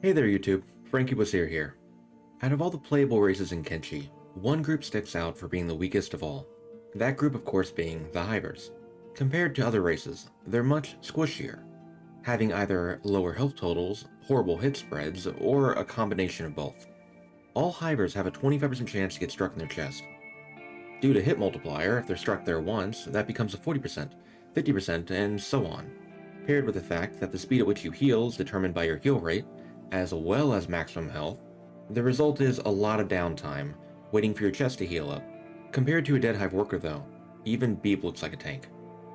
Hey there YouTube, FrankieWuzHere here. Out of all the playable races in Kenshi, one group sticks out for being the weakest of all. That group of course being the hivers. Compared to other races, they're much squishier, having either lower health totals, horrible hit spreads, or a combination of both. All hivers have a 25% chance to get struck in their chest. Due to hit multiplier, if they're struck there once, that becomes a 40%, 50%, and so on. Paired with the fact that the speed at which you heal is determined by your heal rate, as well as maximum health, the result is a lot of downtime, waiting for your chest to heal up. Compared to a dead hive worker though, even Beep looks like a tank.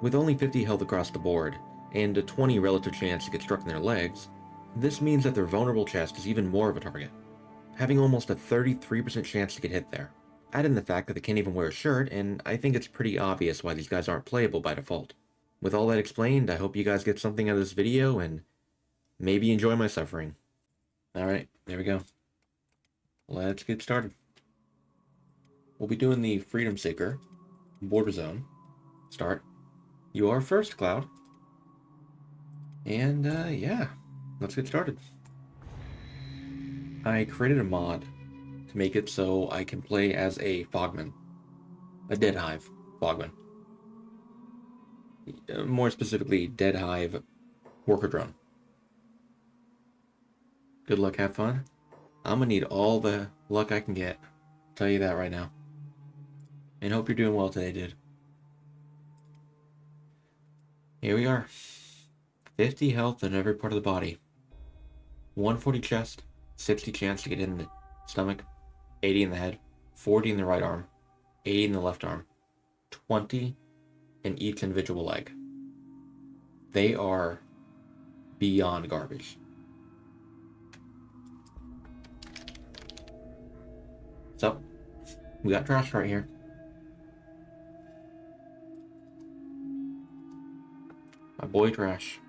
With only 50 health across the board, and a 20 relative chance to get struck in their legs, this means that their vulnerable chest is even more of a target, having almost a 33% chance to get hit there. Add in the fact that they can't even wear a shirt, and I think it's pretty obvious why these guys aren't playable by default. With all that explained, I hope you guys get something out of this video, and maybe enjoy my suffering. Alright, there we go. Let's get started. We'll be doing the Freedom Seeker, Border Zone. Start. You are first, Cloud. And, yeah, let's get started. I created a mod to make it so I can play as a Fogman. A Dead Hive Fogman. More specifically, Dead Hive Worker Drone. Good luck, have fun. I'm gonna need all the luck I can get. I'll tell you that right now. And hope you're doing well today, dude. Here we are. 50 health in every part of the body. 140 chest, 60 chance to get in the stomach, 80 in the head, 40 in the right arm, 80 in the left arm, 20 in each individual leg. They are beyond garbage. So, we got trash right here. My boy Trash.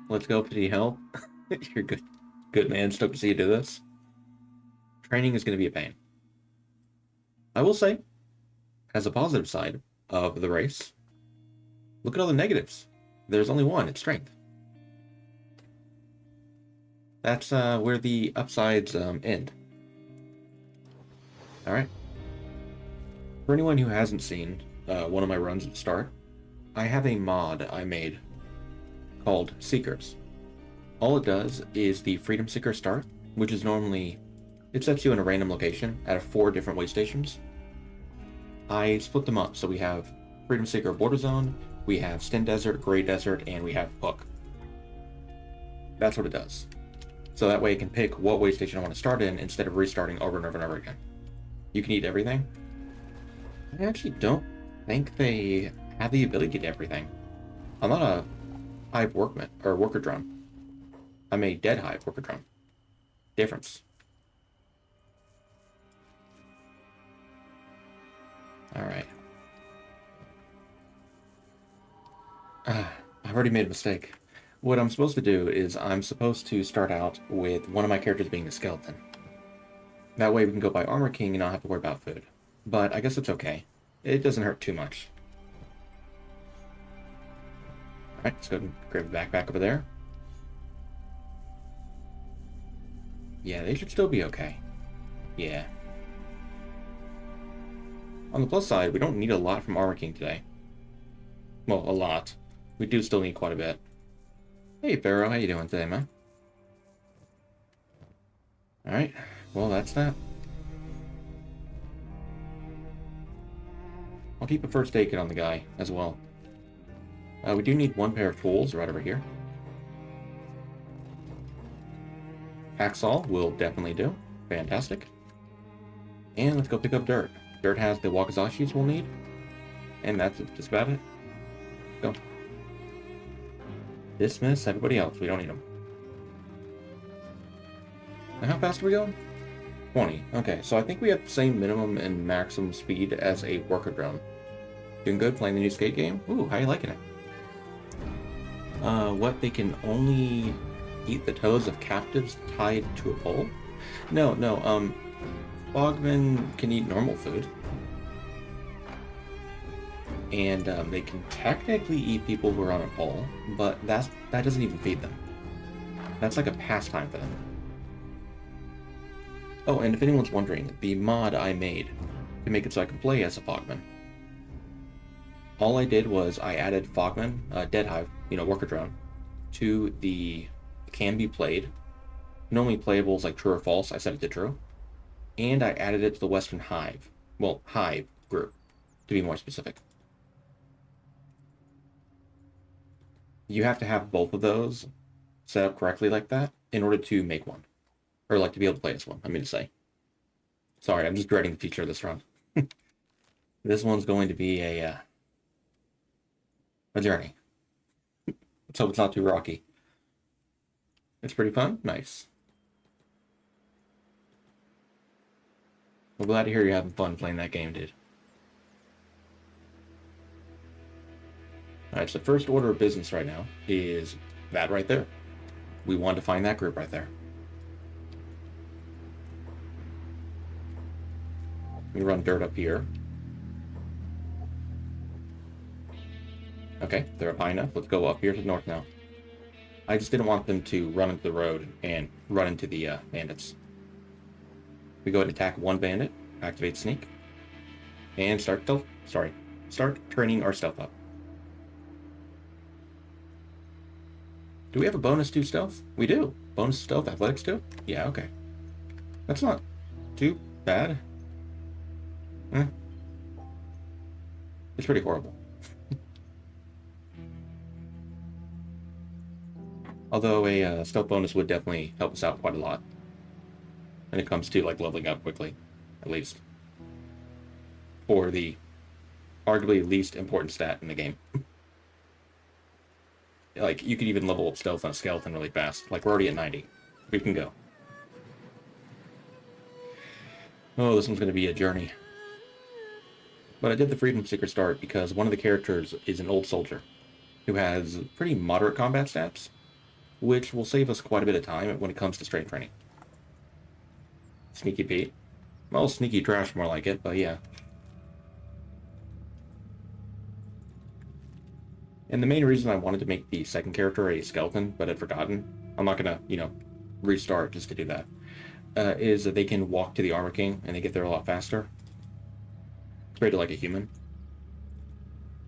Let's go, Pity Help. You're good. Good man, stoked to see you do this. Training is going to be a pain. I will say, as a positive side of the race, look at all the negatives. There's only one, it's strength. That's where the upsides end. Alright. For anyone who hasn't seen one of my runs at the start, I have a mod I made called Seekers. All it does is the Freedom Seeker start, which is normally, it sets you in a random location at 4 different way stations. I split them up, so we have Freedom Seeker Border Zone, we have Stin Desert, Gray Desert, and we have Hook. That's what it does. So that way I can pick what way station I want to start in instead of restarting over and over and over again. You can eat everything. I actually don't think they have the ability to eat everything. I'm not a hive workman or worker drone. I'm a dead hive worker drone. Difference. Alright. I've already made a mistake. What I'm supposed to do is I'm supposed to start out with one of my characters being a skeleton. That way we can go by Armor King and not have to worry about food. But I guess it's okay. It doesn't hurt too much. Alright, let's go and grab the backpack over there. Yeah, they should still be okay. Yeah. On the plus side, we don't need a lot from Armor King today. Well, a lot. We do still need quite a bit. Hey, Pharaoh, how you doing today, man? Alright. Well, that's that. I'll keep a first aid kit on the guy as well. We do need 1 pair of tools right over here. Hacksaw will definitely do. Fantastic. And let's go pick up Dirt. Dirt has the wakizashis we'll need. And that's just about it. Go. Dismiss everybody else. We don't need them. And how fast are we going? 20. Okay, so I think we have the same minimum and maximum speed as a worker drone. Doing good, playing the new skate game? Ooh, how you liking it? What, they can only eat the toes of captives tied to a pole? No, Fogmen can eat normal food. And they can technically eat people who are on a pole, but that doesn't even feed them. That's like a pastime for them. Oh, and if anyone's wondering, the mod I made to make it so I can play as a Fogman. All I did was I added Fogman, Dead Hive, worker drone, to the can be played. Normally playable is like true or false, I set it to true. And I added it to the Western Hive. Well, Hive group, to be more specific. You have to have both of those set up correctly like that in order to make one. Or like to be able to play as one, I mean to say. Sorry, I'm just dreading the future of this run. This one's going to be a journey. Let's hope it's not too rocky. It's pretty fun. Nice. We're glad to hear you're having fun playing that game, dude. Alright, so the first order of business right now is that right there. We want to find that group right there. We run dirt up here. Okay, they're up high enough. Let's go up here to the north now. I just didn't want them to run into the road and run into the bandits. We go ahead and attack one bandit, activate sneak, and start turning our stealth up. Do we have a bonus to stealth? We do. Bonus stealth, athletics too? Yeah, okay. That's not too bad. It's pretty horrible. Although a stealth bonus would definitely help us out quite a lot when it comes to like leveling up quickly, at least. For the arguably least important stat in the game. Like, you could even level up stealth on a skeleton really fast. Like, we're already at 90. We can go. Oh, this one's going to be a journey. But I did the Freedom Seeker start because one of the characters is an old soldier who has pretty moderate combat stats, which will save us quite a bit of time when it comes to strength training. Sneaky Pete. Well, sneaky trash more like it, but yeah. And the main reason I wanted to make the second character a skeleton, but had forgotten, I'm not gonna, restart just to do that, is that they can walk to the Armor King and they get there a lot faster. Compared to like a human.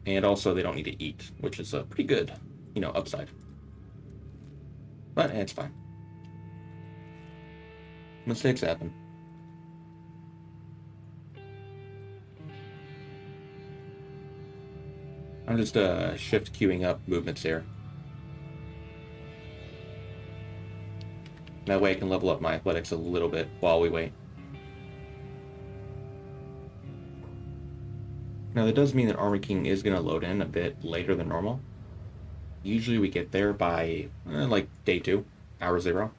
And also they don't need to eat, which is a pretty good, upside. But it's fine. Mistakes happen. I'm just shift queuing up movements here. That way I can level up my athletics a little bit while we wait. Now that does mean that Armor King is going to load in a bit later than normal. Usually we get there by like day 2, hour 0.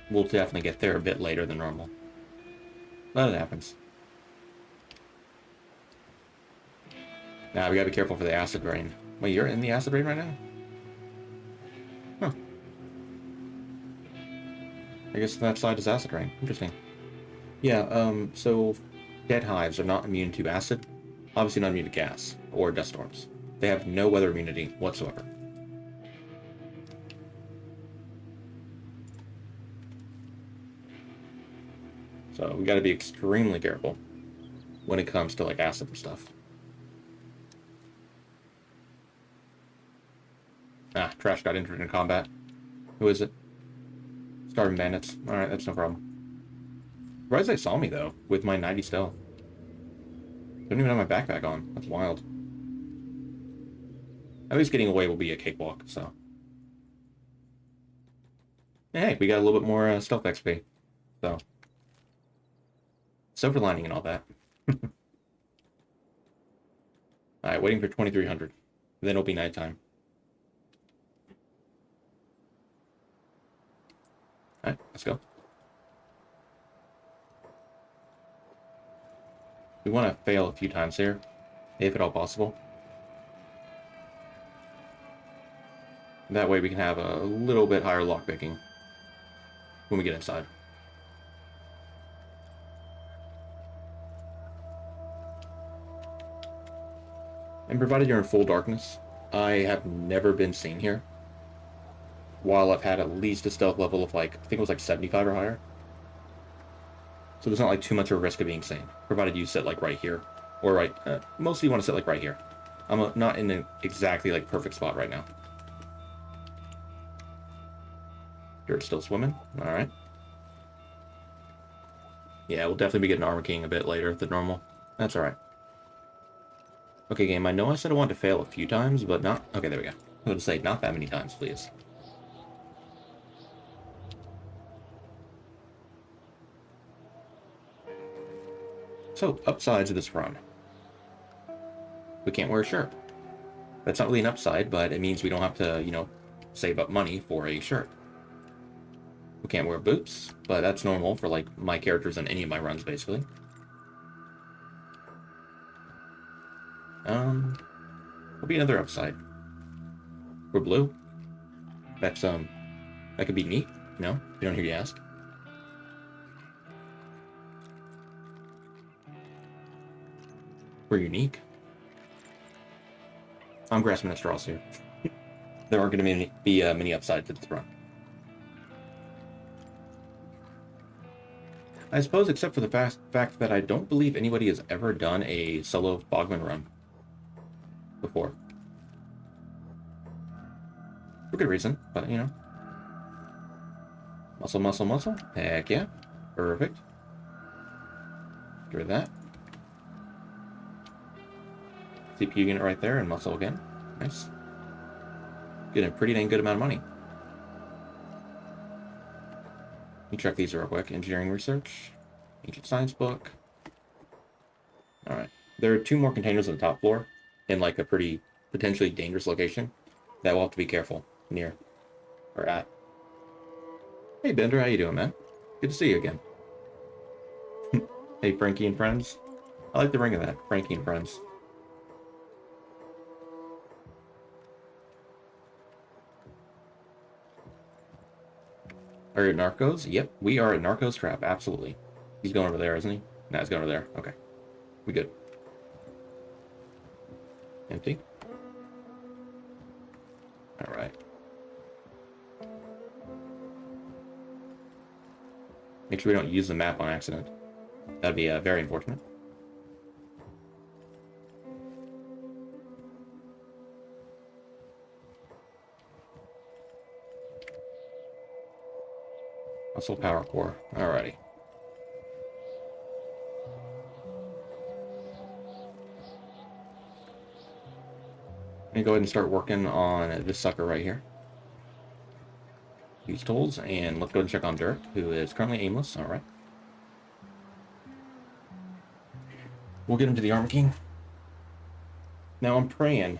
We'll definitely get there a bit later than normal. But it happens. Now we gotta be careful for the acid rain. Wait, you're in the acid rain right now? Huh. I guess that side is acid rain. Interesting. Yeah, so dead hives are not immune to acid. Obviously not immune to gas or dust storms. They have no weather immunity whatsoever. So we gotta be extremely careful when it comes to like acid and stuff. Ah, trash got injured in combat. Who is it? Starving bandits. Alright, that's no problem. Surprised they saw me, though, with my 90 stealth. Don't even have my backpack on. That's wild. At least getting away will be a cakewalk, so. Hey, we got a little bit more stealth XP. So. Silver lining and all that. Alright, waiting for 2300. Then it'll be nighttime. Alright, let's go. We want to fail a few times here, if at all possible. That way we can have a little bit higher lockpicking when we get inside. And provided you're in full darkness, I have never been seen here. while I've had at least a stealth level of like, I think it was like 75 or higher. So there's not like too much of a risk of being seen, provided you sit like right here, or right, mostly you want to sit like right here. I'm not in an exactly like perfect spot right now. You're still swimming? All right. Yeah, we'll definitely be getting Armor King a bit later than normal. That's all right. Okay, game, I know I said I wanted to fail a few times, but not... Okay, there we go. I was going to say, not that many times, please. So, upsides of this run. We can't wear a shirt. That's not really an upside, but it means we don't have to, you know, save up money for a shirt. We can't wear boots, but that's normal for, like, my characters in any of my runs, basically. Will be another upside. We're blue. That's, that could be neat. No? You don't hear you ask. We're unique. I'm grasping at straws here. There aren't going to be many upsides to this run. I suppose, except for the fact that I don't believe anybody has ever done a solo Fogman run before. For good reason, but you know. Muscle, muscle, muscle. Heck yeah. Perfect. Get rid of that. CPU unit right there and muscle again. Nice. Getting a pretty dang good amount of money. Let me check these real quick. Engineering research. Ancient science book. Alright. There are 2 more containers on the top floor in like a pretty potentially dangerous location that we'll have to be careful near or at. Hey Bender, how you doing, man? Good to see you again. Hey Frankie and friends. I like the ring of that. Frankie and friends. Are you at Narcos? Yep, we are at Narcos Trap, absolutely. He's going over there, isn't he? No, he's going over there. Okay. We good. Empty. Alright. Make sure we don't use the map on accident. That'd be very unfortunate. Muscle power core. Alrighty. Let me go ahead and start working on this sucker right here. Use tools, and let's go and check on Dirt, who is currently aimless. Alright. We'll get him to the Armor King. Now I'm praying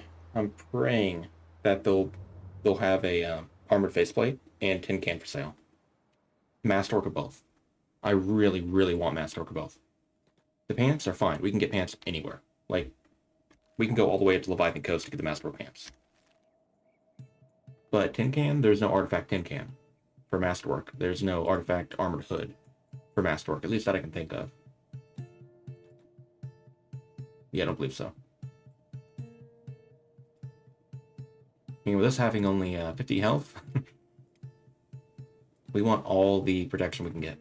that they'll have a armored faceplate and tin can for sale. Masterwork of both. I really, really want masterwork of both. The pants are fine. We can get pants anywhere. Like, we can go all the way up to Leviathan Coast to get the masterwork pants. But tin can, there's no artifact tin can for masterwork. There's no artifact armored hood for masterwork, at least that I can think of. Yeah, I don't believe so. I mean, with us having only 50 health, we want all the protection we can get.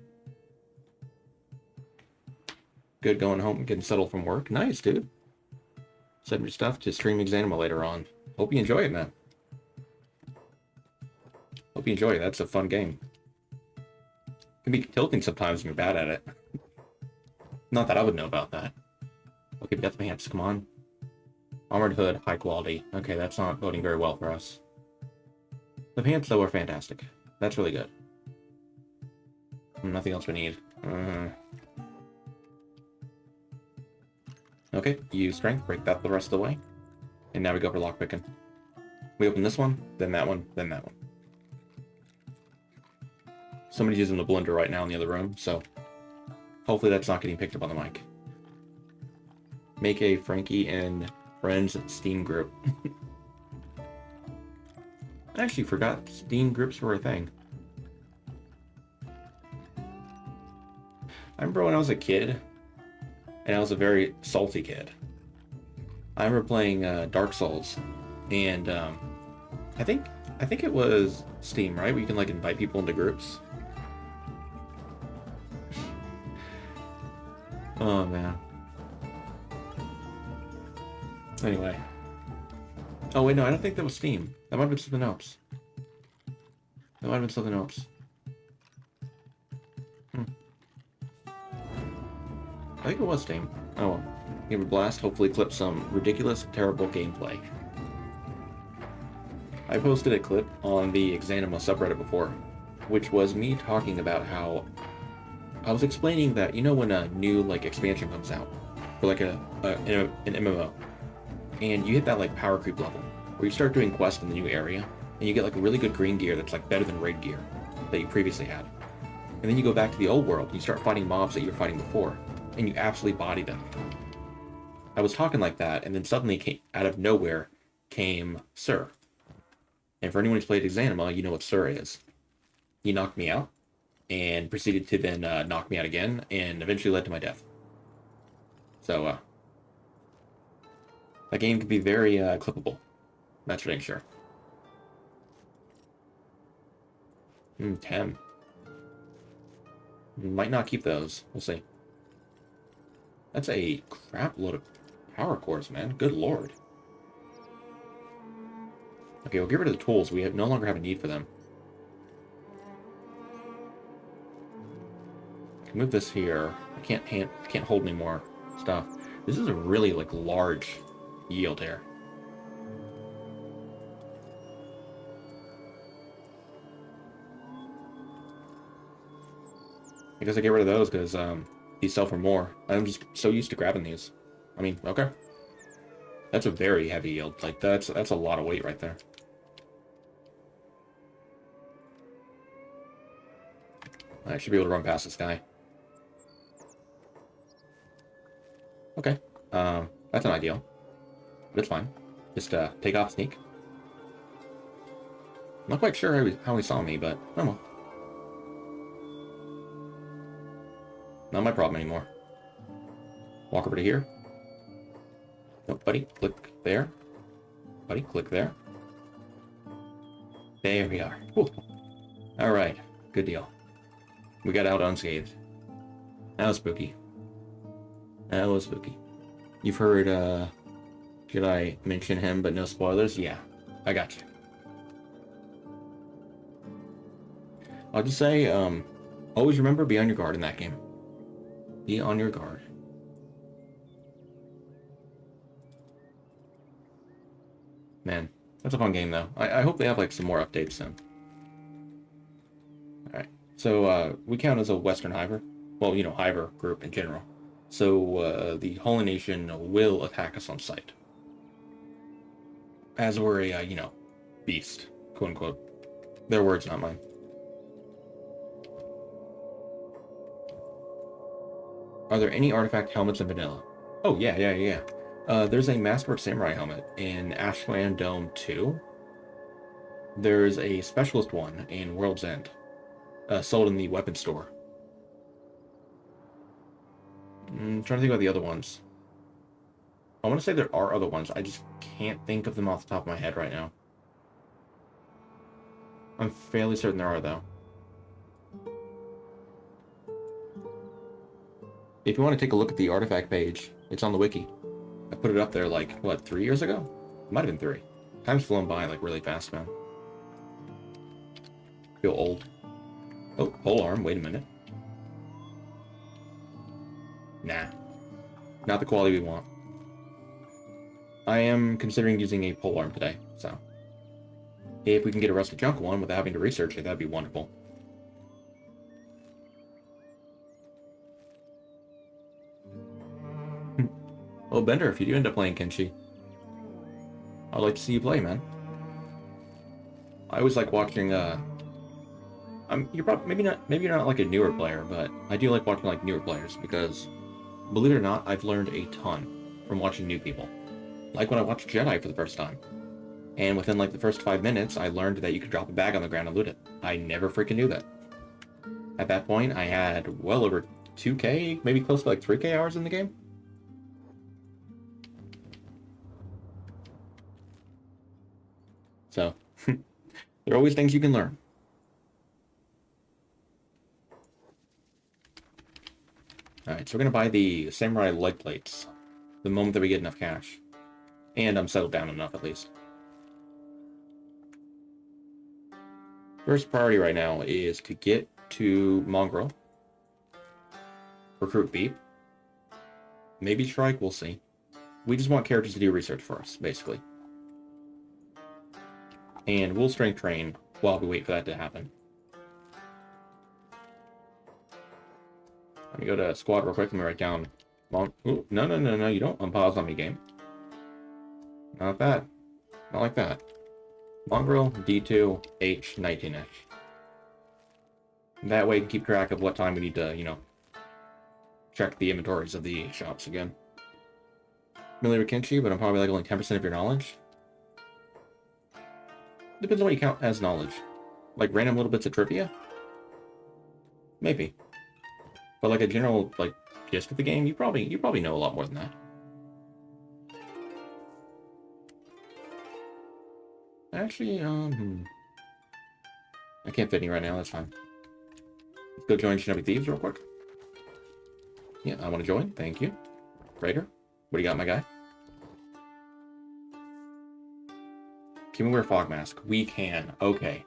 Good going home and getting settled from work. Nice, dude. Send your stuff to Stream Exanima later on. Hope you enjoy it, man. Hope you enjoy it. That's a fun game. It can be tilting sometimes when you're bad at it. Not that I would know about that. Okay, we got the pants. Come on. Armored hood, high quality. Okay, that's not boding very well for us. The pants, though, are fantastic. That's really good. Nothing else we need. Okay, use strength, break that the rest of the way. And now we go for lockpicking. We open this one, then that one, then that one. Somebody's using the blender right now in the other room, so hopefully that's not getting picked up on the mic. Make a Frankie and Friends Steam group. I actually forgot Steam groups were a thing. I remember when I was a kid, and I was a very salty kid. I remember playing Dark Souls, and I think I think it was Steam, right? Where you can like invite people into groups. Oh man. Anyway. Oh wait, no, I don't think that was Steam. That might have been something else. That might have been something else. I think it was Steam. Oh well. Give it a blast. Hopefully clip some ridiculous, terrible gameplay. I posted a clip on the Exanima subreddit before, which was me talking about how I was explaining that, you know, when a new like expansion comes out for like an MMO, and you hit that like power creep level where you start doing quests in the new area and you get like a really good green gear that's like better than raid gear that you previously had, and then you go back to the old world and you start fighting mobs that you were fighting before and you absolutely body them. I was talking like that, and then suddenly out of nowhere came Sir. And for anyone who's played Exanima, you know what Sir is. He knocked me out and proceeded to then knock me out again and eventually led to my death. So that game can be very clippable. That's for dang sure. 10. Might not keep those. We'll see. That's a crap load of power cores, man. Good lord. Okay, we'll get rid of the tools. We no longer have a need for them. I can move this here. I can't hold any more stuff. This is a really like large yield here. I guess I get rid of those because these sell for more. I'm just so used to grabbing these. I mean, okay. That's a very heavy yield. Like that's a lot of weight right there. I should be able to run past this guy. Okay. That's not ideal. But it's fine. Just take off, sneak. I'm not quite sure how he saw me, but oh well. Not my problem anymore. Walk over to here. Nope, buddy. Click there. Buddy, click there. There we are. Alright. Good deal. We got out unscathed. That was spooky. That was spooky. You've heard, should I mention him but no spoilers? Yeah. I got you. I'll just say, always remember, be on your guard in that game. Be on your guard. Man, that's a fun game, though. I hope they have, like, some more updates soon. Alright, so, we count as a Western hiver. Well, you know, hiver group in general. So, the Holy Nation will attack us on sight. As we're a, you know, beast, quote-unquote. Their words, not mine. Are there any artifact helmets in vanilla? Oh, yeah. There's a Masterwork Samurai helmet in Ashland Dome 2. There's a specialist one in World's End, sold in the weapon store. I'm trying to think about the other ones. I want to say there are other ones. I just can't think of them off the top of my head right now. I'm fairly certain there are, though. If you want to take a look at the artifact page, it's on the wiki. I put it up there like, what, 3 years ago? Might have been 3. Time's flown by like really fast, man. Feel old. Oh, pole arm, wait a minute. Nah. Not the quality we want. I am considering using a pole arm today, so. If we can get a rusted junk one without having to research it, that'd be wonderful. Well, Bender, if you do end up playing Kenshi, I'd like to see you play, man. I always like watching, you're probably, maybe you're not like a newer player, but I do like watching like newer players because, believe it or not, I've learned a ton from watching new people. Like when I watched Jedi for the first time. And within like the first 5 minutes, I learned that you could drop a bag on the ground and loot it. I never freaking knew that. At that point, I had well over 2K, maybe close to like 3K hours in the game. So, There are always things you can learn. Alright, so we're going to buy the samurai leg plates the moment that we get enough cash. And I'm settled down enough, at least. First priority right now is to get to Mongrel. Recruit Beep. Maybe Strike, we'll see. We just want characters to do research for us, basically. And we'll strength train while we wait for that to happen. Let me go to squad real quick. Let me write down... Ooh, no, you don't unpause on me, game. Not that. Not like that. Mongrel, D2, H, 19-ish. That way you can keep track of what time we need to, you know, check the inventories of the shops again. Familiar with Kenshi, but I'm probably like only 10% of your knowledge. Depends on what you count as knowledge. Like random little bits of trivia? Maybe. But like a general, like, gist of the game, you probably know a lot more than that. Actually, I can't fit any right now, that's fine. Let's go join Shinobi Thieves real quick. Yeah, I want to join, thank you. Raider, what do you got, my guy? Can we wear fog mask? We can, okay.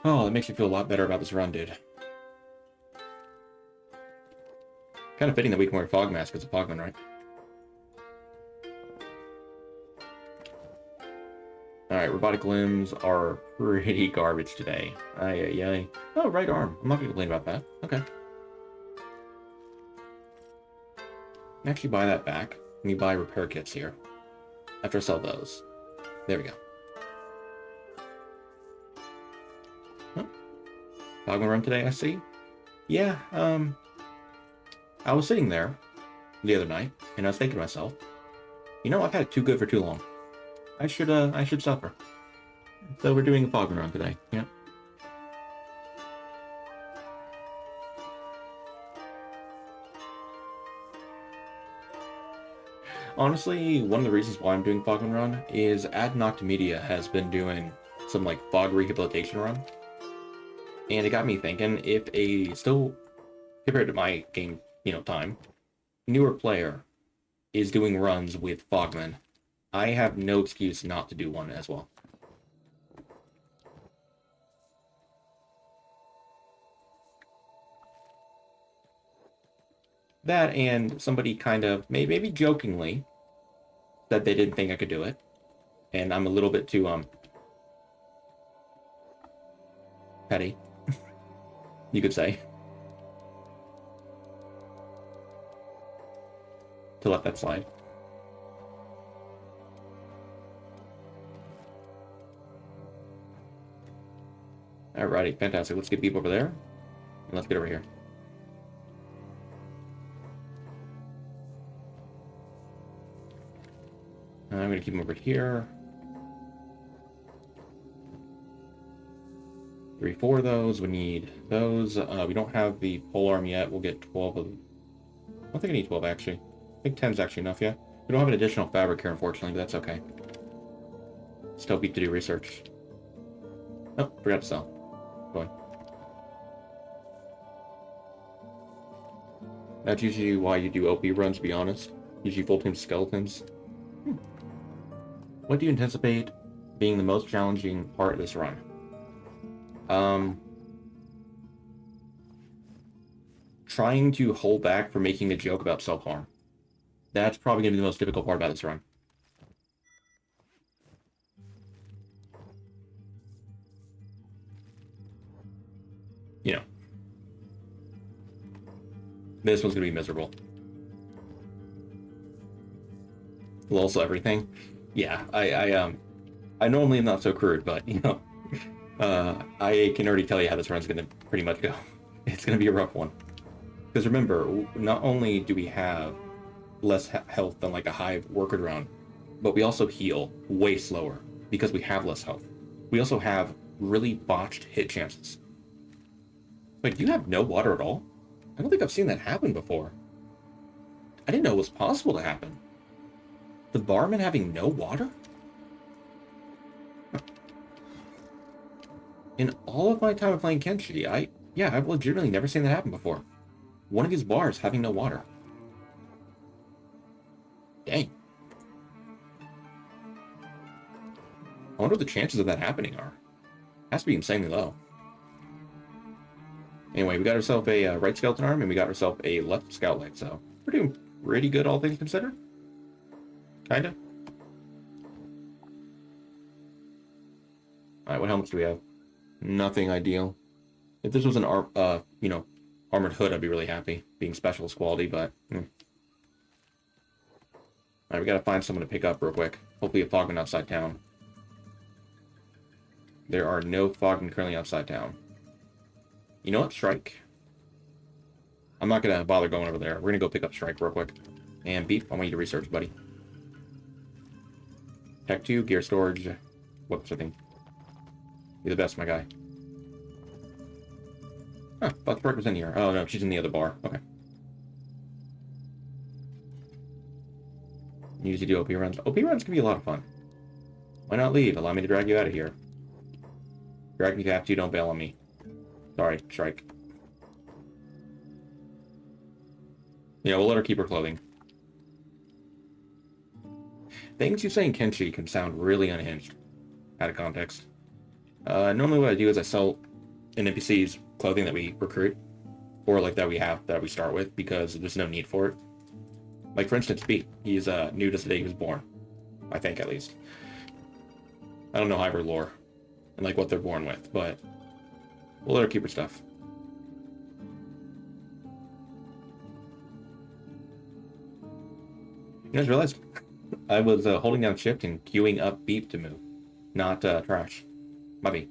Oh, that makes me feel a lot better about this run, dude. Kind of fitting that we can wear fog mask as a Fogman, right? Alright, robotic limbs are pretty garbage today. Ay. Oh, right arm. I'm not going to complain about that. Okay. Actually buy that back. Let me buy repair kits here. After I sell those. There we go. Huh? Fogman run today, I see. Yeah, I was sitting there the other night, and I was thinking to myself, you know, I've had it too good for too long. I should suffer. So we're doing a Fogman run today, yeah. Honestly, one of the reasons why I'm doing Fogman run is Ad Noctimedia has been doing some, like, fog rehabilitation run. And it got me thinking, if a still, compared to my game, you know, time, newer player is doing runs with Fogman, I have no excuse not to do one as well. That and somebody kind of, maybe jokingly, said they didn't think I could do it. And I'm a little bit too, petty, you could say, to let that slide. Alrighty, fantastic. Let's get people over there. And let's get over here. I'm going to keep them over here. 3, 4 of those. We need those. We don't have the polearm yet. We'll get 12 of them. I don't think I need 12, actually. I think 10 is actually enough, yeah. We don't have an additional fabric here, unfortunately, but that's okay. Still beat to do research. Oh, forgot to sell. Going. That's usually why you do OP runs, to be honest. Usually full team skeletons. What do you anticipate being the most challenging part of this run? Trying to hold back from making a joke about self-harm. That's probably going to be the most difficult part about this run. You know. This one's going to be miserable. Also everything. Yeah, I normally am not so crude, but, you know, I can already tell you how this run's going to pretty much go. It's going to be a rough one. Because remember, not only do we have less health than like a hive worker drone, but we also heal way slower because we have less health. We also have really botched hit chances. Wait, do you have no water at all? I don't think I've seen that happen before. I didn't know it was possible to happen. The barman having no water? In all of my time of playing Kenshi, I've legitimately never seen that happen before. One of these bars having no water. Dang. I wonder what the chances of that happening are. Has to be insanely low. Anyway, we got ourselves a right skeleton arm, and we got ourselves a left scout leg, so we're doing pretty good, all things considered. Kinda. Alright, what helmets do we have? Nothing ideal. If this was an armored hood, I'd be really happy, being specialist quality, but... Alright, we gotta find someone to pick up real quick. Hopefully a Fogman outside town. There are no Fogmen currently outside town. You know what? Strike. I'm not gonna bother going over there. We're gonna go pick up Strike real quick. And Beep, I want you to research, buddy. Tech 2, gear storage, weapons, I think. You're the best, my guy. Huh, Bucksburg was in here. Oh no, she's in the other bar. Okay. You usually do OP runs. OP runs can be a lot of fun. Why not leave? Allow me to drag you out of here. Drag me if you have to, don't bail on me. Sorry, Strike. Yeah, we'll let her keep her clothing. Things you say in Kenshi can sound really unhinged. Out of context. Normally what I do is I sell an NPC's clothing that we recruit. Or like that we start with, because there's no need for it. Like for instance, B. He's new to the day he was born. I think at least. I don't know hiver lore. And like what they're born with, but we'll let her keep her stuff. You guys realized I was holding down shift and queuing up Beep to move, not trash. My B.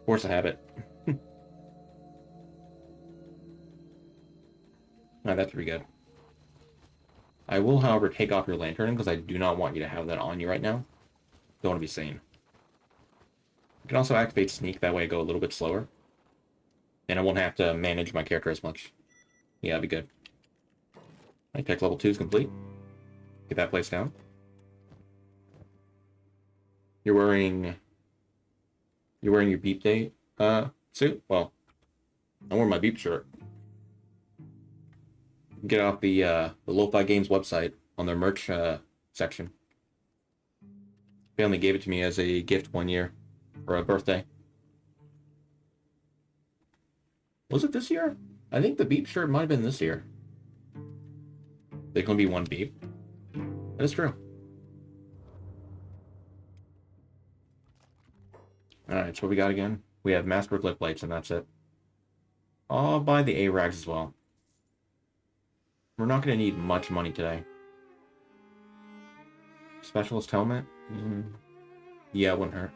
Force a habit. That's pretty good. I will, however, take off your lantern because I do not want you to have that on you right now. Don't want to be seen. You can also activate sneak, that way I go a little bit slower. And I won't have to manage my character as much. Yeah, that'd be good. Alright, tech level 2 is complete. Get that place down. You're wearing your Beep Day suit? Well, I'm wearing my Beep shirt. Get off the Lo-Fi Games website on their merch section. Family gave it to me as a gift one year for a birthday. Was it this year? I think the Beep shirt might have been this year. There's gonna be one Beep. That is true. Alright, so what we got again? We have Master Lip Lights, and that's it. I'll buy the A-Rags as well. We're not going to need much money today. Specialist helmet? Yeah, it wouldn't hurt.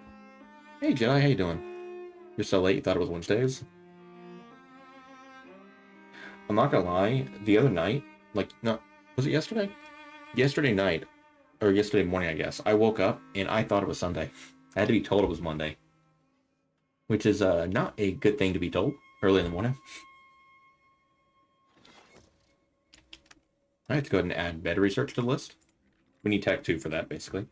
Hey, Jedi, how you doing? You're so late, you thought it was Wednesdays? I'm not gonna lie, the other night, no, was it yesterday? Yesterday night, or yesterday morning, I guess, I woke up and I thought it was Sunday. I had to be told it was Monday. Which is not a good thing to be told early in the morning. I have to go ahead and add bed research to the list. We need tech 2 for that, basically.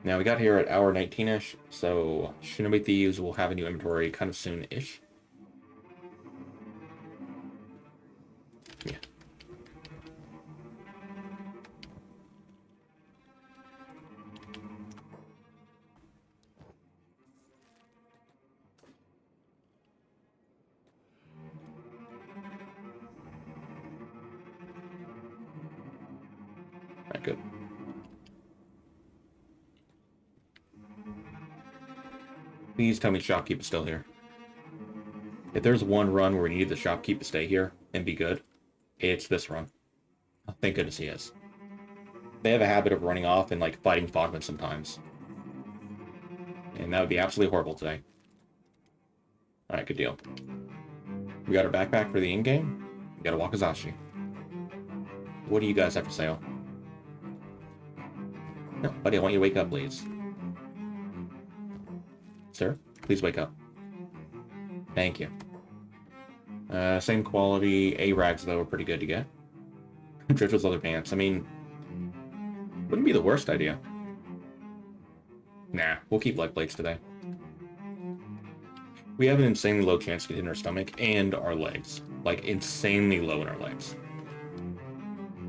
Now, we got here at hour 19-ish, so Shinobi Thieves will have a new inventory kind of soon-ish. Yeah. Alright, good. Please tell me Shopkeep is still here. If there's one run where we need the Shopkeep to stay here and be good, it's this run. Oh, thank goodness he is. They have a habit of running off and, fighting Fogman sometimes. And that would be absolutely horrible today. Alright, good deal. We got our backpack for the in-game. We got a Wakizashi. What do you guys have for sale? No, buddy, I want you to wake up, please. Sir, please wake up. Thank you. Same quality. A-Rags, though, are pretty good to get. Jojo's leather pants. I mean, wouldn't be the worst idea. Nah, we'll keep leg plates today. We have an insanely low chance to get hit in our stomach and our legs. Like, insanely low in our legs.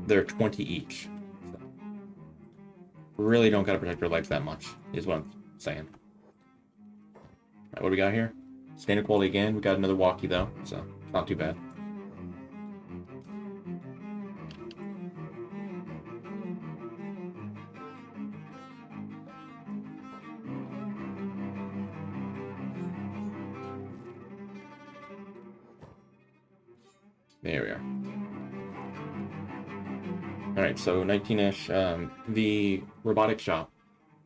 They're 20 each. So really don't gotta protect our legs that much, is what I'm saying. Alright, what do we got here? Standard quality again. We got another walkie, though, so it's not too bad. There we are. Alright, so 19-ish. The robotic shop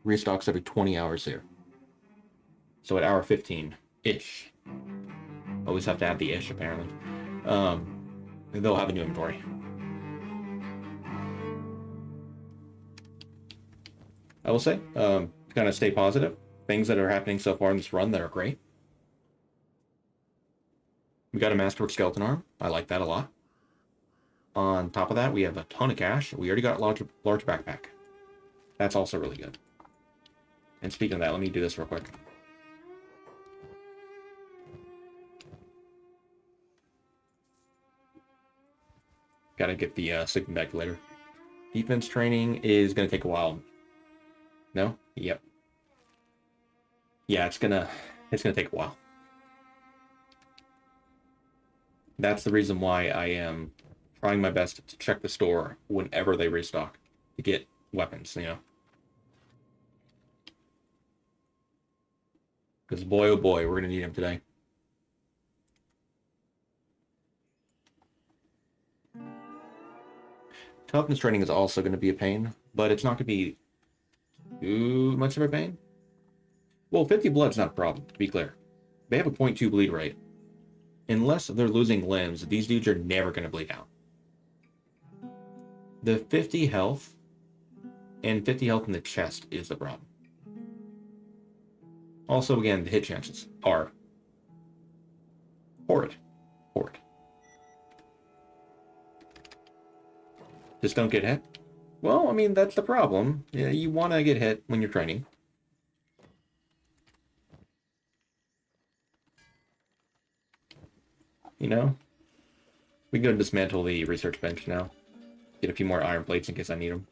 restocks every 20 hours here. So at hour 15-ish. Always have to add the ish, apparently. They'll have a new inventory. I will say, kind of stay positive. Things that are happening so far in this run that are great. We got a Masterwork skeleton arm. I like that a lot. On top of that, we have a ton of cash. We already got a large backpack. That's also really good. And speaking of that, let me do this real quick. Gotta get the sleeping bag later. Defense training is gonna take a while. No? Yep. Yeah, it's gonna take a while. That's the reason why I am trying my best to check the store whenever they restock to get weapons, you know. Because boy, oh boy, we're gonna need them today. Toughness training is also going to be a pain, but it's not going to be too much of a pain. Well, 50 blood's not a problem, to be clear. They have a 0.2 bleed rate. Unless they're losing limbs, these dudes are never going to bleed out. The 50 health and 50 health in the chest is the problem. Also, again, the hit chances are horrid. Horrid. Just don't get hit? Well, I mean, that's the problem. Yeah, you want to get hit when you're training. You know? We can go dismantle the research bench now. Get a few more iron plates in case I need them.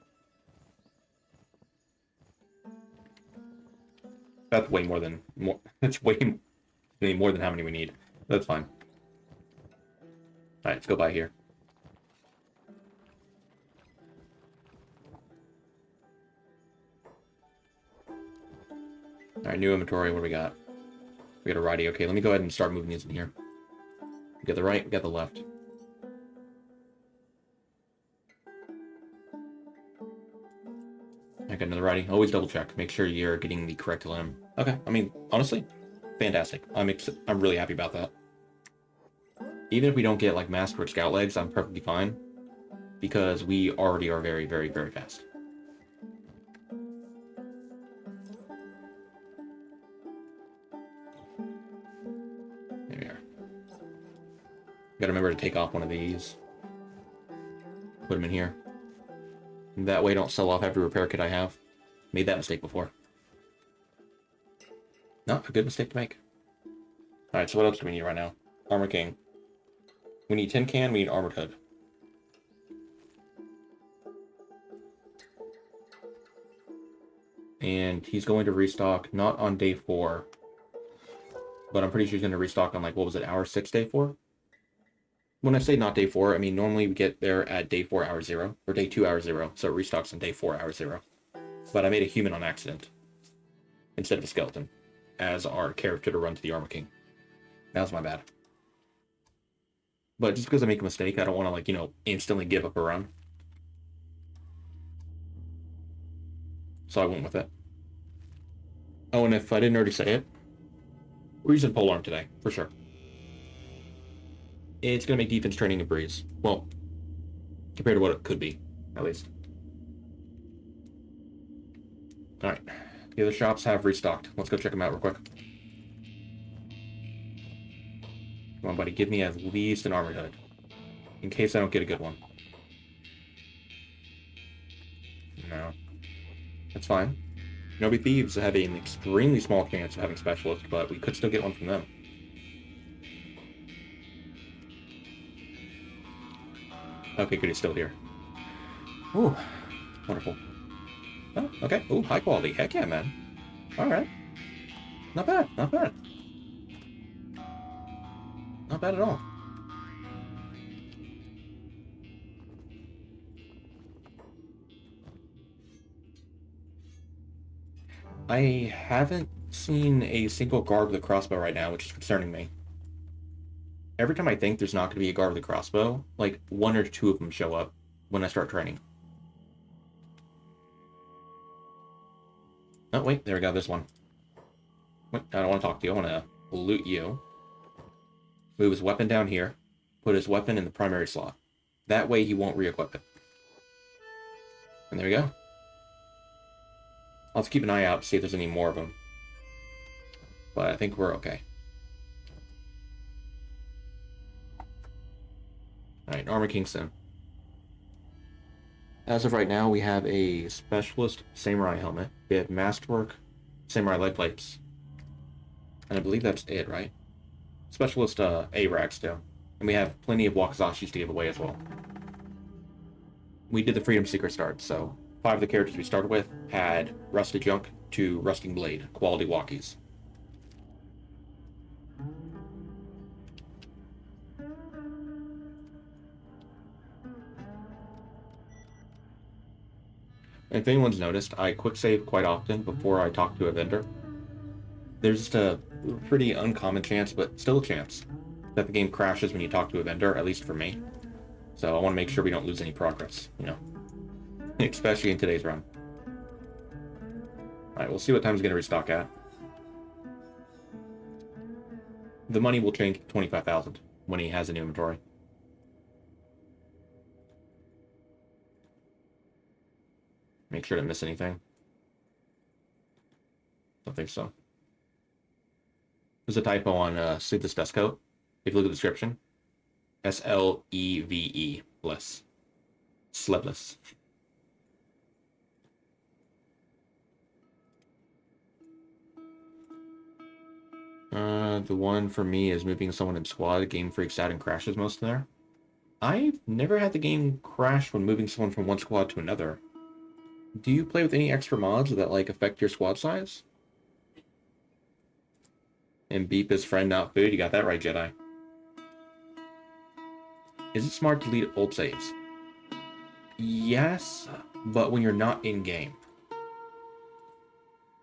That's way more than... That's way more than how many we need. That's fine. Alright, let's go by here. Alright, new inventory. What do we got? We got a righty. Okay, let me go ahead and start moving these in here. We got the right, we got the left. I got another righty. Always double check. Make sure you're getting the correct limb. Okay, I mean, honestly, fantastic. I'm really happy about that. Even if we don't get, like, Masterwork Scout legs, I'm perfectly fine. Because we already are very, very, very fast. There we are. Gotta remember to take off one of these. Put them in here. That way I don't sell off every repair kit I have. Made that mistake before. Not a good mistake to make. Alright, so what else do we need right now? Armor King. We need Tin Can, we need Armored Hood. And he's going to restock, not on day 4. But I'm pretty sure he's going to restock on, like, what was it, hour 6, day 4? When I say not day 4, I mean normally we get there at day 4, hour 0. Or day 2, hour 0. So it restocks on day 4, hour 0. But I made a human on accident. Instead of a skeleton. As our character to run to the Armor King. That was my bad. But just because I make a mistake, I don't want to, like, you know, instantly give up a run. So I went with it. Oh, and if I didn't already say it, we're using polearm today, for sure. It's going to make defense training a breeze. Well, compared to what it could be, at least. Alright. The other shops have restocked. Let's go check them out real quick. Come on, buddy. Give me at least an armored hood. In case I don't get a good one. No. That's fine. Nobi Thieves have an extremely small chance of having Specialist, but we could still get one from them. Okay, good, he's still here. Ooh, wonderful. Oh, okay. Ooh, high quality. Heck yeah, man. Alright. Not bad, not bad. Not bad at all. I haven't seen a single guard with a crossbow right now, which is concerning me. Every time I think there's not going to be a guard with a crossbow, like one or two of them show up when I start training. Oh, wait, there we go, this one. Wait, I don't want to talk to you, I want to loot you. Move his weapon down here. Put his weapon in the primary slot. That way he won't re-equip it. And there we go. I'll have to keep an eye out to see if there's any more of them. But I think we're okay. Alright, Armor Kingston. As of right now, we have a Specialist Samurai helmet. We have Masterwork Samurai leg plates. And I believe that's it, right? Specialist A-Rags too. And we have plenty of Wakazashis to give away as well. We did the Freedom Seeker start, so 5 of the characters we started with had Rusted Junk to Rusting Blade, quality walkies. And if anyone's noticed, I quick save quite often before I talk to a vendor. There's just a pretty uncommon chance, but still a chance, that the game crashes when you talk to a vendor, at least for me. So I want to make sure we don't lose any progress, you know. Especially in today's run. Alright, we'll see what time he's going to restock at. The money will change to 25,000 when he has an inventory. Make sure to miss anything. Don't think so. There's a typo on Sleeveless Dust Coat. If you look at the description. S-L-E-V-E. Less. Sleeveless. The one for me is moving someone in squad. The game freaks out and crashes most of there. I've never had the game crash when moving someone from one squad to another. Do you play with any extra mods that, like, affect your squad size? And beep is friend, not food. You got that right, Jedi. Is it smart to delete old saves? Yes, but when you're not in-game.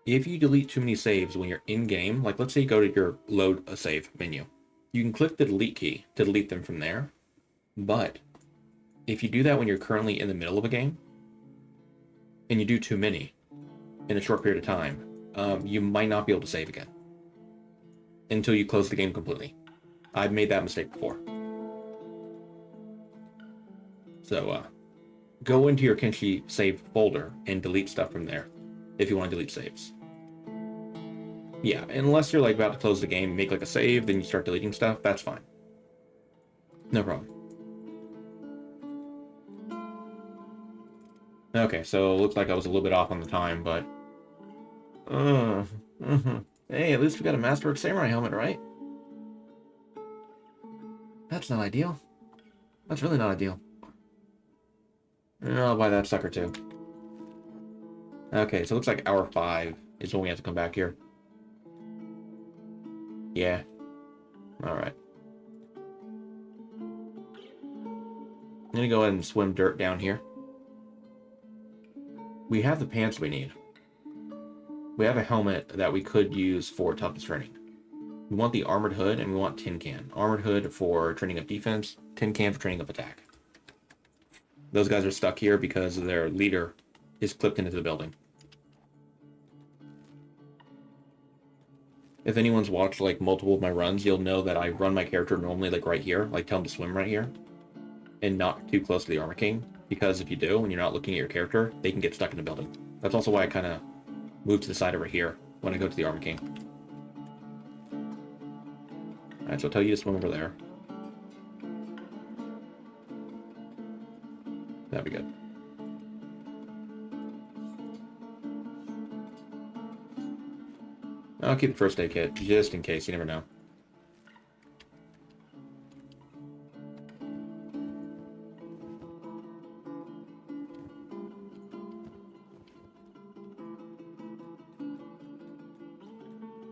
If you delete too many saves when you're in-game, like let's say you go to your load a save menu, you can click the delete key to delete them from there. But if you do that when you're currently in the middle of a game, and you do too many in a short period of time, you might not be able to save again until you close the game completely. I've made that mistake before. So go into your Kenshi save folder and delete stuff from there if you want to delete saves. Yeah, unless you're like about to close the game, make like a save, then you start deleting stuff, that's fine. No problem. Okay, so it looks like I was a little bit off on the time, but... Hey, at least we got a Masterwork Samurai helmet, right? That's not ideal. That's really not ideal. I'll buy that sucker too. Okay, so it looks like hour 5 is when we have to come back here. Yeah. Alright. I'm gonna go ahead and swim dirt down here. We have the pants we need. We have a helmet that we could use for toughness training. We want the armored hood and we want tin can. Armored hood for training up defense, tin can for training up attack. Those guys are stuck here because their leader is clipped into the building. If anyone's watched like multiple of my runs, you'll know that I run my character normally like right here, like tell him to swim right here, and not too close to the Armor King, because if you do, when you're not looking at your character, they can get stuck in the building. That's also why I kind of move to the side over here when I go to the Armor King. Alright, so I'll tell you to swim over there. That'd be good. I'll keep the first aid kit, just in case, you never know.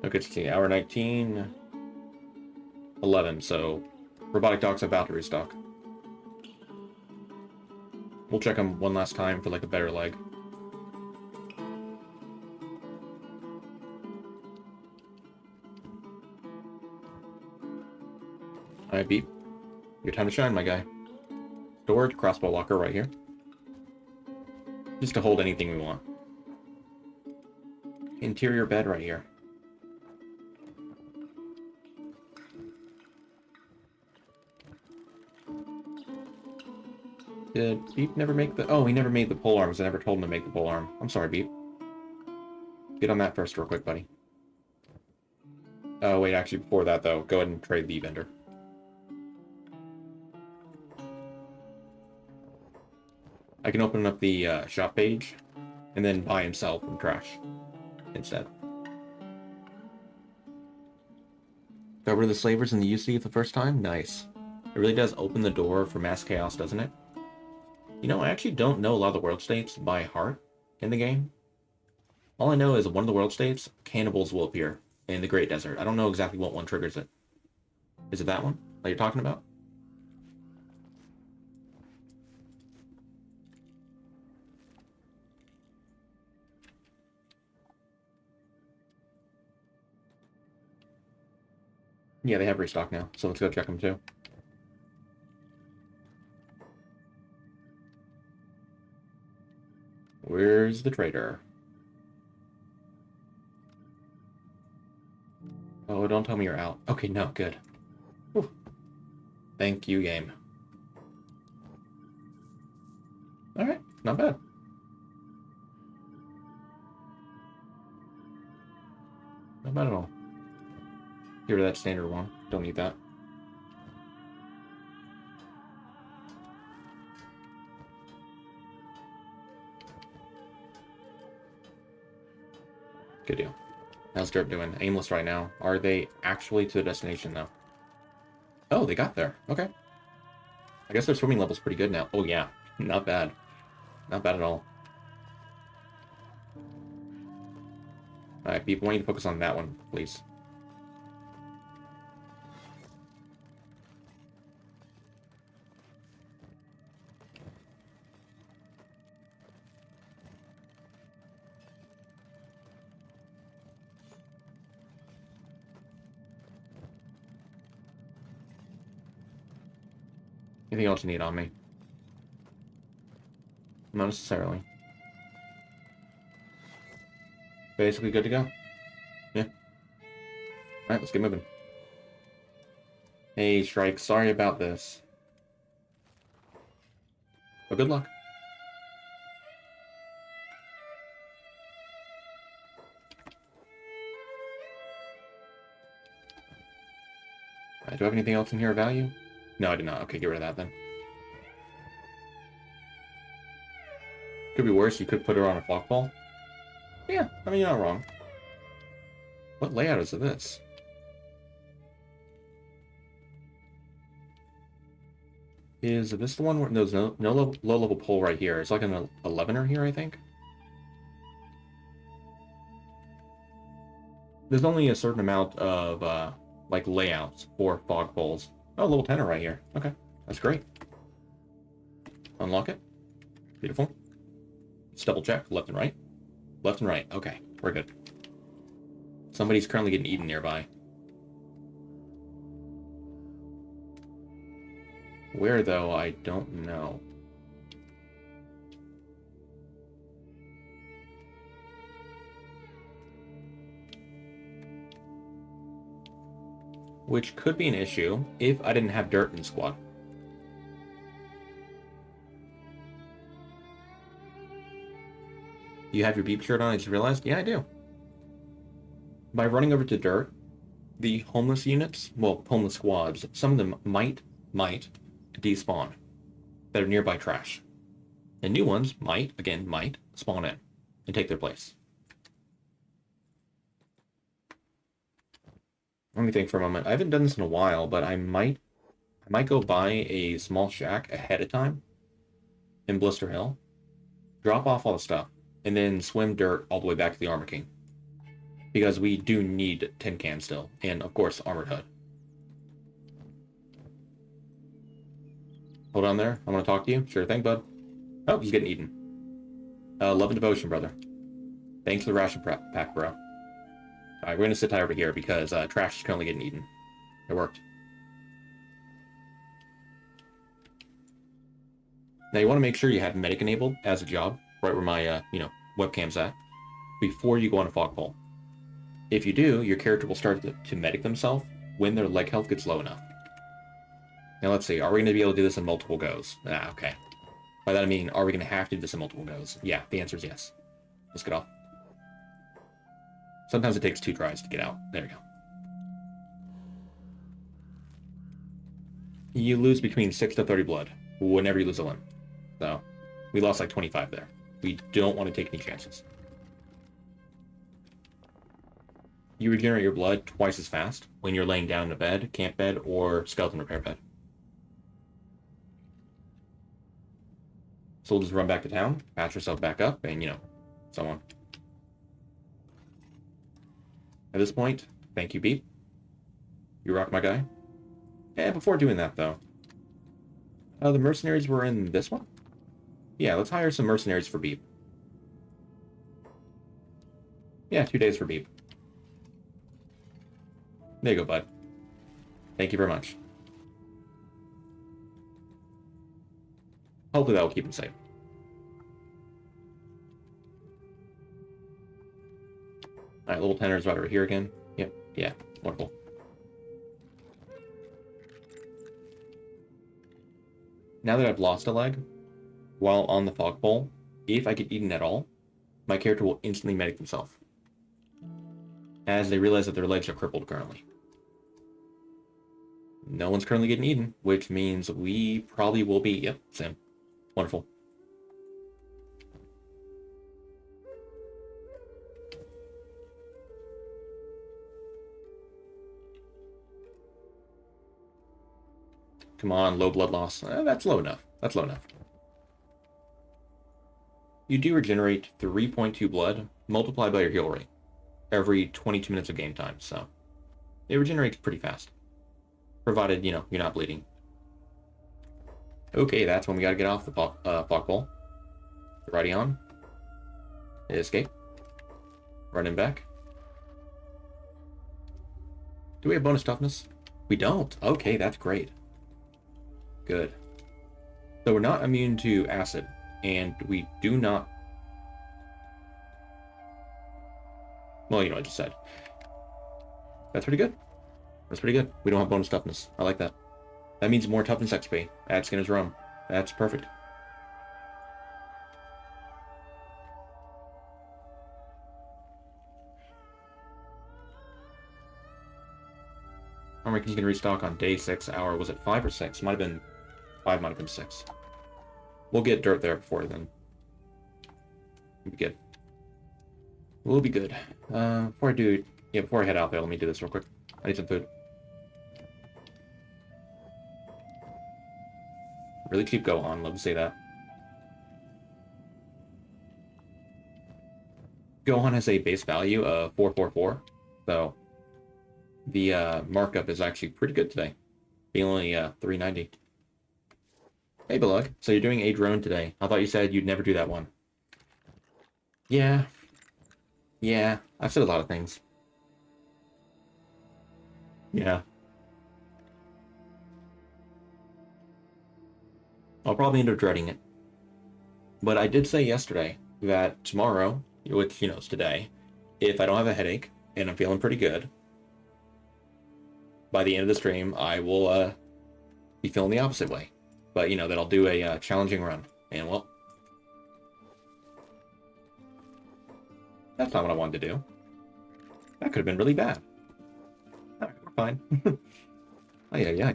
Okay, let's see, hour 19, 11, so robotic dog's about to restock. We'll check them one last time for like a better leg. Alright, Beep. Your time to shine, my guy. Storage, crossbow locker right here. Just to hold anything we want. Interior bed right here. Did Beep never make the... Oh, he never made the pole arms. I never told him to make the pole arm. I'm sorry, Beep. Get on that first real quick, buddy. Oh, wait, actually, before that, though, go ahead and trade the vendor. I can open up the shop page and then buy and sell from trash instead. Got rid of the slavers in the UC for the first time? Nice. It really does open the door for mass chaos, doesn't it? You know, I actually don't know a lot of the world states by heart in the game. All I know is one of the world states, cannibals will appear in the Great Desert. I don't know exactly what one triggers it. Is it that one that you're talking about? Yeah, they have restock now, so let's go check them too. Where's the trader? Oh, don't tell me you're out. Okay, no, good. Whew. Thank you, game. Alright, not bad. Not bad at all. Get rid of that standard one. Don't need that. Good deal. How's Dirt doing? Aimless right now. Are they actually to the destination, though? Oh, they got there. Okay. I guess their swimming level's pretty good now. Oh, yeah. Not bad. Not bad at all. Alright, people, I want you to focus on that one, please. Anything else you need on me? Not necessarily. Basically good to go. Yeah. Alright, let's get moving. Hey, Strike, sorry about this. But good luck. Alright, do I have anything else in here of value? No, I did not. Okay, get rid of that then. Could be worse, you could put her on a flock ball. Yeah, I mean, you're not wrong. What layout is this? Is this the one where there's no low-level pole right here? It's like an 11er here, I think. There's only a certain amount of, like, layouts for fog poles. Oh, level 10er right here. Okay, that's great. Unlock it. Beautiful. Let's double check. Left and right. Left and right. Okay, we're good. Somebody's currently getting eaten nearby. Where, though, I don't know. Which could be an issue if I didn't have dirt in the squad. You have your beep shirt on, I just realized? Yeah, I do. By running over to dirt, the homeless units, well, homeless squads, some of them might despawn that are nearby trash. And new ones might spawn in and take their place. Let me think for a moment. I haven't done this in a while, but I might go buy a small shack ahead of time in Blister Hill, drop off all the stuff, and then swim dirt all the way back to the Armor King. Because we do need tin cans still, and of course, Armored Hood. Hold on there. I want to talk to you. Sure thing, bud. Oh, he's getting eaten. Love and devotion, brother. Thanks for the ration pack, bro. Alright, we're gonna sit tight over here because trash is currently getting eaten. It worked. Now you want to make sure you have medic enabled as a job, right where my, webcam's at, before you go on a fog pole. If you do, your character will start to medic themselves when their leg health gets low enough. Now let's see, are we going to be able to do this in multiple goes? Ah, okay. By that I mean, are we going to have to do this in multiple goes? Yeah, the answer is yes. Let's get off. Sometimes it takes 2 tries to get out. There we go. You lose between 6 to 30 blood whenever you lose a limb. So, we lost like 25 there. We don't want to take any chances. You regenerate your blood twice as fast when you're laying down in a bed, camp bed, or skeleton repair bed. So we'll just run back to town, patch yourself back up, and, so on. At this point, thank you, Beep. You rock, my guy. And before doing that, though, the mercenaries were in this one? Yeah, let's hire some mercenaries for Beep. Yeah, 2 days for Beep. There you go, bud. Thank you very much. Hopefully that will keep him safe. Alright, little tenors right over here again. Yep, yeah, wonderful. Now that I've lost a leg, while on the fog pole, if I get eaten at all, my character will instantly medic themselves, as they realize that their legs are crippled currently. No one's currently getting eaten, which means we probably will be. Yep, same. Wonderful. Come on, low blood loss. That's low enough. That's low enough. You do regenerate 3.2 blood multiplied by your heal rate every 22 minutes of game time, so it regenerates pretty fast. Provided, you're not bleeding. Okay, that's when we gotta get off the fog pole. Righty on. Escape. Running back. Do we have bonus toughness? We don't. Okay, that's great. Good. So we're not immune to acid, and we do not... Well, I just said. That's pretty good. That's pretty good. We don't have bonus toughness. I like that. That means more toughness XP. Add Skinner's Rum. That's perfect. Armor King's gonna restock on day 6 hour. Was it 5 or 6? Might have been 5, might have been 6. We'll get dirt there before then. We'll be good. We'll be good. Before I head out there, let me do this real quick. I need some food. Really cheap Gohan, love to say that. Gohan has a base value of 444, so the markup is actually pretty good today. Being only 390. Hey, Belug. So you're doing a drone today. I thought you said you'd never do that one. Yeah. Yeah, I've said a lot of things. Yeah. I'll probably end up dreading it. But I did say yesterday that tomorrow, which, is today, if I don't have a headache and I'm feeling pretty good, by the end of the stream, I will be feeling the opposite way. But, that I'll do a challenging run. And, well, that's not what I wanted to do. That could have been really bad. Alright, we're fine. Oh, yeah.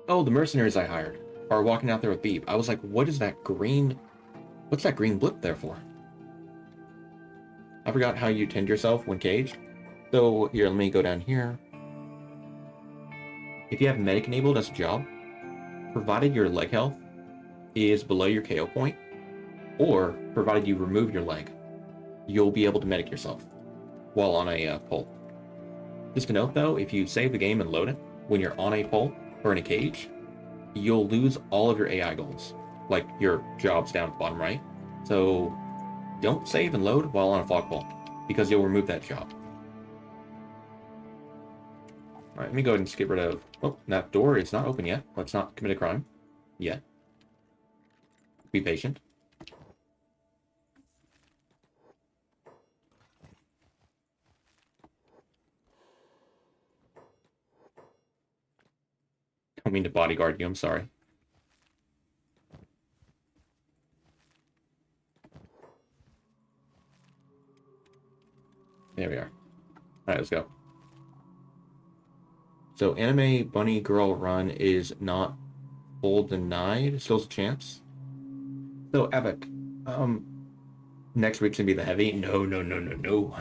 Oh, the mercenaries I hired are walking out there with Beep. I was like, what is that green What's that green blip there for? I forgot how you tend yourself when caged. So here, let me go down here. If you have medic enabled as a job, provided your leg health is below your KO point, or provided you remove your leg, you'll be able to medic yourself while on a pole. Just to note though, if you save the game and load it, when you're on a pole or in a cage, you'll lose all of your AI goals, like your jobs down at the bottom right. So don't save and load while on a flagpole, because you'll remove that job. Alright, let me go ahead and just get rid of... Oh, that door is not open yet. Let's not commit a crime. Yet. Be patient. Don't mean to bodyguard you, I'm sorry. There we are. Alright, let's go. So, anime bunny girl run is not full denied. Still's a chance. So, Epic. Next week's gonna be the heavy. No.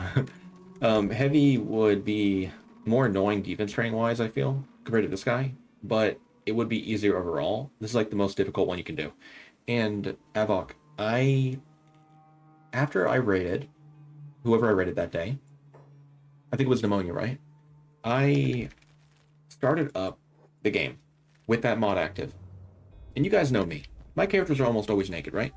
Heavy would be more annoying defense training wise, I feel, compared to this guy. But it would be easier overall. This is like the most difficult one you can do. And Avok, after I raided whoever I raided that day, I think it was Pneumonia, right? I started up the game with that mod active. And you guys know me. My characters are almost always naked, right?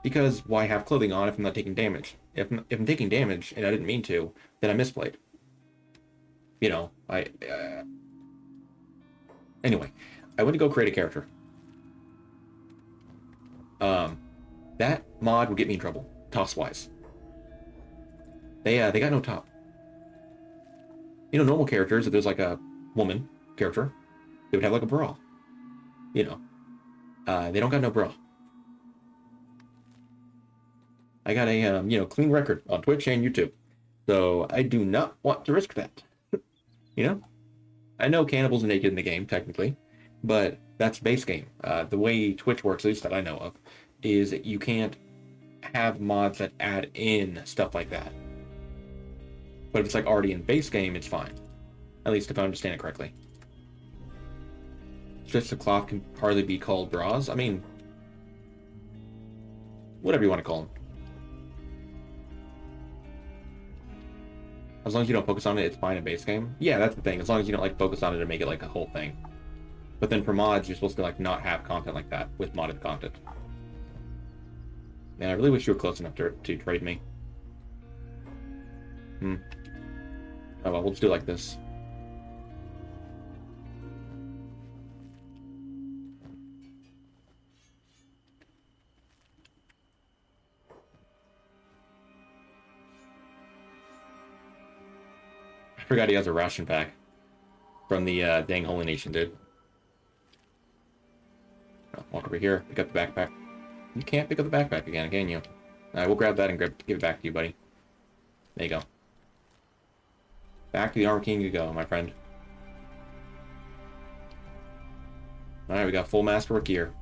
Because why have clothing on if I'm not taking damage? If I'm taking damage, and I didn't mean to, then I misplayed. You know, Anyway, I went to go create a character. That mod would get me in trouble, toss-wise. They got no top. You know, normal characters, if there's like a woman character, they would have like a bra. You know, they don't got no bra. I got a clean record on Twitch and YouTube, so I do not want to risk that. You know, I know cannibals are naked in the game technically, but that's base game. The way Twitch works, at least that I know of, is that you can't have mods that add in stuff like that. But if it's like already in base game, it's fine. At least if I understand it correctly. Strips of cloth can hardly be called bras. I mean, whatever you want to call them. As long as you don't focus on it, it's fine in base game. Yeah, that's the thing. As long as you don't like focus on it and make it like a whole thing. But then for mods, you're supposed to like not have content like that with modded content. Man, I really wish you were close enough to trade me. Oh well, we'll just do it like this. I forgot he has a ration pack from the dang Holy Nation, dude. Oh, walk over here, pick up the backpack. You can't pick up the backpack again, can you? Alright, we'll grab that and give it back to you, buddy. There you go. Back to the Armor King you go, my friend. Alright, we got full masterwork gear.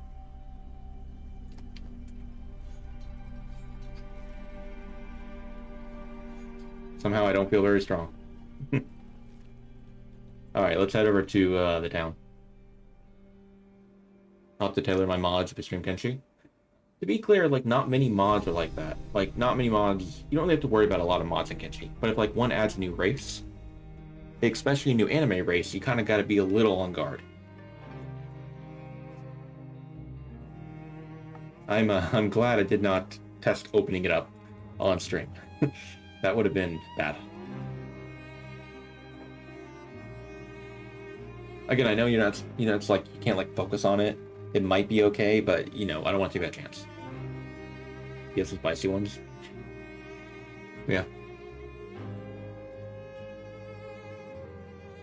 Somehow I don't feel very strong. Alright, let's head over to the town. I'll have to tailor my mods if I stream Kenshi. To be clear, like, not many mods are like that. Like, not many mods... You don't really have to worry about a lot of mods in Kenshi. But if, like, one adds a new race, especially a new anime race, you kind of got to be a little on guard. I'm glad I did not test opening it up on stream. That would have been bad. Again, I know you're not, it's like, you can't, like, focus on it. It might be okay, but, you know, I don't want to take that chance. Get some spicy ones. Yeah.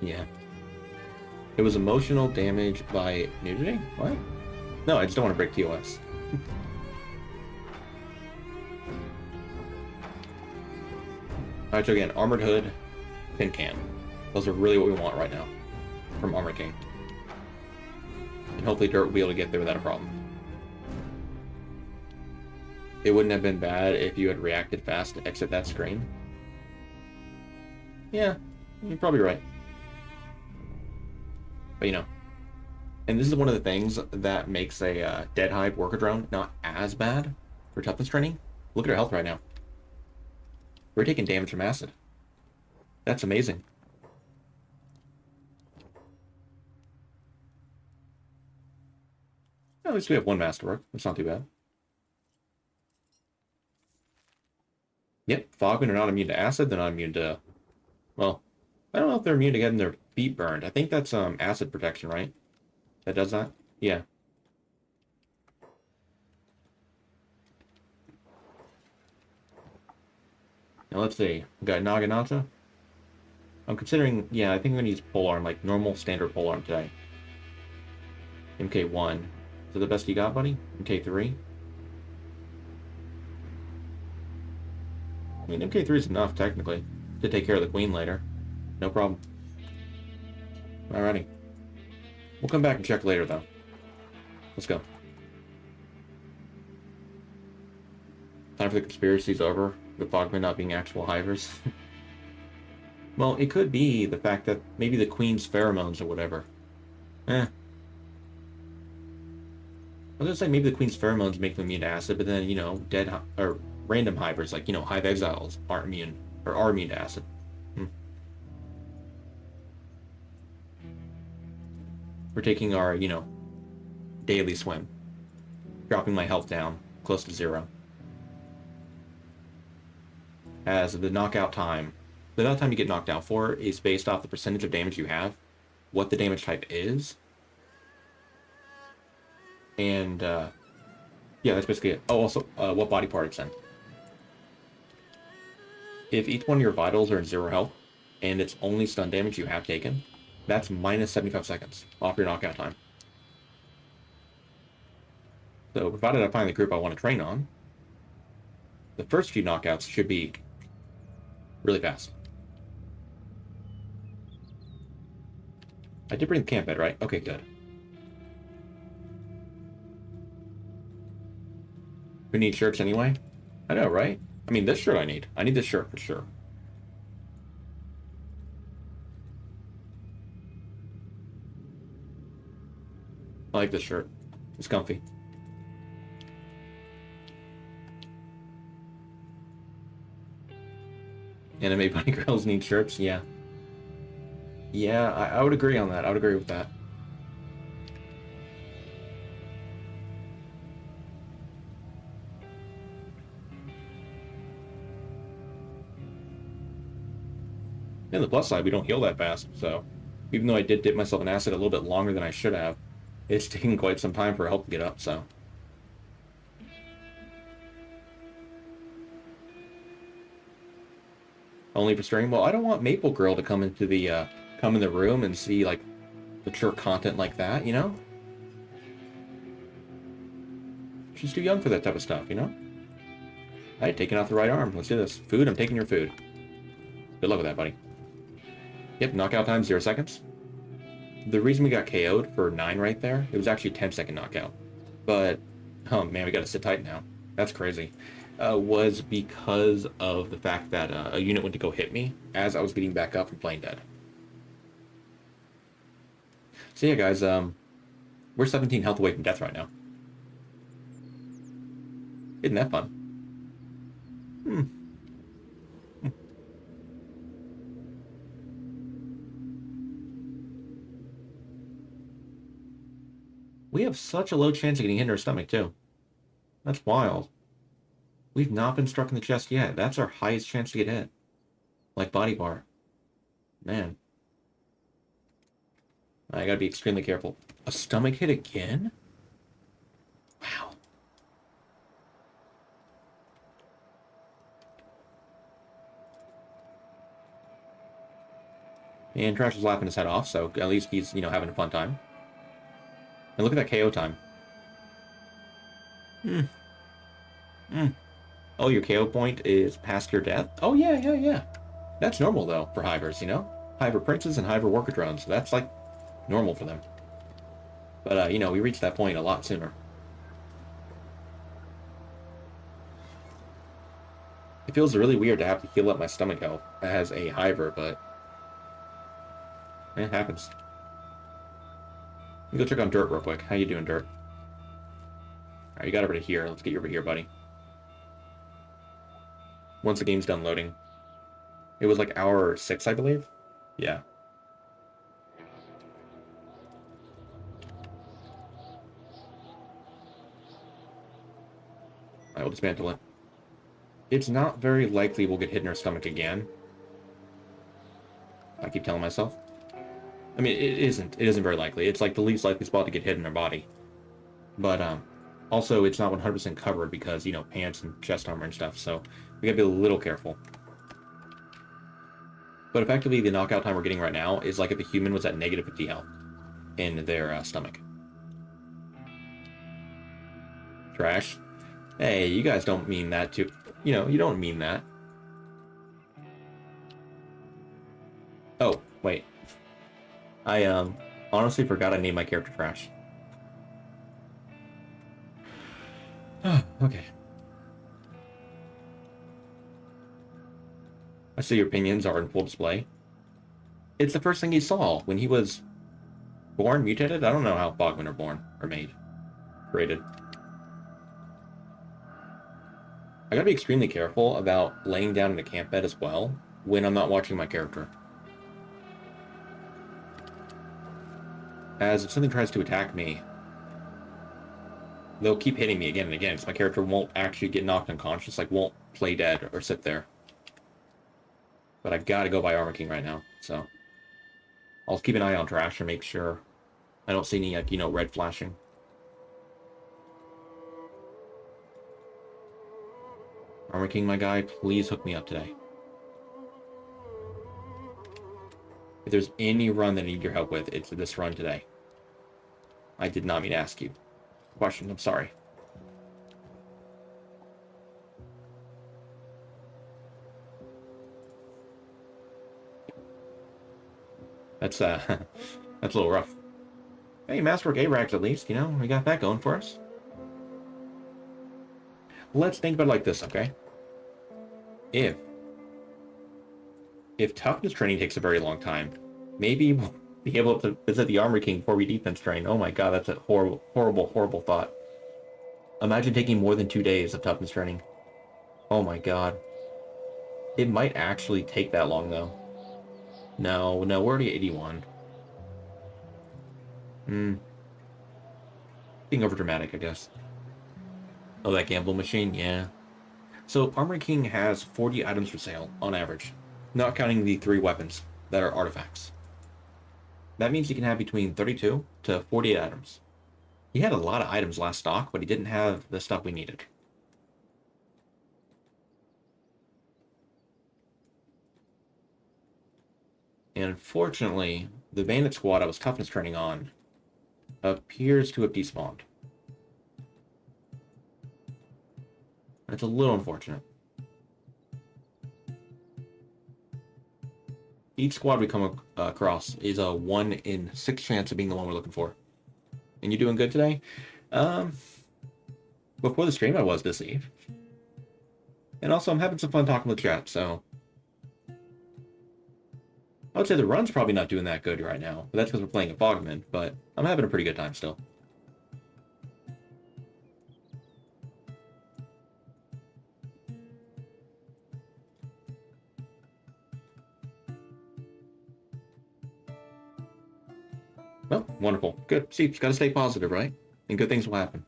Yeah. It was emotional damage by nudity? What? No, I just don't want to break TOS. Alright, so again, Armored Hood, Tin Can. Those are really what we want right now from Armor King. And hopefully Dirt will be able to get there without a problem. it wouldn't have been bad if you had reacted fast to exit that screen. Yeah, you're probably right. But, you know, and this is one of the things that makes a dead hive worker drone not as bad for toughness training. Look at our health right now. We're taking damage from acid. That's amazing. At least we have one masterwork. That's not too bad. Yep, Fogman are not immune to acid. They're not immune to... Well, I don't know if they're immune to getting their feet burned. I think that's acid protection, right? That does that? Yeah. Now let's see. We got Naginata. I'm considering... Yeah, I think I'm going to use polearm, like normal standard polearm today. MK1. Is that the best you got, buddy? MK3? I mean, MK3 is enough, technically, to take care of the queen later. No problem. Alrighty. We'll come back and check later, though. Let's go. Time for the conspiracy's over. The Fogman not being actual hivers. Well, it could be the fact that maybe the queen's pheromones or whatever. I was gonna say maybe the queen's pheromones make them immune to acid, but then, you know, or random hivers, like, you know, hive exiles aren't immune, or are immune to acid. We're taking our, you know, daily swim. Dropping my health down close to 0. As the knockout time you get knocked out for is based off the percentage of damage you have, what the damage type is, and yeah, that's basically it. Oh, also, what body part it's in. If each one of your vitals are in 0 health, and it's only stun damage you have taken, that's minus 75 seconds off your knockout time. So, provided I find the group I want to train on, the first few knockouts should be really fast. I did bring the camp bed, right? Okay, good. Who needs shirts anyway? I know, right? I mean, this shirt I need. I need this shirt for sure. I like this shirt. It's comfy. Anime bunny girls need shirts? Yeah. Yeah, I would agree on that. I would agree with that. And the plus side, we don't heal that fast, so even though I did dip myself in acid a little bit longer than I should have, it's taking quite some time for health to get up, so. Only for stream? Well, I don't want Maple Girl to come into the, come in the room and see, like, mature content like that, you know? She's too young for that type of stuff, you know? I had taken off the right arm. Let's do this. Food, I'm taking your food. Good luck with that, buddy. Yep, knockout time, 0 seconds. The reason we got KO'd for 9 right there, it was actually a 10-second knockout. But, oh man, we gotta sit tight now. That's crazy. Was because of the fact that a unit went to go hit me as I was getting back up from playing dead. So yeah, guys, we're 17 health away from death right now. Isn't that fun? We have such a low chance of getting hit in our stomach, too. That's wild. We've not been struck in the chest yet. That's our highest chance to get hit. Like body part. Man. I gotta be extremely careful. A stomach hit again? Wow. And Trash is laughing his head off, so at least he's, you know, having a fun time. And look at that KO time. Oh, your KO point is past your death? Oh, yeah. That's normal, though, for hivers, you know? Hiver princes and hiver worker drones. That's, like, normal for them. But, you know, we reached that point a lot sooner. It feels really weird to have to heal up my stomach health as a hiver, but it happens. Let me go check on Dirt real quick. How you doing, Dirt? Alright, you got over to here. Let's get you over here, buddy. Once the game's done loading. It was like hour 6, I believe? Yeah. I will dismantle it. It's not very likely we'll get hit in our stomach again. I keep telling myself. I mean, it isn't. It isn't very likely. It's like the least likely spot to get hit in our body. But, also, it's not 100% covered because, you know, pants and chest armor and stuff, so we gotta be a little careful. But effectively, the knockout time we're getting right now is like if a human was at negative 50 health in their stomach. Trash. Hey, you guys don't mean that to... You know, you don't mean that. Oh, wait. I, honestly forgot I named my character Trash. Oh, okay. I see your opinions are in full display. It's the first thing he saw when he was born, mutated? I don't know how Fogman are born, or made, created. I gotta be extremely careful about laying down in a camp bed as well when I'm not watching my character. As if something tries to attack me, they'll keep hitting me again and again, so my character won't actually get knocked unconscious, like won't play dead or sit there. But I've got to go by Armor King right now, so I'll keep an eye on Trash and make sure I don't see any, like, you know, red flashing. Armor King, my guy, please hook me up today. If there's any run that I need your help with, it's this run today. I did not mean to ask you question, I'm sorry. That's that's a little rough. Hey, Masterwork A-Rags at least, you know, we got that going for us. Let's think about it like this, okay? If Toughness training takes a very long time, maybe we'll be able to visit the Armor King before we defense train. Oh my god, that's a horrible, horrible, horrible thought. Imagine taking more than 2 days of Toughness training. Oh my god. It might actually take that long, though. No, we're already at 81. Being overdramatic, I guess. Oh, that gamble machine? Yeah. So, Armor King has 40 items for sale, on average. Not counting the 3 weapons that are artifacts. That means he can have between 32 to 48 items. He had a lot of items last stock, but he didn't have the stuff we needed. And unfortunately, the bandit squad I was toughness training on appears to have despawned. That's a little unfortunate. Each squad we come across is a 1 in 6 chance of being the one we're looking for. And you doing good today? Before the stream I was busy. And also I'm having some fun talking with chat, so... I would say the run's probably not doing that good right now, but that's because we're playing a Fogman, but I'm having a pretty good time still. Well, wonderful. Good. See, just gotta stay positive, right? And good things will happen.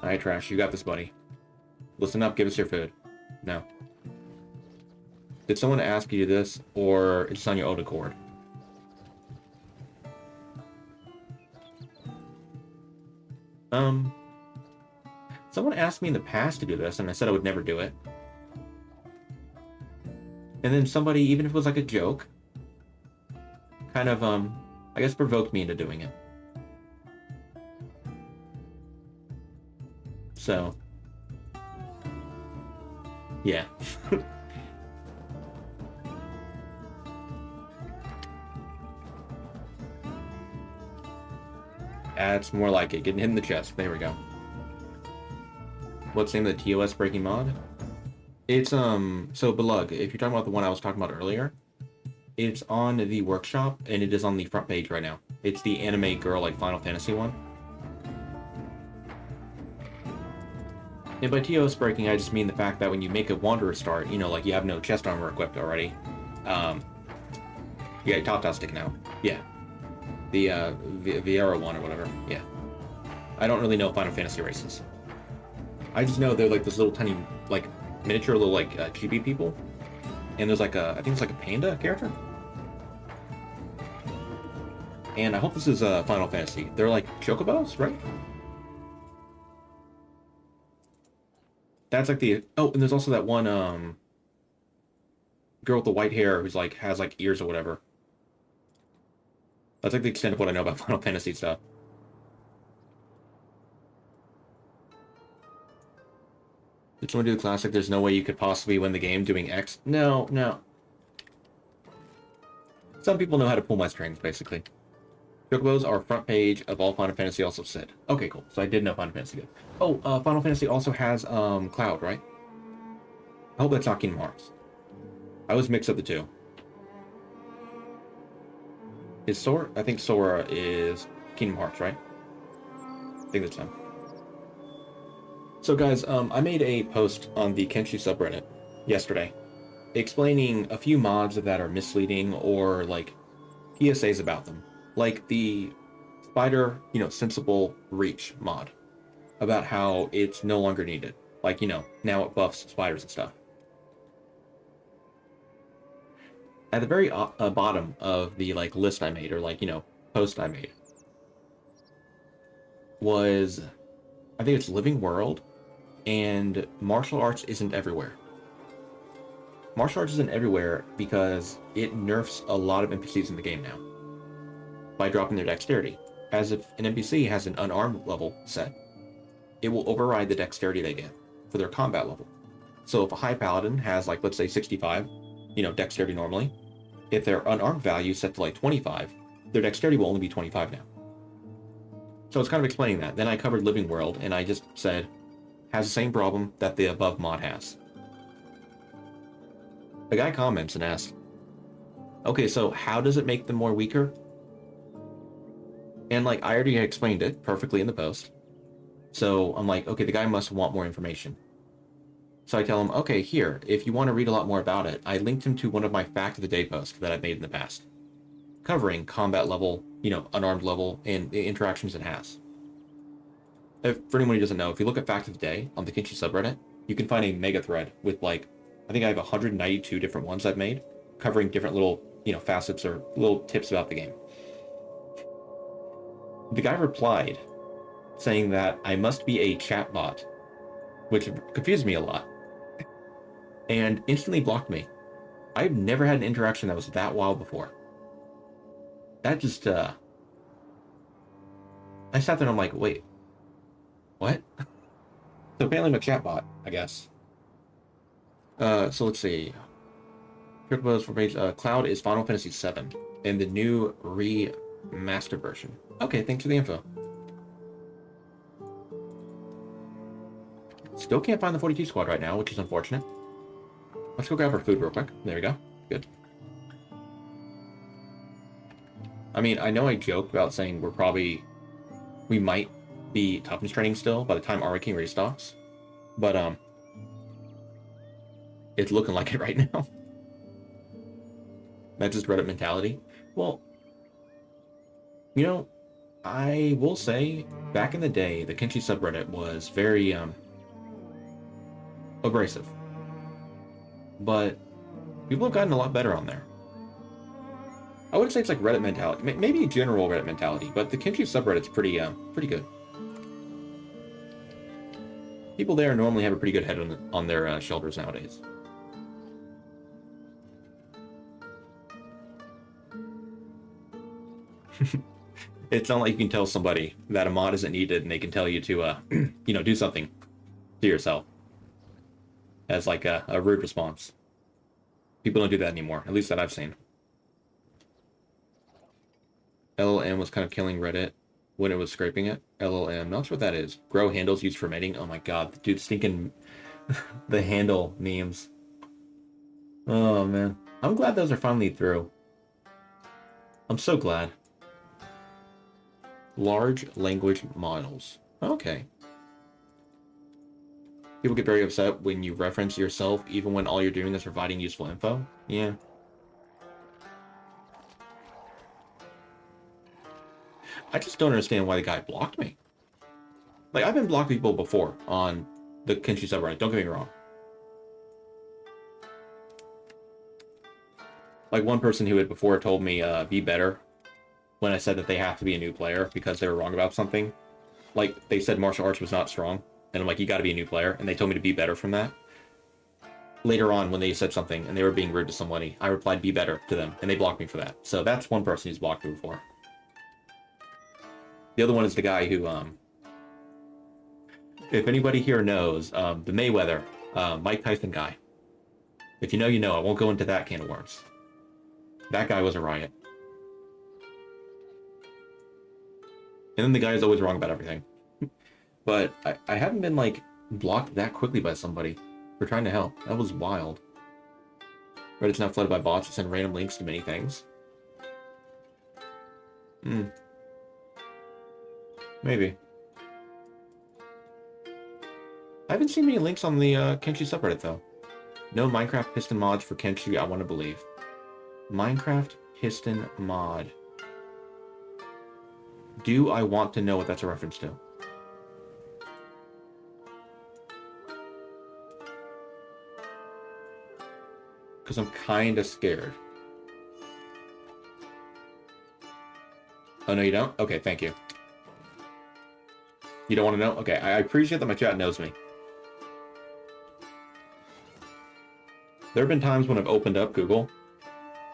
Alright, Trash, you got this, buddy. Listen up, give us your food. No. Did someone ask you this, or it's on your own accord? Someone asked me in the past to do this, and I said I would never do it. And then somebody, even if it was like a joke, kind of, I guess provoked me into doing it. So, yeah. That's more like it. Getting hit in the chest. There we go. What's the name of the TOS breaking mod? It's, so Belug, if you're talking about the one I was talking about earlier, it's on the workshop, and it is on the front page right now. It's the anime girl, like, Final Fantasy one. And by TOS breaking, I just mean the fact that when you make a Wanderer start, you know, like, you have no chest armor equipped already. Yeah, top towel sticking out. Yeah. The, Viera one or whatever. Yeah. I don't really know Final Fantasy races. I just know they're, like, this little tiny, like, miniature little, like, chibi people. And there's, like, I think it's, like, a panda character. And I hope this is, Final Fantasy. They're, like, chocobos, right? That's, like, the... Oh, and there's also that one, girl with the white hair who's, like, has, like, ears or whatever. That's, like, the extent of what I know about Final Fantasy stuff. Did someone do the classic, there's no way you could possibly win the game doing X? No, no. Some people know how to pull my strings, basically. Chocobos are front page of all Final Fantasy also said. Okay, cool. So I did know Final Fantasy did. Oh, Final Fantasy also has, Cloud, right? I hope that's not Kingdom Hearts. I always mix up the two. Is Sora? I think Sora is Kingdom Hearts, right? I think that's him. So guys, I made a post on the Kenshi subreddit yesterday explaining a few mods that are misleading or like PSAs about them. Like the spider, you know, sensible reach mod about how it's no longer needed. Like, you know, now it buffs spiders and stuff. At the very bottom of the like list I made or like, you know, post I made was, I think it's Living World and martial arts isn't everywhere. Martial arts isn't everywhere because it nerfs a lot of NPCs in the game now by dropping their dexterity. As if an NPC has an unarmed level set, it will override the dexterity they get for their combat level. So if a high paladin has like, let's say 65, you know, dexterity normally, if their unarmed value is set to like 25, their dexterity will only be 25 now. So it's kind of explaining that. Then I covered Living World and I just said, has the same problem that the above mod has. The guy comments and asks, okay, so how does it make them more weaker? And like, I already explained it perfectly in the post. So I'm like, okay, the guy must want more information. So I tell him, okay, here, if you want to read a lot more about it, I linked him to one of my Fact of the Day posts that I've made in the past, covering combat level, you know, unarmed level, and the interactions it has. For anyone who doesn't know, if you look at Fact of the Day on the Kenshi subreddit, you can find a mega thread with like, I think I have 192 different ones I've made, covering different little, you know, facets or little tips about the game. The guy replied saying that I must be a chatbot, which confused me a lot, and instantly blocked me. I've never had an interaction that was that wild before. That just, I sat there and I'm like, wait, what? So apparently I'm a chatbot, I guess. So let's see. Chocobos for page, Cloud is Final Fantasy VII in the new remastered version. Okay, thanks for the info. Still can't find the 42 squad right now, which is unfortunate. Let's go grab our food real quick. There we go. Good. I mean, I know I joke about saying we might be toughness training still by the time Armor King restocks, but it's looking like it right now. That's just Reddit mentality. Well, you know, I will say, back in the day, the Kenshi subreddit was very, abrasive. But people have gotten a lot better on there. I wouldn't say it's like Reddit mentality. Maybe general Reddit mentality, but the Kenshi subreddit's pretty good. People there normally have a pretty good head on their shoulders nowadays. It's not like you can tell somebody that a mod isn't needed and they can tell you to, you know, do something to yourself as like a rude response. People don't do that anymore, at least that I've seen. LLM was kind of killing Reddit when it was scraping it. LLM. Not sure what that is. Grow handles used for mating. Oh my god, dude, stinking the handle memes. Oh man, I'm glad those are finally through. I'm so glad. Large language models. Okay. People get very upset when you reference yourself, even when all you're doing is providing useful info. Yeah. I just don't understand why the guy blocked me. Like, I've been blocking people before on the Kenshi subreddit, don't get me wrong. Like, one person who had before told me, be better, when I said that they have to be a new player because they were wrong about something. Like, they said martial arts was not strong, and I'm like, you gotta be a new player, and they told me to be better from that. Later on, when they said something, and they were being rude to somebody, I replied, be better, to them, and they blocked me for that. So that's one person who's blocked me before. The other one is the guy who, if anybody here knows, the Mayweather, Mike Tyson guy. If you know, you know. I won't go into that can of worms. That guy was a riot. And then the guy is always wrong about everything. But I haven't been, like, blocked that quickly by somebody for trying to help. That was wild. Reddit's now flooded by bots that send random links to many things. Maybe. I haven't seen many links on the Kenshi subreddit, though. No Minecraft piston mods for Kenshi, I want to believe. Minecraft piston mod. Do I want to know what that's a reference to? Because I'm kind of scared. Oh, no, you don't? Okay, thank you. You don't want to know? Okay, I appreciate that my chat knows me. There have been times when I've opened up Google,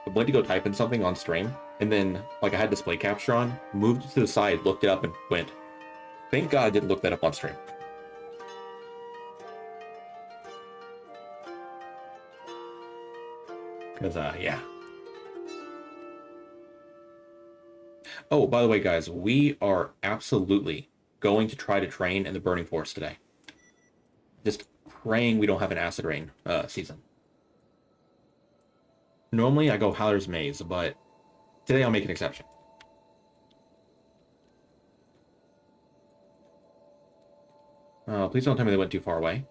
I went to go type in something on stream, and then, like, I had display capture on, moved it to the side, looked it up, and went, thank God I didn't look that up on stream. Because, yeah. Oh, by the way, guys, we are absolutely going to try to train in the Burning Forest today. Just praying we don't have an acid rain season. Normally I go Howler's Maze, but today I'll make an exception. Please don't tell me they went too far away.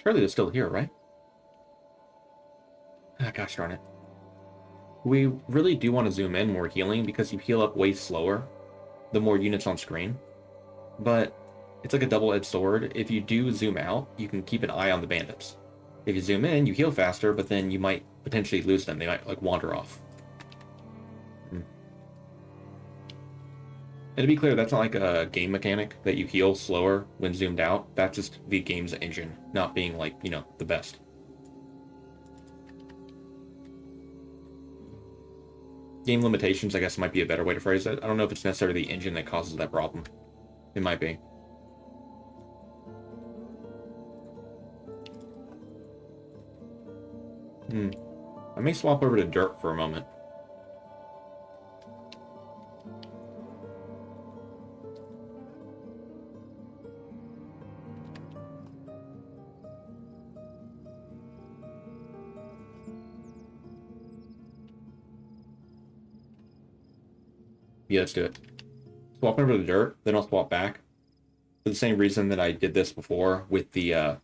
Surely they're still here, right? Ah, gosh darn it. We really do want to zoom in more healing because you heal up way slower the more units on screen. But it's like a double-edged sword. If you do zoom out, you can keep an eye on the bandits. If you zoom in, you heal faster, but then you might potentially lose them. They might, like, wander off. And to be clear, that's not like a game mechanic that you heal slower when zoomed out. That's just the game's engine, not being, like, you know, the best. Game limitations, I guess, might be a better way to phrase it. I don't know if it's necessarily the engine that causes that problem. It might be. I may swap over to dirt for a moment. Yeah, let's do it. Swap over to dirt, then I'll swap back. For the same reason that I did this before with the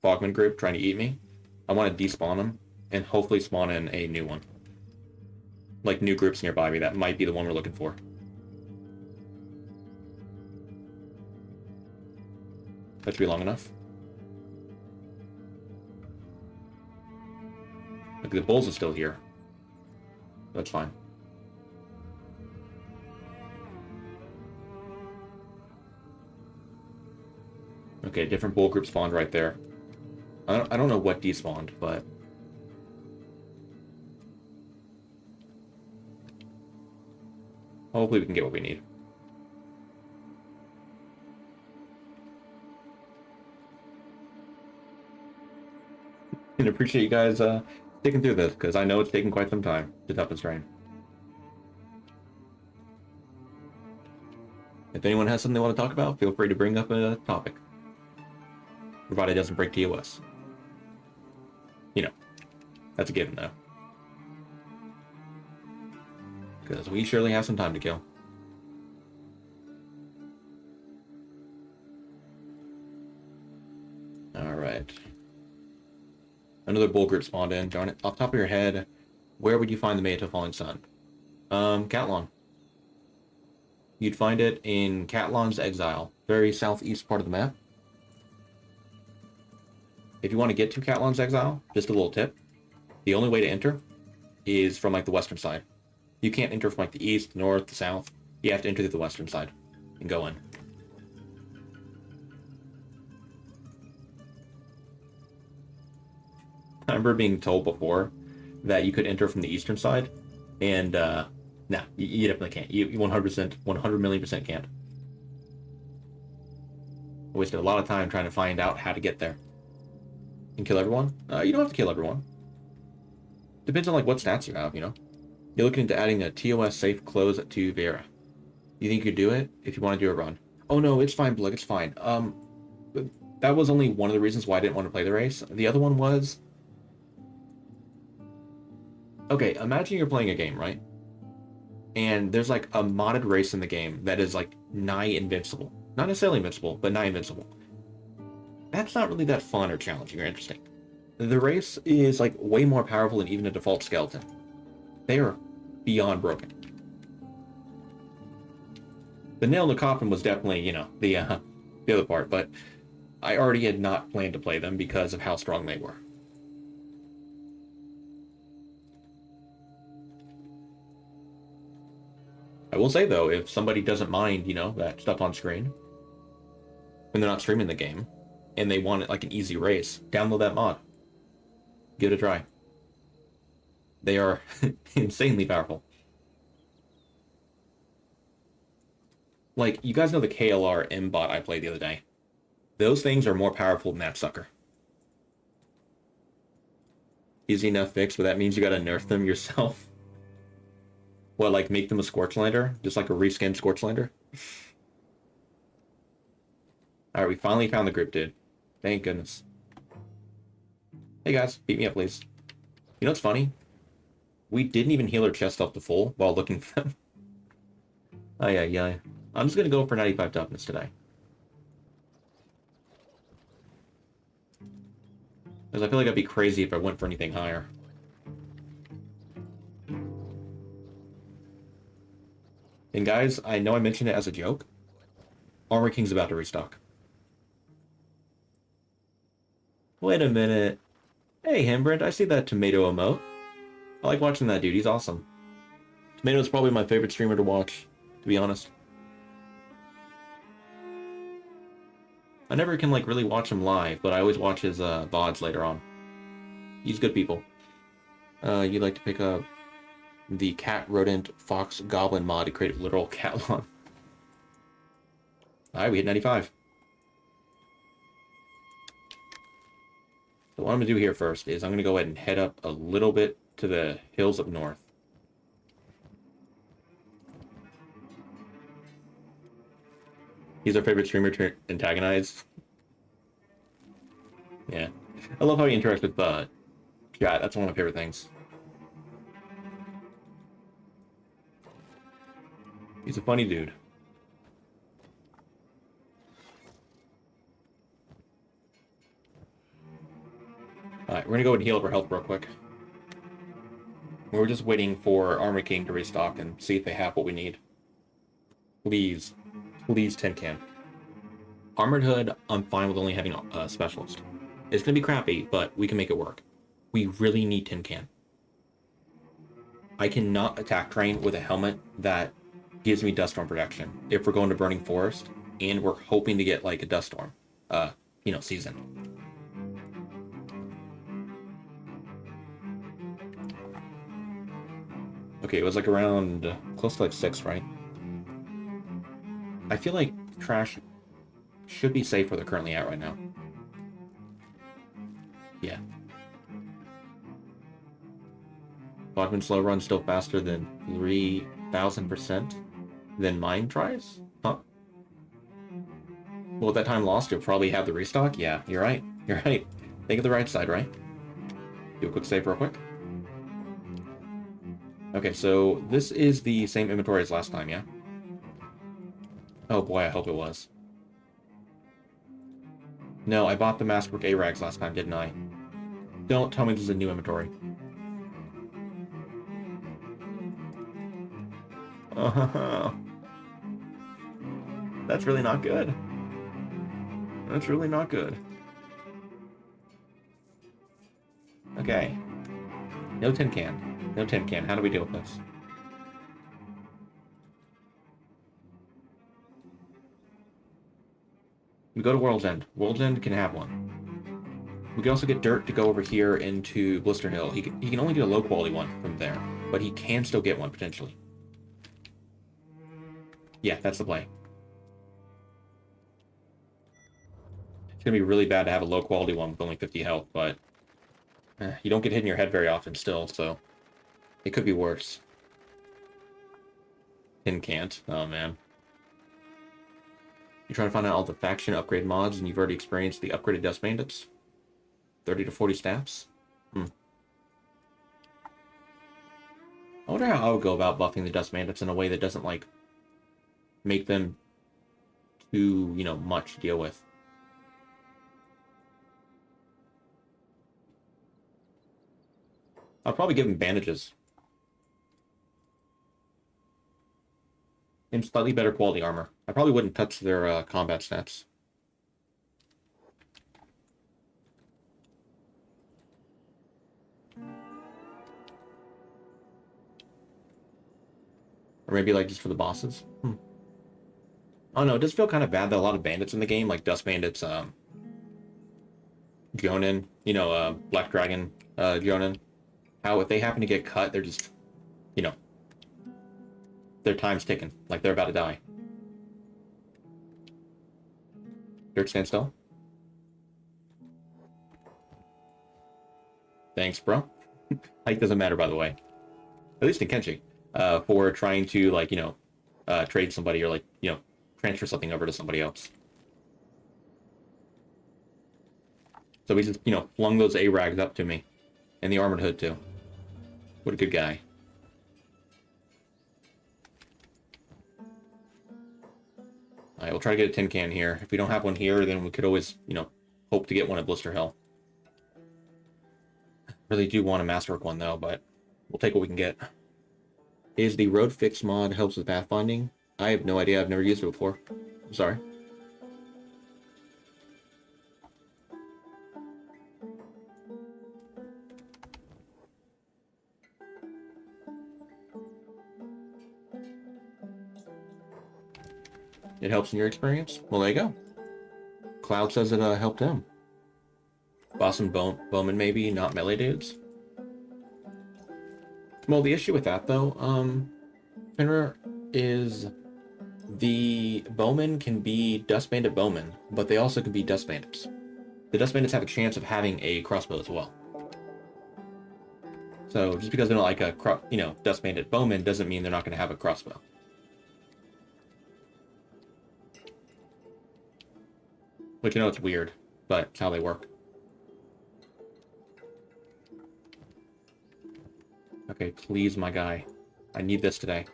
Fogman group trying to eat me. I want to despawn them and hopefully spawn in a new one. Like new groups nearby me, that might be the one we're looking for. That should be long enough. Look, the bulls are still here. That's fine. Okay, different bull group spawned right there. I don't know what despawned, but... hopefully we can get what we need. And appreciate you guys sticking through this, because I know it's taking quite some time to Toughness train. If anyone has something they want to talk about, feel free to bring up a topic. Provided it doesn't break TOS. You know, that's a given though. Because we surely have some time to kill. Alright. Another bull group spawned in. Darn it. Off the top of your head, where would you find the Mate of Falling Sun? Cat-Lon. You'd find it in Cat-Lon's Exile, very southeast part of the map. If you want to get to Cat-Lon's Exile, just a little tip, the only way to enter is from like the western side. You can't enter from like the east, the north, the south. You have to enter through the western side and go in. I remember being told before that you could enter from the eastern side, and nah, you definitely can't. You 100%, 100 million% can't. I wasted a lot of time trying to find out how to get there. And kill everyone? You don't have to kill everyone. Depends on like what stats you have, you know? You're looking into adding a TOS safe close to Vera. You think you could do it if you want to do a run? Oh no, it's fine, Blug, it's fine. That was only one of the reasons why I didn't want to play the race. The other one was... Okay, imagine you're playing a game, right? And there's like a modded race in the game that is like nigh invincible. Not necessarily invincible, but nigh invincible. That's not really that fun or challenging or interesting. The race is like way more powerful than even a default skeleton. They are beyond broken. The nail in the coffin was definitely, you know, the other part, but I already had not planned to play them because of how strong they were. I will say though, if somebody doesn't mind, you know, that stuff on screen, when they're not streaming the game, and they want it like an easy race, download that mod. Give it a try. They are insanely powerful. Like, you guys know the KLR M-bot I played the other day? Those things are more powerful than that sucker. Easy enough fix, but that means you gotta nerf them yourself. What, like make them a Scorchlander? Just like a reskinned Scorchlander? Alright, we finally found the group, dude. Thank goodness. Hey guys, beat me up, please. You know what's funny? We didn't even heal our chest up to full while looking for them. Oh yeah. I'm just gonna go for 95 toughness today. Because I feel like I'd be crazy if I went for anything higher. And guys, I know I mentioned it as a joke. Armor King's about to restock. Wait a minute. Hey, Hembrand, I see that tomato emote. I like watching that dude, he's awesome. Tomato's probably my favorite streamer to watch, to be honest. I never can, like, really watch him live, but I always watch his VODs later on. He's good people. You'd like to pick up the cat, rodent, fox, goblin mod to create a literal Cat-Lon. Alright, we hit 95. So what I'm going to do here first is I'm going to go ahead and head up a little bit to the hills up north. He's our favorite streamer to antagonize. Yeah. I love how he interacts with chat. That's one of my favorite things. He's a funny dude. Alright, we're gonna go and heal up our health real quick. We're just waiting for Armor King to restock and see if they have what we need. Please. Please, tin can. Armored Hood, I'm fine with only having a specialist. It's gonna be crappy, but we can make it work. We really need tin can. I cannot attack train with a helmet that gives me dust storm protection if we're going to Burning Forest and we're hoping to get like a dust storm, you know, season. Okay, it was like around close to like 6, right? I feel like trash should be safe where they're currently at right now. Yeah. Fogman slow run still faster than 3,000% than mine tries? Huh? Well, with that time lost, you'll probably have the restock. Yeah, you're right. You're right. Think of the right side, right? Do a quick save real quick. Okay, so this is the same inventory as last time, yeah? Oh boy, I hope it was. No, I bought the Masterwork A-Rags last time, didn't I? Don't tell me this is a new inventory. That's really not good. That's really not good. Okay. No tin can. No tin can. How do we deal with this? We go to World's End. World's End can have one. We can also get Dirt to go over here into Blister Hill. He can only get a low-quality one from there, but he can still get one, potentially. Yeah, that's the play. It's going to be really bad to have a low-quality one with only 50 health, but you don't get hit in your head very often still, so it could be worse. Tin can't. Oh, man. You're trying to find out all the faction upgrade mods, and you've already experienced the upgraded Dust Bandits? 30 to 40 stats? I wonder how I would go about buffing the Dust Bandits in a way that doesn't, like, make them too, much to deal with. I'll probably give them bandages. And slightly better quality armor. I probably wouldn't touch their combat stats. Or maybe, like, just for the bosses. Oh, no, it does feel kind of bad that a lot of bandits in the game, like Dust Bandits, Jonin, Black Dragon, Jonin, how if they happen to get cut, they're just, their time's ticking. Like, they're about to die. Dirt, stand still. Thanks, bro. Height doesn't matter, by the way. At least in Kenshi. For trying to, like, trade somebody or, like, transfer something over to somebody else. So he just, flung those A-Rags up to me. And the Armored Hood, too. What a good guy. Alright, we'll try to get a tin can here. If we don't have one here, then we could always, hope to get one at Blister Hill. Really do want a Masterwork one, though, but we'll take what we can get. Is the Road Fix mod helps with pathfinding? I have no idea. I've never used it before. I'm sorry. It helps in your experience? Well, there you go. Cloud says it helped him. Boss and Bowman maybe, not melee dudes. Well, the issue with that, though, Finra, is the Bowman can be Dust Bandit Bowman, but they also can be Dust Bandits. The Dust Bandits have a chance of having a crossbow as well. So just because they're not like a, Dust Bandit Bowman doesn't mean they're not going to have a crossbow. Which, it's weird, but it's how they work. Okay, please, my guy. I need this today.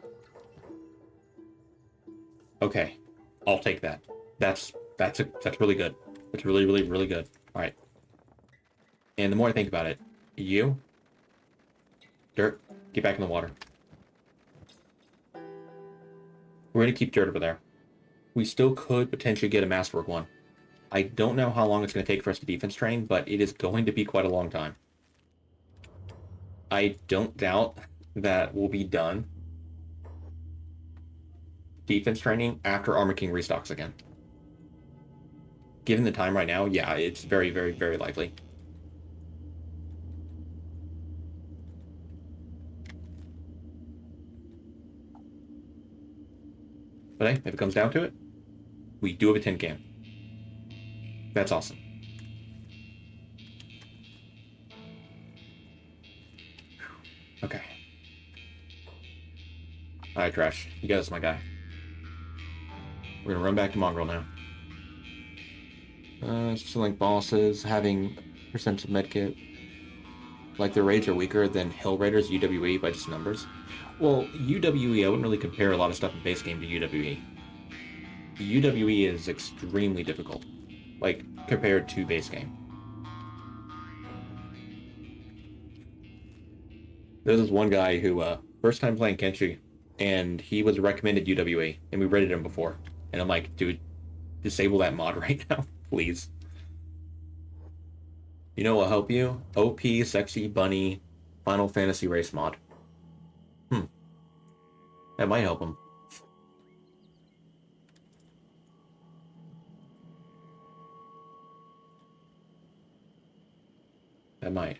Okay, I'll take that. That's really good. That's really, really, really good. All right. And the more I think about it, you, Dirt, get back in the water. We're gonna keep Dirt over there. We still could potentially get a Masterwork one. I don't know how long it's going to take for us to defense train, but it is going to be quite a long time. I don't doubt that we'll be done defense training after Armor King restocks again. Given the time right now, yeah, it's very, very, very likely. But hey, if it comes down to it, we do have a tin can. That's awesome. Okay. Alright, Trash. You got this, my guy. We're gonna run back to Mongrel now. So like bosses having percent of medkit. Like their raids are weaker than Hill Raiders UWE by just numbers. Well, UWE, I wouldn't really compare a lot of stuff in base game to UWE. UWE is extremely difficult, like compared to base game. There's this one guy who, first time playing Kenshi, and he was recommended UWE, and we rated him before. And I'm like, dude, disable that mod right now, please. You know what'll help you? OP, Sexy, Bunny, Final Fantasy Race mod. That might help him. That might.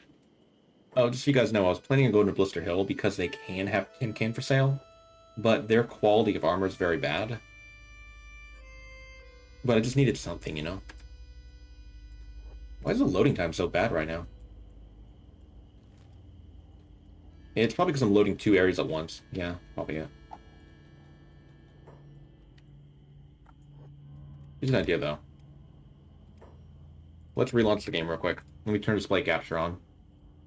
Oh, just so you guys know, I was planning on going to Blister Hill because they can have tin can for sale, but their quality of armor is very bad. But I just needed something, you know? Why is the loading time so bad right now? It's probably because I'm loading 2 areas at once. Yeah, probably it. Here's an idea, though. Let's relaunch the game real quick. Let me turn display capture on.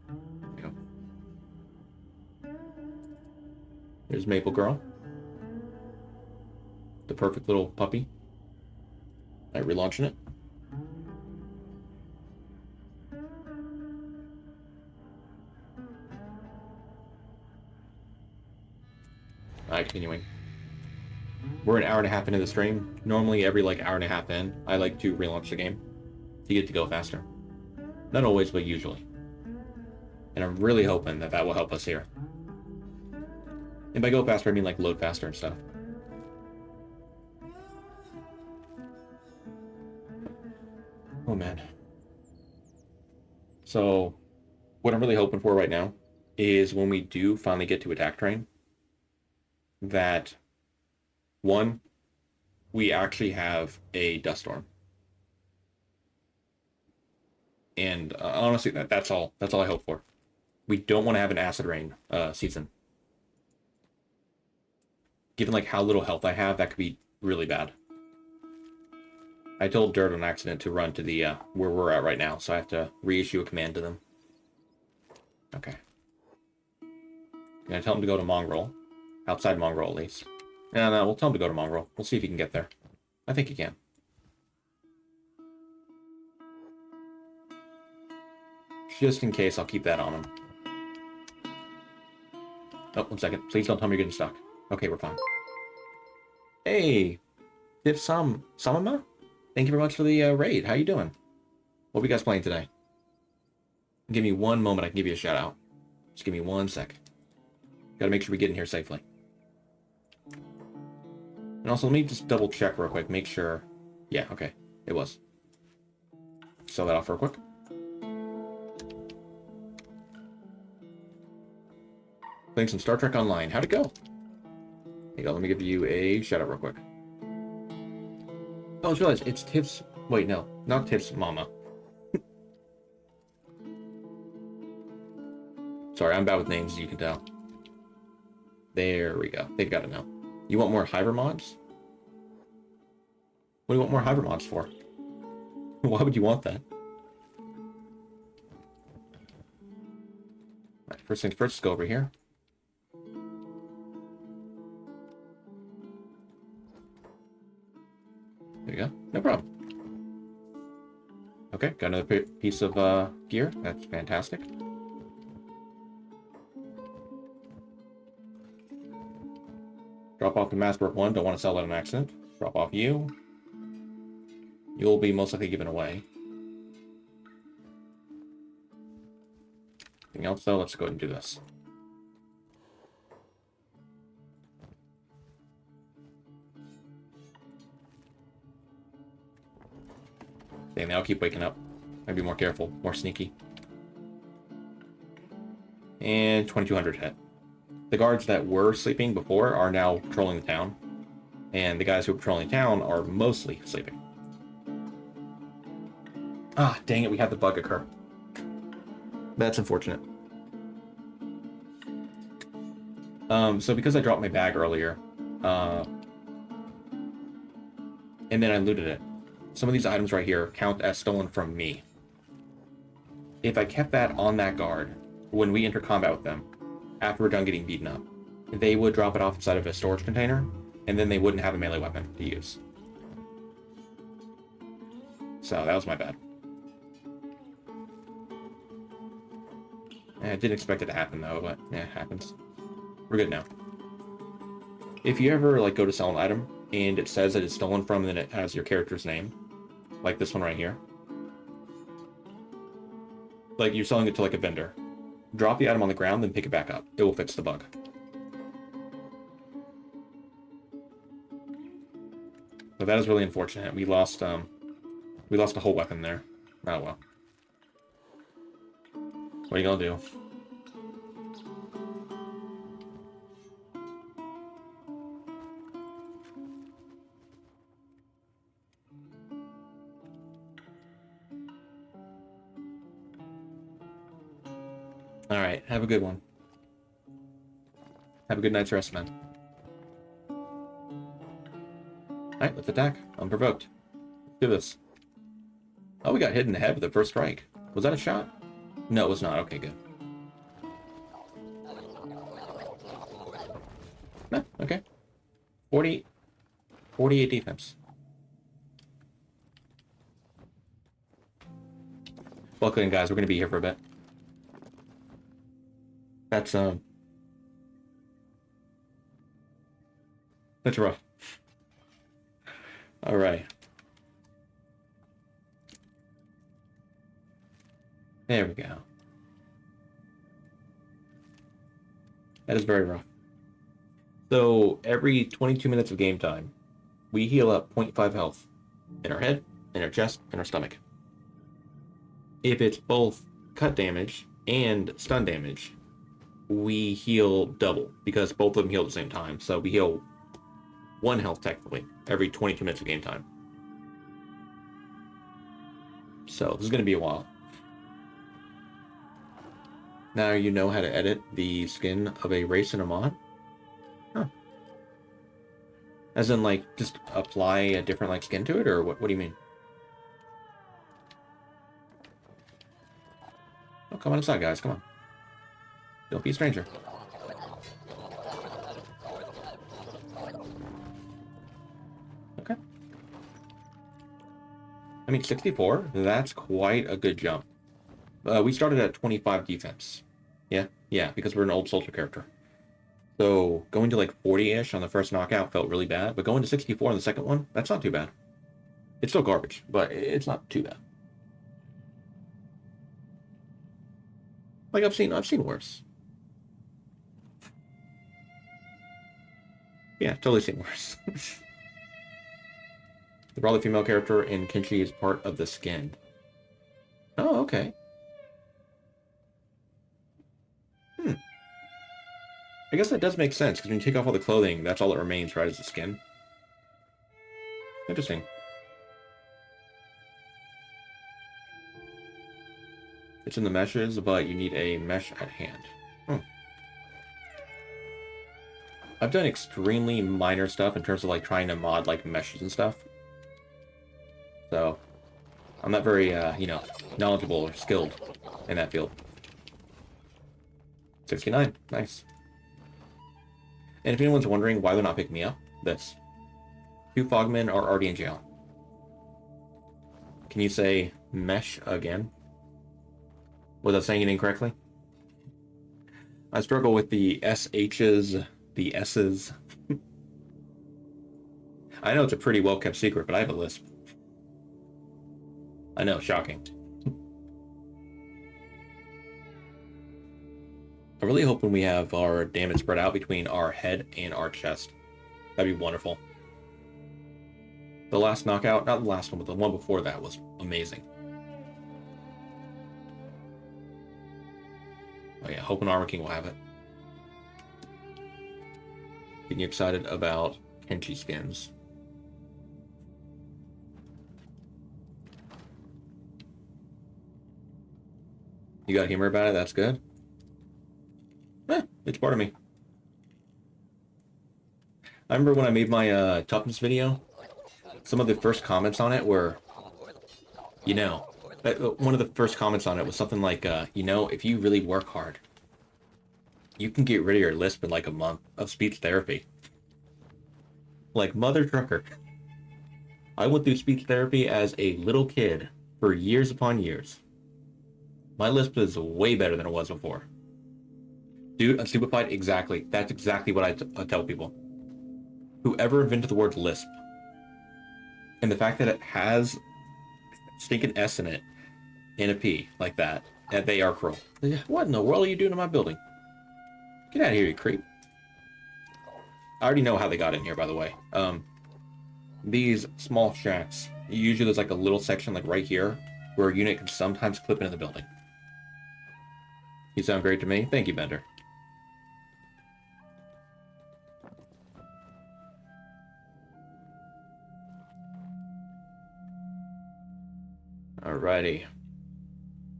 There we go. There's Maple Girl. The perfect little puppy. Alright, relaunching it. Alright, continuing. We're an hour and a half into the stream. Normally, every like hour and a half in, I like to relaunch the game to get it to go faster. Not always, but usually. And I'm really hoping that that will help us here. And by go faster, I mean like load faster and stuff. Oh man. So, what I'm really hoping for right now is when we do finally get to attack train, that one, we actually have a dust storm. And honestly, that's all I hope for. We don't want to have an acid rain season. Given like how little health I have, that could be really bad. I told Dirt on accident to run to the where we're at right now, so I have to reissue a command to them. Okay. I'm gonna tell him to go to Mongrel. Outside Mongrel, at least. No, we'll tell him to go to Mongrel. We'll see if he can get there. I think he can. Just in case, I'll keep that on him. Oh, 1 second. Please don't tell me you're getting stuck. Okay, we're fine. Hey! Div Samama? Thank you very much for the raid. How you doing? What are you guys playing today? Give me 1 moment, I can give you a shout out. Just give me 1 sec. Gotta make sure we get in here safely. And also, let me just double check real quick, make sure. Yeah, okay. It was. Sell that off real quick. Playing some Star Trek Online. How'd it go? Here you go, let me give you a shout out real quick. Oh, I just realized it's Tiff's. Wait, no, not Tiff's mama. Sorry, I'm bad with names, as you can tell. There we go. They've got it now. You want more hiver mods? What do you want more hiver mods for? Why would you want that? Alright, first things first, let's go over here. There you go. No problem. Okay, got another piece of gear. That's fantastic. Drop off the Masterwork 1. Don't want to sell that on accident. Drop off you. You'll be most likely given away. Anything else, though? Let's go ahead and do this. Dang, they all keep waking up. I'd be more careful, more sneaky. And 2200 hit. The guards that were sleeping before are now patrolling the town. And the guys who are patrolling the town are mostly sleeping. Ah, dang it, we had the bug occur. That's unfortunate. So because I dropped my bag earlier, and then I looted it, some of these items right here count as stolen from me. If I kept that on that guard when we enter combat with them, after we're done getting beaten up, they would drop it off inside of a storage container, and then they wouldn't have a melee weapon to use. So that was my bad. I didn't expect it to happen though, but yeah, it happens. We're good now. If you ever like go to sell an item and it says that it's stolen from, and then it has your character's name, like this one right here, like you're selling it to like a vendor, drop the item on the ground, then pick it back up. It will fix the bug. But that is really unfortunate. We lost a whole weapon there. Oh well. What are you gonna do? Alright, have a good one. Have a good night's rest, man. Alright, let's attack. Unprovoked. Let's do this. Oh, we got hit in the head with the first strike. Was that a shot? No, it was not. Okay, good. No, okay. 48 defense. Buckle in, guys. We're going to be here for a bit. That's rough. All right. There we go. That is very rough. So every 22 minutes of game time, we heal up 0.5 health in our head, in our chest, and our stomach. If it's both cut damage and stun damage, we heal double, because both of them heal at the same time. So we heal 1 health technically every 22 minutes of game time. So this is going to be a while. Now you know how to edit the skin of a race in a mod? Huh. As in, like, just apply a different, like, skin to it, or what do you mean? Oh, come on inside, guys, come on. Don't be a stranger. Okay. I mean, 64, that's quite a good jump. We started at 25 defense. Yeah, because we're an old soldier character. So going to like 40-ish on the first knockout felt really bad, but going to 64 on the second one, that's not too bad. It's still garbage, but it's not too bad. Like I've seen worse. Yeah, totally seen worse. The broadly female character in Kenshi is part of the skin. Oh, okay. I guess that does make sense, because when you take off all the clothing, that's all that remains, right, is the skin. Interesting. It's in the meshes, but you need a mesh at hand. I've done extremely minor stuff in terms of like trying to mod like meshes and stuff. So I'm not very, knowledgeable or skilled in that field. 69, nice. And if anyone's wondering why they're not picking me up, this. 2 Fogmen are already in jail. Can you say mesh again? Was I saying it incorrectly? I struggle with the SHs, the S's. I know it's a pretty well-kept secret, but I have a lisp. I know, shocking. I really hope when we have our damage spread out between our head and our chest. That'd be wonderful. The last knockout, not the last one, but the one before that was amazing. Oh yeah, hoping Armor King will have it. Getting you excited about Kenshi skins. You got humor about it? That's good. It's part of me. I remember when I made my Toughness video, some of the first comments on it were, You know, one of the first comments on it was something like, you know, if you really work hard, you can get rid of your lisp in like a month of speech therapy. Like, mother trucker. I went through speech therapy as a little kid for years upon years. My lisp is way better than it was before. Dude, unstupefied, exactly. That's exactly what I tell people. Whoever invented the word lisp, and the fact that it has stinking S in it, and a P, like that, and they are cruel. What in the world are you doing in my building? Get out of here, you creep. I already know how they got in here, by the way. These small shacks, usually there's like a little section like right here, where a unit can sometimes clip into the building. You sound great to me. Thank you, Bender. Alrighty.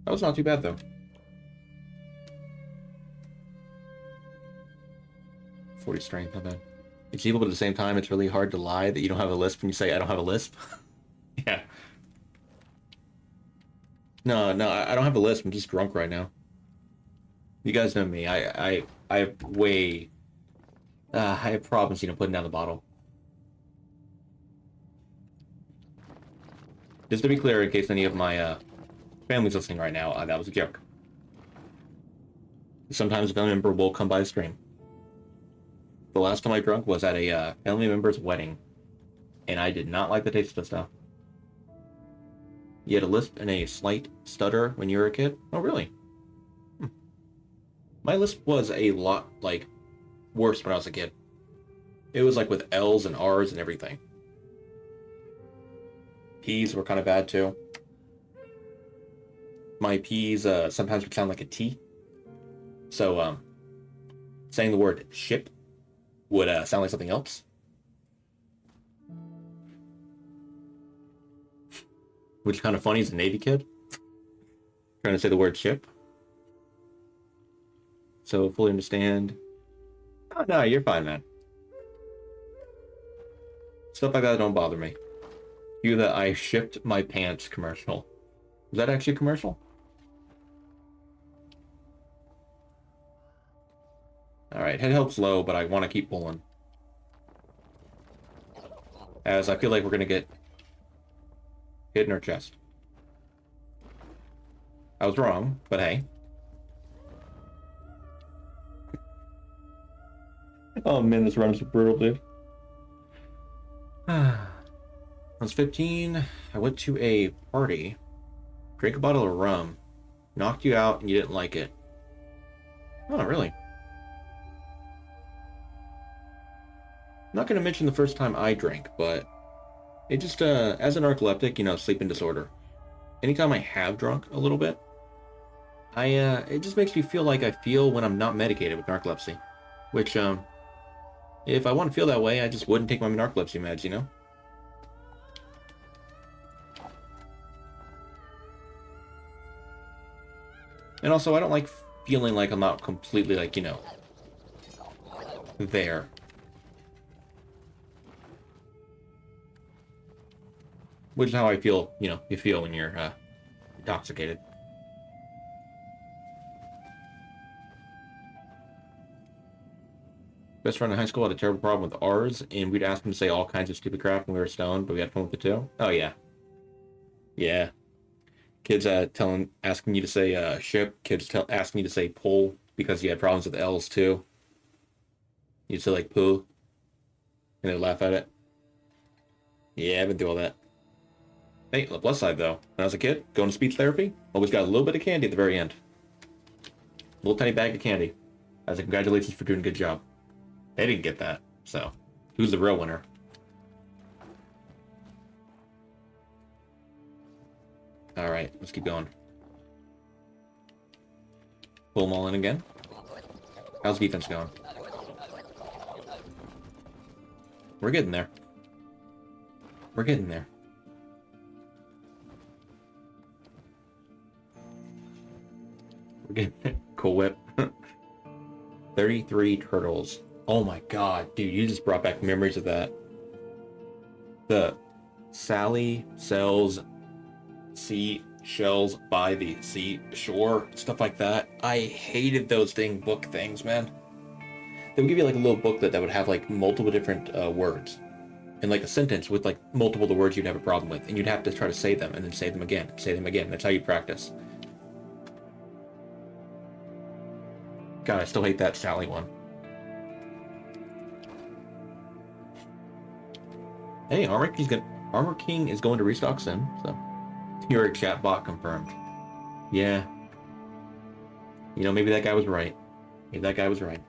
That was not too bad, though. 40 strength, not bad. It's evil, but at the same time, it's really hard to lie that you don't have a lisp when you say, I don't have a lisp. Yeah. No, I don't have a lisp. I'm just drunk right now. You guys know me. I have way... I have problems, you know, putting down the bottle. Just to be clear, in case any of my family's listening right now, that was a joke. Sometimes a family member will come by the stream. The last time I drunk was at a family member's wedding, and I did not like the taste of the stuff. You had a lisp and a slight stutter when you were a kid? Oh, really? My lisp was a lot, like, worse when I was a kid. It was, like, with L's and R's and everything. P's were kind of bad, too. My P's sometimes would sound like a T. So, saying the word ship would sound like something else. Which is kind of funny as a Navy kid. Trying to say the word ship. So, fully understand. Oh, no, you're fine, man. Stuff like that don't bother me. You that I shipped my pants commercial. Was that actually a commercial? Alright, head health's low, but I want to keep pulling. As I feel like we're going to get hit in our chest. I was wrong, but hey. Oh man, this run is brutal, dude. I was 15. I went to a party, drank a bottle of rum, knocked you out, and you didn't like it. Oh, really? I'm not going to mention the first time I drank, but it just, as an narcoleptic, you know, sleeping disorder, anytime I have drunk a little bit, it just makes me feel like I feel when I'm not medicated with narcolepsy. Which, if I want to feel that way, I just wouldn't take my narcolepsy meds, you know? And also, I don't like feeling like I'm not completely, like, you know, there. Which is how I feel, you know, you feel when you're intoxicated. Best friend in high school had a terrible problem with R's, and we'd ask him to say all kinds of stupid crap when we were stoned, but we had fun with it too. Oh, yeah. Yeah. Kids asking you to say ship. Kids asking you to say pull because you had problems with L's too. You'd say like poo, and they'd laugh at it. Yeah, I've been through all that. Hey, on the plus side though, when I was a kid, going to speech therapy, always got a little bit of candy at the very end. A little tiny bag of candy. As a congratulations for doing a good job. They didn't get that, so who's the real winner? Alright, let's keep going. Pull them all in again. How's defense going? We're getting there. We're getting there. We're getting there. Cool whip. 33 turtles. Oh my god, dude, you just brought back memories of that. The Sally sells seashells by the seashore, stuff like that. I hated those book things, man. They would give you like a little booklet that would have like multiple different words, and like a sentence with like multiple of the words you'd have a problem with, and you'd have to try to say them and then say them again, say them again. That's how you practice. God, I still hate that Sally one. Hey, Armor King is going to restock soon, so your chat bot confirmed. Yeah. You know, maybe that guy was right. Maybe that guy was right.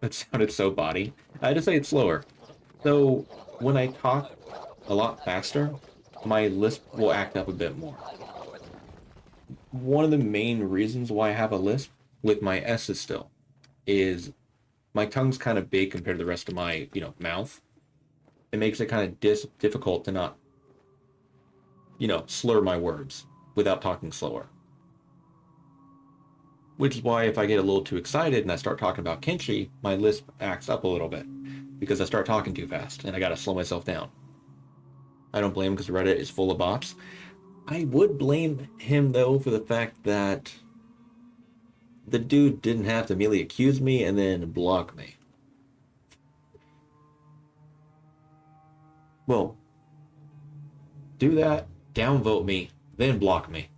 That sounded so body. I just say it slower. So when I talk a lot faster, my lisp will act up a bit more. One of the main reasons why I have a lisp with my S's still is my tongue's kind of big compared to the rest of my, mouth. It makes it kind of difficult to not, slur my words without talking slower. Which is why if I get a little too excited and I start talking about Kenshi, my lisp acts up a little bit because I start talking too fast and I gotta slow myself down. I don't blame him because Reddit is full of bots. I would blame him though for the fact that the dude didn't have to immediately accuse me and then block me. Well, do that, downvote me, then block me.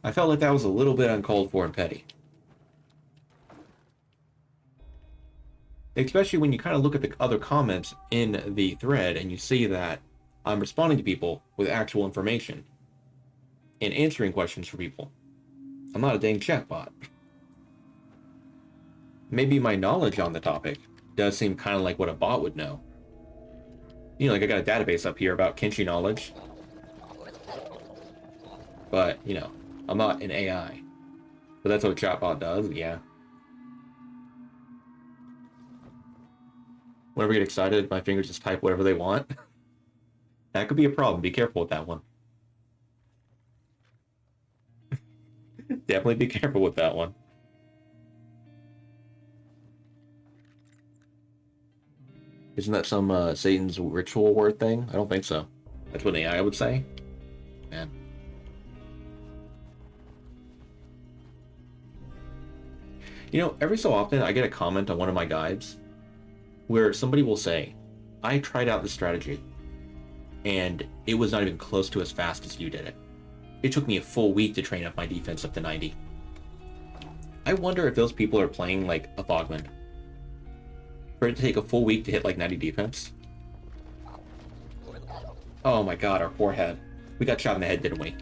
I felt like that was a little bit uncalled for and petty. Especially when you kind of look at the other comments in the thread and you see that I'm responding to people with actual information and answering questions for people. I'm not a dang chatbot. Maybe my knowledge on the topic does seem kind of like what a bot would know. Like I got a database up here about Kenshi knowledge. But, I'm not an AI. But that's what a chatbot does, yeah. Whenever I get excited, my fingers just type whatever they want. That could be a problem. Be careful with that one. Definitely be careful with that one. Isn't that some Satan's ritual word thing? I don't think so. That's what an AI would say? Man. Every so often I get a comment on one of my guides where somebody will say, I tried out this strategy and it was not even close to as fast as you did it. It took me a full week to train up my defense up to 90. I wonder if those people are playing like a Fogman. For it to take a full week to hit like 90 defense. Oh my god, our poor head. We got shot in the head, didn't we?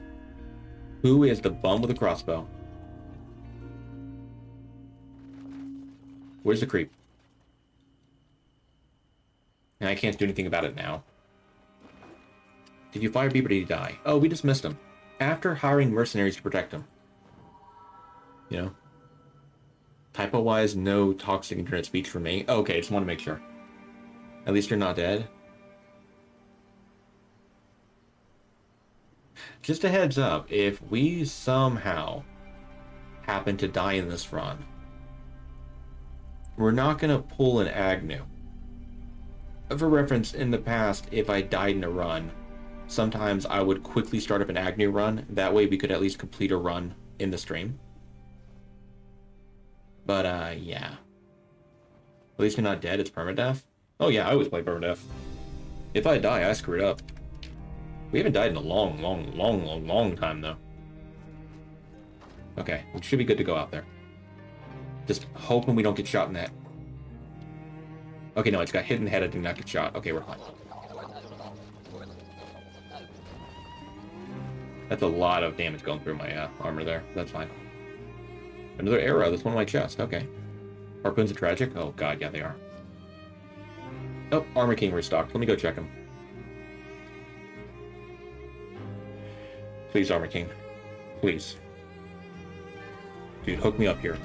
Who is the bum with a crossbow? Where's the creep? And I can't do anything about it now. Did you fire people or did he die? Oh, we just missed him. After hiring mercenaries to protect him. Typo-wise, no toxic internet speech for me. Oh, okay, just want to make sure. At least you're not dead. Just a heads up, if we somehow happen to die in this run, we're not going to pull an Agnew. For reference, in the past, if I died in a run, sometimes I would quickly start up an Agnew run. That way we could at least complete a run in the stream. But, yeah. At least you're not dead, it's permadeath? Oh yeah, I always play permadeath. If I die, I screw it up. We haven't died in a long time, though. Okay, we should be good to go out there. Just hoping we don't get shot in the head. Okay, no, I just got hit in the head, I did not get shot. Okay, we're fine. That's a lot of damage going through my armor there. That's fine. Another arrow. That's one on my chest. Okay. Harpoons are tragic? Oh, god, yeah, they are. Oh, Armor King restocked. Let me go check him. Please, Armor King. Please. Dude, hook me up here.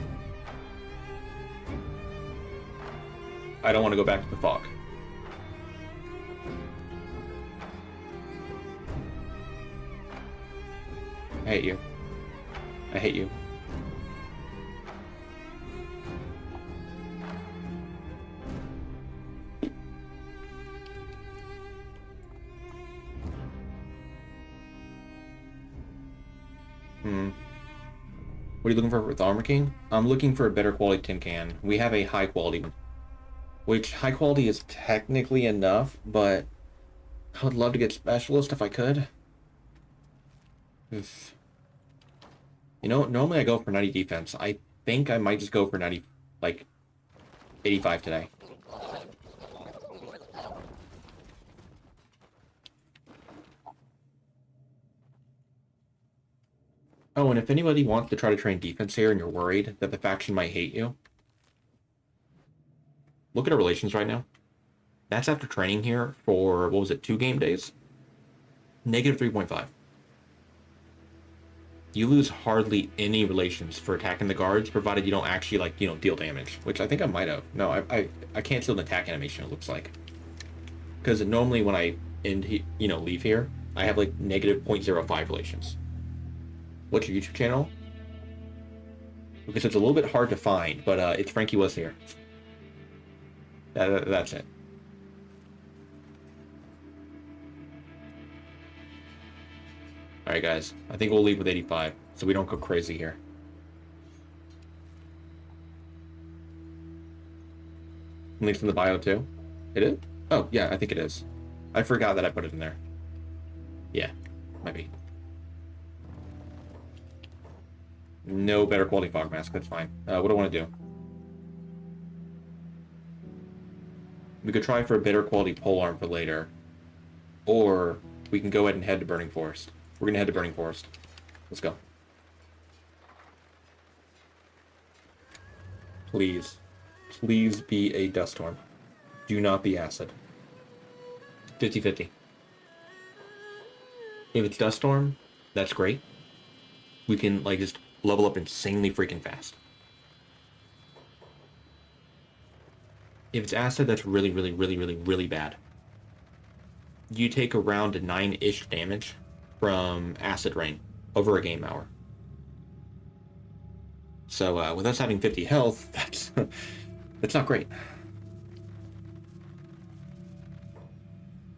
I don't want to go back to the fog. I hate you. I hate you. What are you looking for with Armor King? I'm looking for a better quality tin can. We have a high quality one. Which, high quality is technically enough, but I would love to get Specialist if I could. Oof. You know, normally I go for 90 defense. I think I might just go for 90, like, 85 today. Oh, and if anybody wants to try to train defense here and you're worried that the faction might hate you, look at our relations right now. That's after training here for, what was it, 2 game days? Negative 3.5. You lose hardly any relations for attacking the guards, provided you don't actually, like, you know, deal damage. Which I think I might have. No, I canceled an attack animation, it looks like. Because normally when I leave here, I have, like, negative 0.05 relations. What's your YouTube channel? Because it's a little bit hard to find, but it's FrankieWuzHere. That's it. Alright guys, I think we'll leave with 85, so we don't go crazy here. Links in the bio too? It is? Oh, yeah, I think it is. I forgot that I put it in there. Yeah, might be. No better quality fog mask, that's fine. What do I want to do? We could try for a better quality pole arm for later. Or we can go ahead and head to Burning Forest. We're gonna head to Burning Forest. Let's go. Please. Please be a dust storm. Do not be acid. 50-50. If it's dust storm, that's great. We can, like, just level up insanely freaking fast. If it's acid, that's really, really, really, really, really bad. You take around 9-ish damage from acid rain over a game hour. So with us having 50 health, that's not great.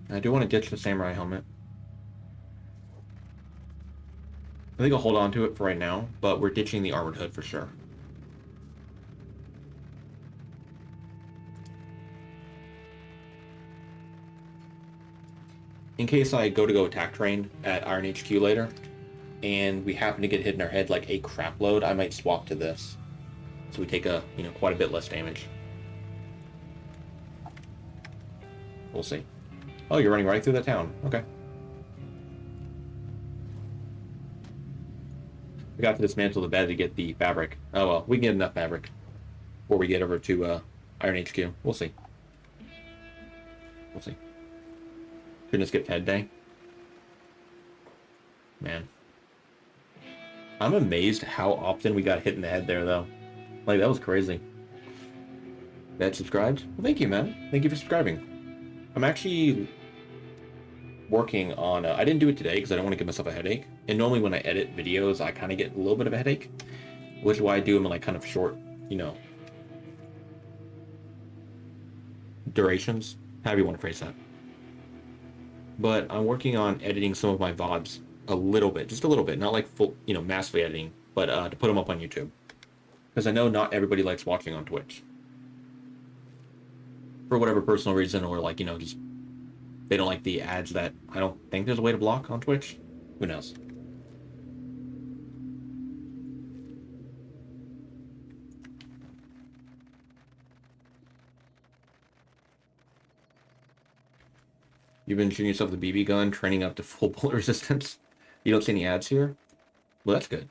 I do want to ditch the samurai helmet. I think I'll hold on to it for right now, but we're ditching the armored hood for sure. In case I go attack train at Iron HQ later, and we happen to get hit in our head like a crap load, I might swap to this. So we take quite a bit less damage. We'll see. Oh, you're running right through the town. Okay. We got to dismantle the bed to get the fabric. Oh well, we can get enough fabric before we get over to Iron HQ. We'll see. We'll see. Couldn't have skipped head day. Man. I'm amazed how often we got hit in the head there, though. Like, that was crazy. That subscribed? Well, thank you, man. Thank you for subscribing. I'm actually working on... I didn't do it today because I don't want to give myself a headache. And normally when I edit videos, I kind of get a little bit of a headache. Which is why I do them in, like, kind of short, durations. However you want to phrase that. But I'm working on editing some of my VODs a little bit. Just a little bit. Not like full, massively editing. But to put them up on YouTube. Because I know not everybody likes watching on Twitch. For whatever personal reason, or like, just they don't like the ads that I don't think there's a way to block on Twitch. Who knows? You've been shooting yourself with a BB gun, training up to full bullet resistance. You don't see any ads here? Well, that's good.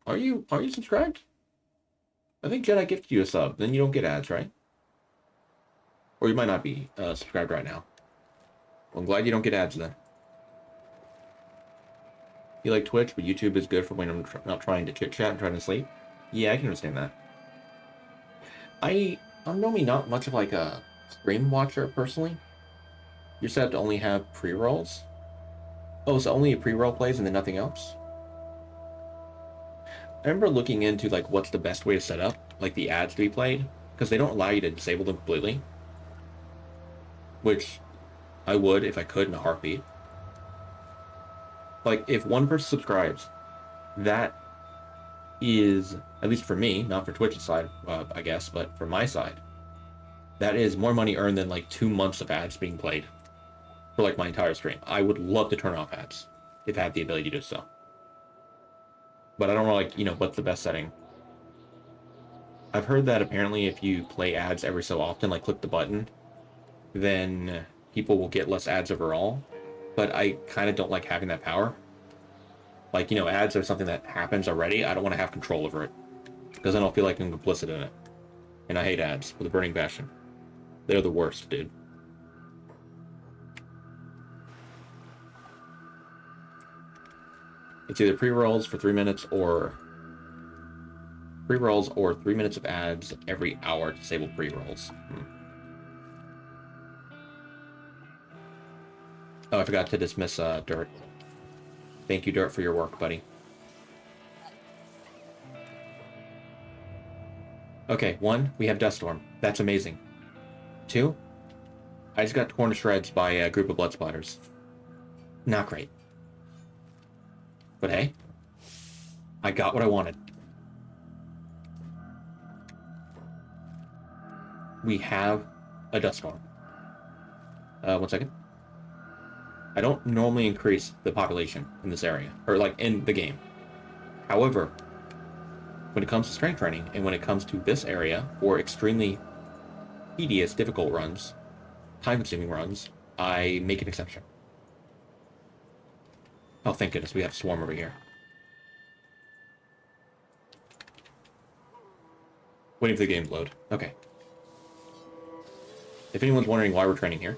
Are you subscribed? I think Jedi gifted you a sub. Then you don't get ads, right? Or you might not be subscribed right now. Well, I'm glad you don't get ads then. You like Twitch, but YouTube is good for when I'm not trying to chit-chat and trying to sleep? Yeah, I can understand that. I'm normally not much of like a stream watcher personally. You're set up to only have pre-rolls? Oh, so only a pre-roll plays and then nothing else? I remember looking into like what's the best way to set up like the ads to be played, because they don't allow you to disable them completely. Which I would if I could in a heartbeat. Like if one person subscribes that is, at least for me, not for Twitch's side, I guess, but for my side, that is more money earned than like 2 months of ads being played for like my entire stream. I would love to turn off ads if I had the ability to do so. But I don't know, like, what's the best setting. I've heard that apparently if you play ads every so often, like click the button, then people will get less ads overall. But I kind of don't like having that power. Like, ads are something that happens already. I don't want to have control over it, because then I'll feel like I'm complicit in it. And I hate ads with a burning passion. They're the worst, dude. It's either pre-rolls for 3 minutes or pre-rolls or 3 minutes of ads every hour to disable pre-rolls. Oh, I forgot to dismiss Dirt. Thank you, Dirt, for your work, buddy. Okay, 1, we have Duststorm. That's amazing. 2, I just got torn to shreds by a group of blood splatters. Not great. But hey, I got what I wanted. We have a Duststorm. 1 second. I don't normally increase the population in this area, or like in the game. However, when it comes to strength training, and when it comes to this area, for extremely tedious, difficult runs, time-consuming runs, I make an exception. Oh, thank goodness, we have Swarm over here. Waiting for the game to load. Okay. If anyone's wondering why we're training here.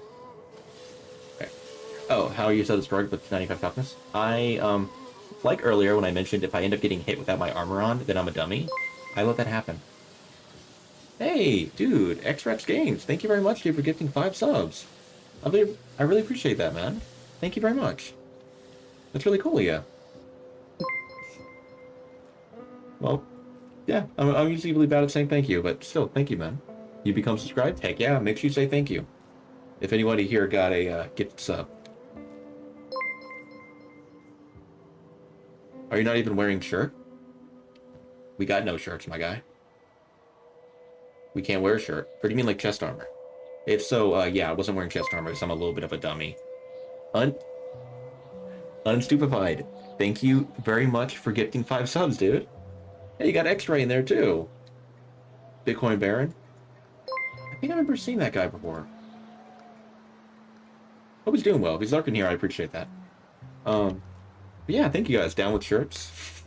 Okay. Oh, how you said it's drugged with 95 toughness? Like earlier when I mentioned if I end up getting hit without my armor on, then I'm a dummy. I let that happen. Hey, dude, X-Rex Games, thank you very much, dude, for gifting 5 subs. I really appreciate that, man. Thank you very much. That's really cool, yeah. Well, yeah, I'm usually really bad at saying thank you, but still, thank you, man. You become subscribed? Heck yeah, make sure you say thank you. If anybody here got a gift sub. Are you not even wearing shirt? We got no shirts, my guy. We can't wear a shirt. Or do you mean like chest armor? If so, yeah, I wasn't wearing chest armor because I'm a little bit of a dummy. Unstupefied. Thank you very much for gifting 5 subs, dude. Hey, you got X-Ray in there too. Bitcoin Baron. I think I remember seeing that guy before. Hope he's doing well. If he's lurking here, I appreciate that. But yeah, thank you guys. Down with shirts.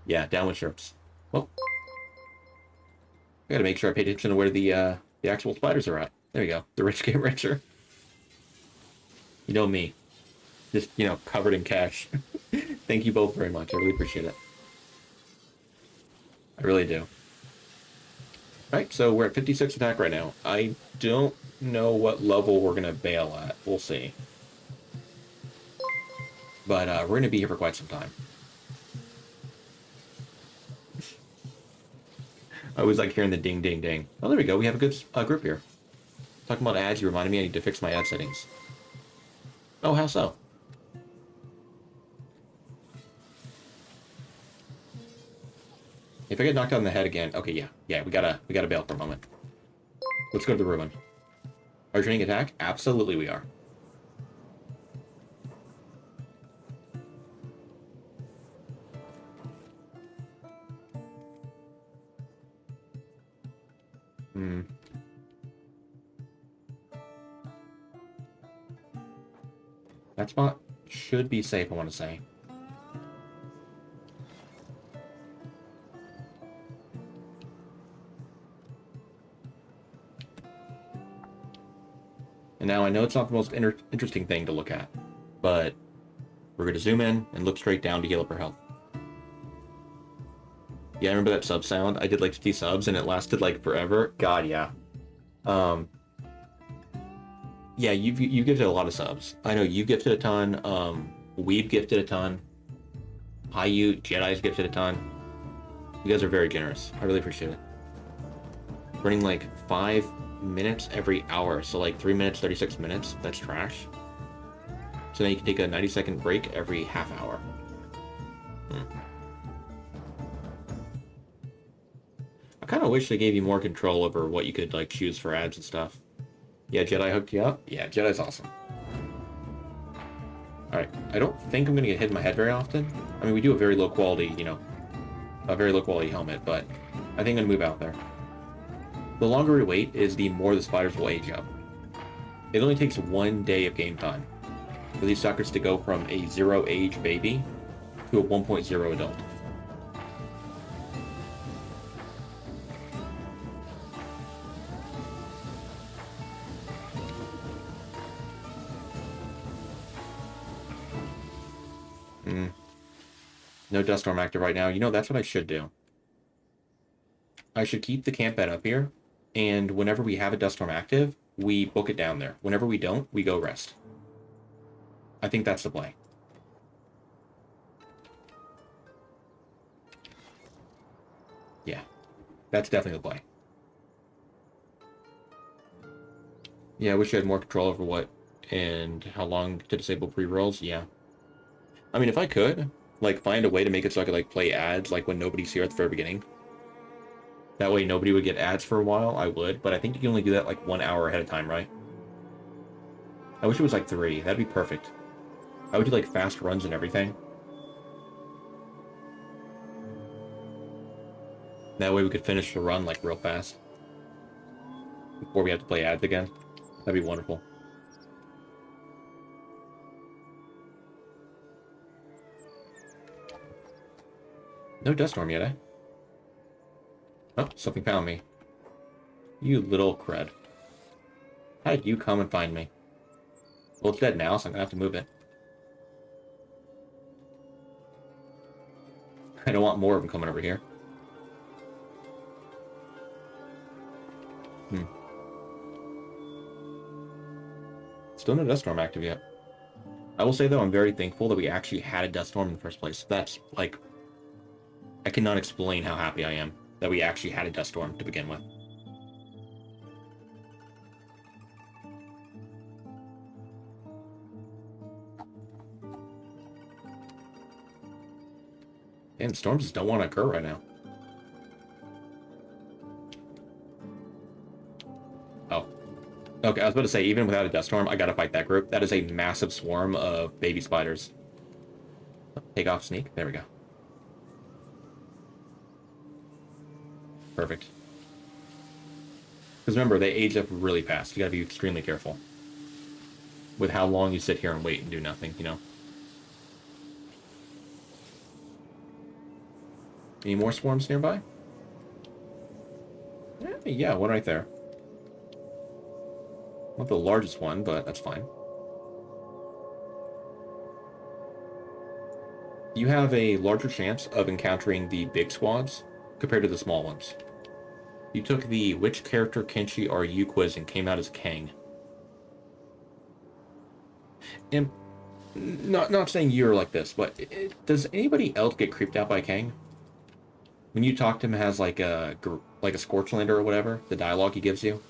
Yeah, down with shirts. Well, I gotta make sure I pay attention to where the actual spiders are at. There you go. The rich get richer. You know me. Just, covered in cash. Thank you both very much. I really appreciate it. I really do. Alright, so we're at 56 attack right now. I don't know what level we're going to bail at. We'll see. But we're going to be here for quite some time. I always like hearing the ding, ding, ding. Oh, there we go. We have a good group here. Talking about ads, you reminded me I need to fix my ad settings. Oh, how so? If I get knocked out in the head again, okay, yeah, we gotta bail for a moment. Let's go to the ruin. Are you training attack? Absolutely, we are. That spot should be safe, I want to say. And now I know it's not the most interesting thing to look at, but we're going to zoom in and look straight down to heal up her health. Yeah, I remember that sub sound. I did like 50 subs and it lasted like forever. God, yeah. Yeah, you gifted a lot of subs. I know you gifted a ton. Weeb gifted a ton. Hayu, Jedi's gifted a ton. You guys are very generous. I really appreciate it. Running like 5 minutes every hour, so like 3 minutes, 36 minutes. That's trash. So then you can take a 90-second break every half hour. I kind of wish they gave you more control over what you could, like, choose for ads and stuff. Yeah, Jedi hooked you up? Yeah, Jedi's awesome. Alright, I don't think I'm going to get hit in my head very often. I mean, we do a very low quality, you know, a very low quality helmet, but I think I'm going to move out there. The longer we wait is the more the spiders will age up. It only takes 1 day of game time for these suckers to go from a 0 age baby to a 1.0 adult. No dust storm active right now. You know, that's what I should do. I should keep the camp bed up here, and whenever we have a dust storm active, we book it down there. Whenever we don't, we go rest. I think that's the play. Yeah, that's definitely the play. Yeah, I wish I had more control over what and how long to disable pre-rolls. Yeah. I mean, if I could, like, find a way to make it so I could, like, play ads, like, when nobody's here at the very beginning. That way nobody would get ads for a while, I would. But I think you can only do that, like, 1 hour ahead of time, right? I wish it was, like, 3. That'd be perfect. I would do, like, fast runs and everything. That way we could finish the run, like, real fast. Before we have to play ads again. That'd be wonderful. No dust storm yet, eh? Oh, something found me. You little crud. How did you come and find me? Well, it's dead now, so I'm gonna have to move it. I don't want more of them coming over here. Still no dust storm active yet. I will say, though, I'm very thankful that we actually had a dust storm in the first place. That's, like... I cannot explain how happy I am that we actually had a dust storm to begin with. And storms just don't want to occur right now. Oh. Okay, I was about to say, even without a dust storm, I gotta fight that group. That is a massive swarm of baby spiders. Take off sneak. There we go. Perfect. Because remember, they age up really fast. You gotta be extremely careful with how long you sit here and wait and do nothing, you know? Any more swarms nearby? Yeah, one right there. Not the largest one, but that's fine. You have a larger chance of encountering the big squads compared to the small ones. You took the which character Kenshi are you quiz and came out as Kang. And not saying you're like this, but does anybody else get creeped out by Kang? When you talk to him, has like a Scorchlander or whatever, the dialogue he gives you.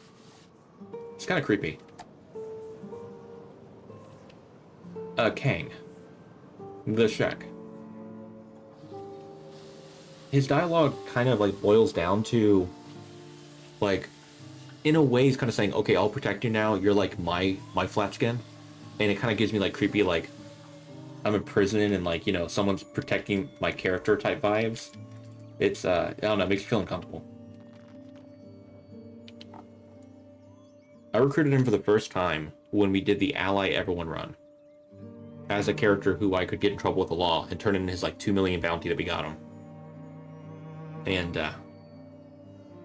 It's kind of creepy. Kang. The Shek. His dialogue kind of like boils down to, like, in a way he's kind of saying, okay, I'll protect you now, you're like my flat skin. And it kind of gives me like creepy, like, I'm in prison and, like, you know, someone's protecting my character type vibes. It's, I don't know, it makes you feel uncomfortable. I recruited him for the first time when we did the Ally Everyone run. As a character who I could get in trouble with the law and turn in his, like, 2 million bounty that we got him. And, yeah,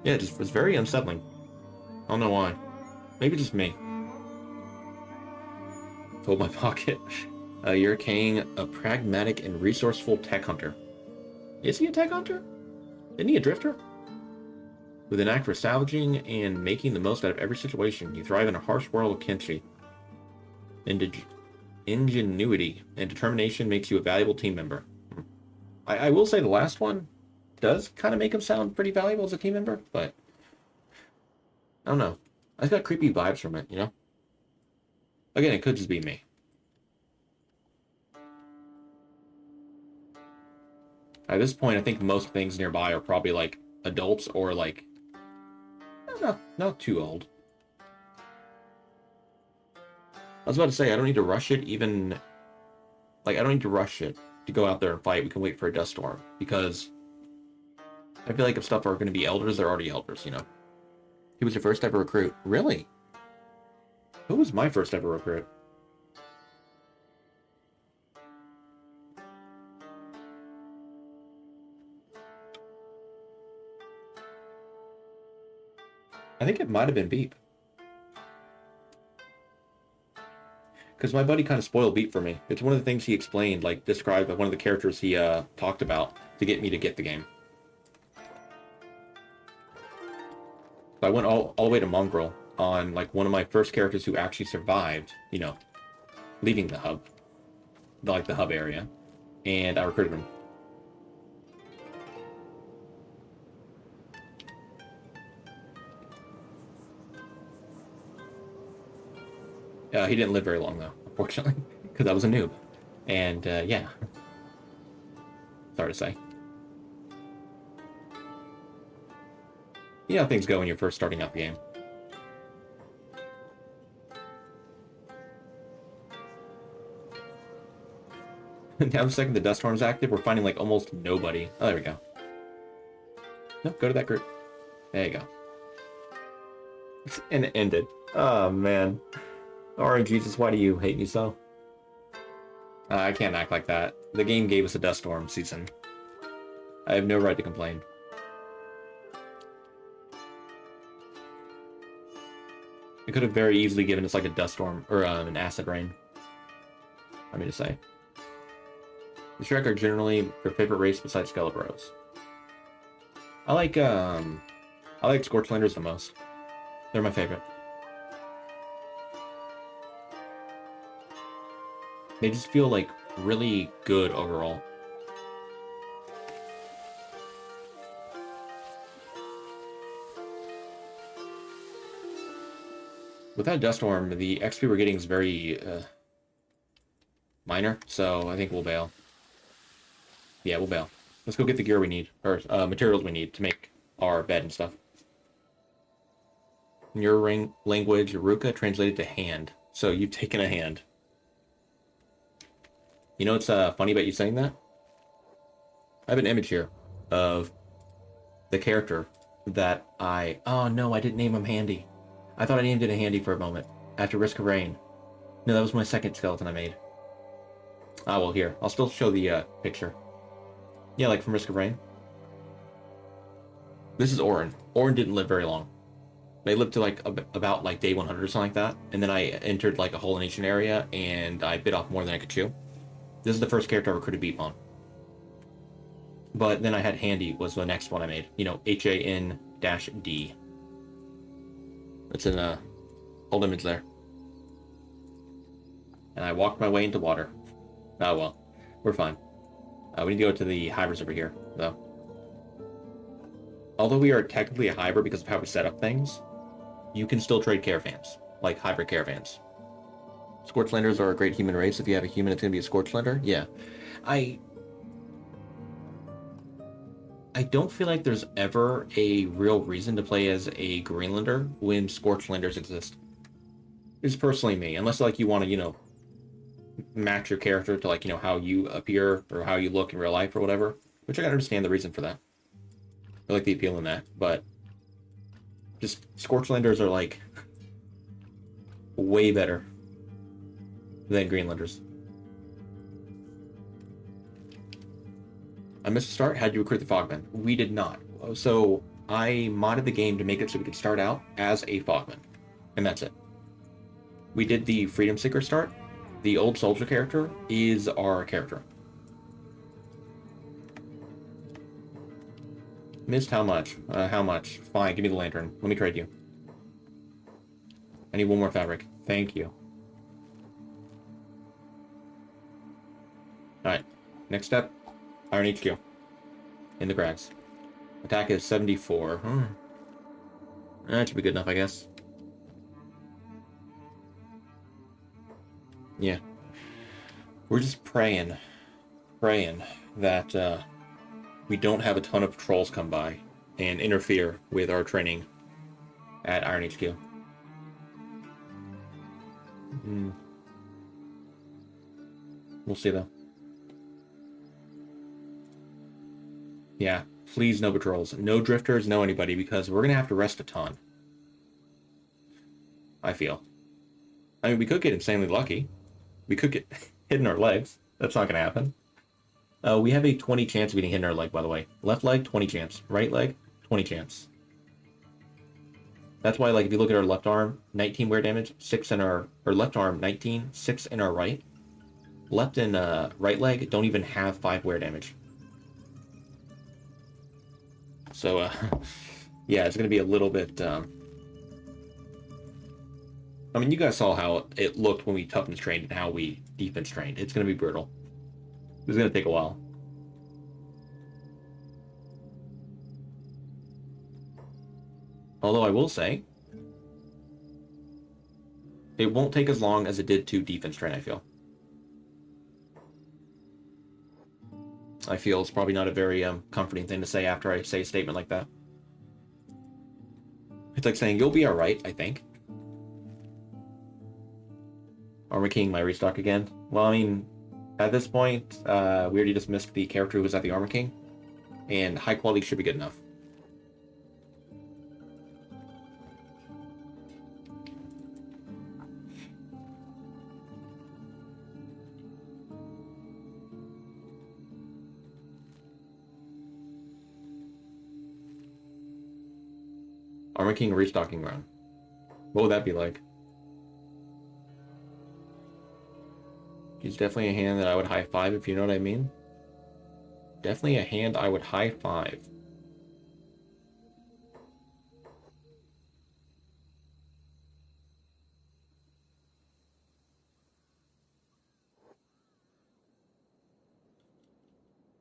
it just was very unsettling. I don't know why. Maybe just me. Hold my pocket. You're Kang, a pragmatic and resourceful tech hunter. Is he a tech hunter? Isn't he a drifter? With an knack for salvaging and making the most out of every situation, you thrive in a harsh world of Kenshi. Ingenuity and determination makes you a valuable team member. I will say the last one does kind of make him sound pretty valuable as a team member, but I don't know. I just got creepy vibes from it, you know? Again, it could just be me. At this point, I think most things nearby are probably like adults or like not too old. I was about to say I don't need to rush it even. Like I don't need to rush it to go out there and fight. We can wait for a dust storm because I feel like if stuff are going to be elders, they're already elders. You know. He was your first ever recruit. Really? Who was my first ever recruit? I think it might have been Beep. Because my buddy kind of spoiled Beep for me. It's one of the things he explained, like described one of the characters he talked about to get me to get the game. So I went all the way to Mongrel on like one of my first characters who actually survived, you know, leaving the hub, the hub area, and I recruited him. He didn't live very long though, unfortunately, because I was a noob, and yeah, sorry to say. You know how things go when you're first starting out the game. Now the second the dust storm is active, we're finding like almost nobody. Oh, there we go. Nope, go to that group. There you go. And it ended. Oh man. RNG, Jesus, why do you hate me so? I can't act like that. The game gave us a dust storm season. I have no right to complain. It could have very easily given us like a dust storm or an acid rain. I mean to say. The Shrek are generally your favorite race besides Skelebros. I like Scorchlanders the most. They're my favorite. They just feel like really good overall. With that dust storm, the XP we're getting is very minor, so I think we'll bail. Yeah, we'll bail. Let's go get the gear we need, or materials we need to make our bed and stuff. In your language, Ruka translated to hand, so you've taken a hand. You know what's funny about you saying that? I have an image here of the character that Oh no, I didn't name him Handy. I thought I named it a Handy for a moment. After Risk of Rain. No, that was my second skeleton I made. Ah, well, here. I'll still show the picture. Yeah, like from Risk of Rain. This is Orin. Orin didn't live very long. They lived to like about like day 100 or something like that. And then I entered like a whole nation area and I bit off more than I could chew. This is the first character I recruited Beep on. But then I had Handy was the next one I made. You know, HAN-D. It's in a old image there. And I walked my way into water. Oh well, we're fine. We need to go to the hivers over here, though. Although we are technically a hiver because of how we set up things, you can still trade caravans, like hybrid caravans. Scorchlanders are a great human race. If you have a human, it's going to be a Scorchlander. Yeah. I don't feel like there's ever a real reason to play as a Greenlander when Scorchlanders exist. It's personally me, unless like you want to, you know, match your character to like, you know, how you appear or how you look in real life or whatever, which I can understand the reason for that. I like the appeal in that, but just Scorchlanders are like way better than Greenlanders. I missed a start. How'd you recruit the Fogman? We did not. So I modded the game to make it so we could start out as a Fogman, and that's it. We did the Freedom Seeker start. The old soldier character is our character. Missed how much? How much? Fine, give me the lantern. Let me trade you. I need one more fabric. Thank you. Alright. Next step. Iron HQ. In the crags. Attack is 74. That should be good enough, I guess. Yeah. We're just praying that we don't have a ton of patrols come by and interfere with our training at Iron HQ. We'll see though. Yeah, please no patrols. No drifters, no anybody, because we're going to have to rest a ton. I feel. I mean, we could get insanely lucky. We could get hit in our legs. That's not going to happen. We have a 20 chance of getting hit in our leg, by the way. Left leg, 20 chance. Right leg, 20 chance. That's why, like, if you look at our left arm, 19 wear damage, 6 in our... Or left arm, 19, 6 in our right. Left and right leg don't even have 5 wear damage. So, yeah, it's going to be a little bit... I mean, you guys saw how it looked when we toughness trained and how we defense trained. It's going to be brutal. It's going to take a while. Although I will say, it won't take as long as it did to defense train, I feel. I feel it's probably not a very comforting thing to say after I say a statement like that. It's like saying, you'll be alright, I think. Armor King, my restock again. Well, I mean, at this point, we already just missed the character who was at the Armor King, and high quality should be good enough. Armor King restocking run. What would that be like? He's definitely a hand that I would high five, if you know what I mean. Definitely a hand I would high five.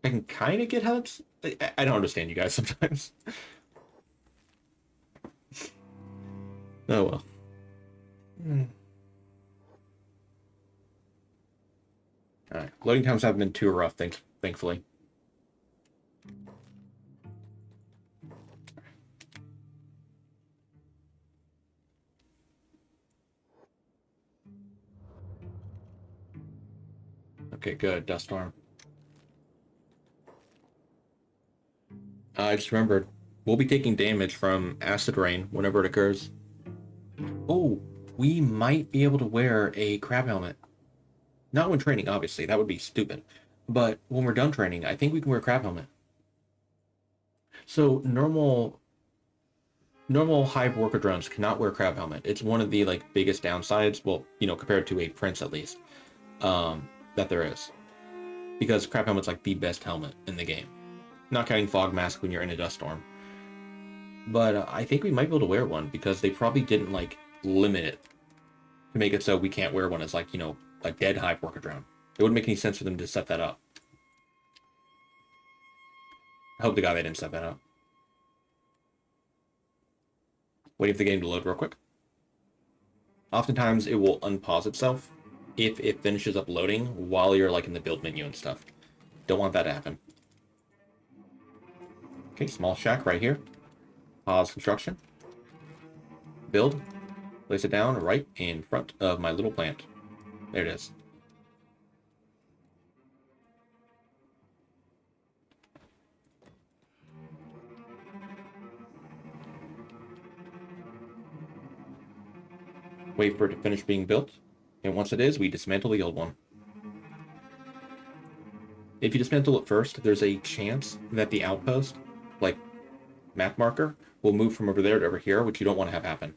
I can kind of get how it's... I don't understand you guys sometimes. Oh well. Alright, loading times haven't been too rough, thankfully. Okay, good, dust storm. I just remembered, we'll be taking damage from acid rain whenever it occurs. Oh, we might be able to wear a crab helmet. Not when training, obviously. That would be stupid. But when we're done training, I think we can wear a crab helmet. So normal hive worker drones cannot wear crab helmet. It's one of the like biggest downsides. Well, you know, compared to a prince at least, that there is. Because crab helmet's like the best helmet in the game. Not counting fog mask when you're in a dust storm. But I think we might be able to wear one because they probably didn't like limit it to make it so we can't wear one as like, you know, a dead hive worker drone. It wouldn't make any sense for them to set that up. I hope to God they didn't set that up. Waiting for the game to load real quick. Oftentimes it will unpause itself if it finishes up loading while you're like in the build menu and stuff. Don't want that to happen. Okay, small shack right here. Pause construction. Build. Place it down right in front of my little plant. There it is. Wait for it to finish being built. And once it is, we dismantle the old one. If you dismantle it first, there's a chance that the outpost, like map marker, will move from over there to over here, which you don't want to have happen.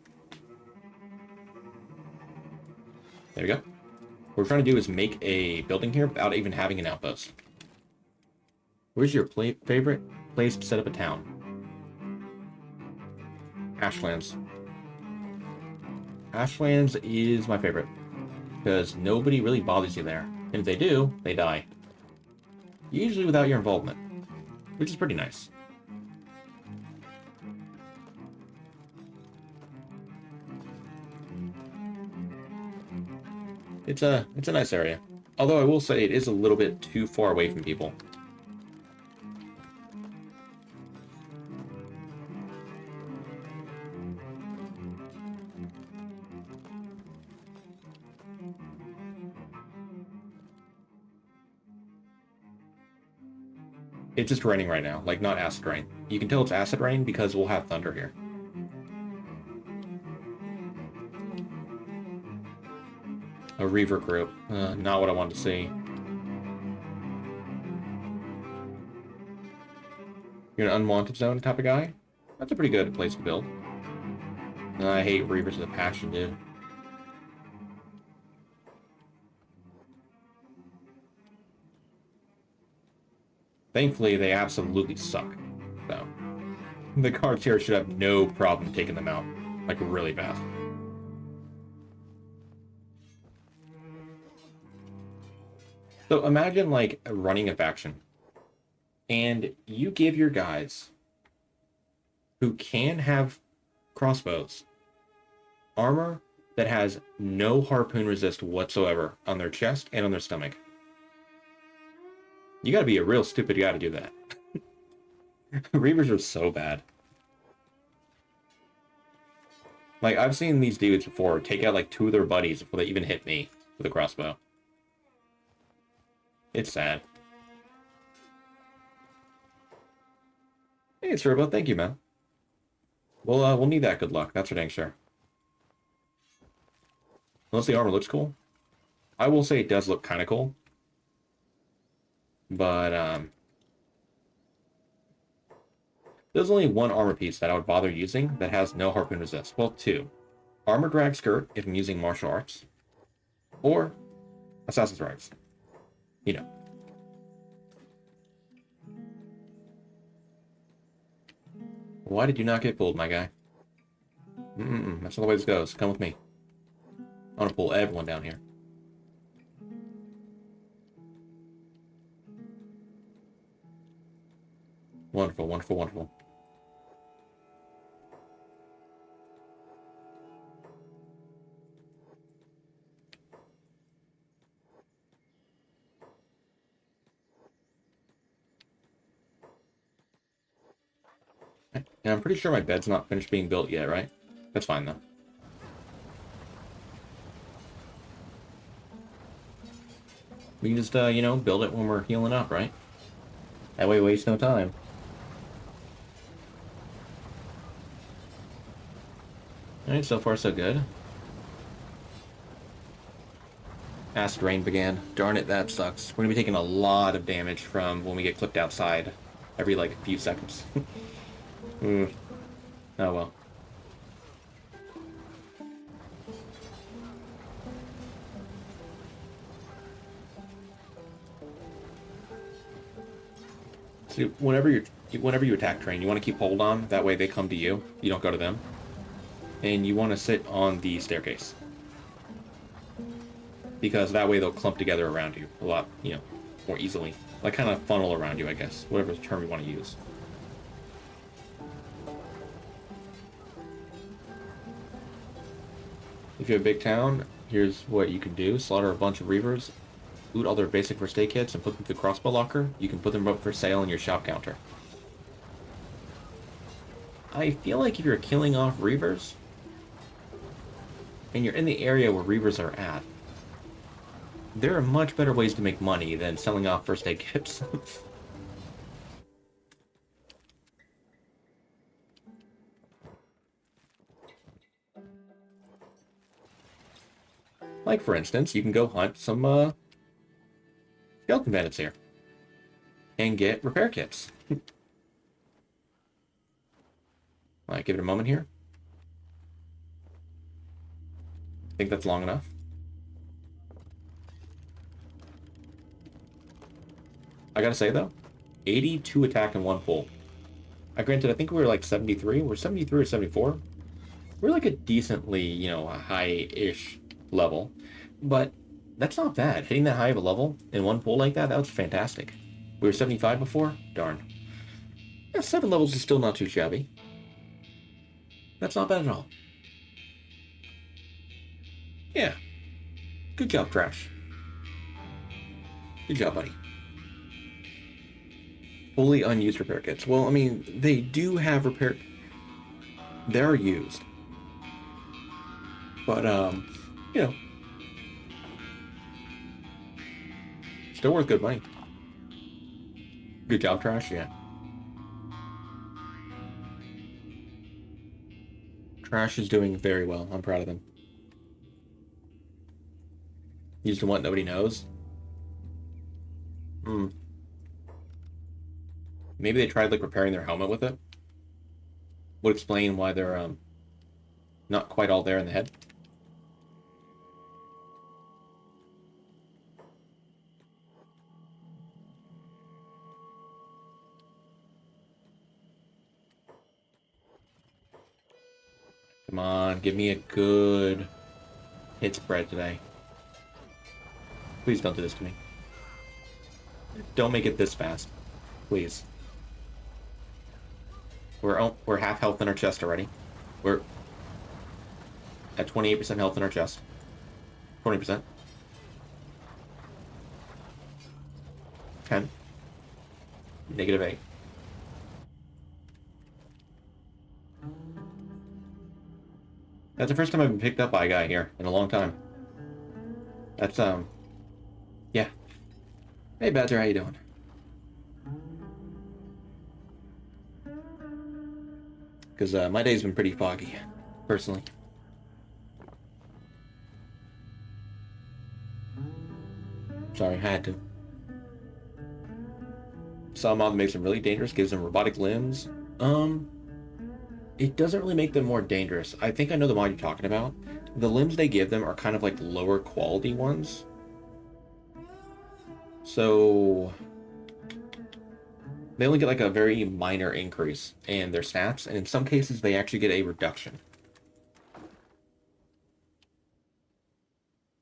There we go. What we're trying to do is make a building here without even having an outpost. Where's your favorite place to set up a town? Ashlands. Ashlands is my favorite. Because nobody really bothers you there. And if they do, they die. Usually without your involvement. Which is pretty nice. It's a nice area. Although I will say it is a little bit too far away from people. It's just raining right now, like not acid rain. You can tell it's acid rain because we'll have thunder here. A Reaver group. Not what I wanted to see. You're an unwanted zone type of guy? That's a pretty good place to build. I hate Reavers with a passion, dude. Thankfully, they absolutely suck. So, the cards here should have no problem taking them out, like, really fast. So imagine, like, running a faction, and you give your guys who can have crossbows armor that has no harpoon resist whatsoever on their chest and on their stomach. You gotta be a real stupid guy to do that. Reavers are so bad. Like, I've seen these dudes before take out like 2 of their buddies before they even hit me with a crossbow. It's sad. Hey, Turbo, thank you, man. We'll need that good luck, that's for dang sure. Unless the armor looks cool. I will say it does look kind of cool. But, there's only one armor piece that I would bother using that has no harpoon resist. Well, 2. Armor drag skirt if I'm using martial arts. Or Assassin's Rags. You know. Why did you not get pulled, my guy? That's not the way this goes. Come with me. I want to pull everyone down here. Wonderful, wonderful, wonderful. And I'm pretty sure my bed's not finished being built yet, right? That's fine, though. We can just, you know, build it when we're healing up, right? That way we waste no time. Alright, so far so good. Acid rain began. Darn it, that sucks. We're gonna be taking a lot of damage from when we get clipped outside every, like, few seconds. Oh well. So whenever you attack train, you want to keep hold on. That way they come to you. You don't go to them. And you want to sit on the staircase. Because that way they'll clump together around you a lot, you know, more easily. Like kind of funnel around you, I guess. Whatever term you want to use. If you have a big town, here's what you can do. Slaughter a bunch of Reavers, loot all their basic first aid kits, and put them through the crossbow locker. You can put them up for sale in your shop counter. I feel like if you're killing off Reavers, and you're in the area where Reavers are at, there are much better ways to make money than selling off first aid kits. Like, for instance, you can go hunt some skeleton bandits here and get repair kits. Alright, give it a moment here. I think that's long enough. I gotta say, though, 82 attack and 1 pull. Granted, I think we were like 73. We're 73 or 74. We're like a decently, you know, a high-ish level. But that's not bad. Hitting that high of a level in 1 pull like that was fantastic. We were 75 before? Darn. Yeah, 7 levels is still not too shabby. That's not bad at all. Yeah. Good job, Trash. Good job, buddy. Fully unused repair kits. Well, I mean, they do have repair... They're used. But, you know... Still worth good money. Good job, Trash. Yeah. Trash is doing very well. I'm proud of them. Used to what nobody knows. Hmm. Maybe they tried like repairing their helmet with it. Would explain why they're not quite all there in the head. Come on, give me a good hit spread today. Please don't do this to me. Don't make it this fast. Please. We're half health in our chest already. We're at 28% health in our chest. 20%. 10. -8. That's the first time I've been picked up by a guy here in a long time. That's, yeah. Hey, Badger, how you doing? Because, my day's been pretty foggy, personally. Sorry, I had to. Some mod that makes them really dangerous, gives them robotic limbs. It doesn't really make them more dangerous. I think I know the mod you're talking about. The limbs they give them are kind of like lower quality ones. So they only get like a very minor increase in their stats, and in some cases they actually get a reduction.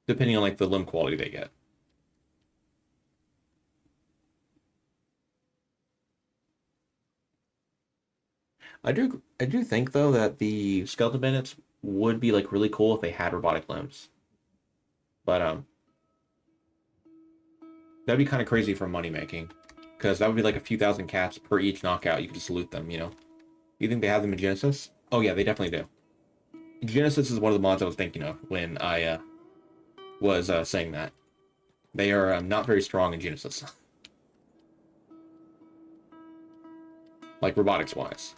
Depending on like the limb quality they get. I do think though that the skeleton bandits would be like really cool if they had robotic limbs. But that'd be kind of crazy for money making. Because that would be like a few thousand cats per each knockout. You could just loot them, you know? You think they have them in Genesis? Oh yeah, they definitely do. Genesis is one of the mods I was thinking of when I was saying that. They are not very strong in Genesis. Like robotics-wise.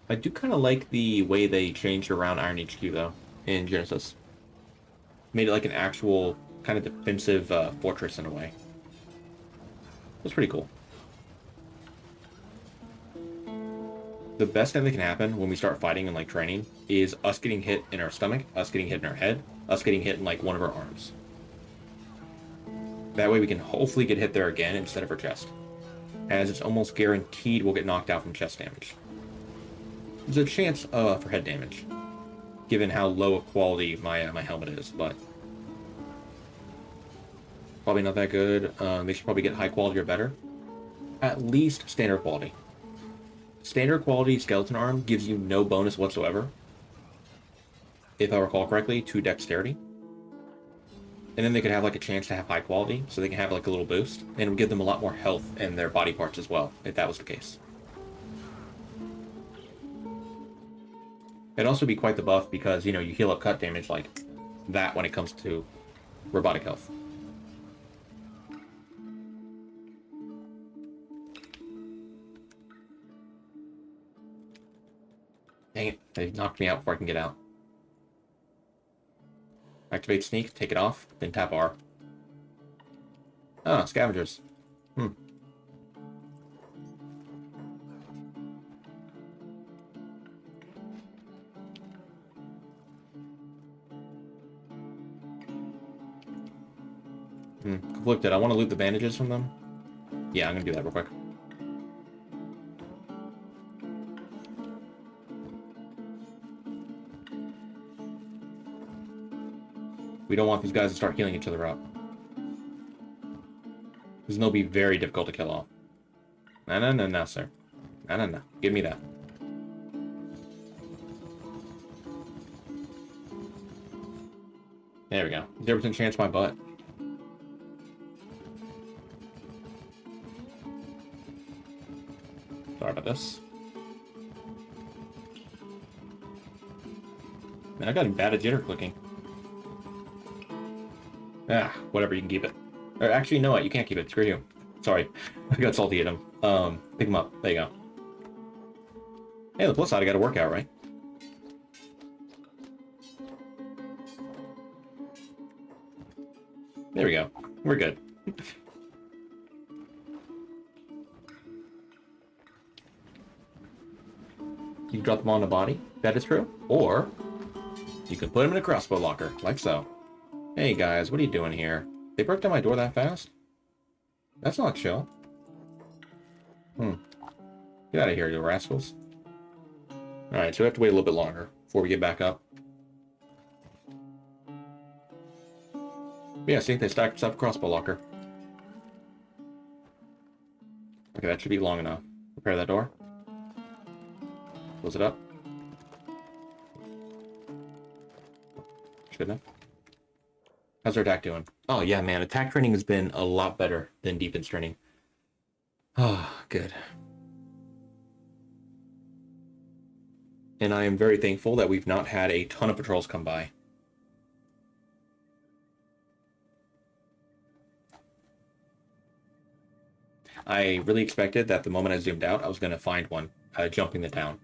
I do kind of like the way they changed around Iron HQ, though, in Genesis. Made it like an actual kind of defensive fortress in a way. It was pretty cool. The best thing that can happen when we start fighting and like training is us getting hit in our stomach, us getting hit in our head, us getting hit in like one of our arms. That way we can hopefully get hit there again instead of our chest, as it's almost guaranteed we'll get knocked out from chest damage. There's a chance for head damage, given how low a quality my helmet is, but probably not that good. They should probably get high quality or better. At least standard quality. Standard quality skeleton arm gives you no bonus whatsoever, if I recall correctly, to dexterity. And then they could have like a chance to have high quality, so they can have like a little boost, and it would give them a lot more health in their body parts as well, if that was the case. It'd also be quite the buff because, you know, you heal up cut damage like that when it comes to robotic health. Dang it, they knocked me out before I can get out. Activate sneak, take it off, then tap R. Ah, scavengers. Hmm. Conflicted. I want to loot the bandages from them. Yeah, I'm gonna do that real quick. We don't want these guys to start healing each other up, because they'll be very difficult to kill off. No, sir. No. Give me that. There we go. 0% chance my butt. Sorry about this. Man, I got bad at jitter clicking. Ah, whatever, you can keep it. Or actually, you know what? You can't keep it. Screw you. Sorry. I got salty at him. Pick him up. There you go. Hey, the plus side, I got a workout, right? There we go. We're good. You can drop them on the body. That is true. Or you can put them in a crossbow locker, like so. Hey guys, what are you doing here? They broke down my door that fast? That's not chill. Get out of here, you rascals. Alright, so we have to wait a little bit longer before we get back up. Yeah, see, they stacked stuff crossbow locker. Okay, that should be long enough. Repair that door. Close it up. Good enough. How's our attack doing? Oh yeah, man, attack training has been a lot better than defense training. Oh, good. And I am very thankful that we've not had a ton of patrols come by. I really expected that the moment I zoomed out, I was going to find one jumping the town.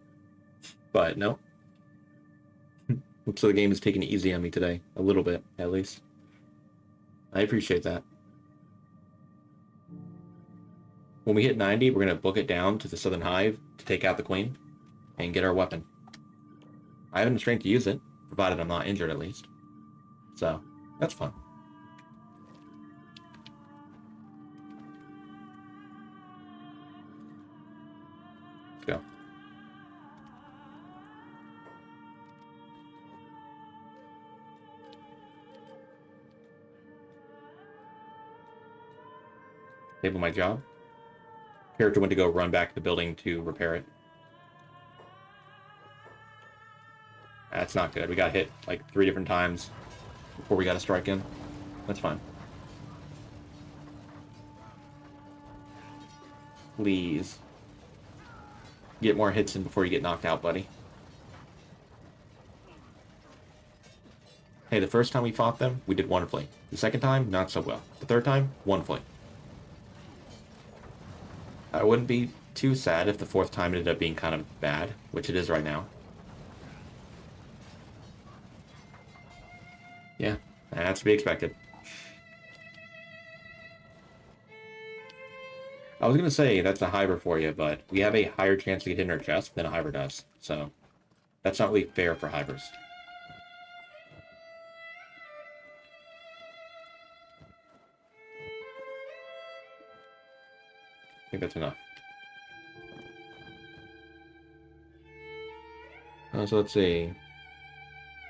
But no. Looks like the game is taking it easy on me today. A little bit, at least. I appreciate that. When we hit 90, we're going to book it down to the Southern Hive to take out the Queen and get our weapon. I have enough strength to use it, provided I'm not injured at least. So, that's fun. Let's go. Table my job. Character went to go run back to the building to repair it. That's not good. We got hit like 3 different times before we got a strike in. That's fine. Please. Get more hits in before you get knocked out, buddy. Hey, the first time we fought them, we did wonderfully. The second time, not so well. The third time, wonderfully. I wouldn't be too sad if the fourth time ended up being kind of bad, which it is right now. Yeah, that's to be expected. I was going to say that's a hiver for you, but we have a higher chance to get hit in our chest than a hiver does, so that's not really fair for hivers. I think that's enough. So let's see.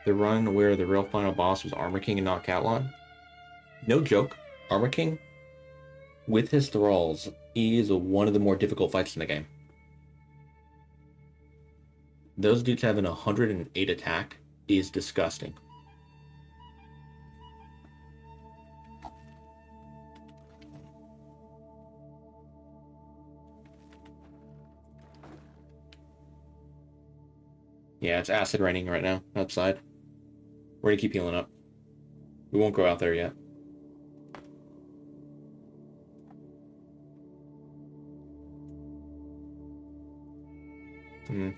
The run where the real final boss was Armor King and not Cat-Lon. No joke, Armor King, with his thralls, is one of the more difficult fights in the game. Those dudes having 108 attack is disgusting. Yeah, it's acid raining right now outside. We're gonna keep healing up. We won't go out there yet. The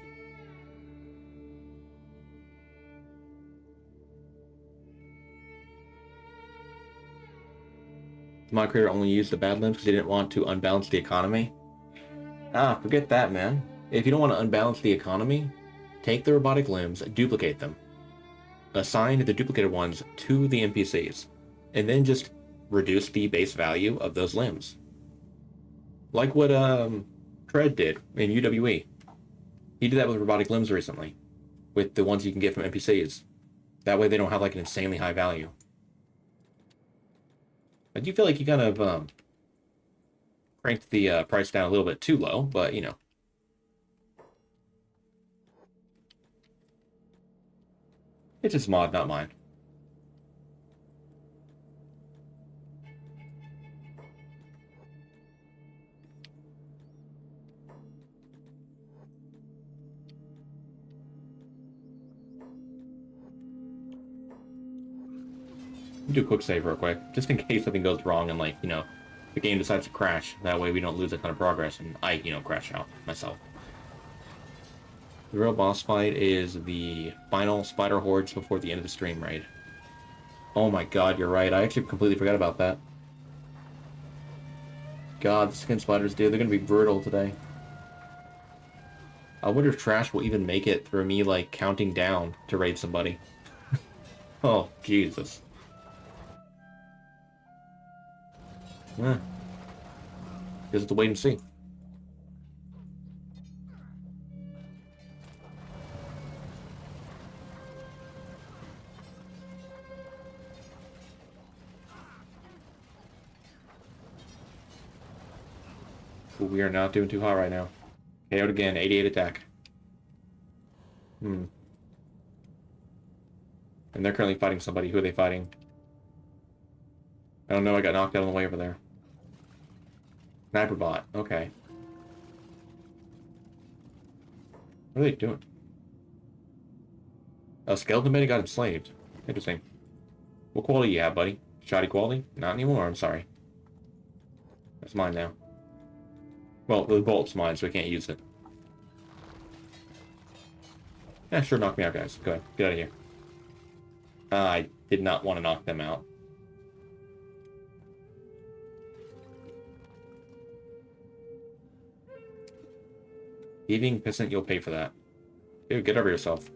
mod creator only used the bad limbs because he didn't want to unbalance the economy. Ah, forget that, man. If you don't want to unbalance the economy, take the robotic limbs, duplicate them. Assign the duplicated ones to the NPCs, and then just reduce the base value of those limbs. Like what Tread did in UWE. He did that with robotic limbs recently, with the ones you can get from NPCs. That way they don't have like an insanely high value. I do feel like you kind of cranked the price down a little bit too low, but you know. It's his mod, not mine. Do a quick save real quick, just in case something goes wrong and, like, you know, the game decides to crash. That way we don't lose a ton of progress and I, you know, crash out myself. The real boss fight is the final spider hordes before the end of the stream raid. Oh my god, you're right. I actually completely forgot about that. God, the skin spiders, dude, they're gonna be brutal today. I wonder if Trash will even make it through me, like, counting down to raid somebody. Oh, Jesus. Yeah. Just have to wait and see. Ooh, we are not doing too hot right now. KO'd again, 88 attack. And they're currently fighting somebody. Who are they fighting? I don't know, I got knocked out on the way over there. Sniper bot, okay. What are they doing? Oh, Skeleton Bandit got enslaved. Interesting. What quality you have, buddy? Shoddy quality? Not anymore, I'm sorry. That's mine now. Well, the bolt's mine, so we can't use it. Yeah, sure, knock me out, guys. Go ahead, get out of here. I did not want to knock them out. Thieving Pissant, you'll pay for that. Dude, get over yourself.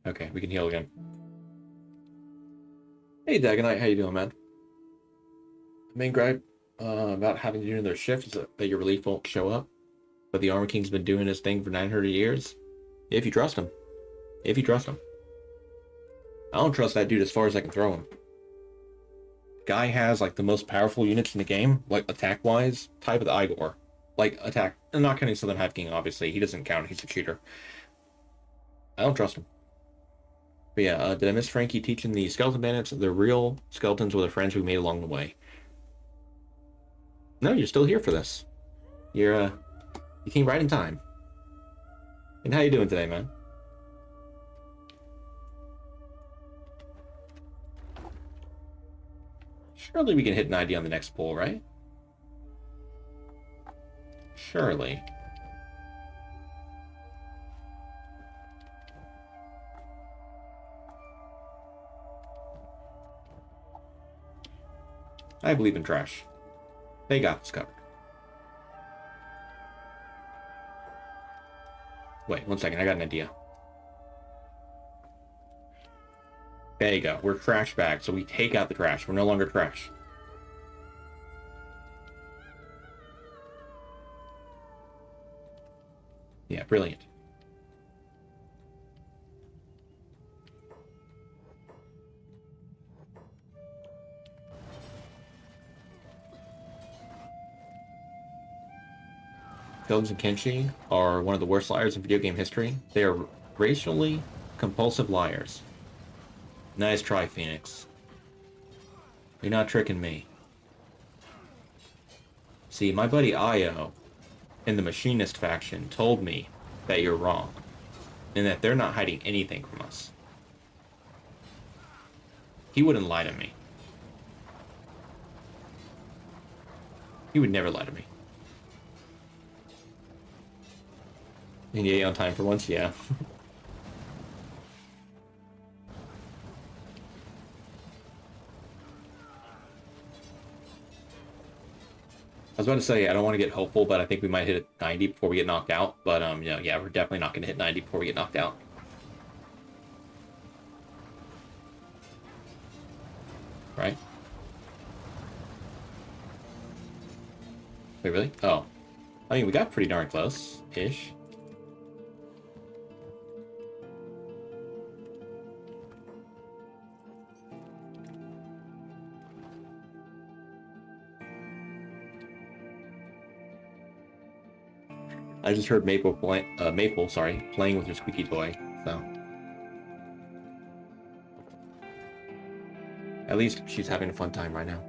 Okay, we can heal again. Hey, Dagonite, how you doing, man? The main gripe about having to do another shift is that your relief won't show up. But the Armor King's been doing his thing for 900 years. If you trust him. If you trust him. I don't trust that dude as far as I can throw him. Guy has, like, the most powerful units in the game, like, attack-wise, tied with Igor. Like, attack. I'm not counting Southern Hive King, obviously. He doesn't count. He's a cheater. I don't trust him. But yeah, did I miss Frankie teaching the skeleton bandits? They're real skeletons with their friends we made along the way. No, you're still here for this. You came right in time. And how you doing today, man? Surely we can hit 90 on the next pull, right? Surely. I believe in Trash. They got this covered. Wait, 1 second, I got an idea. There you go, we're trash bags, so we take out the trash. We're no longer trash. Yeah, brilliant. Skeletons and Kenshi are one of the worst liars in video game history. They are racially compulsive liars. Nice try, Phoenix. You're not tricking me. See, my buddy Io in the Machinist faction told me that you're wrong, and that they're not hiding anything from us. He wouldn't lie to me. He would never lie to me. And yay on time for once, yeah. I was about to say, I don't want to get hopeful, but I think we might hit 90 before we get knocked out. But, you know, yeah, we're definitely not going to hit 90 before we get knocked out. Right? Wait, really? Oh. I mean, we got pretty darn close-ish. I just heard Maple playing with her squeaky toy, so. At least she's having a fun time right now.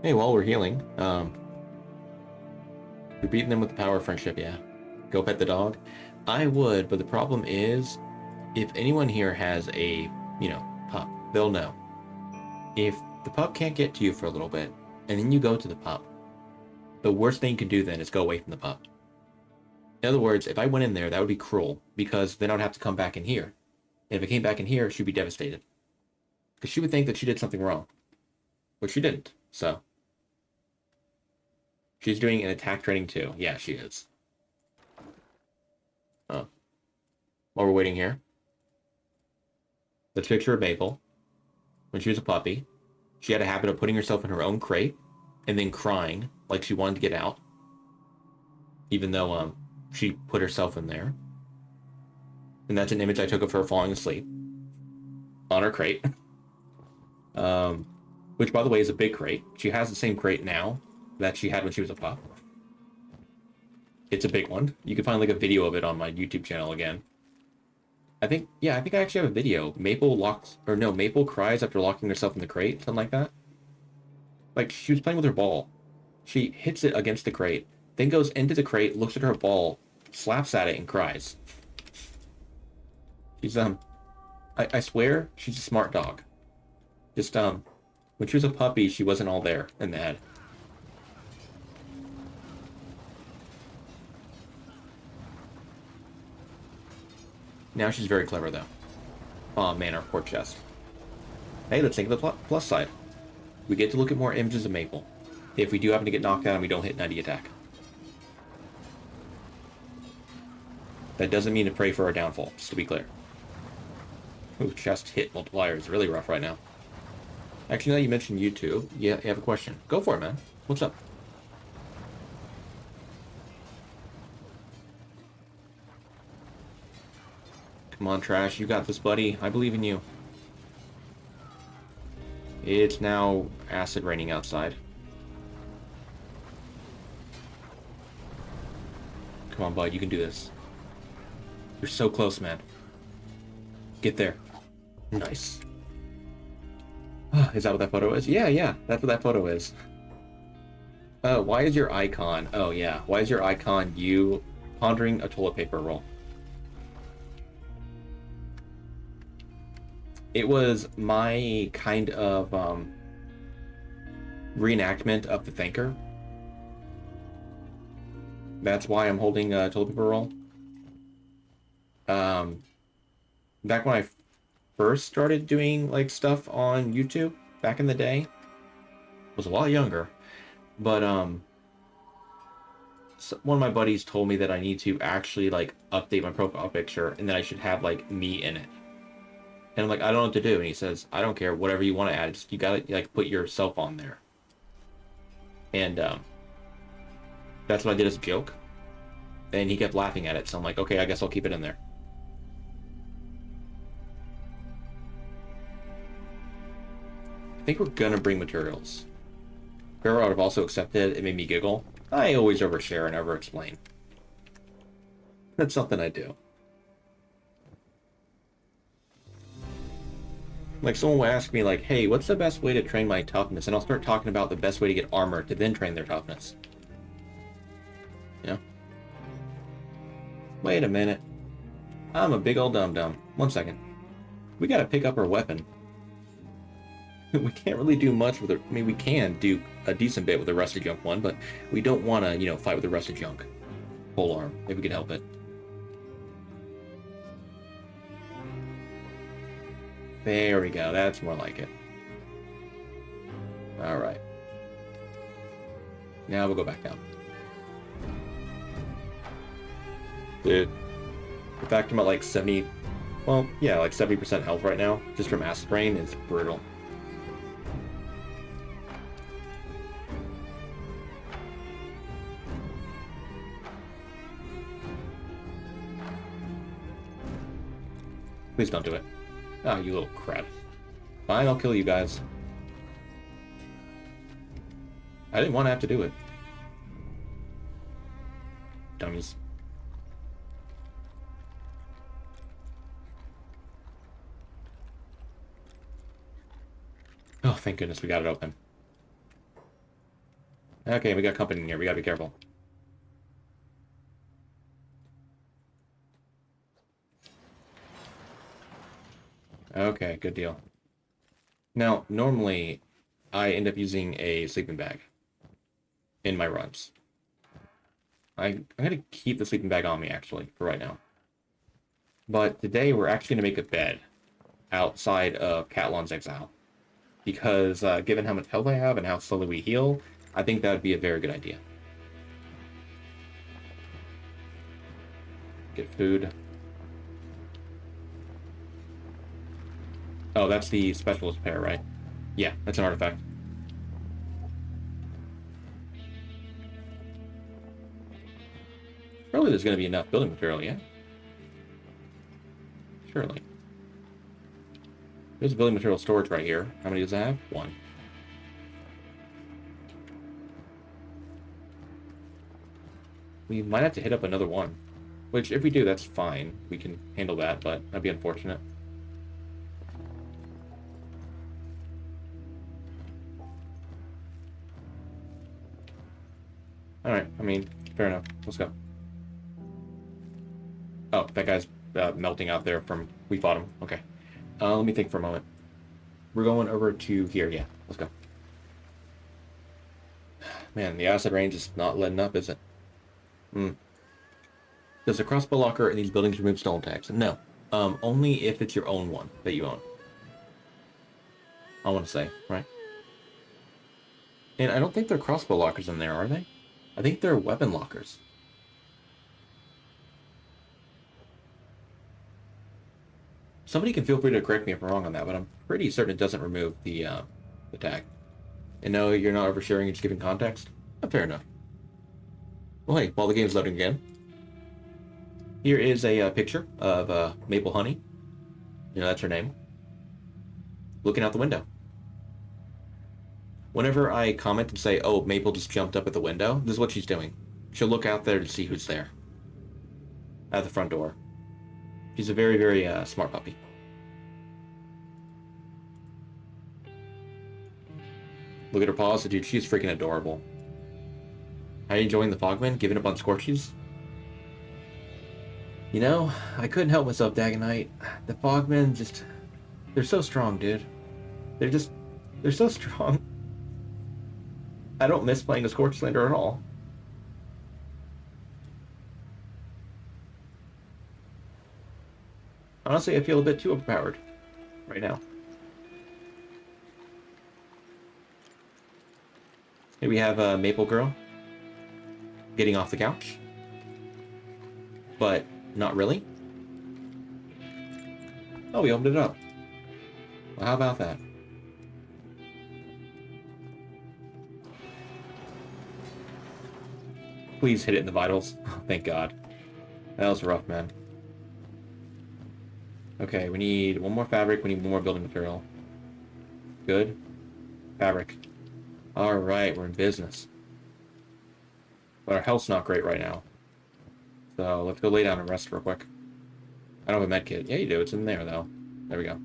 Hey, while we're healing, we're beating them with the power of friendship, yeah. Go pet the dog? I would, but the problem is, if anyone here has a, pup, they'll know. If the pup can't get to you for a little bit, and then you go to the pup, the worst thing you can do then is go away from the pup. In other words, if I went in there, that would be cruel, because then I would have to come back in here. And if I came back in here, she'd be devastated. Because she would think that she did something wrong. But she didn't, so. She's doing an attack training too. Yeah, she is. Oh. While we're waiting here. Let's picture of Maple. When she was a puppy, she had a habit of putting herself in her own crate and then crying like she wanted to get out. Even though she put herself in there. And that's an image I took of her falling asleep on her crate. Which, by the way, is a big crate. She has the same crate now that she had when she was a pup. It's a big one. You can find like a video of it on my YouTube channel again. I think I actually have a video. Maple cries after locking herself in the crate, something like that. Like, she was playing with her ball. She hits it against the crate, then goes into the crate, looks at her ball, slaps at it, and cries. She's, I swear, she's a smart dog. Just, when she was a puppy, she wasn't all there in the head. Now she's very clever, though. Aw, man, our poor chest. Hey, let's think of the plus side. We get to look at more images of Maple. If we do happen to get knocked out and we don't hit 90 attack. That doesn't mean to pray for our downfall, just to be clear. Ooh, chest hit multiplier is really rough right now. Actually, now you mentioned YouTube, yeah, you have a question. Go for it, man. What's up? Come on, Trash. You got this, buddy. I believe in you. It's now acid raining outside. Come on, bud. You can do this. You're so close, man. Get there. Nice. Is that what that photo is? Yeah. That's what that photo is. Why is your icon? Oh, yeah. Why is your icon you pondering a toilet paper roll? It was my kind of reenactment of the Thinker. That's why I'm holding a toilet paper roll. Back when I first started doing like stuff on YouTube back in the day, was a lot younger, but one of my buddies told me that I need to actually like update my profile picture and that I should have like me in it. And I'm like, I don't know what to do. And he says, I don't care, whatever you want to add, just you gotta like put yourself on there. And that's what I did as a joke. And he kept laughing at it, so I'm like, okay, I guess I'll keep it in there. I think we're gonna bring materials. Whoever would have also accepted, it made me giggle. I always overshare and over explain. That's something I do. Like, someone will ask me, like, hey, what's the best way to train my toughness? And I'll start talking about the best way to get armor to then train their toughness. Yeah. Wait a minute. I'm a big old dum-dum. 1 second. We gotta pick up our weapon. We can't really do much with it. I mean, we can do a decent bit with the rusted junk one, but we don't want to, fight with the rusted junk. Pole arm, if we can help it. There we go. That's more like it. Alright. Now we'll go back down. Dude. The fact I'm at like 70... Well, yeah, like 70% health right now, just from acid rain, is brutal. Please don't do it. Oh, you little crap. Fine, I'll kill you guys. I didn't want to have to do it. Dummies. Oh, thank goodness we got it open. Okay, we got company in here. We gotta be careful. Okay, good deal. Now, normally, I end up using a sleeping bag in my runs. I'm going to keep the sleeping bag on me, actually, for right now. But today, we're actually going to make a bed outside of Cat-Lon's exile. Because given how much health I have and how slowly we heal, I think that would be a very good idea. Get food. Oh, that's the specialist pair, right? Yeah, that's an artifact. Surely there's going to be enough building material, yeah? Surely. There's building material storage right here. How many does it have? 1. We might have to hit up another one. Which, if we do, that's fine. We can handle that, but that'd be unfortunate. Alright, I mean, fair enough. Let's go. Oh, that guy's melting out there from... We fought him. Okay. Let me think for a moment. We're going over to here, yeah. Let's go. Man, the acid range is not letting up, is it? Does a crossbow locker in these buildings remove stolen tags? No. Only if it's your own one that you own. I want to say, right? And I don't think they're crossbow lockers in there, are they? I think they're weapon lockers. Somebody can feel free to correct me if I'm wrong on that, but I'm pretty certain it doesn't remove the tag. And no, you're not oversharing, you're just giving context? Oh, fair enough. Well, hey, while the game's loading again, here is a picture of Maple Honey. You know, that's her name. Looking out the window. Whenever I comment and say, oh, Maple just jumped up at the window, this is what she's doing. She'll look out there to see who's there. At the front door. She's a very, very smart puppy. Look at her paws, dude, she's freaking adorable. Are you enjoying the Fogman? Giving up on Scorchies? You know, I couldn't help myself, Dagonite. The Fogmen just... They're so strong, dude. They're so strong. I don't miss playing a Scorchlander at all. Honestly, I feel a bit too overpowered right now. Here we have a Maple Girl getting off the couch. But not really. Oh, we opened it up. Well, how about that? Please hit it in the vitals. Oh, thank God. That was rough, man. Okay, we need one more fabric. We need one more building material. Good. Fabric. Alright, we're in business. But our health's not great right now. So let's go lay down and rest real quick. I don't have a med kit. Yeah, you do. It's in there, though. There we go.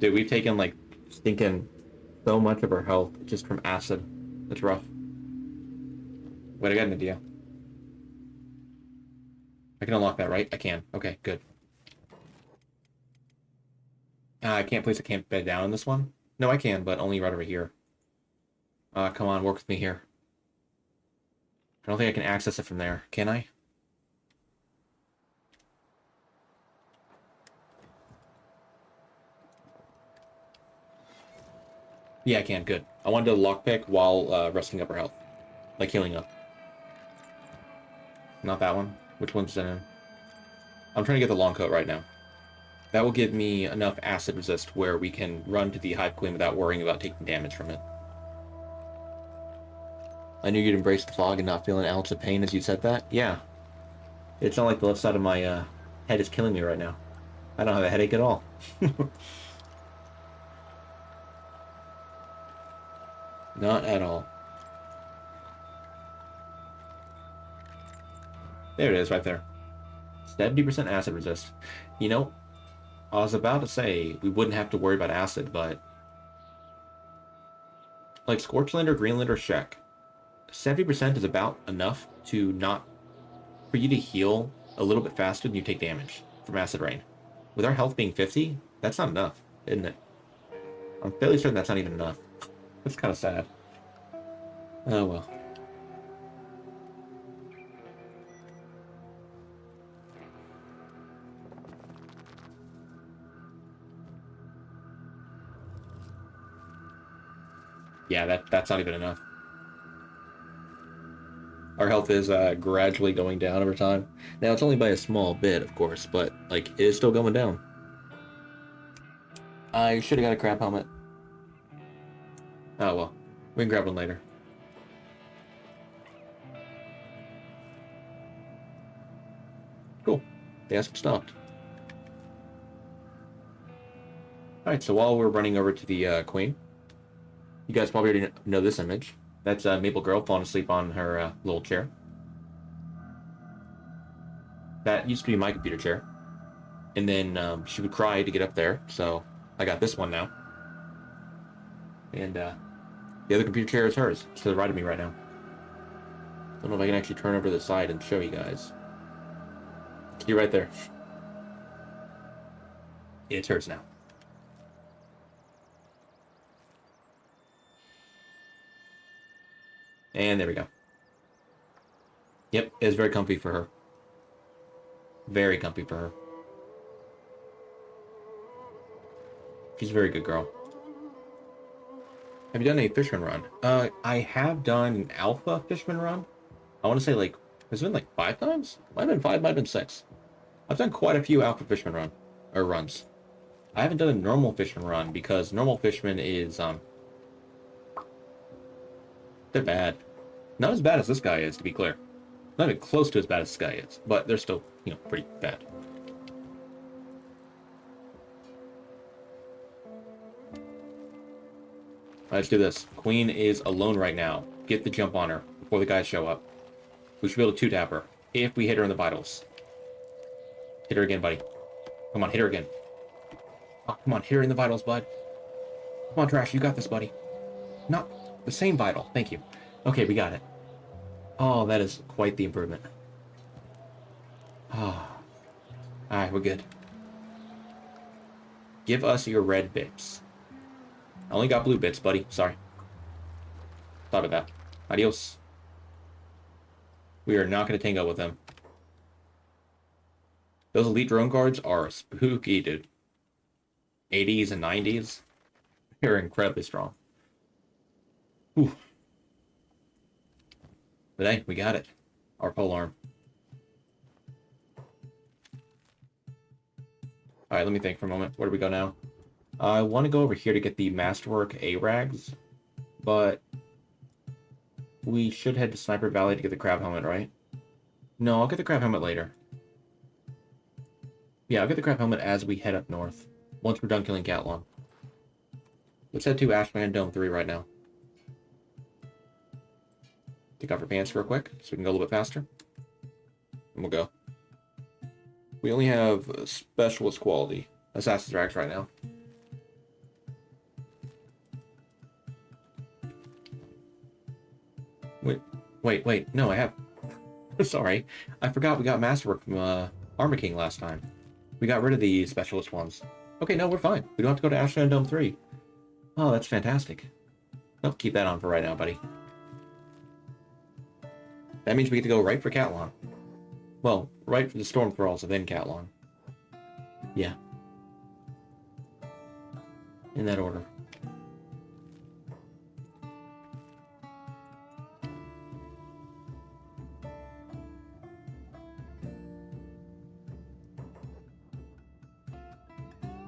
Dude, we've taken, like, stinking so much of our health just from acid. That's rough. Wait, I got an idea. I can unlock that, right? I can. Okay, good. I can't place a camp bed down in this one? No, I can, but only right over here. Come on, work with me here. I don't think I can access it from there. Can I? Yeah, I can. Good. I wanted to lockpick while resting up our health. Like healing up. Not that one. Which one's in? I'm trying to get the long coat right now. That will give me enough acid resist where we can run to the Hive Queen without worrying about taking damage from it. I knew you'd embrace the fog and not feel an ounce of pain as you said that. Yeah. It's not like the left side of my head is killing me right now. I don't have a headache at all. Not at all. There it is, right there. 70% acid resist. You know, I was about to say we wouldn't have to worry about acid, but... like Scorchland or Greenland or Shek, 70% is about enough to not... for you to heal a little bit faster than you take damage from acid rain. With our health being 50, That's not enough, isn't it? I'm fairly certain that's not even enough. That's kind of sad. Oh well. Yeah, that's not even enough. Our health is gradually going down over time. Now, it's only by a small bit, of course, but, like, it is still going down. I should have got a crab helmet. Oh, well. We can grab one later. Cool. The asset stopped. Alright, so while we're running over to the Queen, you guys probably already know this image. That's Maple Girl falling asleep on her little chair. That used to be my computer chair. And then she would cry to get up there, so I got this one now. And the other computer chair is hers. It's to the right of me right now. Don't know if I can actually turn over to the side and show you guys. You're right there. It's hers now. And there we go. Yep, it's very comfy for her. Very comfy for her. She's a very good girl. Have you done a Fishman run? I have done an alpha Fishman run. I want to say, like, has it been like 5 times? Might have been 5, might have been 6. I've done quite a few alpha Fishman runs. I haven't done a normal Fishman run because normal Fishman is, they're bad. Not as bad as this guy is, to be clear. Not even close to as bad as this guy is, but they're still, you know, pretty bad. Let's do this. Queen is alone right now. Get the jump on her before the guys show up. We should be able to 2-tap her if we hit her in the vitals. Hit her again, buddy. Come on, hit her again. Oh, come on, hit her in the vitals, bud. Come on, Trash, you got this, buddy. Not the same vital. Thank you. Okay, we got it. Oh, that is quite the improvement. Oh. Alright, we're good. Give us your red bits. I only got blue bits, buddy. Sorry. Thought of that. Adios. We are not going to tango with them. Those elite drone guards are spooky, dude. 80s and 90s. They're incredibly strong. Whew. But hey, we got it. Our pole arm. Alright, let me think for a moment. Where do we go now? I want to go over here to get the Masterwork A-Rags, but we should head to Sniper Valley to get the crab helmet, right? No, I'll get the crab helmet later. Yeah, I'll get the crab helmet as we head up north, once we're done killing Cat-Lon. Let's head to Ashman Dome 3 right now. Take off our pants real quick, so we can go a little bit faster. And we'll go. We only have specialist quality Assassin's Rags right now. Wait, no, I have... Sorry, I forgot we got Masterwork from Armor King last time. We got rid of the specialist ones. Okay, no, we're fine. We don't have to go to Ashland Dome 3. Oh, that's fantastic. Nope, keep that on for right now, buddy. That means we get to go right for Cat-Lon. Well, right for the Storm Thralls and then Cat-Lon. Yeah. In that order.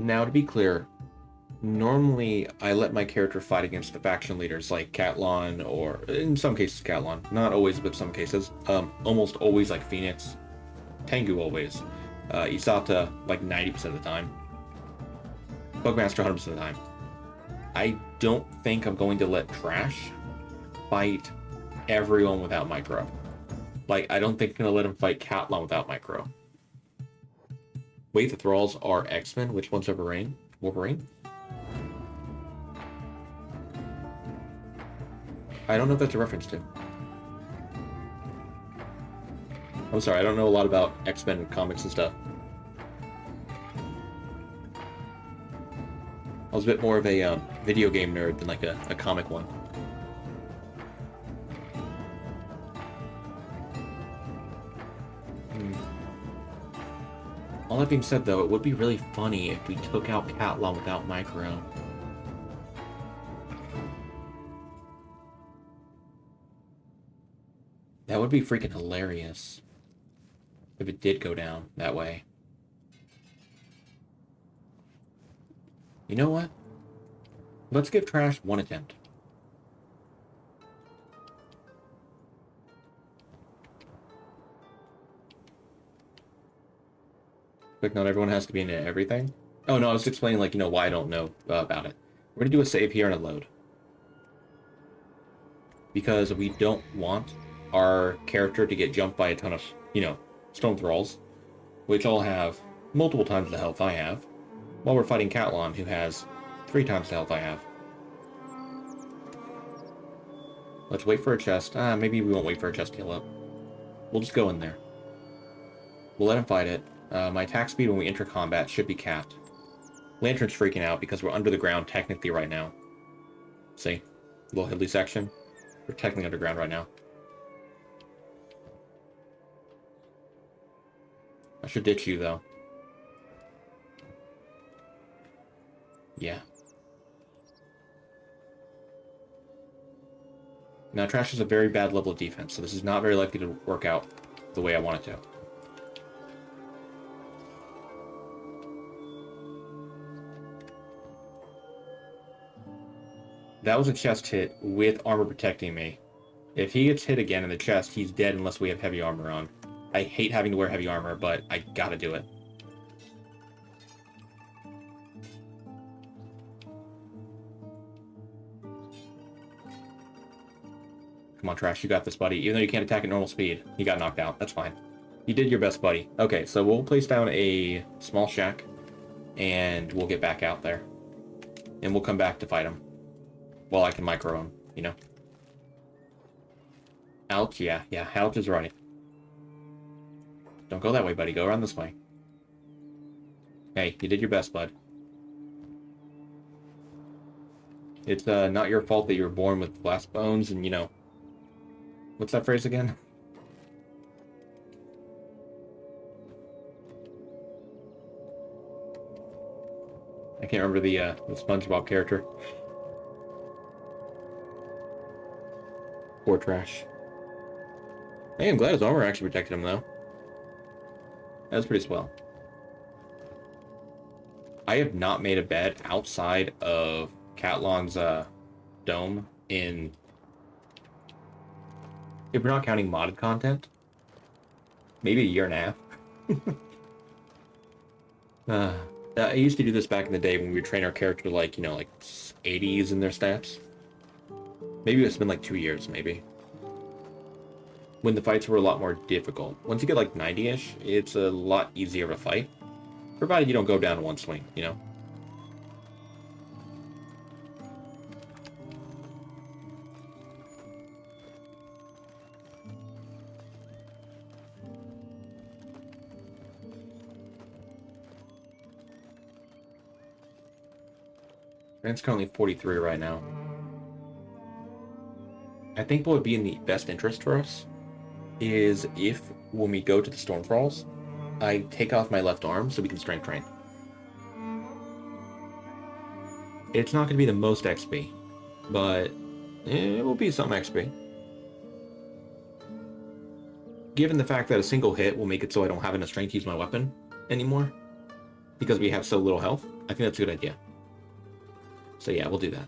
Now, to be clear, normally I let my character fight against the faction leaders like Cat-Lon, or in some cases Cat-Lon. Not always, but some cases. Almost always like Phoenix. Tengu always. Isata like 90% of the time. Bugmaster 100% of the time. I don't think I'm going to let Trash fight everyone without micro. Like, I don't think I'm going to let him fight Cat-Lon without micro. Wait, the Thralls are X-Men? Which one's Wolverine? Wolverine? I don't know if that's a reference to. I'm sorry, I don't know a lot about X-Men comics and stuff. I was a bit more of a video game nerd than like a comic one. All that being said, though, it would be really funny if we took out Cat-Lon without micro. That would be freaking hilarious if it did go down that way. You know what? Let's give Trash one attempt. Like, not everyone has to be into everything. Oh, no, I was explaining, like, you know, why I don't know about it. We're going to do a save here and a load. Because we don't want our character to get jumped by a ton of, you know, stone thralls, which all have multiple times the health I have, while we're fighting Cat-Lon, who has 3 times the health I have. Let's wait for a chest. Maybe we won't wait for a chest to heal up. We'll just go in there. We'll let him fight it. My attack speed when we enter combat should be capped. Lantern's freaking out because we're under the ground technically right now. See? Little Hidley section. We're technically underground right now. I should ditch you, though. Yeah. Now, Trash has a very bad level of defense, so this is not very likely to work out the way I want it to. That was a chest hit with armor protecting me. If he gets hit again in the chest, he's dead unless we have heavy armor on. I hate having to wear heavy armor, but I gotta do it. Come on, Trash, you got this, buddy. Even though you can't attack at normal speed, you got knocked out. That's fine. You did your best, buddy. Okay, so we'll place down a small shack, and we'll get back out there. And we'll come back to fight him. Well, I can micro him, you know? Ouch, yeah, ouch is right. Don't go that way, buddy. Go around this way. Hey, you did your best, bud. It's not your fault that you were born with glass bones and, you know... What's that phrase again? I can't remember the SpongeBob character. Poor Trash. Hey, I'm glad his armor actually protected him, though. That was pretty swell. I have not made a bed outside of Cat-Lon's dome in... If we're not counting modded content, maybe a year and a half. I used to do this back in the day when we would train our character like, you know, like 80s in their stats. Maybe it's been like 2 years, maybe. When the fights were a lot more difficult. Once you get like 90-ish, it's a lot easier to fight. Provided you don't go down in one swing, you know? It's currently 43 right now. I think what would be in the best interest for us is if, when we go to the Stormfalls, I take off my left arm so we can strength train. It's not going to be the most XP, but it will be some XP. Given the fact that a single hit will make it so I don't have enough strength to use my weapon anymore, because we have so little health, I think that's a good idea. So yeah, we'll do that.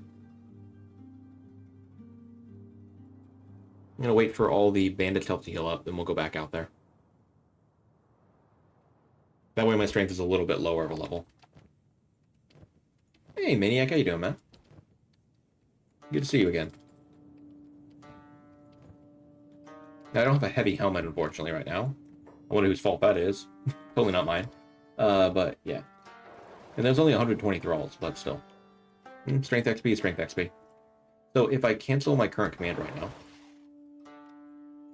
I'm going to wait for all the bandits' health to heal up, then we'll go back out there. That way my strength is a little bit lower of a level. Hey, Maniac, how you doing, man? Good to see you again. Now, I don't have a heavy helmet, unfortunately, right now. I wonder whose fault that is. Totally not mine. But, yeah. And there's only 120 thralls, but still. Strength XP, strength XP. So if I cancel my current command right now,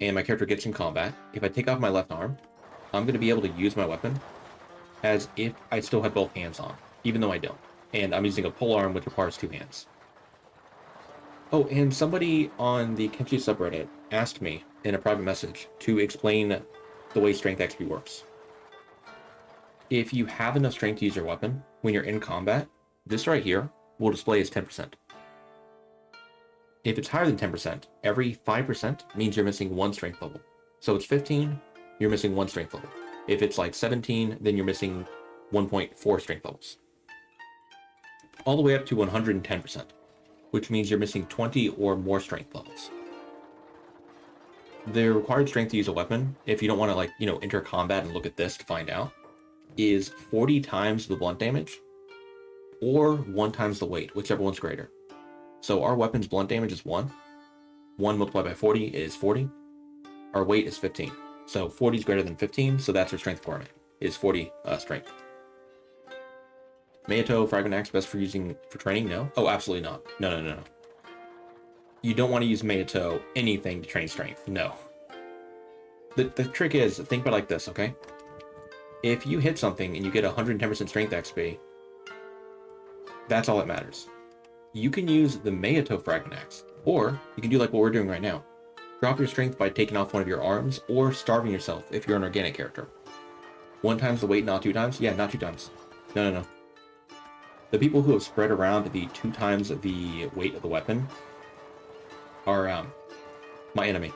and my character gets in combat, if I take off my left arm, I'm going to be able to use my weapon as if I still had both hands on, even though I don't. and I'm using a polearm which requires 2 hands. Oh, and somebody on the Kenshi subreddit asked me in a private message to explain the way strength XP works. If you have enough strength to use your weapon, when you're in combat, this right here will display as 10%. If it's higher than 10%, every 5% means you're missing 1 strength level. So it's 15, you're missing 1 strength level. If it's like 17, then you're missing 1.4 strength levels. All the way up to 110%, which means you're missing 20 or more strength levels. The required strength to use a weapon, if you don't want to like, enter combat and look at this to find out, is 40 times the blunt damage or 1 times the weight, whichever one's greater. So our weapon's blunt damage is 1. 1 multiplied by 40 is 40. Our weight is 15. So 40 is greater than 15, so that's our strength requirement, is 40 strength. Mayato Fragment Axe best for using for training? No. Oh, absolutely not. No. You don't want to use Mayato anything to train strength. No. The trick is, think about it like this, okay? If you hit something and you get 110% strength XP, that's all that matters. You can use the Mayato Fragment Axe, or you can do like what we're doing right now. Drop your strength by taking off one of your arms, or starving yourself if you're an organic character. 1 times the weight, not 2 times? Yeah, not 2 times. No. The people who have spread around the 2 times the weight of the weapon are my enemy.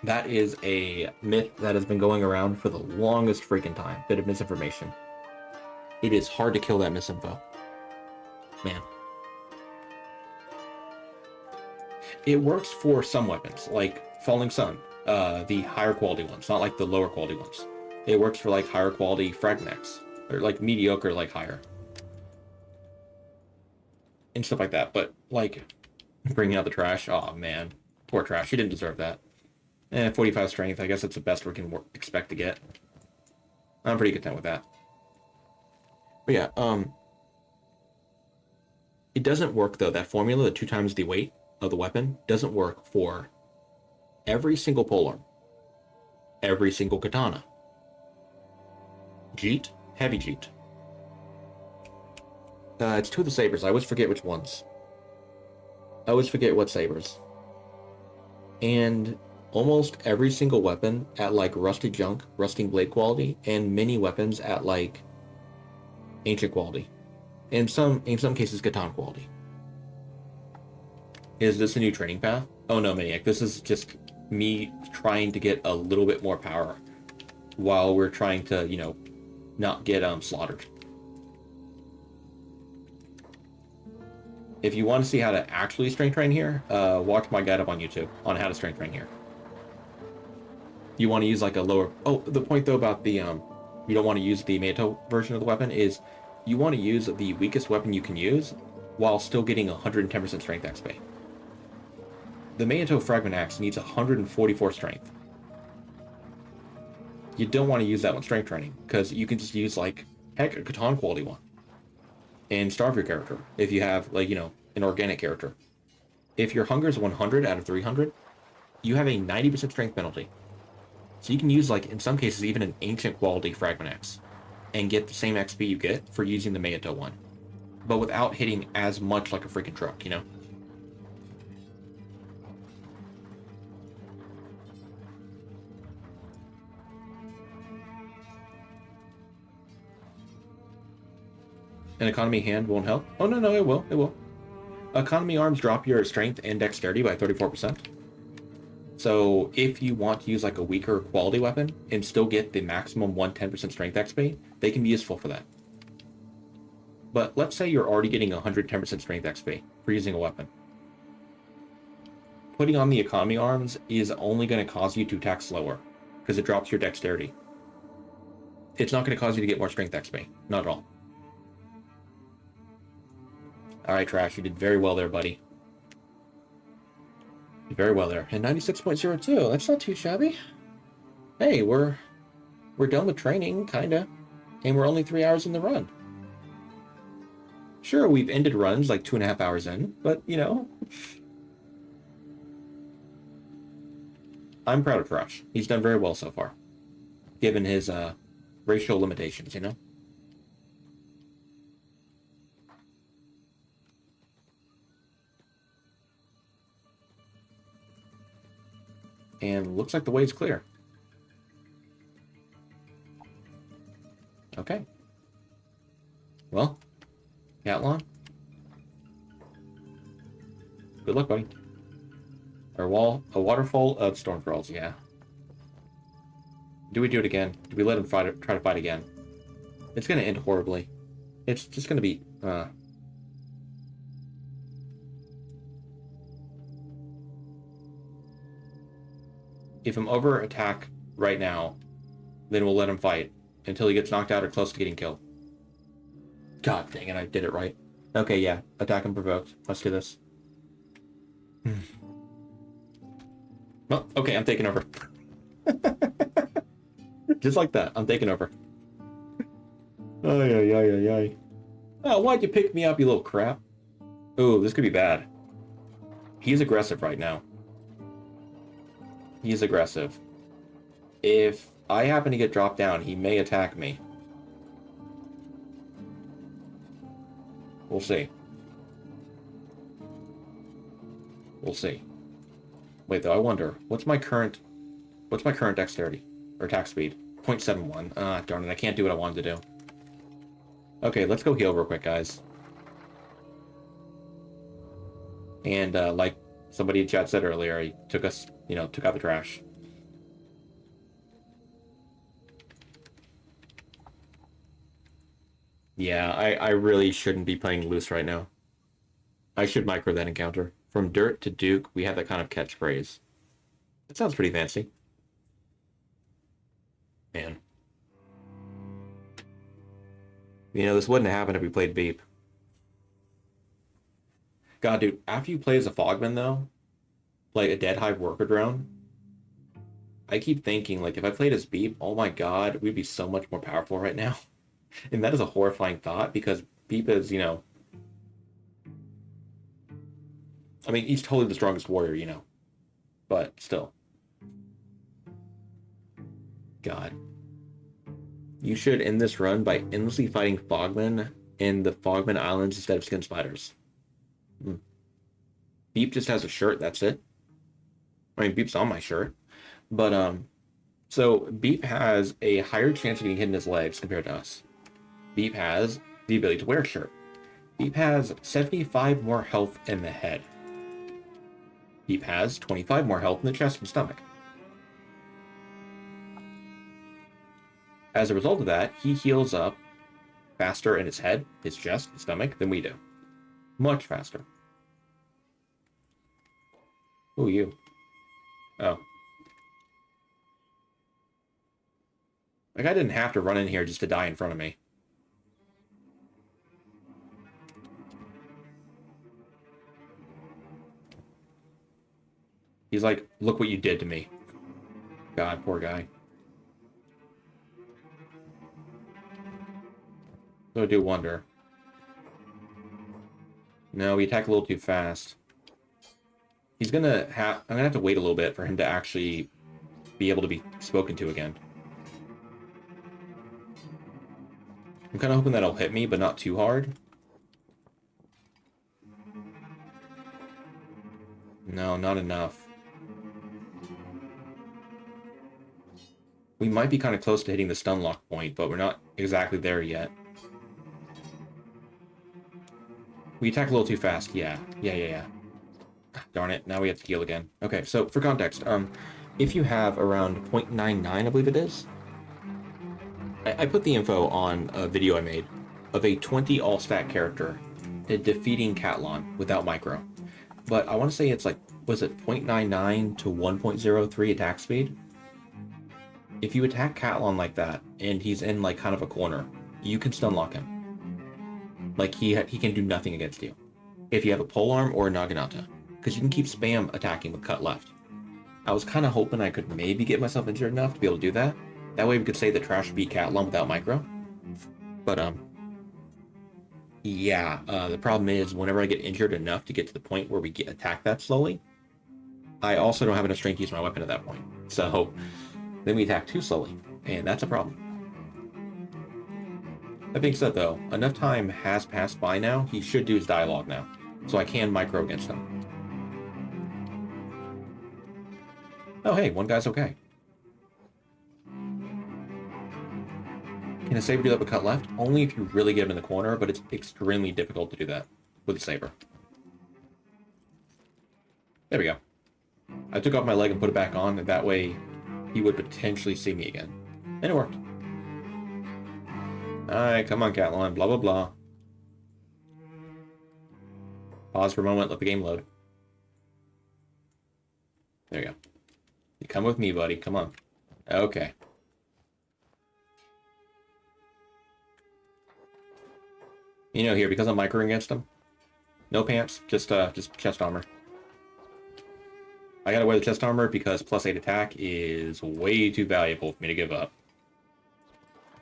That is a myth that has been going around for the longest freaking time. Bit of misinformation. It is hard to kill that misinfo. Man. It works for some weapons, like Falling Sun, the higher quality ones, not like the lower quality ones. It works for like higher quality Fragment Axe, or like mediocre, like higher. And stuff like that, but like bringing out the trash, oh man, poor trash, he didn't deserve that. 45 strength, I guess that's the best we can expect to get. I'm pretty content with that. But yeah, it doesn't work though, that formula, the 2 times the weight of the weapon, doesn't work for every single polearm, every single katana, Jeet, heavy Jeet. It's 2 of the sabers. I always forget which ones. I always forget what sabers. And almost every single weapon at like rusty junk, rusting blade quality, and many weapons at like ancient quality. In some cases, katana quality. Is this a new training path? Oh no, Maniac. This is just me trying to get a little bit more power while we're trying to, not get slaughtered. If you want to see how to actually strength train here, watch my guide up on YouTube on how to strength train here. You want to use like a lower... Oh, the point though about the... you don't want to use the Mayato version of the weapon is you want to use the weakest weapon you can use while still getting 110% strength XP. The Mayato Fragment Axe needs 144 strength. You don't want to use that one strength training, because you can just use like, heck, a katana quality one. And starve your character if you have, like, an organic character. If your hunger is 100 out of 300, you have a 90% strength penalty. So you can use, like, in some cases, even an ancient quality Fragment Axe and get the same XP you get for using the Mayato one, but without hitting as much like a freaking truck, An economy hand won't help? Oh, no, it will. It will. Economy arms drop your strength and dexterity by 34%. So if you want to use like a weaker quality weapon and still get the maximum 110% strength XP, they can be useful for that. But let's say you're already getting 110% strength XP for using a weapon. Putting on the economy arms is only going to cause you to attack slower because it drops your dexterity. It's not going to cause you to get more strength XP. Not at all. Alright, Trash, you did very well there, buddy. You did very well there. And 96.02, that's not too shabby. Hey, we're done with training, kinda. And we're only 3 hours in the run. Sure, we've ended runs like 2.5 hours in, but, I'm proud of Trash. He's done very well so far, given his racial limitations, And looks like the way is clear. Okay. Well, Cat-Lon. Good luck, buddy. A waterfall of storm thralls, yeah. Do we do it again? Do we let him try to fight again? It's gonna end horribly. It's just gonna be, If I'm over attack right now, then we'll let him fight until he gets knocked out or close to getting killed. God dang it, I did it right. Okay, yeah. Attack and provoked. Let's do this. Well, okay, I'm taking over. Just like that, I'm taking over. Ay. Oh, why'd you pick me up, you little crap? Ooh, this could be bad. He's aggressive right now. He's aggressive. If I happen to get dropped down, he may attack me. We'll see. We'll see. Wait, though, I wonder, what's my current dexterity? Or attack speed? 0.71. Ah, darn it, I can't do what I wanted to do. Okay, let's go heal real quick, guys. And, like somebody in chat said earlier, he took us, took out the trash. Yeah, I really shouldn't be playing loose right now. I should micro that encounter. From dirt to Duke, we have that kind of catchphrase. That sounds pretty fancy. Man. This wouldn't have happened if we played Beep. God, dude, after you play as a Fogman, though, like a Dead Hive worker drone, I keep thinking, like, if I played as Beep, oh my god, we'd be so much more powerful right now. And that is a horrifying thought, because Beep is, I mean, he's totally the strongest warrior, but still. God. You should end this run by endlessly fighting Fogman in the Fogman Islands instead of skin spiders. Beep just has a shirt, that's it. I mean, Beep's on my shirt. But, so Beep has a higher chance of getting hit in his legs compared to us. Beep has the ability to wear a shirt. Beep has 75 more health in the head. Beep has 25 more health in the chest and stomach. As a result of that, he heals up faster in his head, his chest, his stomach than we do. Much faster. Who are you? Oh. Like, I didn't have to run in here just to die in front of me. He's like, look what you did to me. God, poor guy. So I do wonder. No, we attack a little too fast. I'm gonna have to wait a little bit for him to actually be able to be spoken to again. I'm kind of hoping that he'll hit me, but not too hard. No, not enough. We might be kind of close to hitting the stun lock point, but we're not exactly there yet. We attack a little too fast. Yeah. Darn it, now we have to heal again. Okay, so for context, if you have around 0.99, I believe it is, I put the info on a video I made of a 20 all-stat character defeating Cat-Lon without micro. But I want to say it's like, was it 0.99 to 1.03 attack speed? If you attack Cat-Lon like that, and he's in like kind of a corner, you can stun lock him. Like he can do nothing against you. If you have a polearm or a Naginata. Because you can keep spam attacking with cut left. I was kind of hoping I could maybe get myself injured enough to be able to do that. That way we could say the trash beat Cat-Lon without micro. But, yeah, the problem is whenever I get injured enough to get to the point where we attack that slowly, I also don't have enough strength to use my weapon at that point. So, then we attack too slowly, and that's a problem. That being said, though, enough time has passed by now, he should do his dialogue now. So I can micro against him. Oh, hey, one guy's okay. Can a saber do that with cut left? Only if you really get him in the corner, but it's extremely difficult to do that with a saber. There we go. I took off my leg and put it back on, and that way he would potentially see me again. And it worked. Alright, come on, Cat-Lon. Blah, blah, blah. Pause for a moment, let the game load. There you go. You come with me, buddy. Come on. Okay. You know, here, because I'm microing against him, no pants, just chest armor. I gotta wear the chest armor because +8 attack is way too valuable for me to give up.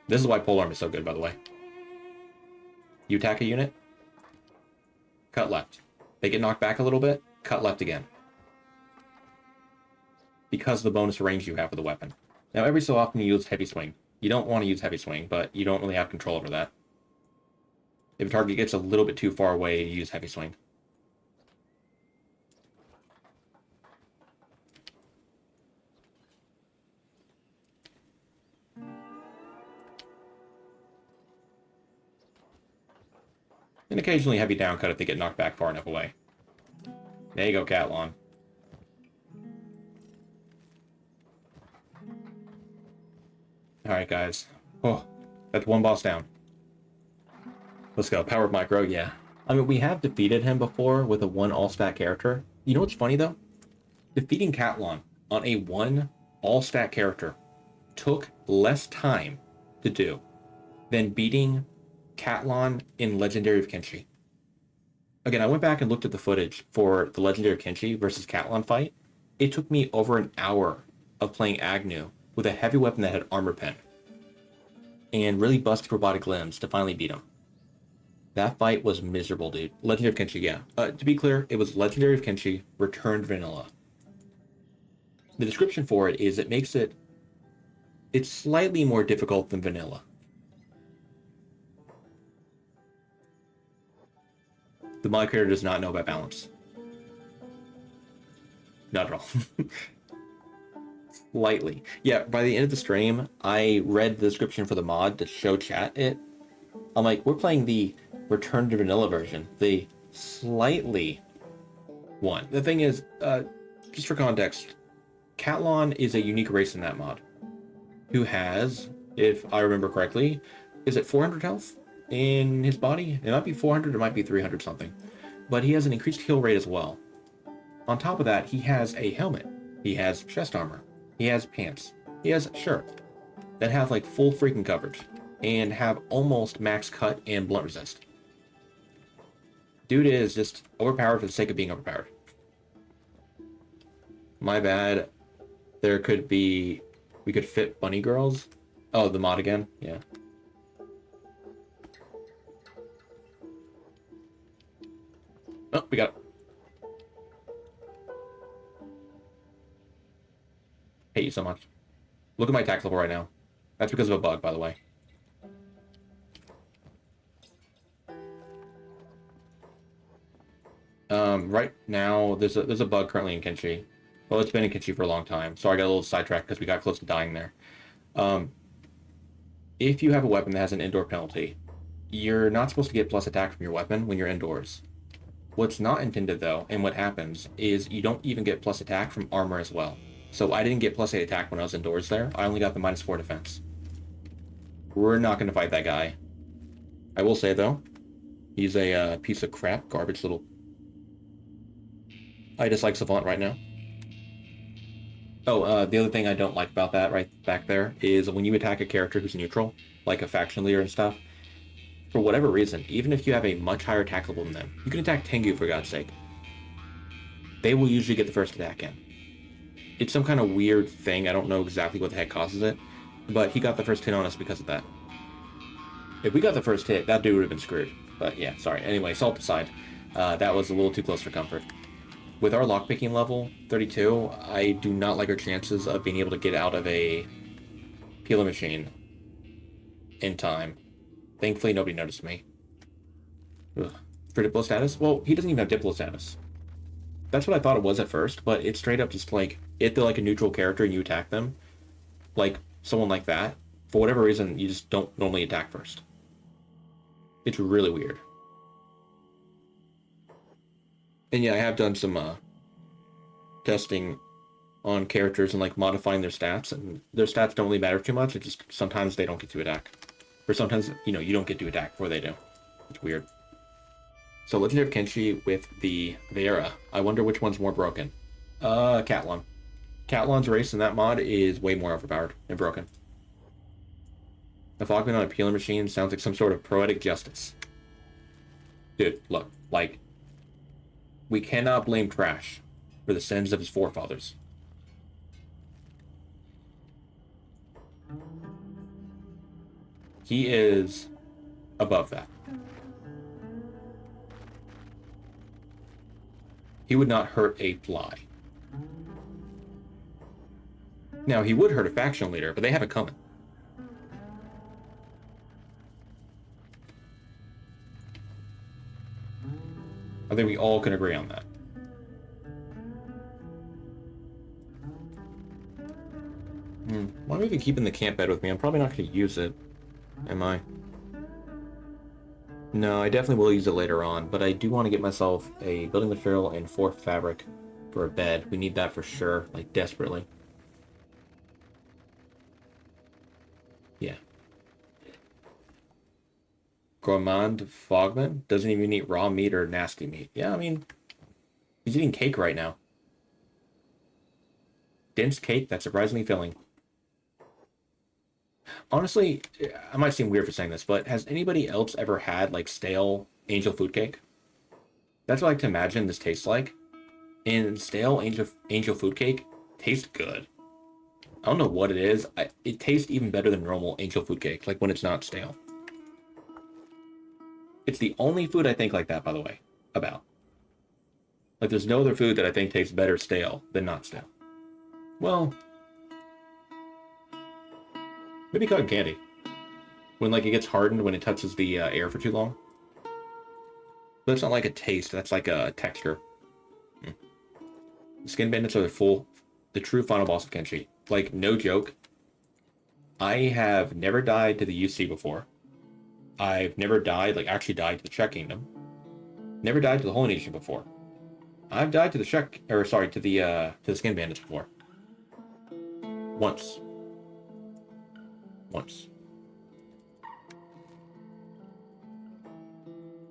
This is why polearm is so good, by the way. You attack a unit, cut left. They get knocked back a little bit, cut left again. Because of the bonus range you have with the weapon. Now, every so often you use heavy swing. You don't want to use heavy swing, but you don't really have control over that. If a target gets a little bit too far away, you use heavy swing. And occasionally heavy downcut if they get knocked back far enough away. There you go, Cat-Lon. Alright, guys. Oh, that's one boss down. Let's go. Powered micro, yeah. I mean, we have defeated him before with a 1 all-stat character. You know what's funny, though? Defeating Cat-Lon on a 1 all-stat character took less time to do than beating Cat-Lon in Legendary of Kenshi. Again, I went back and looked at the footage for the Legendary of Kenshi versus Cat-Lon fight. It took me over an hour of playing Agnew with a heavy weapon that had armor pen and really busted robotic limbs to finally beat him. That fight was miserable, dude. Legendary of Kenshi, yeah. To be clear, it was Legendary of Kenshi returned vanilla. The description for it is it's slightly more difficult than vanilla. The mod creator does not know about balance. Not at all. Slightly. Yeah, by the end of the stream, I read the description for the mod to show chat it. I'm like, we're playing the Return to Vanilla version, the slightly one. The thing is, just for context, Cat-Lon is a unique race in that mod, who has, if I remember correctly, is it 400 health in his body? It might be 400, it might be 300 something. But he has an increased heal rate as well. On top of that, he has a helmet. He has chest armor. He has pants. He has a shirt that have like full freaking coverage and have almost max cut and blunt resist. Dude is just overpowered for the sake of being overpowered. My bad. We could fit bunny girls. Oh, the mod again? Yeah. Oh, we got it. Hate you so much. Look at my attack level right now. That's because of a bug, by the way. Right now, there's a bug currently in Kenshi. Well, it's been in Kenshi for a long time, so I got a little sidetracked because we got close to dying there. If you have a weapon that has an indoor penalty, you're not supposed to get plus attack from your weapon when you're indoors. What's not intended, though, and what happens, is you don't even get plus attack from armor as well. So I didn't get +8 attack when I was indoors there. I only got the -4 defense. We're not going to fight that guy. I will say, though, he's a piece of crap, garbage little... I dislike Savant right now. Oh, the other thing I don't like about that right back there is when you attack a character who's neutral, like a faction leader and stuff, for whatever reason, even if you have a much higher attack level than them, you can attack Tengu for God's sake. They will usually get the first attack in. It's some kind of weird thing, I don't know exactly what the heck causes it, but he got the first hit on us because of that. If we got the first hit, that dude would have been screwed. But yeah, sorry. Anyway, salt aside, that was a little too close for comfort. With our lockpicking level, 32, I do not like our chances of being able to get out of a peeler machine in time. Thankfully, nobody noticed me. Ugh. For Diplo status? Well, he doesn't even have Diplo status. That's what I thought it was at first, but it's straight up just like, if they're like a neutral character and you attack them, like someone like that, for whatever reason, you just don't normally attack first. It's really weird. And yeah, I have done some testing on characters and like modifying their stats, and their stats don't really matter too much. It's just sometimes they don't get to attack, or sometimes you don't get to attack before they do. It's weird. So legendary Kenshi with the Vera. I wonder which one's more broken. Cat-Lon. Cat-Lon's race in that mod is way more overpowered and broken. A Fogman on a peeler machine sounds like some sort of poetic justice. Dude, look, like, we cannot blame Trash for the sins of his forefathers. He is above that. He would not hurt a fly. Now, he would hurt a faction leader, but they have it coming. I think we all can agree on that. Why am I even keeping the camp bed with me? I'm probably not going to use it. Am I? No, I definitely will use it later on, but I do want to get myself a building material and 4 fabric for a bed. We need that for sure, like desperately. Yeah. Gourmand Fogman doesn't even eat raw meat or nasty meat. Yeah, I mean, he's eating cake right now. Dense cake that's surprisingly filling. Honestly, I might seem weird for saying this, but has anybody else ever had like stale angel food cake? That's what I like to imagine this tastes like. And stale angel food cake tastes good. I don't know what it is. It tastes even better than normal angel food cake, like when it's not stale. It's the only food I think like that, by the way, about. Like, there's no other food that I think tastes better stale than not stale. Well, maybe cotton candy. When, like, it gets hardened when it touches the air for too long. But it's not like a taste, that's like a texture. The skin bandits are the true final boss of Kenshi. Like, no joke. I have never died to the UC before. I've never died, like, actually died to the Czech Kingdom. Never died to the Holy Nation before. I've died to the to the skin bandits before. Once.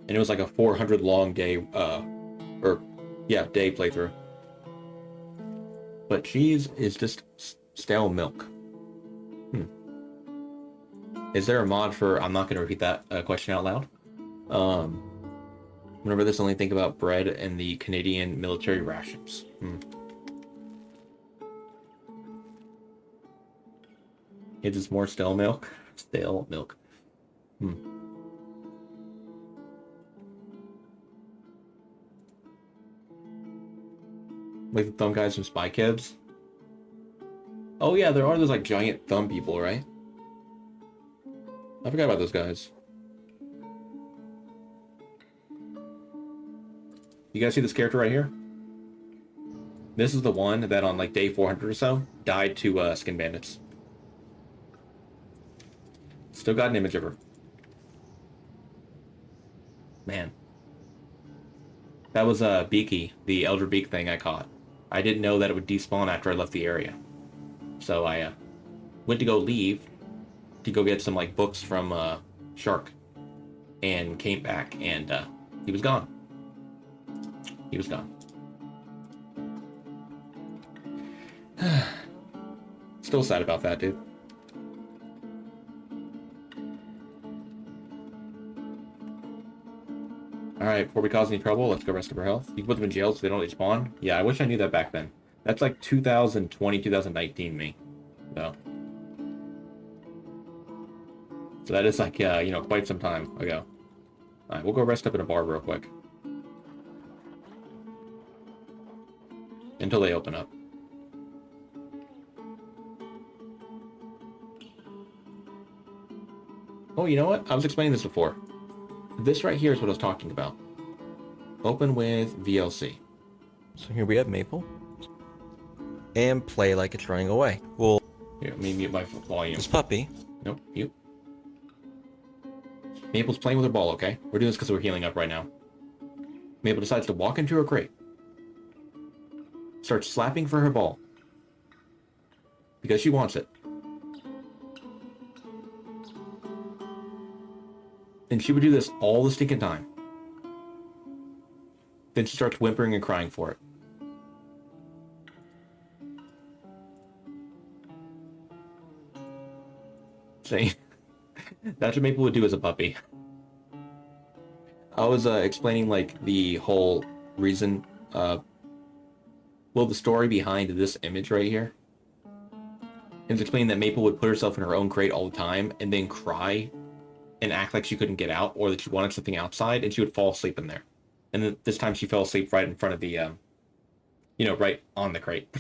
And it was like a 400 long day, day playthrough. But cheese is just stale milk. Is there a mod for... I'm not going to repeat that question out loud. Whenever this, only think about bread and the Canadian military rations. Is this more stale milk? Stale milk. Like the thumb guys from Spy Kids? Oh yeah, there are those like giant thumb people, right? I forgot about those guys. You guys see this character right here? This is the one that on like day 400 or so died to skin bandits. Still got an image of her. Man. That was Beaky, the Elder Beak thing I caught. I didn't know that it would despawn after I left the area. So I went to go leave to go get some like books from Shark, and came back and he was gone. He was gone. Still sad about that, dude. Alright, before we cause any trouble, let's go rest up our health. You can put them in jail so they don't respawn. Yeah, I wish I knew that back then. That's like 2020, 2019 me. So that is like, quite some time ago. Alright, we'll go rest up in a bar real quick. Until they open up. Oh, you know what? I was explaining this before. This right here is what I was talking about. Open with VLC. So here we have Maple. And play like it's running away. Well, here, let me mute my volume. this puppy. Nope, mute. Maple's playing with her ball, okay? We're doing this because we're healing up right now. Maple decides to walk into her crate. Starts slapping for her ball. Because she wants it. And she would do this all the stinking time. Then she starts whimpering and crying for it. See? That's what Maple would do as a puppy. I was explaining, like, the whole reason, well, the story behind this image right here. And it's explaining that Maple would put herself in her own crate all the time and then cry and act like she couldn't get out or that she wanted something outside, and she would fall asleep in there. And then this time she fell asleep right in front of the, right on the crate.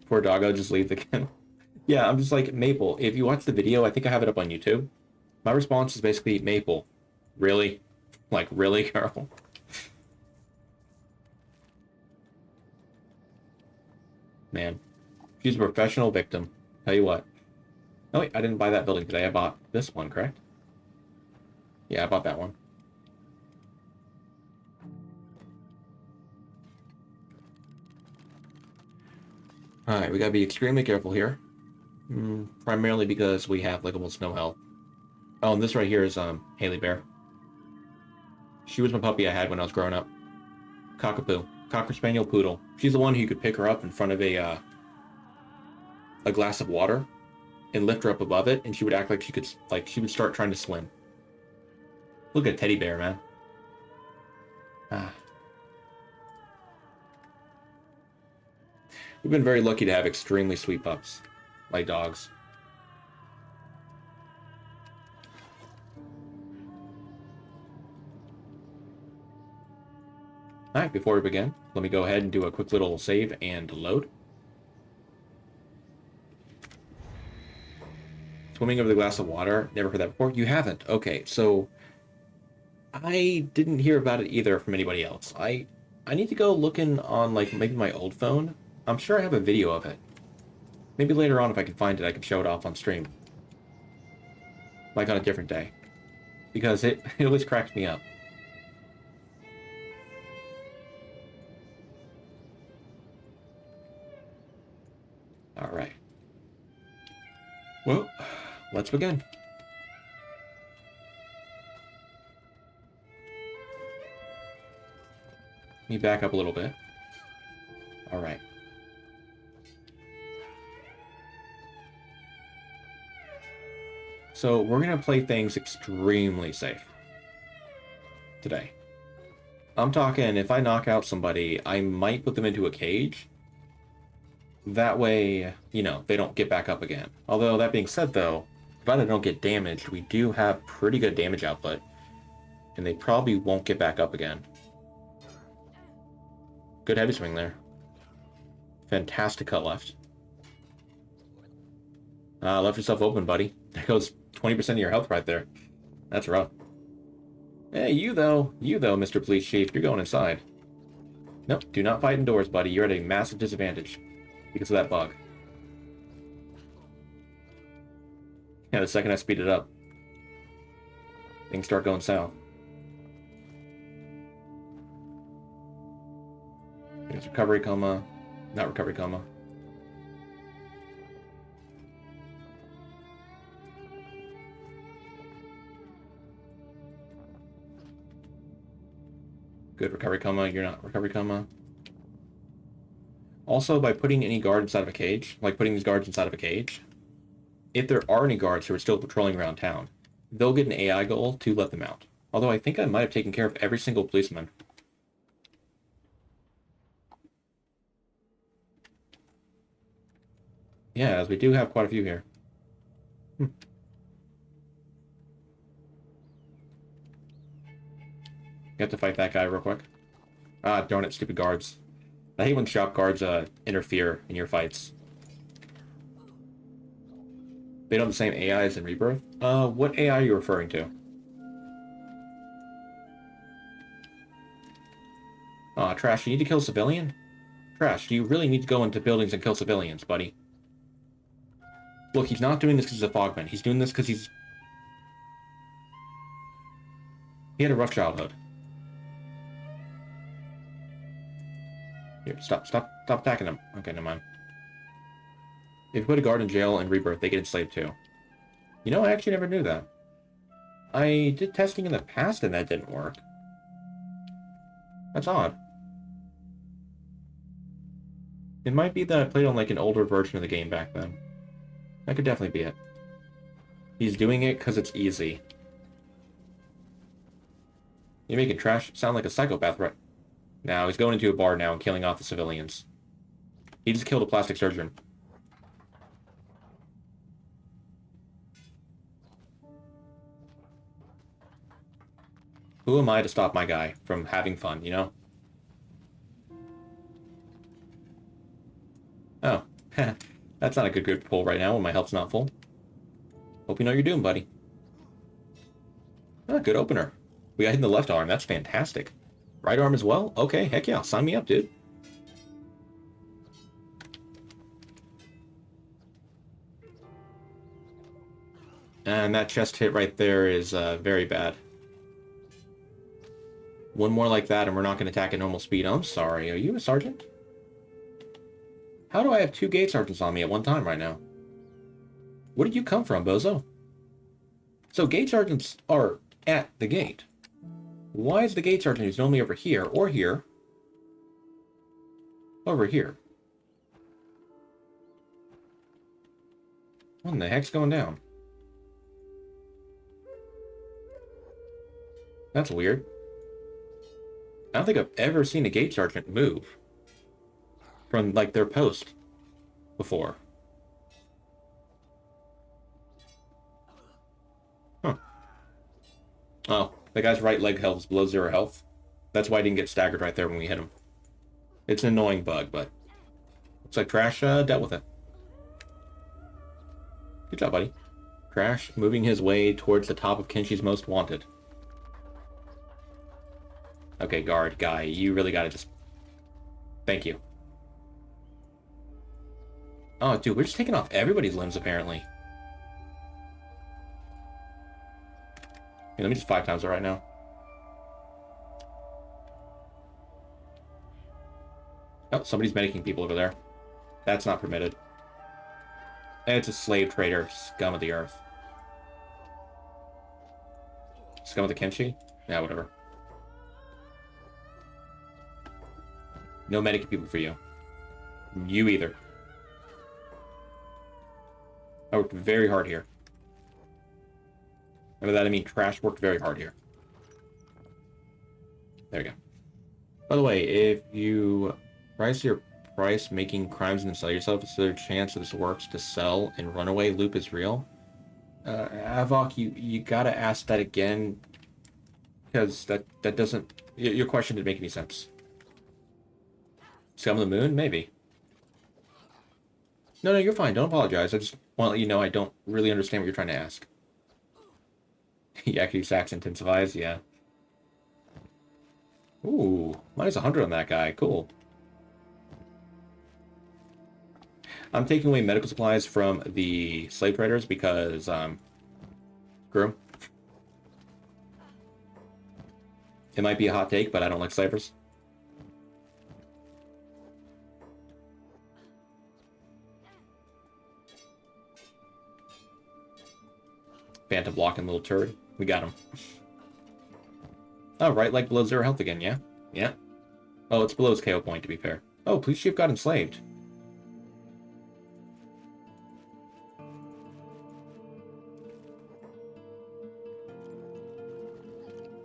Poor doggo, just leave the kennel. Yeah, I'm just like, Maple, if you watch the video, I think I have it up on YouTube. My response is basically, Maple, really? Like, really, girl? Man, she's a professional victim. Tell you what. Oh, wait, I didn't buy that building today. I bought this one, correct? Yeah, I bought that one. Alright, we gotta be extremely careful here. Primarily because we have, like, almost no health. Oh, and this right here is, Haley Bear. She was my puppy I had when I was growing up. Cockapoo. Cocker Spaniel Poodle. She's the one who could pick her up in front of a glass of water and lift her up above it, and she would act like she could, like, she would start trying to swim. Look at Teddy Bear, man. We've been very lucky to have extremely sweet pups, like dogs. Alright, before we begin, let me go ahead and do a quick little save and load. Swimming over the glass of water, never heard that before? You haven't? Okay, so I didn't hear about it either from anybody else. I need to go looking on, like, maybe my old phone. I'm sure I have a video of it. Maybe later on, if I can find it, I can show it off on stream. Like on a different day. Because it always cracks me up. Alright. Well, let's begin. Let me back up a little bit. Alright. So we're going to play things extremely safe today. I'm talking, if I knock out somebody, I might put them into a cage. That way, you know, they don't get back up again. Although, that being said, though, provided I don't get damaged, we do have pretty good damage output. And they probably won't get back up again. Good heavy swing there. Fantastic cut left. Left yourself open, buddy. There goes 20% of your health right there. That's rough. Hey, you though, Mr. Police Chief, you're going inside. Nope, do not fight indoors, buddy. You're at a massive disadvantage because of that bug. Yeah, the second I speed it up, things start going south. There's recovery coma. Not recovery coma. Good recovery coma. You're not recovery coma. Also, by putting any guard inside of a cage, like putting these guards inside of a cage, if there are any guards who are still patrolling around town, they'll get an AI goal to let them out. Although I think I might have taken care of every single policeman. Yeah, as we do have quite a few here. You have to fight that guy real quick. Ah, darn it, stupid guards. I hate when shop guards interfere in your fights. They don't have the same AI as in Rebirth? What AI are you referring to? Aw, Trash, you need to kill a civilian? Trash, do you really need to go into buildings and kill civilians, buddy? Look, he's not doing this because he's a Fogman. He's doing this because he had a rough childhood. Here, stop attacking him. Okay, never mind. If you put a guard in jail and rebirth, they get enslaved too. You know, I actually never knew that. I did testing in the past and that didn't work. That's odd. It might be that I played on like an older version of the game back then. That could definitely be it. He's doing it because it's easy. You're making Trash sound like a psychopath, right? Now, he's going into a bar now and killing off the civilians. He just killed a plastic surgeon. Who am I to stop my guy from having fun, you know? Oh, that's not a good group to pull right now when my health's not full. Hope you know what you're doing, buddy. Ah, good opener. We got hit in the left arm. That's fantastic. Right arm as well? Okay, heck yeah. Sign me up, dude. And that chest hit right there is very bad. One more like that and we're not going to attack at normal speed. I'm sorry. Are you a sergeant? How do I have two gate sergeants on me at one time right now? Where did you come from, bozo? So gate sergeants are at the gate. Why is the gate sergeant who's normally over here, or here, over here? What in the heck's going down? That's weird. I don't think I've ever seen a gate sergeant move from, like, their post before. Huh. Oh, the guy's right leg health is below 0 health. That's why I didn't get staggered right there when we hit him. It's an annoying bug, but looks like Trash dealt with it. Good job, buddy. Trash moving his way towards the top of Kenshi's most wanted. Okay, guard, guy, you really gotta just... Thank you. Oh, dude, we're just taking off everybody's limbs, apparently. Here, let me just 5 times it right now. Oh, somebody's medicing people over there. That's not permitted. And it's a slave trader, scum of the earth. Scum of the Kenshi? Yeah, whatever. No medicing people for you. You either. I worked very hard here. And by that I mean Trash worked very hard here. There we go. By the way, if you rise your price making crimes and then sell yourself, is there a chance that this works to sell and runaway loop is real? Avok, you gotta ask that again, because that doesn't... Your question didn't make any sense. Scum of the moon? Maybe. No, you're fine. Don't apologize. I just want to let you know I don't really understand what you're trying to ask. Yakety Sax intensifies, yeah. Ooh, minus 100 on that guy. Cool. I'm taking away medical supplies from the slave traders because, screw 'em. It might be a hot take, but I don't like slavers. Phantom blocking little turd. We got him. Oh, right leg below 0 health again, yeah? Yeah. Oh, it's below his KO point, to be fair. Oh, police chief got enslaved.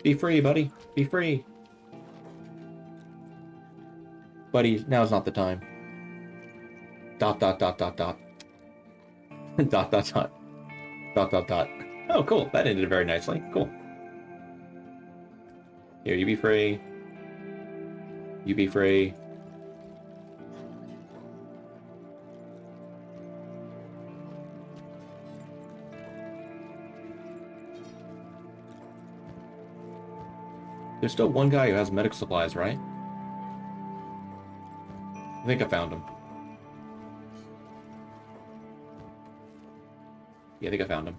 Be free, buddy. Be free. Buddy, now's not the time. Dot, dot, dot, dot, dot. Dot, dot, dot. Dot, dot, dot. Oh, cool. That ended very nicely. Cool. Here, you be free. You be free. There's still one guy who has medical supplies, right? think I found him. Yeah, I think I found him.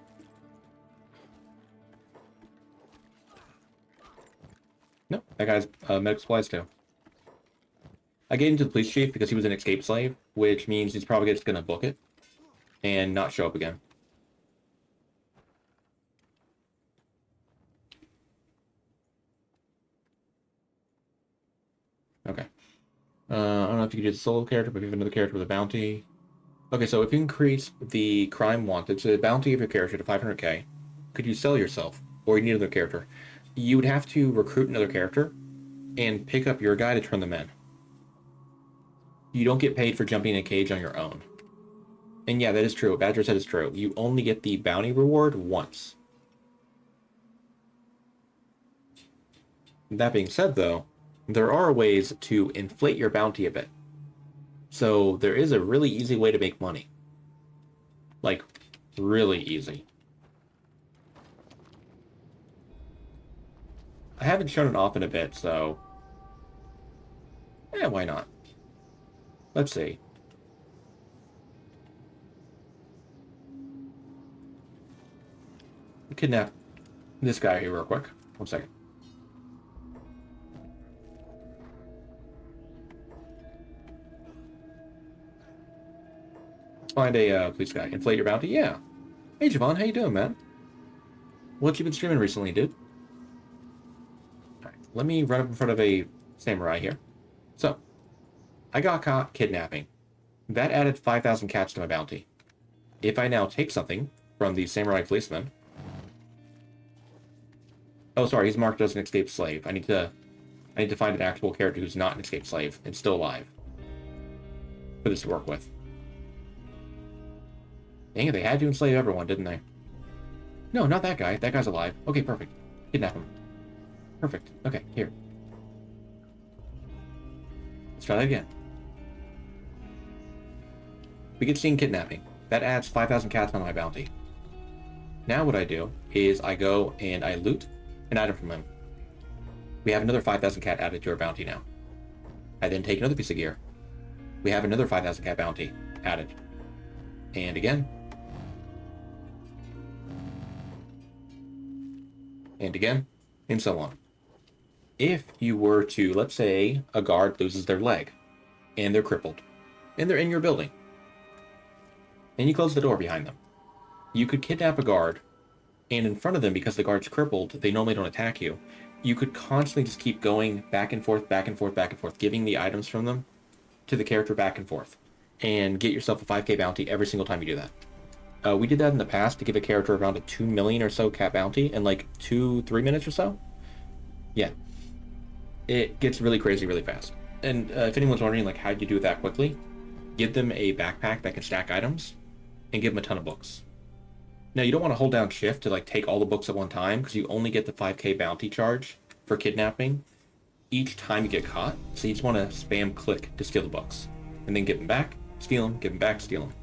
No, that guy's medical supplies too. I gave him to the police chief because he was an escaped slave, which means he's probably just going to book it and not show up again. Okay. I don't know if you could use a solo character, but if you have another character with a bounty. Okay, so if you increase the crime wanted, so the bounty of your character to 500k, could you sell yourself? Or you need another character. You would have to recruit another character and pick up your guy to turn them in. You don't get paid for jumping in a cage on your own. And yeah, that is true. What Badger said is true. You only get the bounty reward once. That being said, though, there are ways to inflate your bounty a bit. So there is a really easy way to make money. Like, really easy. I haven't shown it off in a bit, so... why not? Let's see. Kidnap this guy here real quick. 1 second. Let's find a police guy. Inflate your bounty? Yeah. Hey, Javon, how you doing, man? What you been streaming recently, dude? Alright, let me run up in front of a samurai here. So, I got caught kidnapping. That added 5,000 cats to my bounty. If I now take something from the samurai policeman... Oh, sorry, he's marked as an escaped slave. I need to find an actual character who's not an escaped slave and still alive for this to work with. Dang it, they had to enslave everyone, didn't they? No, not that guy. That guy's alive. Okay, perfect. Kidnap him. Perfect. Okay, here. Let's try that again. We get seen kidnapping. That adds 5,000 cats on my bounty. Now what I do is I go and I loot an item from him. We have another 5,000 cat added to our bounty now. I then take another piece of gear. We have another 5,000 cat bounty added. And again. And again. And so on. If you were to, let's say, a guard loses their leg, and they're crippled, and they're in your building, and you close the door behind them, you could kidnap a guard, and in front of them, because the guard's crippled, they normally don't attack you. You could constantly just keep going back and forth, back and forth, back and forth, giving the items from them to the character back and forth, and get yourself a 5k bounty every single time you do that. We did that in the past to give a character around a 2 million or so cat bounty in like 2-3 minutes or so. Yeah. It gets really crazy really fast. And if anyone's wondering like how you do it that quickly, give them a backpack that can stack items and give them a ton of books. Now you don't want to hold down shift to like take all the books at one time because you only get the 5k bounty charge for kidnapping each time you get caught. So you just want to spam click to steal the books and then give them back, steal them, give them back, steal them.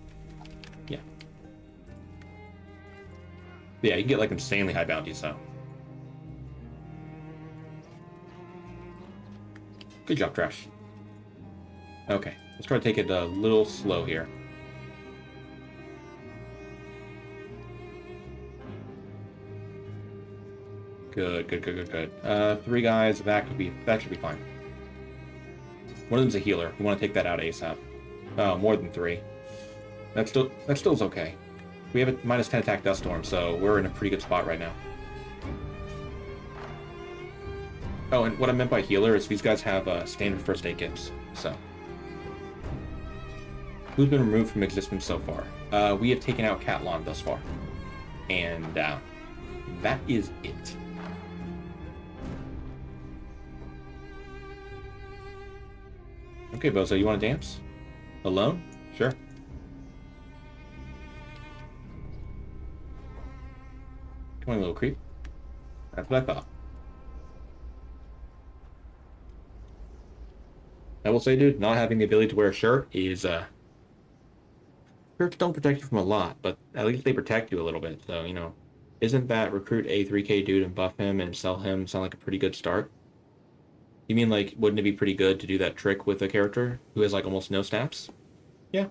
Yeah. Yeah, you can get like insanely high bounties though. Good job, Trash. Okay, let's try to take it a little slow here. Good, good, good, good, good. 3 guys, that should be fine. One of them's a healer. We want to take that out ASAP. Oh, more than 3. That still is okay. We have a -10 attack dust storm, so we're in a pretty good spot right now. Oh, and what I meant by healer is these guys have standard first aid kits, so. Who's been removed from existence so far? We have taken out Cat-Lon thus far. And that is it. Okay, Bozo, you want to dance? Alone? Sure. Come on, little creep. That's what I thought. I will say, dude, not having the ability to wear a shirt is, shirts don't protect you from a lot, but at least they protect you a little bit, so, you know, isn't that recruit a 3k dude and buff him and sell him sound like a pretty good start? You mean, like, wouldn't it be pretty good to do that trick with a character who has, like, almost no stats? Yeah.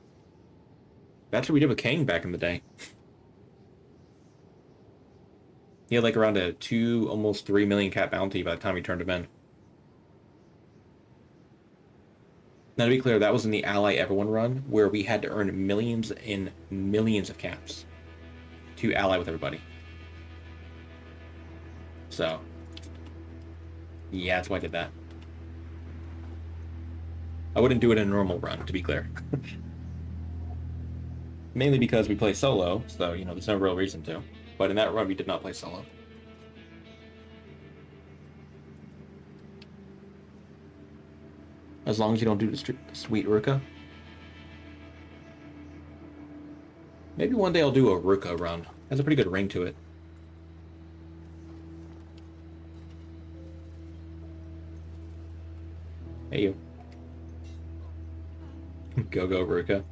That's what we did with Kang back in the day. He had, like, around a 2, almost 3 million cat bounty by the time he turned him in. Now, to be clear, that was in the Ally Everyone run, where we had to earn millions and millions of caps to ally with everybody. So, yeah, that's why I did that. I wouldn't do it in a normal run, to be clear. Mainly because we play solo, so, you know, there's no real reason to. But in that run, we did not play solo. As long as you don't do the sweet Ruka. Maybe one day I'll do a Ruka run. Has a pretty good ring to it. Hey, you. Go, Ruka.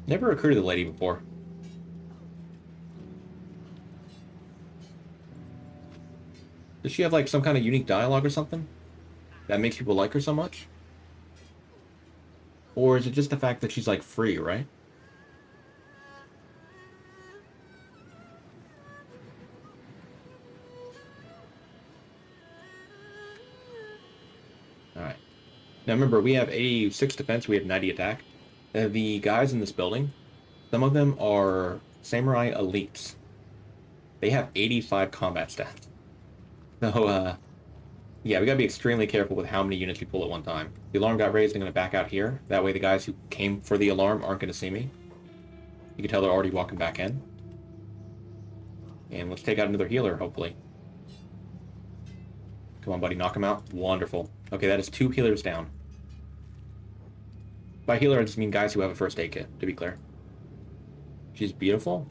Never recruited the lady before. Does she have, like, some kind of unique dialogue or something that makes people like her so much? Or is it just the fact that she's, like, free, right? Alright. Now remember, we have 86 defense, we have 90 attack. The guys in this building, some of them are samurai elites. They have 85 combat stats. So, yeah, we gotta be extremely careful with how many units we pull at one time. The alarm got raised, I'm gonna back out here. That way the guys who came for the alarm aren't gonna see me. You can tell they're already walking back in. And let's take out another healer, hopefully. Come on, buddy, knock him out. Wonderful. Okay, that is 2 healers down. By healer, I just mean guys who have a first aid kit, to be clear. She's beautiful.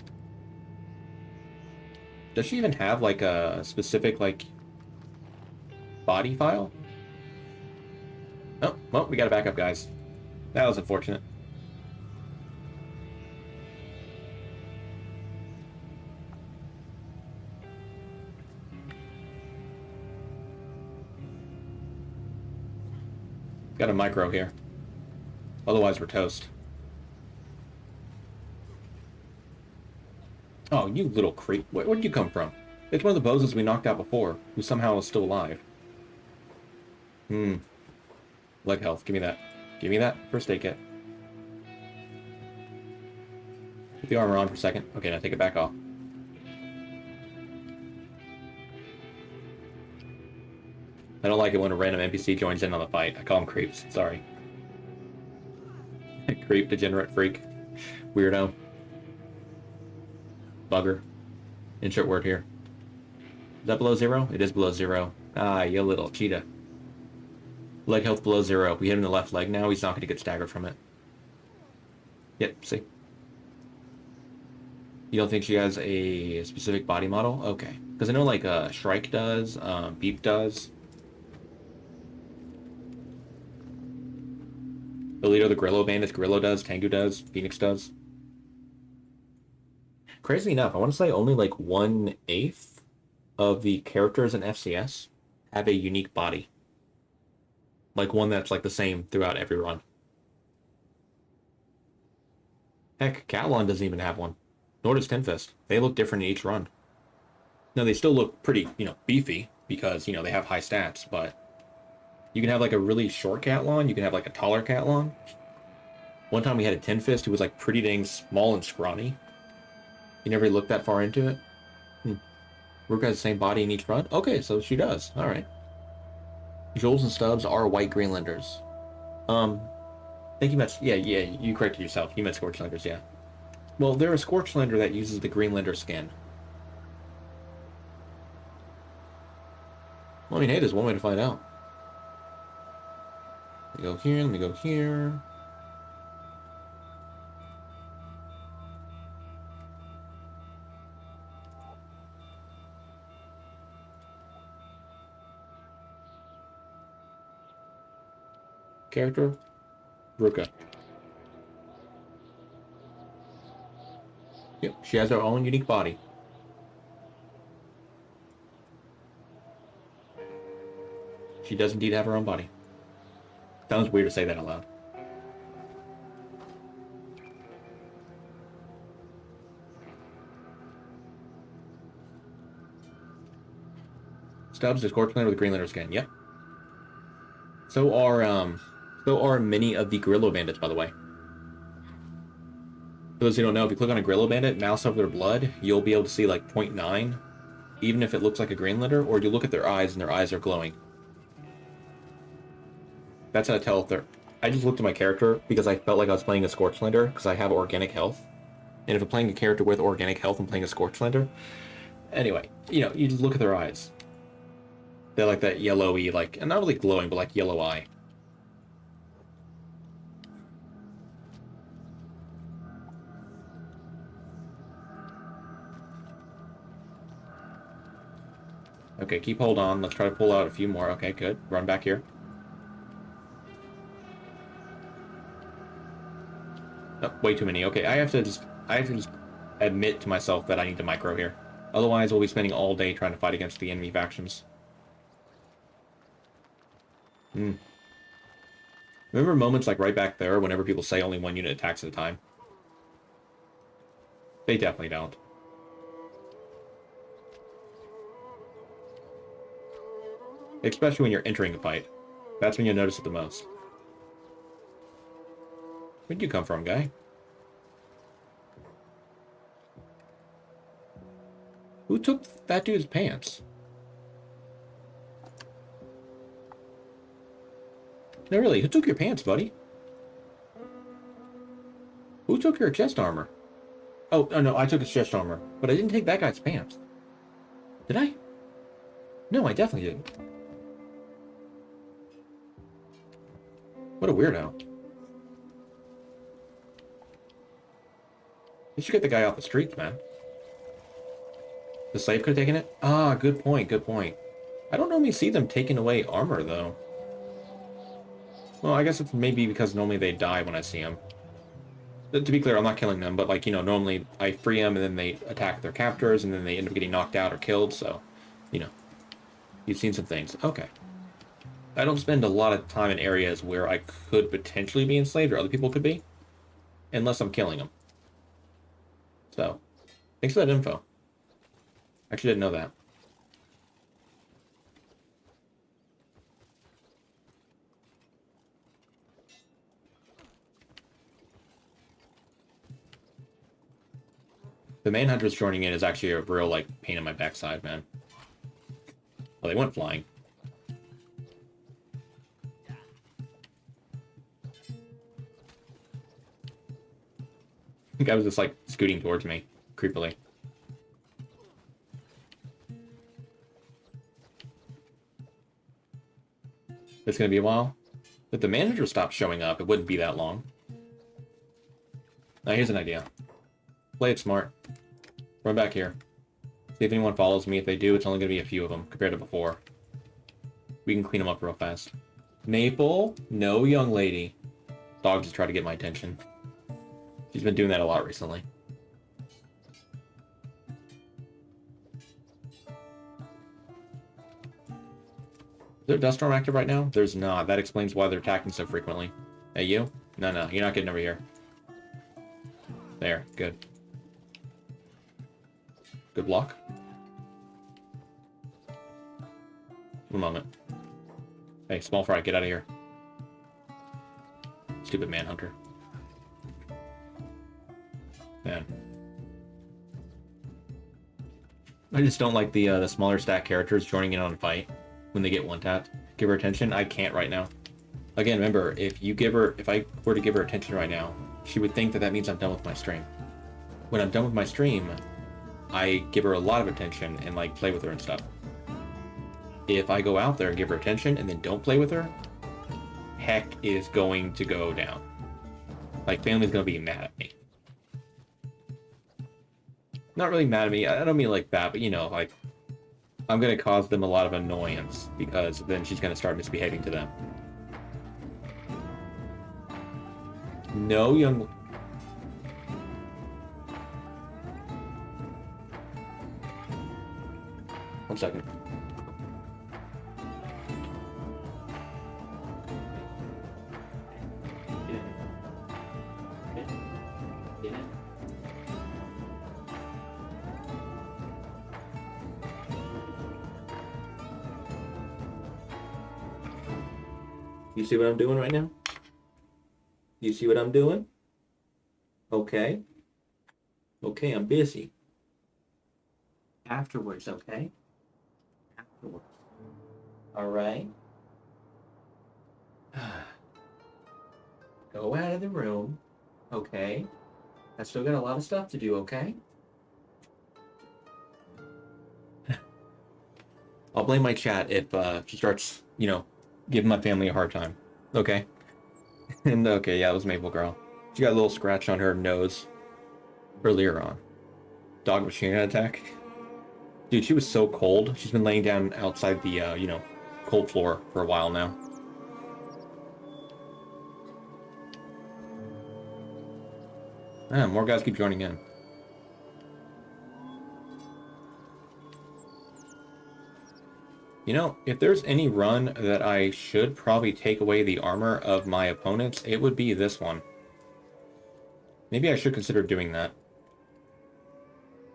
Does she even have, like, a specific, like, body file? Oh, well, we gotta back up, guys. That was unfortunate. Got a micro here. Otherwise, we're toast. Oh, you little creep. Where did you come from? It's one of the bozos we knocked out before, who somehow is still alive. Leg health. Give me that. Give me that. First aid kit. Put the armor on for a second. Okay, now take it back off. I don't like it when a random NPC joins in on the fight. I call them creeps. Sorry. Creep, degenerate, freak, weirdo, bugger. Insert word here. Is that below 0? It is below 0. Ah, you little cheetah. Leg health below 0. If we hit him in the left leg now, he's not going to get staggered from it. Yep, see? You don't think she has a specific body model? Okay. Because I know, like, Shrike does, Beep does. The leader of the Grillo Bandits, Grillo does, Tengu does, Phoenix does. Crazy enough, I want to say only like 1/8 of the characters in FCS have a unique body. Like one that's like the same throughout every run. Heck, Cat-Lon doesn't even have one. Nor does Tin Fist. They look different in each run. Now, they still look pretty, you know, beefy because, you know, they have high stats, but you can have like a really short Cat-Lon, you can have like a taller Cat-Lon. One time we had a Tin Fist who was like pretty dang small and scrawny. You never looked that far into it? Rook has the same body in each run? Okay, so she does. Alright. Jules and Stubbs are white Greenlanders. I think you meant... Yeah, you corrected yourself. You meant Scorchlanders, yeah. Well, they're a Scorchlander that uses the Greenlander skin. Well, I mean, hey, there's one way to find out. Let me go here, let me go here. Character, Ruka. Yep, she has her own unique body. She does indeed have her own body. Sounds weird to say that out loud. Stubbs is Scorch Lander with Green Lander skin. Yep. So are many of the Grillo Bandits, by the way. For those who don't know, if you click on a Grillo Bandit, mouse over their blood, you'll be able to see like 0.9, even if it looks like a Greenlander, or you look at their eyes and their eyes are glowing. That's how to tell if they're... I just looked at my character because I felt like I was playing a Scorchlander because I have organic health. And if I'm playing a character with organic health, I'm playing a Scorchlander. Anyway, you know, you just look at their eyes. They're like that yellowy, like, and not really glowing, but like yellow eye. Okay, keep hold on. Let's try to pull out a few more. Okay, good. Run back here. Oh, way too many. Okay, I have to just admit to myself that I need to micro here. Otherwise, we'll be spending all day trying to fight against the enemy factions. Remember moments like right back there whenever people say only one unit attacks at a time? They definitely don't. Especially when you're entering a fight. That's when you'll notice it the most. Where'd you come from, guy? Who took that dude's pants? No, really, who took your pants, buddy? Who took your chest armor? Oh, no, I took his chest armor, but I didn't take that guy's pants. Did I? No, I definitely didn't. What a weirdo. You should get the guy off the streets, man. The slave could have taken it? Ah, good point, good point. I don't normally see them taking away armor, though. Well, I guess it's maybe because normally they die when I see them. To be clear, I'm not killing them, but, like, you know, normally I free them and then they attack their captors and then they end up getting knocked out or killed, so, you know. You've seen some things. Okay. I don't spend a lot of time in areas where I could potentially be enslaved or other people could be, unless I'm killing them. So, thanks for that info. Actually didn't know that. The Manhunters joining in is actually a real, like, pain in my backside, man. Well, they went flying. I think I was just, like, scooting towards me, creepily. It's gonna be a while. If the manager stopped showing up, it wouldn't be that long. Now, here's an idea. Play it smart. Run back here. See if anyone follows me. If they do, it's only gonna be a few of them, compared to before. We can clean them up real fast. Maple? No, young lady. Dog just tried to get my attention. She's been doing that a lot recently. Is there a dust storm active right now? There's not. That explains why they're attacking so frequently. Hey, you? No, you're not getting over here. There, good. Good block. One moment. Hey, small fry, get out of here. Stupid manhunter. Man. I just don't like the smaller stack characters joining in on a fight when they get one-tapped. Give her attention. I can't right now. Again, remember, if I were to give her attention right now, she would think that that means I'm done with my stream. When I'm done with my stream, I give her a lot of attention and, like, play with her and stuff. If I go out there and give her attention and then don't play with her, heck is going to go down. Like, family's gonna be mad at me. Not really mad at me, I don't mean like that, but, you know, like, I'm gonna cause them a lot of annoyance because then she's gonna start misbehaving to them. No, young... One second. You see what I'm doing right now? You see what I'm doing? Okay. Okay, I'm busy. Afterwards, okay? Afterwards. All right. Go out of the room, okay? I still got a lot of stuff to do, okay? I'll blame my chat if she starts, you know, giving my family a hard time. Okay? And okay, yeah, it was Maple Girl. She got a little scratch on her nose earlier on. Dog machine gun attack. Dude, she was so cold. She's been laying down outside the, you know, cold floor for a while now. Ah, more guys keep joining in. You know, if there's any run that I should probably take away the armor of my opponents, it would be this one. Maybe I should consider doing that.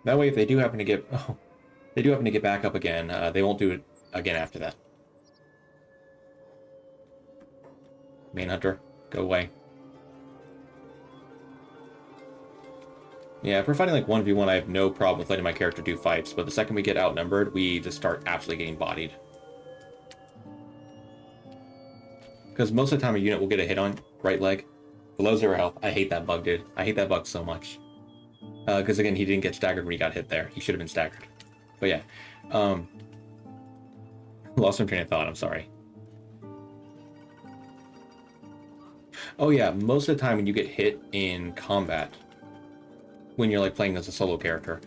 That way, if they do happen to get... Oh, they do happen to get back up again, they won't do it again after that. Manhunter, go away. Yeah, if we're fighting like 1v1, I have no problem with letting my character do fights, but the second we get outnumbered, we just start absolutely getting bodied. Because most of the time a unit will get a hit on right leg. Below 0 health. I hate that bug, dude. I hate that bug so much. Because again, he didn't get staggered when he got hit there. He should have been staggered. But yeah. Lost my train of thought, I'm sorry. Oh yeah, most of the time when you get hit in combat, when you're like playing as a solo character,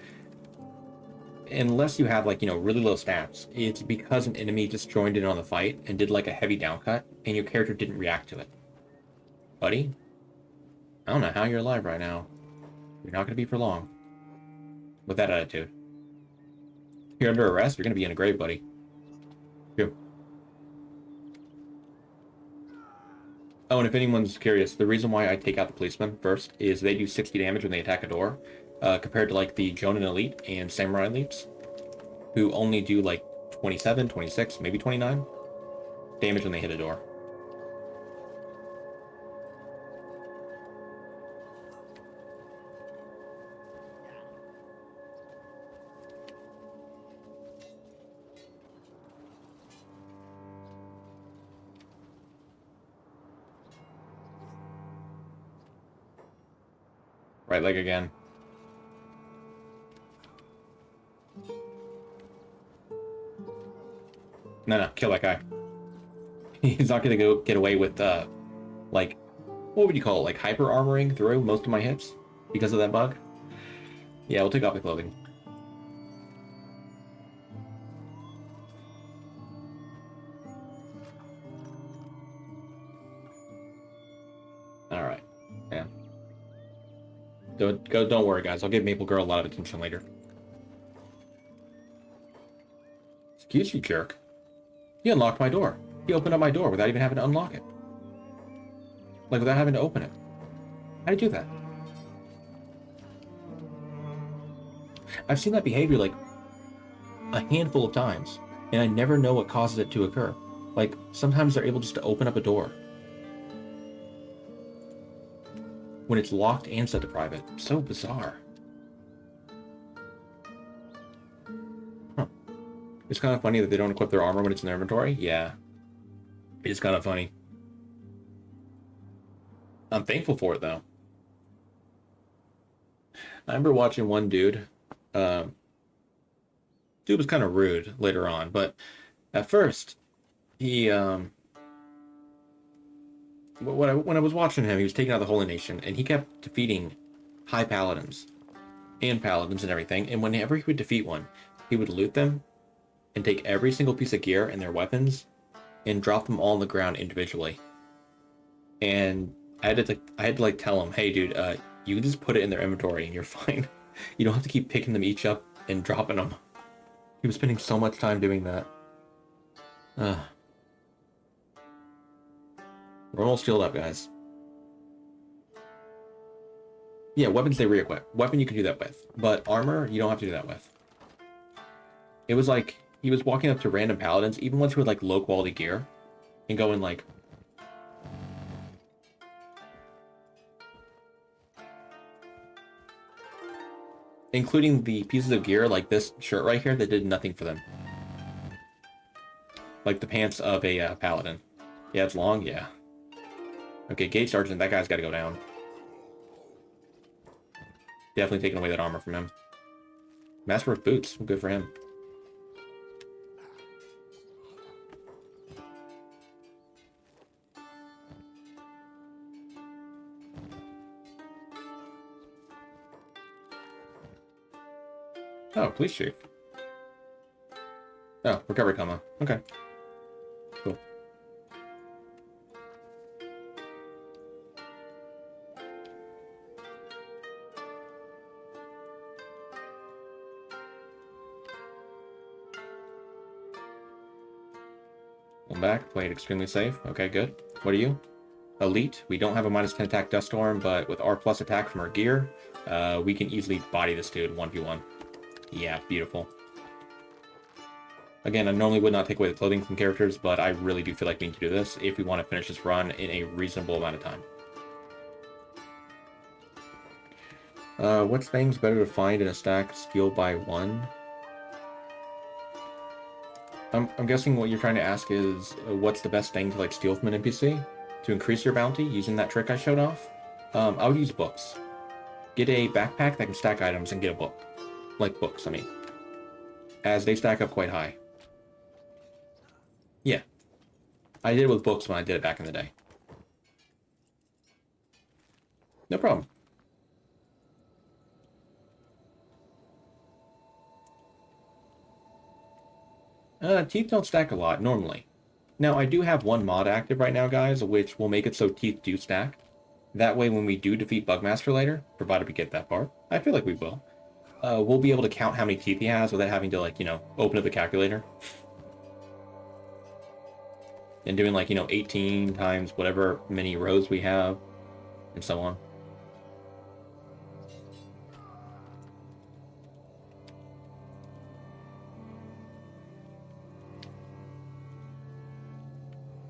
unless you have like, you know, really low stats, it's because an enemy just joined in on the fight and did like a heavy downcut and your character didn't react to it. Buddy, I don't know how you're alive right now. You're not going to be for long. With that attitude. You're under arrest, you're going to be in a grave, buddy. Here. Oh, and if anyone's curious, the reason why I take out the policeman first is they do 60 damage when they attack a door, compared to like the Jonin Elite and Samurai Elites, who only do like 27, 26, maybe 29 damage when they hit a door. Right leg again. No, kill that guy. He's not gonna go get away with, like, what would you call it? Like hyper armoring through most of my hits because of that bug? Yeah, we'll take off the clothing. All right. Yeah. Don't worry, guys. I'll give Maple Girl a lot of attention later. Excuse you, jerk. He unlocked my door. He opened up my door without even having to unlock it. Like, without having to open it. How'd he do that? I've seen that behavior, like, a handful of times, and I never know what causes it to occur. Like, sometimes they're able just to open up a door when it's locked and set to private. So bizarre. Huh. It's kind of funny that they don't equip their armor when it's in their inventory. Yeah. It's kind of funny. I'm thankful for it, though. I remember watching one dude. Dude was kind of rude later on, but at first, he, when I was watching him, he was taking out the Holy Nation, and he kept defeating high paladins and paladins and everything, and whenever he would defeat one, he would loot them and take every single piece of gear and their weapons and drop them all on the ground individually. And I had to like tell him, hey dude, you can just put it in their inventory and you're fine. You don't have to keep picking them each up and dropping them. He was spending so much time doing that. We're almost healed up, guys. Yeah, weapons they re-equip. Weapon you can do that with. But armor, you don't have to do that with. It was like, he was walking up to random paladins, even ones who had like low quality gear, and going like, Including the pieces of gear like this shirt right here that did nothing for them. Like the pants of a paladin. Yeah, it's long, yeah. Okay, Gate Sergeant, that guy's got to go down. Definitely taking away that armor from him. Master of Boots, good for him. Oh, police chief. Oh, recovery coma. Okay. Cool. I'm back. Played extremely safe. Okay, good. What are you? Elite. We don't have a -10 attack Dust Storm, but with R+ attack from our gear, we can easily body this dude 1v1. Yeah, beautiful. Again, I normally would not take away the clothing from characters, but I really do feel like we need to do this if we want to finish this run in a reasonable amount of time. What thing's better to find in a stack steal by 1? I'm guessing what you're trying to ask is what's the best thing to like steal from an NPC to increase your bounty using that trick I showed off? I would use books. Get a backpack that can stack items and get a book. Like books, I mean. As they stack up quite high. Yeah. I did it with books when I did it back in the day. No problem. Teeth don't stack a lot, normally. Now, I do have one mod active right now, guys, which will make it so teeth do stack. That way, when we do defeat Bugmaster later, provided we get that far, I feel like we will, we'll be able to count how many teeth he has without having to, like, you know, open up the calculator. And doing, like, you know, 18 times whatever many rows we have, and so on.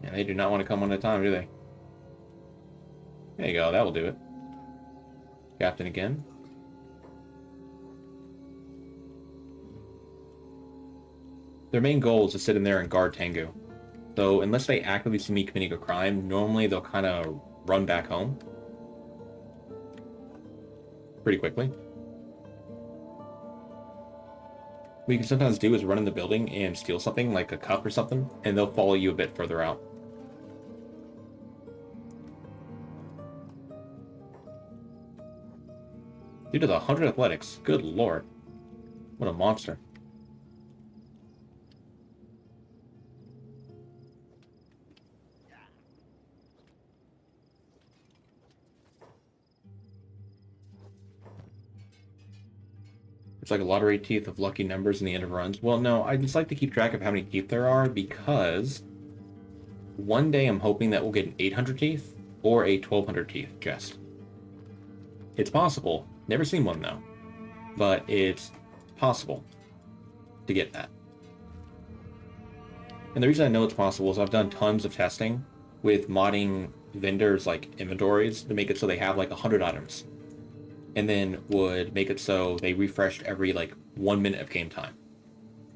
And they do not want to come one at a time, do they? There you go, that will do it. Captain again. Their main goal is to sit in there and guard Tengu. So unless they actively see me committing a crime, normally they'll kind of run back home. Pretty quickly. What you can sometimes do is run in the building and steal something, like a cup or something, and they'll follow you a bit further out. Dude has 100 athletics. Good lord. What a monster. It's like a lottery teeth of lucky numbers in the end of runs. Well, no, I just like to keep track of how many teeth there are because one day I'm hoping that we'll get an 800 teeth or a 1200 teeth chest. It's possible. Never seen one though. But it's possible to get that. And the reason I know it's possible is I've done tons of testing with modding vendors like inventories to make it so they have like 100 items. And then would make it so they refreshed every like 1 minute of game time.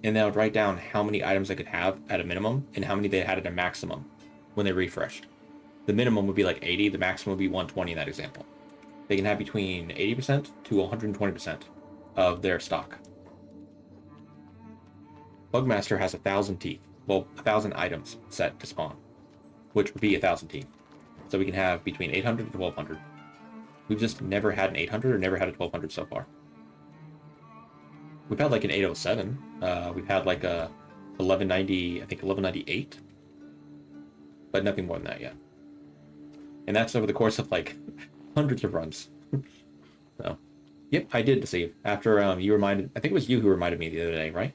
And then I would write down how many items they could have at a minimum and how many they had at a maximum when they refreshed. The minimum would be like 80, the maximum would be 120 in that example. They can have between 80% to 120% of their stock. Bugmaster has 1,000 teeth. Well, 1,000 items set to spawn, which would be 1,000 teeth. So we can have between 800 and 1,200. We've just never had an 800 or never had a 1,200 so far. We've had like an 807. We've had like a 1190, I think 1198. But nothing more than that yet. And that's over the course of like hundreds of runs. So, yep, I did deceive. After you reminded, I think it was you who reminded me the other day, right?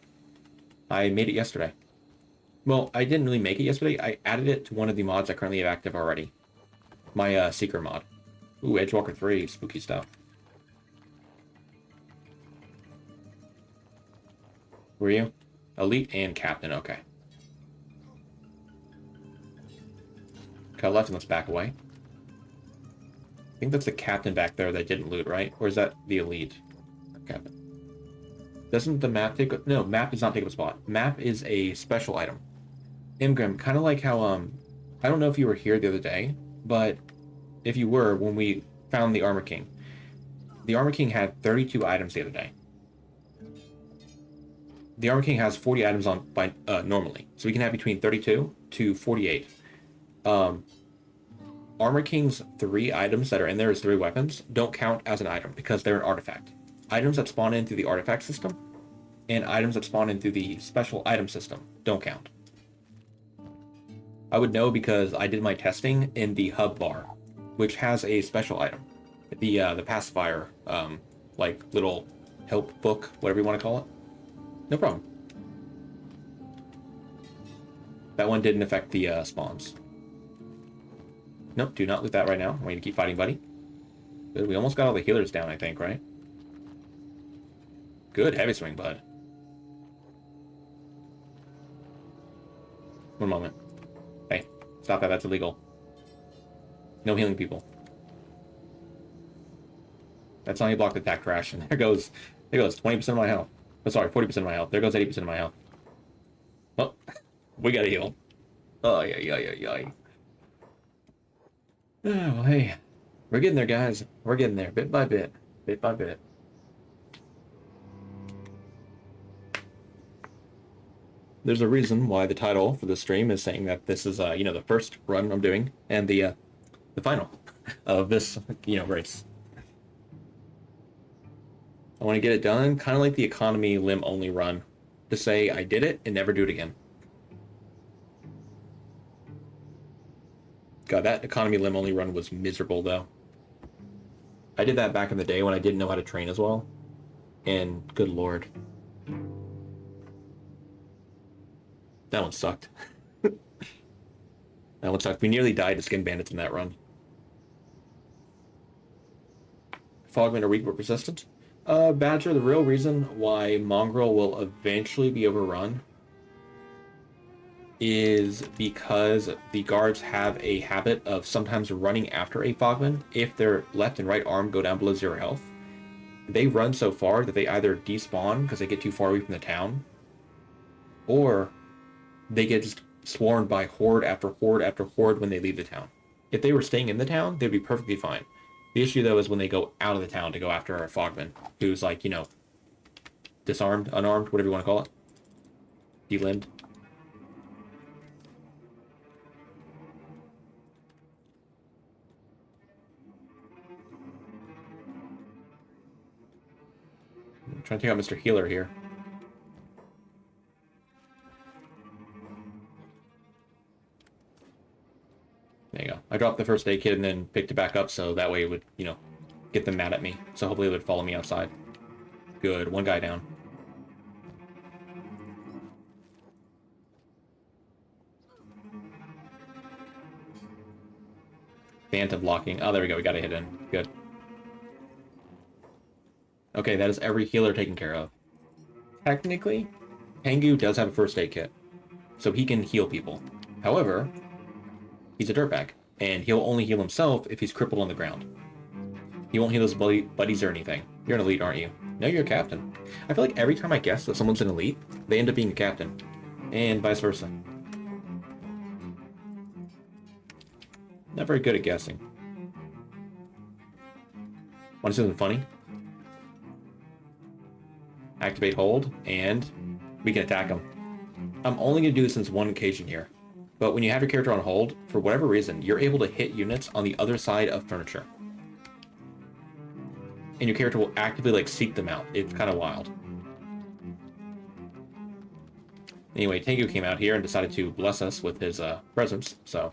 I made it yesterday. Well, I didn't really make it yesterday. I added it to one of the mods I currently have active already. My Seeker mod. Ooh, Edgewalker 3, spooky stuff. Were you? Elite and Captain, okay. Cut left and let's back away. I think that's the Captain back there that didn't loot, right? Or is that the Elite? Captain. Doesn't the map take... No, map does not take up a spot. Map is a special item. Imgrim, kind of like how, I don't know if you were here the other day, but if you were, when we found the Armor King, the Armor King had 32 items the other day. The Armor King has 40 items on by normally, so we can have between 32 to 48. Armor King's 3 items that are in there as 3 weapons don't count as an item because they're an artifact. Items that spawn in through the artifact system and items that spawn in through the special item system don't count. I would know because I did my testing in the hub bar, which has a special item, the pacifier, like little help book, whatever you want to call it. No problem. That one didn't affect the spawns. Nope, do not loot that right now. I'm going to keep fighting, buddy. Good, we almost got all the healers down, I think, right? Good, heavy swing, bud. One moment. Hey, stop that, that's illegal. No healing people. That's how you block the attack trash, and there goes 20% of my health. Oh, sorry, 40% of my health. There goes 80% of my health. Oh, we gotta heal. Oh, yeah. Oh, well, hey. We're getting there, guys. We're getting there, bit by bit. Bit by bit. There's a reason why the title for this stream is saying that this is, the first run I'm doing, and the final of this, race. I want to get it done, kind of like the economy limb only run, to say I did it and never do it again. God, that economy limb only run was miserable though. I did that back in the day when I didn't know how to train as well, and good lord. That one sucked. That one sucked. We nearly died to skin bandits in that run. Fogman are weak but persistent. Badger, the real reason why Mongrel will eventually be overrun is because the guards have a habit of sometimes running after a Fogman if their left and right arm go down below 0 health. They run so far that they either despawn because they get too far away from the town, or they get just swarmed by horde after horde after horde when they leave the town. If they were staying in the town, they'd be perfectly fine. The issue, though, is when they go out of the town to go after a Fogman, who's like, disarmed, unarmed, whatever you want to call it. Delimbed. I'm trying to take out Mr. Healer here. There you go. I dropped the first aid kit and then picked it back up so that way it would, get them mad at me. So hopefully it would follow me outside. Good. One guy down. Phantom blocking. Oh, there we go. We got a hit in. Good. Okay, that is every healer taken care of. Technically, Tengu does have a first aid kit, so he can heal people. However, he's a dirtbag, and he'll only heal himself if he's crippled on the ground. He won't heal his buddies or anything. You're an elite, aren't you? No, you're a captain. I feel like every time I guess that someone's an elite, they end up being a captain. And vice versa. Not very good at guessing. Want to see something funny? Activate hold, and we can attack him. I'm only going to do this since one occasion here. But when you have your character on hold, for whatever reason, you're able to hit units on the other side of furniture. And your character will actively, seek them out. It's kind of wild. Anyway, Tengu came out here and decided to bless us with his presence, so...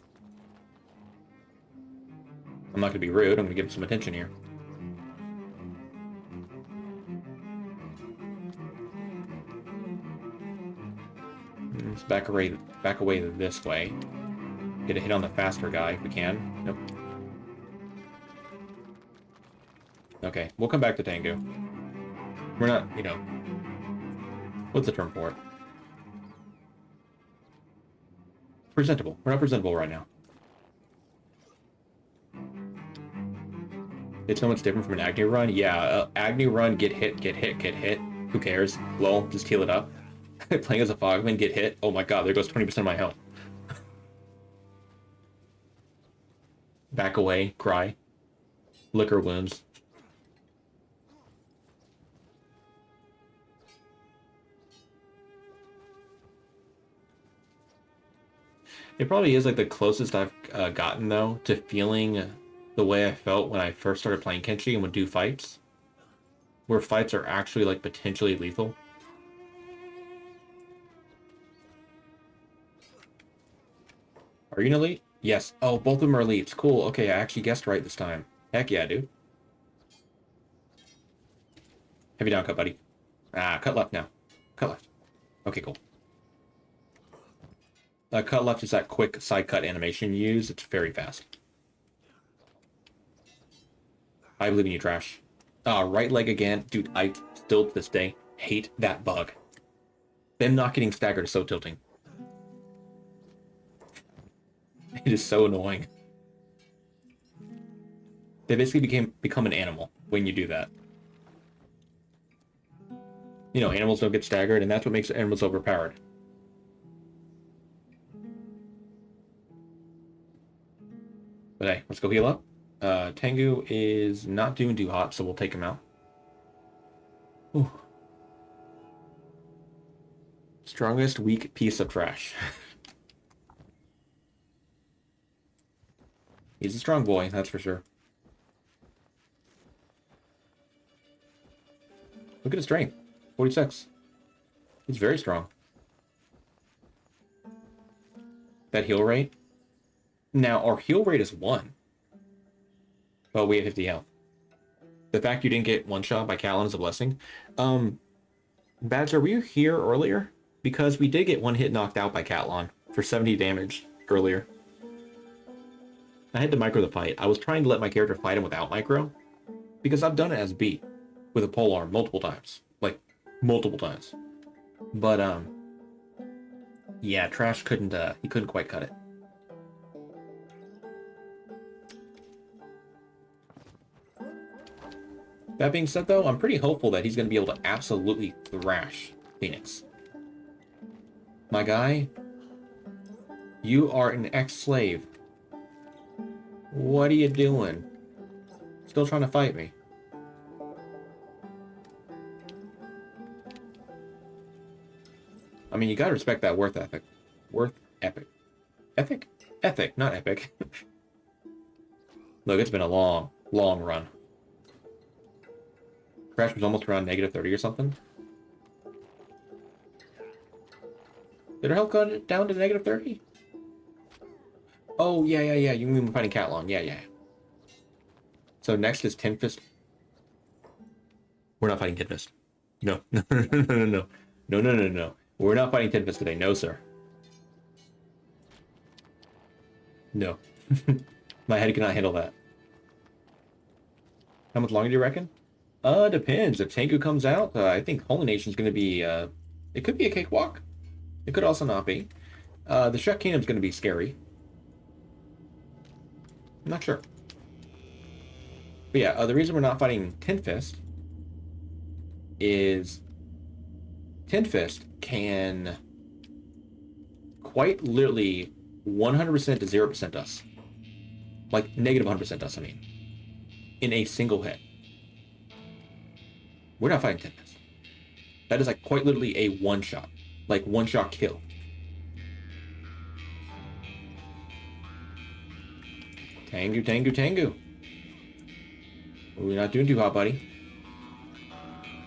I'm not going to be rude, I'm going to give him some attention here. Let's back away this way. Get a hit on the faster guy if we can. Nope. Okay, we'll come back to Tengu. We're not, what's the term for it? Presentable. We're not presentable right now. It's so much different from an Agni run. Yeah, Agni run, get hit. Who cares? Lol, just heal it up. Playing as a Fogman, get hit. Oh my god, there goes 20% of my health. Back away, cry. Liquor wounds. It probably is like the closest I've gotten though to feeling the way I felt when I first started playing Kenshi and would do fights, where fights are actually like potentially lethal. Are you an elite? Yes. Oh, both of them are elites. Cool. Okay, I actually guessed right this time. Heck yeah, dude. Heavy down cut, buddy. Ah, cut left now. Cut left. Okay, cool. Cut left is that quick side cut animation you use. It's very fast. I believe in you, trash. Right leg again. Dude, I still to this day hate that bug. Them not getting staggered is so tilting. It is so annoying. They basically become an animal when you do that. You know, animals don't get staggered, and that's what makes animals overpowered. But hey, let's go heal up. Tengu is not doing too hot, so we'll take him out. Ooh. Strongest weak piece of trash. He's a strong boy, that's for sure. Look at his strength. 46. He's very strong. That heal rate? Now, our heal rate is 1. But we have 50 health. The fact you didn't get one shot by Cat-Lon is a blessing. Badger, were you here earlier? Because we did get one hit knocked out by Cat-Lon for 70 damage earlier. I had to micro the fight. I was trying to let my character fight him without micro. Because I've done it as B. With a polearm multiple times. Like, multiple times. But, yeah, Trash couldn't, he couldn't quite cut it. That being said, though, I'm pretty hopeful that he's going to be able to absolutely thrash Phoenix. My guy, you are an ex-slave. What are you doing? Still trying to fight me. I mean, you gotta respect that worth ethic. Worth epic. Ethic? Ethic, not epic. Look, it's been a long, long run. Crash was almost around negative 30 or something. Did her health go down to negative 30? Oh, yeah. You mean we're fighting Cat-Lon. Yeah. So next is Tin Fist. We're not fighting Tin Fist. No. No. We're not fighting Tin Fist today. No, sir. No. My head cannot handle that. How much longer do you reckon? Depends. If Tengu comes out, I think Holy Nation's going to be, it could be a cakewalk. It could also not be. The Shrek Kingdom's going to be scary. I'm not sure. But yeah, the reason we're not fighting Tin Fist is Tin Fist can quite literally 100% to 0% us. Like, negative 100% us, I mean. In a single hit. We're not fighting Tin Fist. That is like quite literally a one-shot. Like, one-shot kill. Tengu. We're not doing too hot, buddy.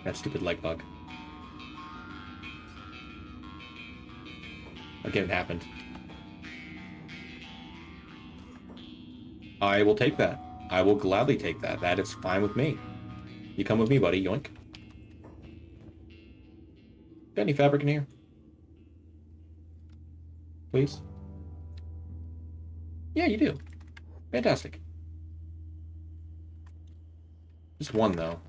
That stupid leg bug. Again, it happened. I will take that. I will gladly take that. That is fine with me. You come with me, buddy. Yoink. Got any fabric in here? Please? Yeah, you do. Fantastic. Just one, though.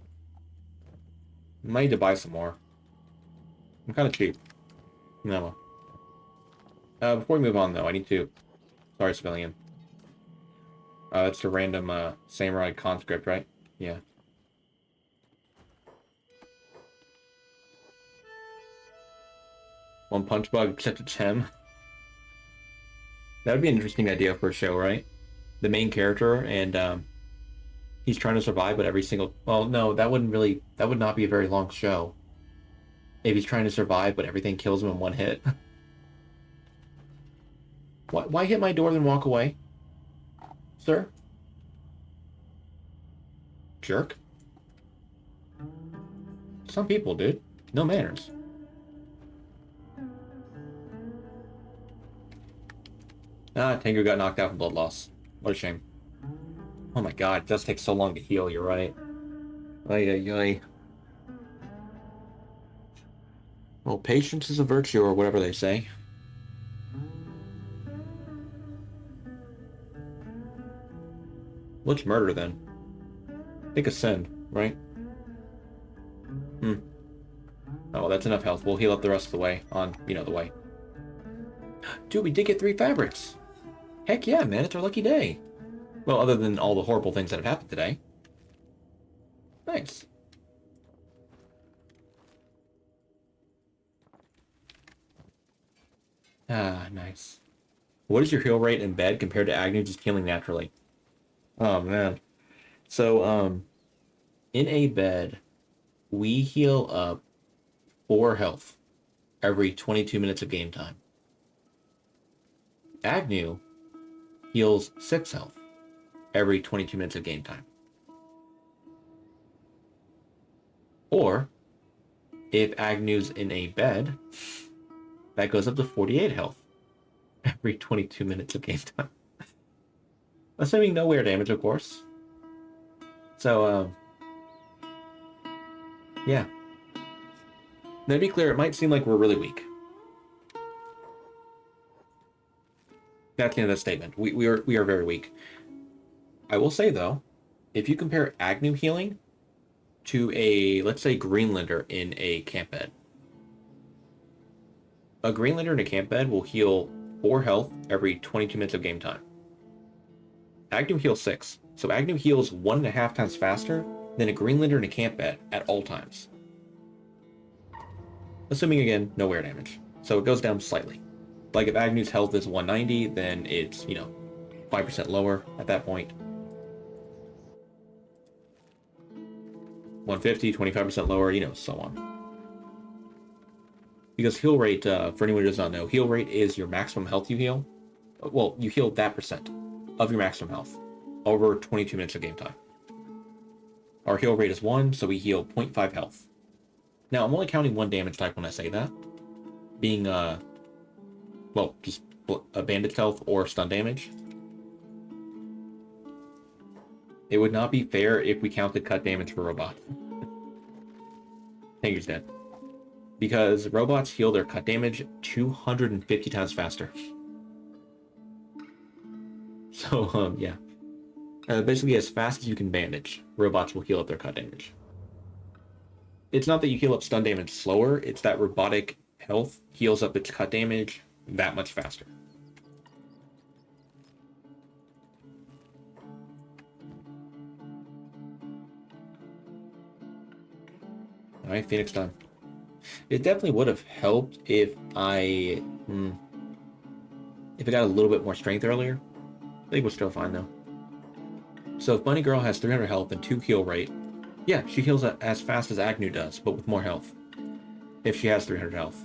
Might need to buy some more. I'm kind of cheap. No. Before we move on, though, I need to... Sorry, civilian. That's a random, samurai conscript, right? Yeah. One punch bug, except it's him. That would be an interesting idea for a show, right? The main character, and he's trying to survive, but every single... Well, no, that wouldn't really... That would not be a very long show. If he's trying to survive, but everything kills him in one hit. Why hit my door then walk away? Sir? Jerk. Some people, dude. No manners. Ah, Tengu got knocked out from blood loss. What a shame. Oh my god, it does take so long to heal, you're right. Ay, ay, ay. Well, patience is a virtue, or whatever they say. What's murder, then? I think a sin, right? Oh, well, that's enough health. We'll heal up the rest of the way on, the way. Dude, we did get 3 fabrics. Heck yeah, man, it's our lucky day. Well, other than all the horrible things that have happened today. Nice. Ah, nice. What is your heal rate in bed compared to Agnew just healing naturally? Oh, man. So, in a bed, we heal up 4 health every 22 minutes of game time. Agnew heals 6 health every 22 minutes of game time. Or, if Agnew's in a bed, that goes up to 48 health every 22 minutes of game time. Assuming no wear damage, of course. So, yeah. Now, to be clear, it might seem like we're really weak. That's the end of that statement. We are very weak. I will say, though, if you compare Agnew healing to a, let's say, Greenlander in a camp bed. A Greenlander in a camp bed will heal 4 health every 22 minutes of game time. Agnew heals 6. So Agnew heals 1.5 times faster than a Greenlander in a camp bed at all times. Assuming, again, no wear damage. So it goes down slightly. Like if Agnew's health is 190, then it's, 5% lower at that point. 150, 25% lower, so on. Because heal rate, for anyone who does not know, heal rate is your maximum health you heal. Well, you heal that percent of your maximum health over 22 minutes of game time. Our heal rate is 1, so we heal 0.5 health. Now, I'm only counting 1 damage type when I say that. Being, just a bandage health or stun damage. It would not be fair if we counted cut damage for robots. Tanger's dead. Because robots heal their cut damage 250 times faster. So, yeah. Basically, as fast as you can bandage, robots will heal up their cut damage. It's not that you heal up stun damage slower, it's that robotic health heals up its cut damage that much faster. Alright, Phoenix done. It definitely would have helped if I got a little bit more strength earlier. I think we're still fine though. So if Bunny Girl has 300 health and 2 heal rate, yeah, she heals as fast as Agnew does, but with more health. If she has 300 health.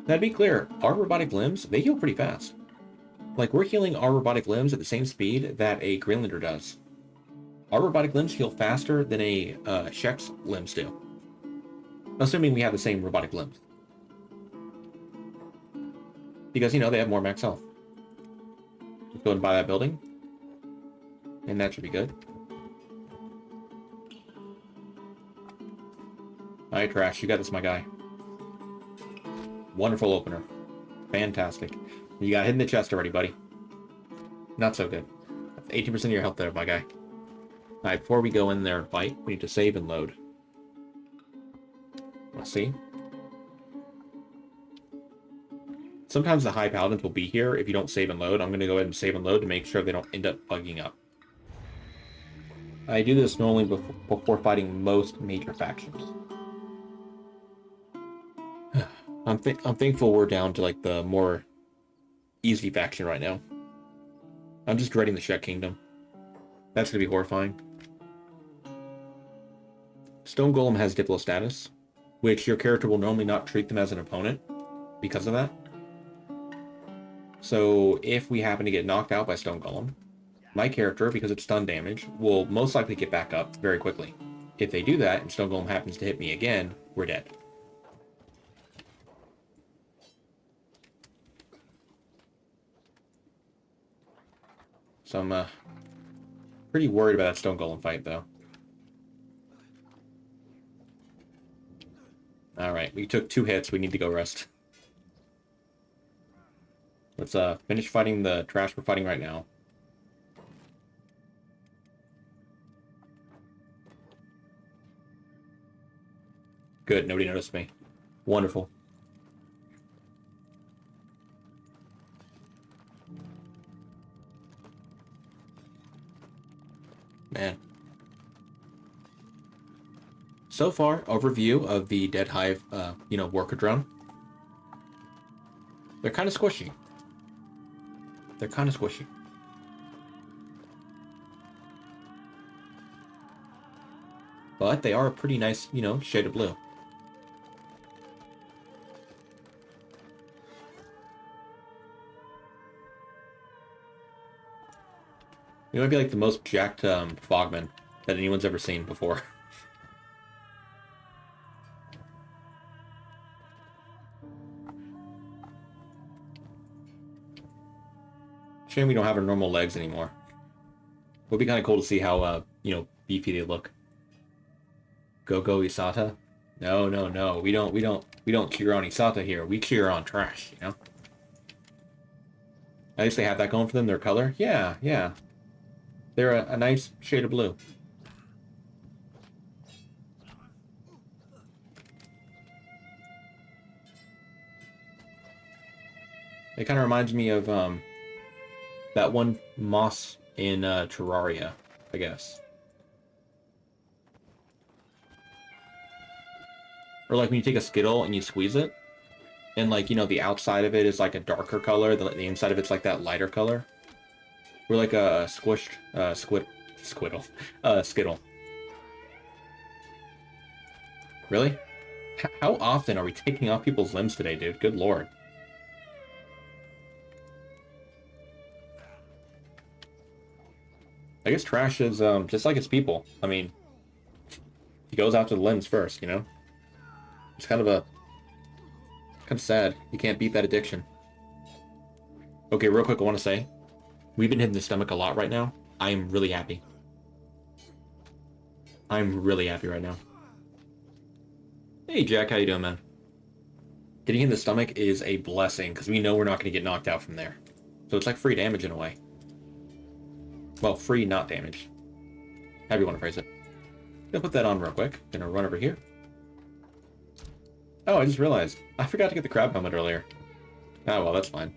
Now to be clear, our robotic limbs, they heal pretty fast. Like, we're healing our robotic limbs at the same speed that a Greenlander does. Our robotic limbs heal faster than a Shek's limbs do. Assuming we have the same robotic limbs. Because, they have more max health. Let's go and buy that building. And that should be good. Alright, Trash, you got this, my guy. Wonderful opener. Fantastic. You got hit in the chest already, buddy. Not so good. That's 18% of your health there, my guy. Alright, before we go in there and fight, we need to save and load. Let's see. Sometimes the high paladins will be here if you don't save and load. I'm going to go ahead and save and load to make sure they don't end up bugging up. I do this normally before fighting most major factions. I'm thankful we're down to like the more easy faction right now. I'm just dreading the Shet Kingdom. That's gonna be horrifying. Stone Golem has Diplo status, which your character will normally not treat them as an opponent because of that. So if we happen to get knocked out by Stone Golem, my character, because it's stun damage, will most likely get back up very quickly. If they do that and Stone Golem happens to hit me again, we're dead. So I'm pretty worried about that Stone Golem fight, though. Alright, we took 2 hits. We need to go rest. Let's finish fighting the trash we're fighting right now. Good, nobody noticed me. Wonderful. Man. So far, overview of the Dead Hive, worker drone. They're kind of squishy. But they are a pretty nice, shade of blue. You might be like the most jacked Fogman that anyone's ever seen before. Shame we don't have our normal legs anymore. Would be kind of cool to see how, beefy they look. Go Isata? No. We don't cheer on Isata here. We cheer on trash, At least they have that going for them, their color. Yeah. They're a nice shade of blue. It kind of reminds me of that one moss in Terraria, I guess. Or like when you take a Skittle and you squeeze it, and like, the outside of it is like a darker color, the inside of it's like that lighter color. We're like a squished Skittle. Really? How often are we taking off people's limbs today, dude? Good lord. I guess trash is just like its people. I mean, he goes after the limbs first, It's kind of sad. You can't beat that addiction. Okay, real quick, I want to say, we've been hitting the stomach a lot right now. I am really happy. I'm really happy right now. Hey, Jack, how you doing, man? Getting in the stomach is a blessing, because we know we're not going to get knocked out from there. So it's like free damage in a way. Well, free not damage. However you want to phrase it. Gonna put that on real quick. Gonna run over here. Oh, I just realized. I forgot to get the crab helmet earlier. Oh, well, that's fine.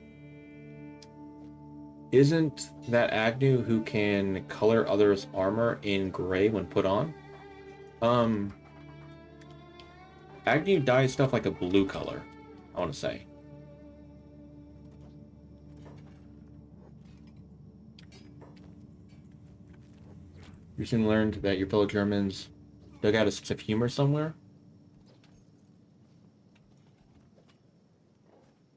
Isn't that Agnew who can color others' armor in gray when put on? Agnew dyes stuff like a blue color, I want to say. Recently learned that your fellow Germans dug out a sense of humor somewhere.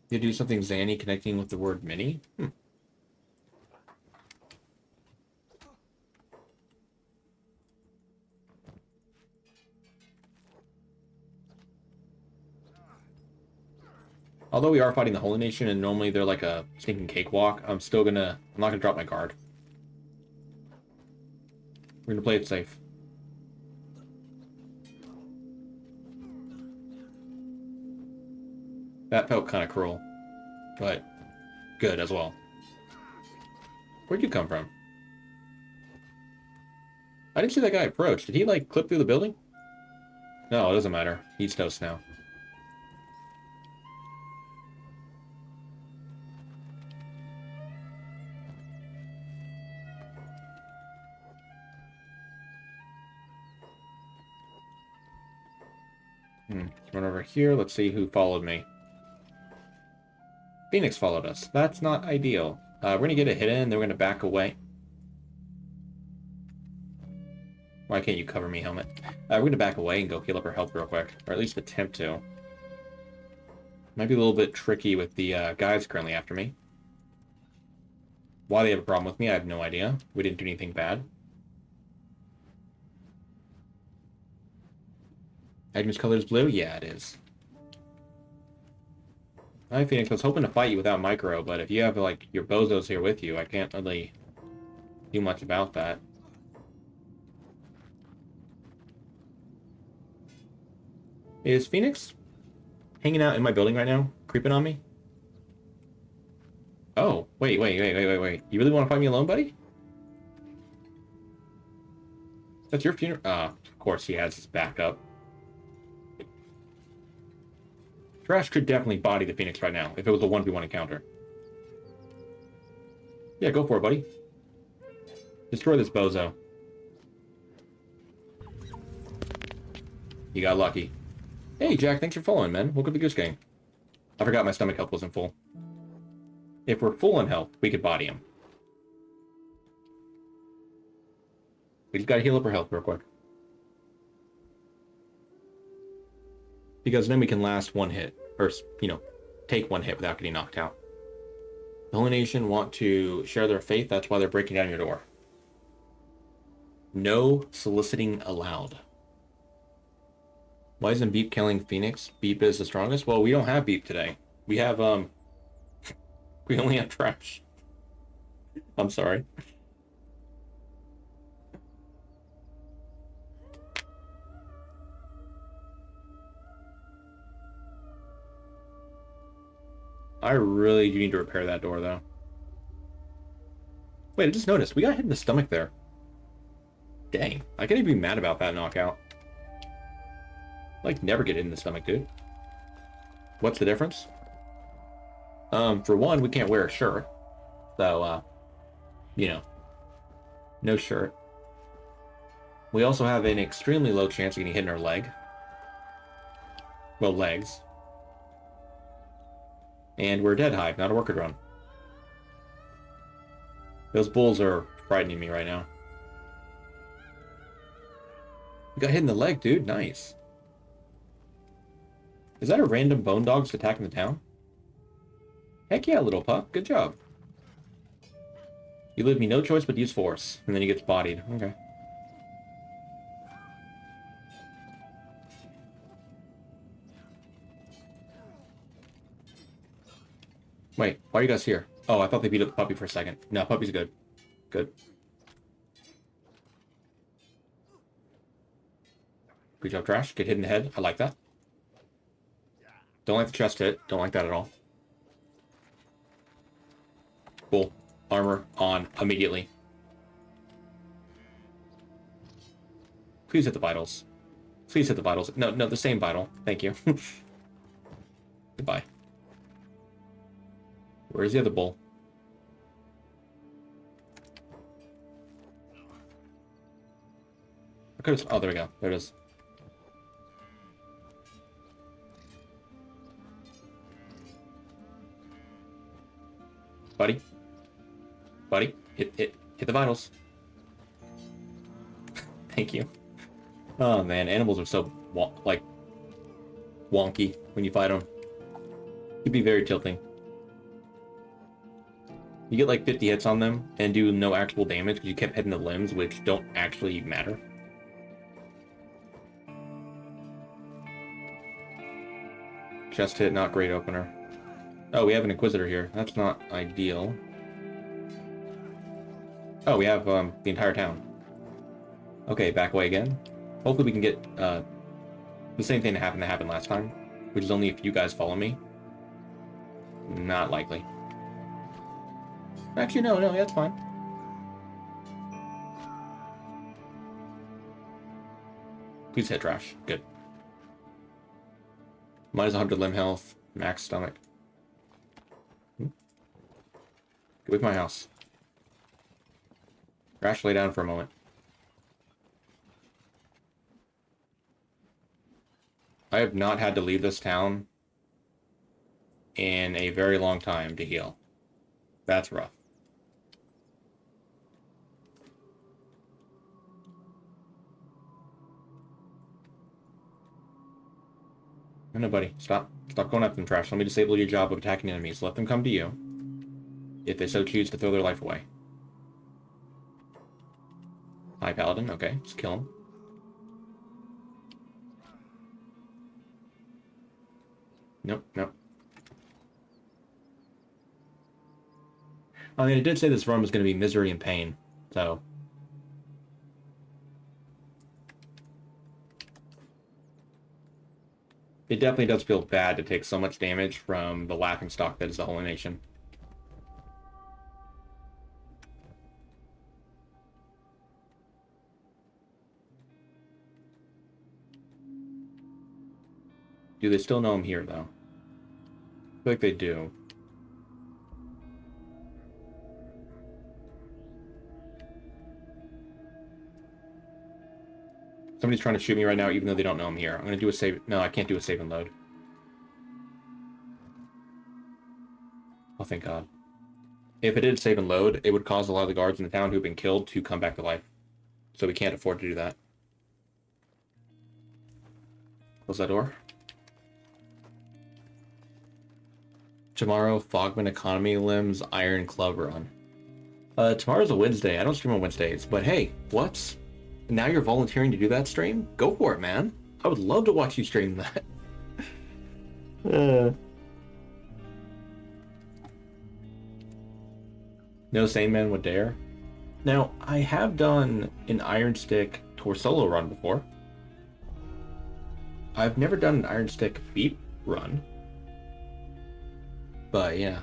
You do something zany connecting with the word mini? Although we are fighting the Holy Nation and normally they're like a stinking cakewalk, I'm not gonna drop my guard. We're gonna play it safe. That felt kind of cruel, but good as well. Where'd you come from? I didn't see that guy approach. Did he, like, clip through the building? No, it doesn't matter. He's toast now. Run over here. Let's see who followed me. Phoenix followed us. That's not ideal. We're gonna get a hit in, then we're gonna back away. Why can't you cover me, helmet? We're gonna back away and go heal up our health real quick. Or at least attempt to. Might be a little bit tricky with the guys currently after me. Why they have a problem with me, I have no idea. We didn't do anything bad. Agnes color is blue? Yeah, it is. Hi, Phoenix. I was hoping to fight you without micro, but if you have, like, your bozos here with you, I can't really do much about that. Is Phoenix hanging out in my building right now? Creeping on me? Oh, wait. You really want to fight me alone, buddy? That's your funeral? Of course he has his backup. Trash could definitely body the Phoenix right now, if it was a 1v1 encounter. Yeah, go for it, buddy. Destroy this bozo. You got lucky. Hey, Jack, thanks for following, man. Welcome to Goose Gang. I forgot my stomach health wasn't full. If we're full on health, we could body him. We just gotta heal up our health real quick. Because then we can last one hit. Or, you know, take one hit without getting knocked out. The Holy Nation want to share their faith, that's why they're breaking down your door. No soliciting allowed. Why isn't Beep killing Phoenix? Beep is the strongest? Well, we don't have Beep today. We have, we only have Trash. I'm sorry. I really do need to repair that door, though. Wait, I just noticed. We got hit in the stomach there. Dang. I can't even be mad about that knockout. Like, never get hit in the stomach, dude. What's the difference? For one, we can't wear a shirt. So, you know. No shirt. We also have an extremely low chance of getting hit in our leg. Well, legs. And we're a dead hive, not a worker drone. Those bulls are frightening me right now. We got hit in the leg, dude. Nice. Is that a random bone dog just attacking the town? Heck yeah, little pup. Good job. You leave me no choice but to use force. And then he gets bodied. Okay. Wait, why are you guys here? Oh, I thought they beat up the puppy for a second. No, puppy's good. Good. Good job, Trash. Get hit in the head. I like that. Don't like the chest hit. Don't like that at all. Cool. Armor on immediately. Please hit the vitals. Please hit the vitals. No, the same vital. Thank you. Goodbye. Where's the other bull? I could have... Oh, there we go. There it is. Buddy. Buddy. Hit the vitals. Thank you. Oh, man. Animals are so, like, wonky when you fight them. It can be very tilting. You get like 50 hits on them and do no actual damage because you kept hitting the limbs, which don't actually matter. Chest hit, not great opener. Oh, we have an Inquisitor here. That's not ideal. Oh, we have the entire town. Okay, back away again. Hopefully we can get the same thing that happened last time, which is only if you guys follow me. Not likely. Actually, no, that's fine. Please hit Trash. Good. Minus 100 limb health. Max stomach. Get with my house. Trash, lay down for a moment. I have not had to leave this town in a very long time to heal. That's rough. No, buddy, stop. Stop going after them, trash. Let me disable your job of attacking enemies. Let them come to you, if they so choose to throw their life away. Hi, Paladin. Okay, just kill him. Nope, nope. I mean, it did say this run was going to be misery and pain, so... It definitely does feel bad to take so much damage from the laughingstock that is the Holy Nation. Do they still know I'm here, though? I feel like they do. Somebody's trying to shoot me right now, even though they don't know I'm here. I'm going to do a save... No, I can't do a save and load. Oh, thank God. If it did save and load, it would cause a lot of the guards in the town who've been killed to come back to life. So we can't afford to do that. Close that door. Tomorrow, Fogman Economy Limbs Iron Club Run. Tomorrow's a Wednesday. I don't stream on Wednesdays, but hey, what? Now you're volunteering to do that stream? Go for it, man. I would love to watch you stream that. No sane man would dare. Now, I have done an Iron Stick Tour Solo run before. I've never done an Iron Stick beat run. But, yeah.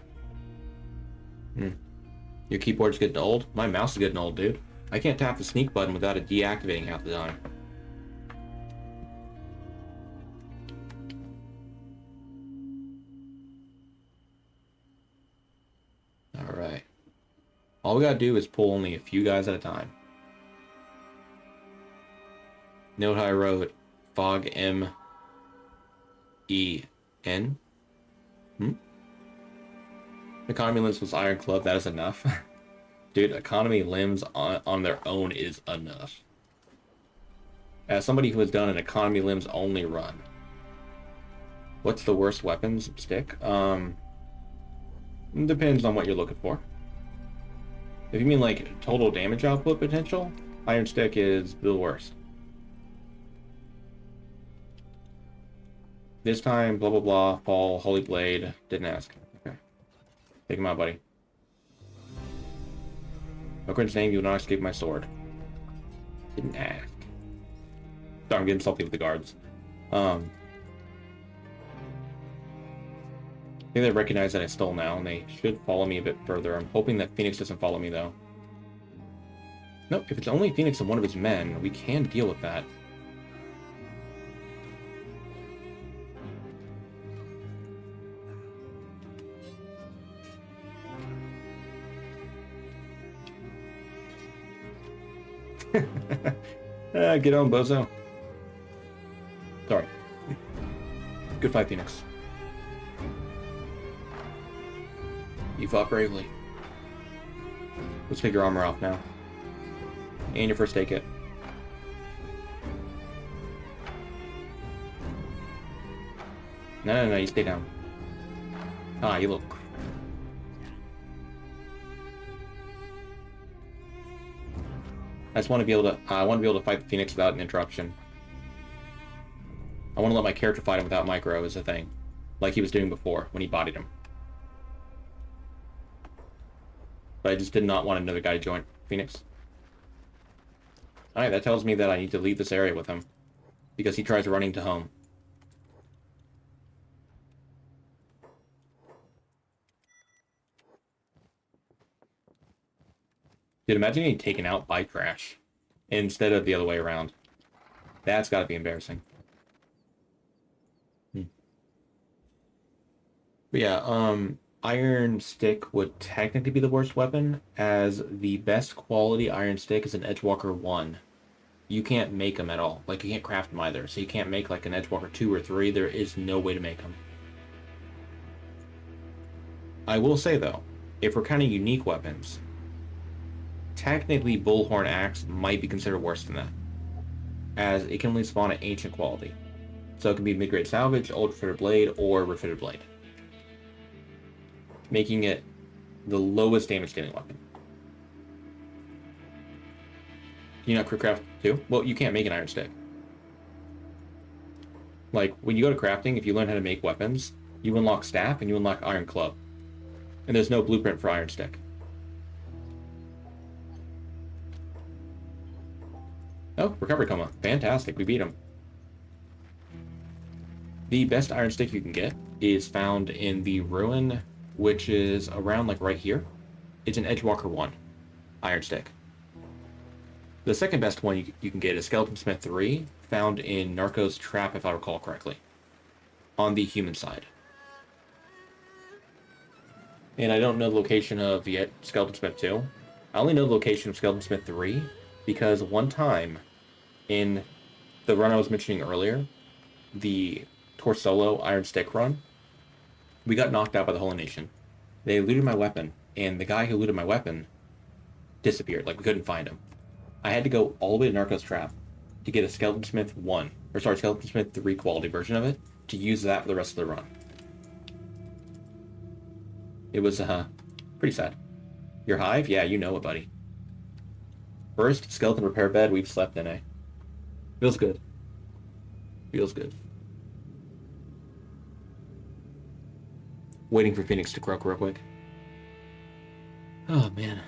Your keyboard's getting old? My mouse is getting old, dude. I can't tap the sneak button without it deactivating half the time. Alright. All we gotta do is pull only a few guys at a time. Note how I wrote Fog M-E-N. Economy Limbs was Iron Club, that is enough. Dude, Economy Limbs on their own is enough. As somebody who has done an Economy Limbs only run, what's the worst weapons stick? Depends on what you're looking for. If you mean like total damage output potential, Iron Stick is the worst. This time, blah blah blah, fall, Holy Blade, didn't ask. Okay. Take him out, buddy. According to name, you will not escape my sword. Didn't ask. Sorry, I'm getting salty with the guards. I think they recognize that I stole now, and they should follow me a bit further. I'm hoping that Phoenix doesn't follow me, though. Nope, if it's only Phoenix and one of his men, we can deal with that. Get on, bozo. Sorry. Good fight, Phoenix. You fought bravely. Let's take your armor off now. And your first aid kit. No, you stay down. Ah, you look. I just want to be able to. I want to be able to fight the Phoenix without an interruption. I want to let my character fight him without micro as a thing, like he was doing before when he bodied him. But I just did not want another guy to join Phoenix. Alright, that tells me that I need to leave this area with him, because he tries running to home. Dude, imagine getting taken out by trash instead of the other way around. That's gotta be embarrassing. But yeah, Iron Stick would technically be the worst weapon, as the best quality Iron Stick is an Edgewalker 1. You can't make them at all. Like, you can't craft them either. So you can't make like an Edgewalker 2 or 3. There is no way to make them. I will say though, if we're kind of unique weapons, technically Bullhorn Axe might be considered worse than that, as it can only spawn at ancient quality. So it can be mid-grade salvage, old refitted blade, or refitted blade, making it the lowest damage dealing weapon. Can you not quick craft too? Well, you can't make an iron stick. Like, when you go to crafting, if you learn how to make weapons, you unlock staff and you unlock iron club. And there's no blueprint for iron stick. Oh, recovery coma. Fantastic, we beat him. The best iron stick you can get is found in the ruin, which is around like right here. It's an Edgewalker 1 iron stick. The second best one you can get is Skeleton Smith 3, found in Narco's Trap, if I recall correctly, on the human side. And I don't know the location of yet Skeleton Smith 2. I only know the location of Skeleton Smith 3 because one time in the run I was mentioning earlier, the Torsolo Iron Stick run, we got knocked out by the Holy Nation. They looted my weapon, and the guy who looted my weapon disappeared. Like, we couldn't find him. I had to go all the way to Narco's Trap to get a Skeleton Smith 1, or sorry, Skeleton Smith 3 quality version of it, to use that for the rest of the run. It was, pretty sad. Your hive? Yeah, you know it, buddy. First skeleton repair bed we've slept in, eh? Feels good. Feels good. Waiting for Phoenix to croak real quick. Oh, man.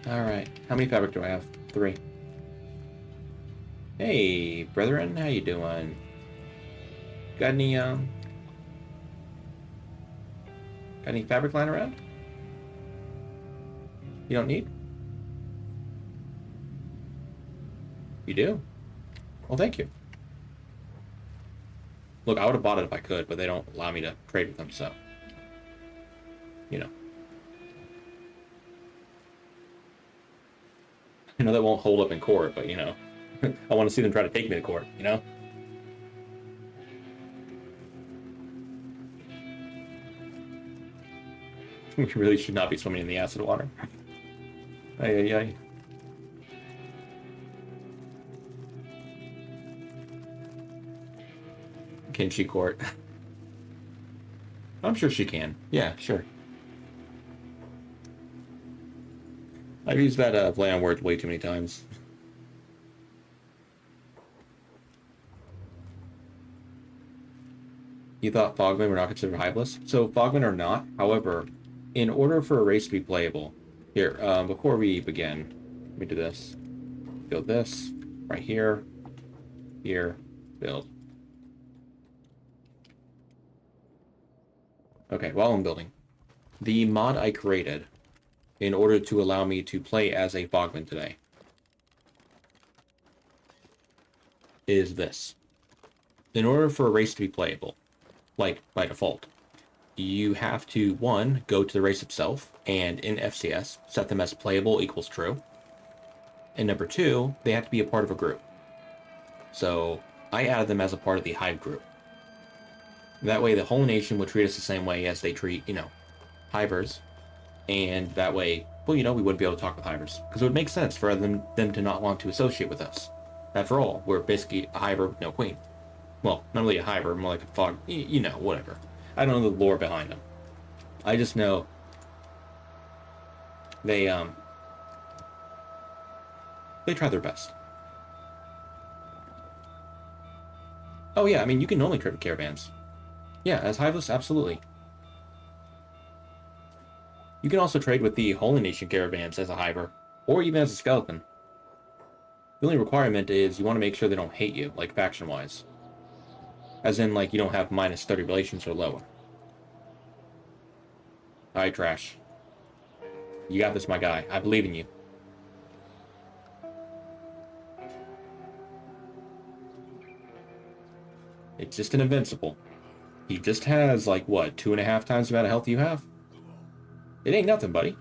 Alright, how many fabric do I have? 3. Hey, brethren, how you doing? Got any fabric lying around? You don't need? You do? Well, thank you. Look, I would have bought it if I could, but they don't allow me to trade with them, so... You know. I know that won't hold up in court, but, you know. I want to see them try to take me to court, you know? We really should not be swimming in the acid water. Ay, ay, ay. Can she court? I'm sure she can. Yeah, sure. I've used that play on words way too many times. You thought Fogman were not considered hiveless? So Fogman are not. However, in order for a race to be playable, here, before we begin, let me do this. Build this right here, here, build. Okay, while I'm building, the mod I created in order to allow me to play as a Fogman today is this. In order for a race to be playable, like by default, you have to, 1, go to the race itself, and in FCS, set them as playable equals true. And number 2, they have to be a part of a group. So I added them as a part of the Hive group. That way the whole nation would treat us the same way as they treat, you know, hivers. And that way, well, you know, we wouldn't be able to talk with hivers. Because it would make sense for them to not want to associate with us. After all, we're basically a hiver with no queen. Well, not really a hiver, more like a fog, you know, whatever. I don't know the lore behind them. I just know they try their best. Oh yeah, I mean, you can normally trade with caravans. Yeah, as hiveless, absolutely. You can also trade with the Holy Nation caravans as a hiver, or even as a skeleton. The only requirement is you want to make sure they don't hate you, like faction-wise. As in, like, you don't have minus 30 relations or lower. Alright, Trash. You got this, my guy. I believe in you. It's just an invincible. He just has, like, what, 2.5 times the amount of health you have? It ain't nothing, buddy.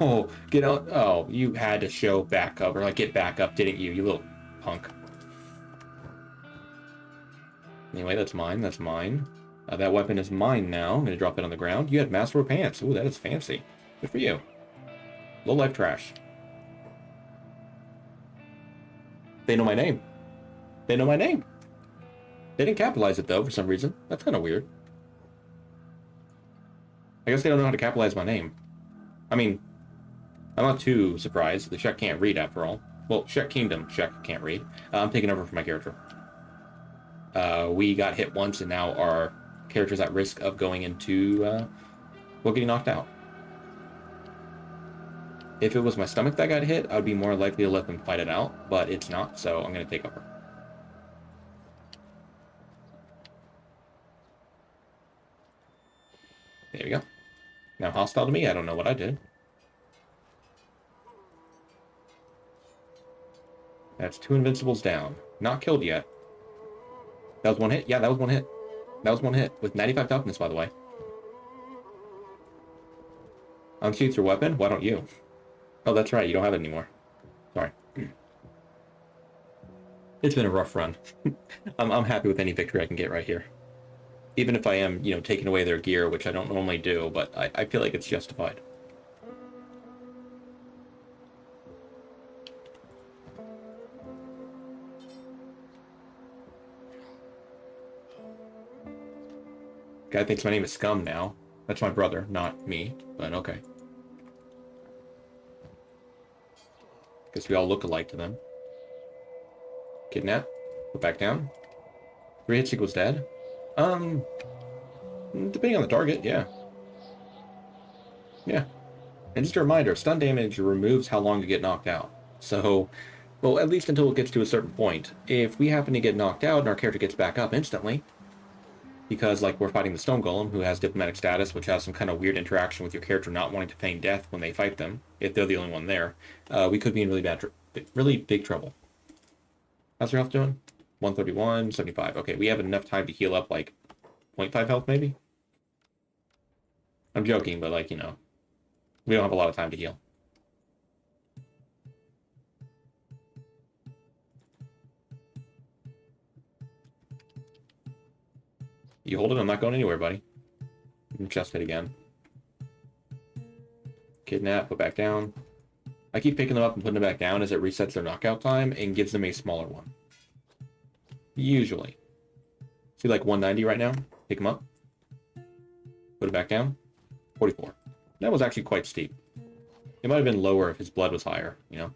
Oh, get out. Oh, you had to show back up, or like get back up, didn't you? You little Punk. Anyway, that's mine. That's mine. That weapon is mine now. I'm going to drop it on the ground. You had Master of Pants. Ooh, that is fancy. Good for you. Low life trash. They know my name. They know my name. They didn't capitalize it, though, for some reason. That's kind of weird. I guess they don't know how to capitalize my name. I mean, I'm not too surprised. The Czech can't read, after all. Well, Czech Kingdom, Czech can't read. I'm taking over for my character. We got hit once, and now our character's at risk of going into, well, getting knocked out. If it was my stomach that got hit, I would be more likely to let them fight it out, but it's not, so I'm going to take over. There we go. Now hostile to me, I don't know what I did. That's 2 invincibles down. Not killed yet. That was 1 hit? Yeah, that was 1 hit. That was 1 hit. With 95 toughness, by the way. Unsheath your weapon? Why don't you? Oh, that's right. You don't have it anymore. Sorry. It's been a rough run. I'm happy with any victory I can get right here. Even if I am, you know, taking away their gear, which I don't normally do, but I feel like it's justified. Guy thinks my name is Scum now. That's my brother, not me, but okay. Guess we all look alike to them. Kidnap. Put back down. 3 hits equals dead. Depending on the target, yeah. Yeah. And just a reminder, stun damage removes how long you get knocked out. So, well, at least until it gets to a certain point. If we happen to get knocked out and our character gets back up instantly, because, like, we're fighting the Stone Golem, who has diplomatic status, which has some kind of weird interaction with your character not wanting to feign death when they fight them, if they're the only one there, we could be in really big trouble. How's your health doing? 131, 75. Okay, we have enough time to heal up, like, 0.5 health, maybe? I'm joking, but, like, you know, we don't have a lot of time to heal. You hold it, I'm not going anywhere, buddy. Chest hit again. Kidnap, put back down. I keep picking them up and putting them back down as it resets their knockout time and gives them a smaller one. Usually. See, like 190 right now? Pick them up. Put it back down. 44. That was actually quite steep. It might have been lower if his blood was higher, you know?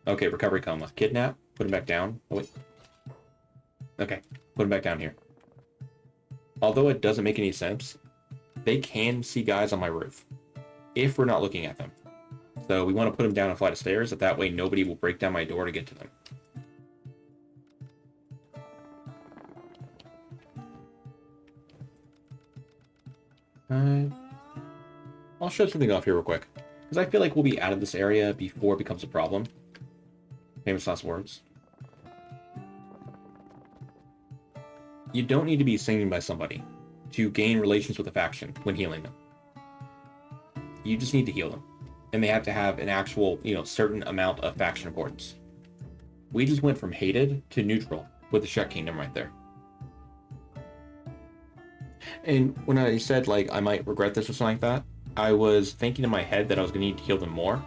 Okay, recovery coma. Kidnap, put him back down. Oh, wait. Okay, put him back down here. Although it doesn't make any sense, they can see guys on my roof if we're not looking at them. So we want to put them down a flight of stairs, that way nobody will break down my door to get to them. I'll show something off here real quick, because I feel like we'll be out of this area before it becomes a problem. Famous last words. You don't need to be singing by somebody to gain relations with a faction when healing them. You just need to heal them. And they have to have an actual, you know, certain amount of faction importance. We just went from hated to neutral with the Czech Kingdom right there. And when I said, like, I might regret this or something like that, I was thinking in my head that I was going to need to heal them more.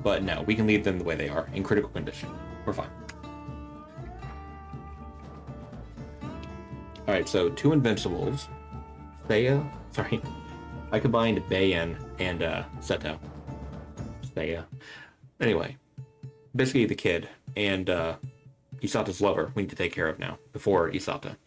But no, we can leave them the way they are, in critical condition. We're fine. Alright, so 2 invincibles. Thea, sorry. I combined Bayan and Seto. Thea. Anyway, basically the kid and Isata's lover we need to take care of now, before Isata.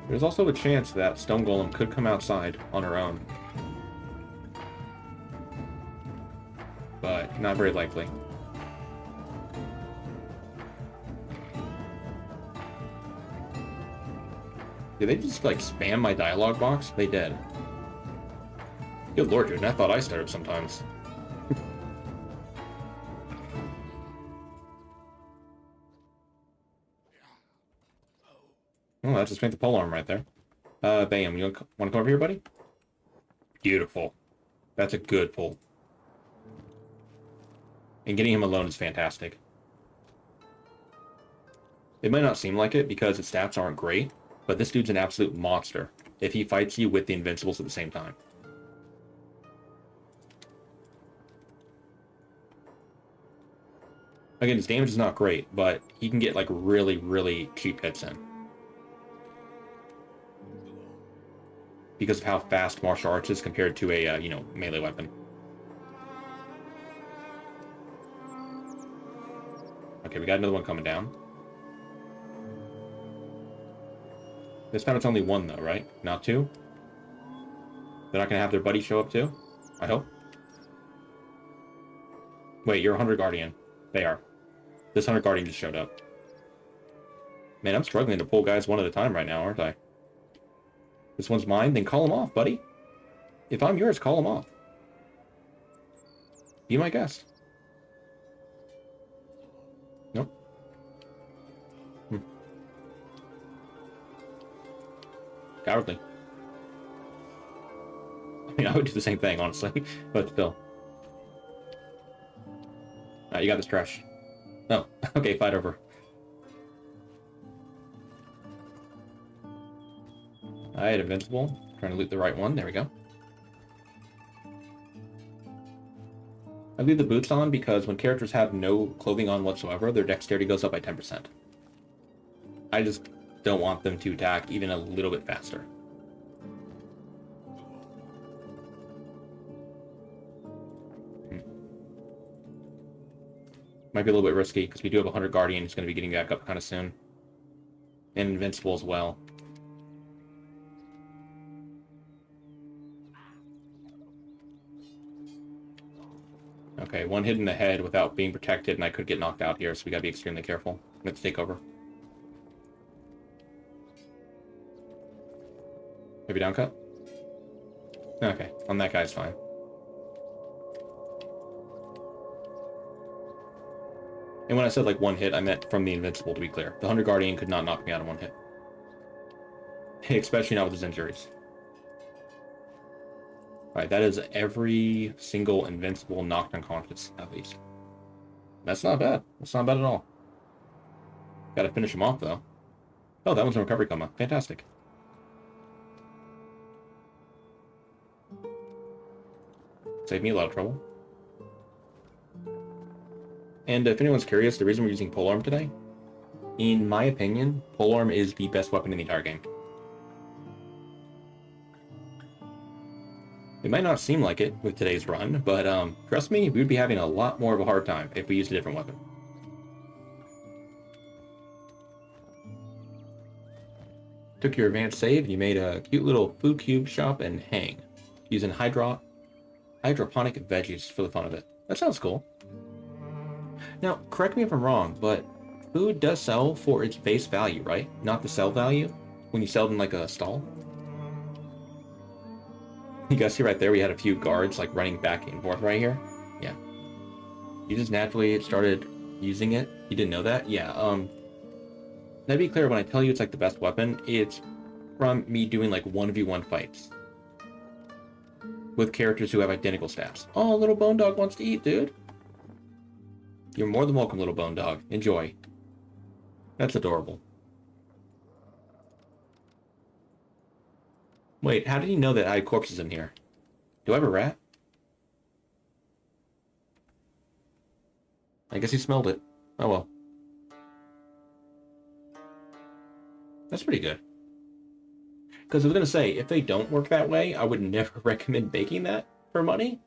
There's also a chance that Stone Golem could come outside on her own. But not very likely. Did they just, like, spam my dialogue box? They did. Good lord, dude, I thought I started sometimes. Oh, that's a strength of polearm right there. Bam, you want to come over here, buddy? Beautiful. That's a good pull. And getting him alone is fantastic. It might not seem like it because his stats aren't great, but this dude's an absolute monster if he fights you with the invincibles at the same time. Again, his damage is not great, but he can get like really, really cheap hits in. Because of how fast martial arts is compared to a, melee weapon. Okay, we got another one coming down. This time it's only one, though, right? Not two? They're not going to have their buddy show up, too? I hope. Wait, you're a Hunter Guardian. They are. This Hunter Guardian just showed up. Man, I'm struggling to pull guys one at a time right now, aren't I? This one's mine? Then call him off, buddy. If I'm yours, call him off. Be my guest. Nope. Cowardly. I mean, I would do the same thing, honestly. But still. Alright, you got this trash. Oh, okay, fight over. Alright, invincible. Trying to loot the right one. There we go. I leave the boots on because when characters have no clothing on whatsoever, their dexterity goes up by 10%. I just don't want them to attack even a little bit faster. Might be a little bit risky because we do have a Hunter Guardian who's going to be getting back up kind of soon. And invincible as well. Okay, one hit in the head without being protected, and I could get knocked out here, so we gotta be extremely careful. Let's take over. Maybe down cut? Okay, on that guy's fine. And when I said like one hit, I meant from the invincible, to be clear. The Hunter Guardian could not knock me out in one hit. Especially not with his injuries. Alright, that is every single invincible knocked unconscious, at least. That's not bad. That's not bad at all. Gotta finish him off, though. Oh, that one's a recovery coma. Fantastic. Saved me a lot of trouble. And if anyone's curious, the reason we're using polearm today, in my opinion, polearm is the best weapon in the entire game. It might not seem like it with today's run, but trust me, we would be having a lot more of a hard time if we used a different weapon. Took your advanced save, and you made a cute little food cube shop and hang, using hydroponic veggies for the fun of it. That sounds cool. Now, correct me if I'm wrong, but food does sell for its base value, right? Not the sell value when you sell it in like a stall? You guys see right there, we had a few guards like running back and forth right here. Yeah. You just naturally started using it. You didn't know that? Yeah. Now to be clear, when I tell you it's like the best weapon, it's from me doing like 1v1 fights. With characters who have identical stats. Oh, little bone dog wants to eat, dude. You're more than welcome, little bone dog. Enjoy. That's adorable. Wait, how did he know that I had corpses in here? Do I have a rat? I guess he smelled it. Oh well. That's pretty good. Because I was going to say, if they don't work that way, I would never recommend baking that for money.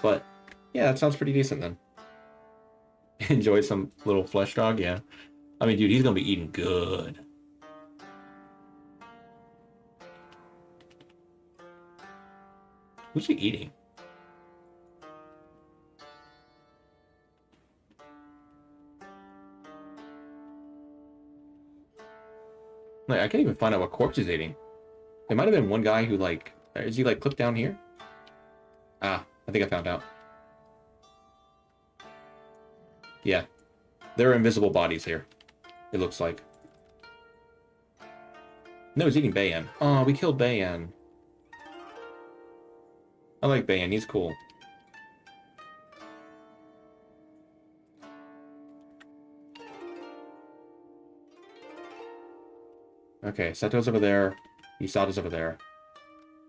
But, yeah, that sounds pretty decent then. Enjoy some little flesh dog, yeah. I mean, dude, he's going to be eating good. Who's he eating? Like, I can't even find out what corpse he's eating. There might have been one guy who, like... Is he, like, clipped down here? Ah, I think I found out. Yeah. There are invisible bodies here. It looks like. No, he's eating Bayan. Oh, we killed Bayan. I like Bayan, he's cool. Okay, Seto's over there. Isada's over there.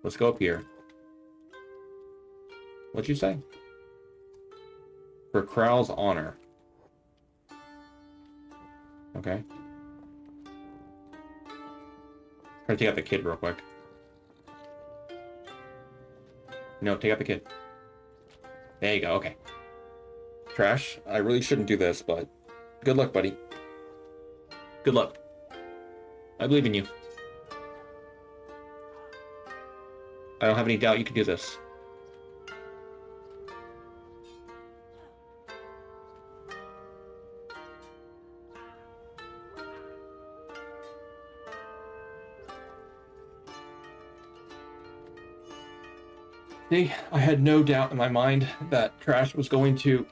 Let's go up here. What'd you say? For Kral's honor. Okay. Try to take out the kid real quick. No, take out the kid. There you go, okay. Trash, I really shouldn't do this, but good luck, buddy. Good luck. I believe in you. I don't have any doubt you can do this. See, I had no doubt in my mind that Trash was going to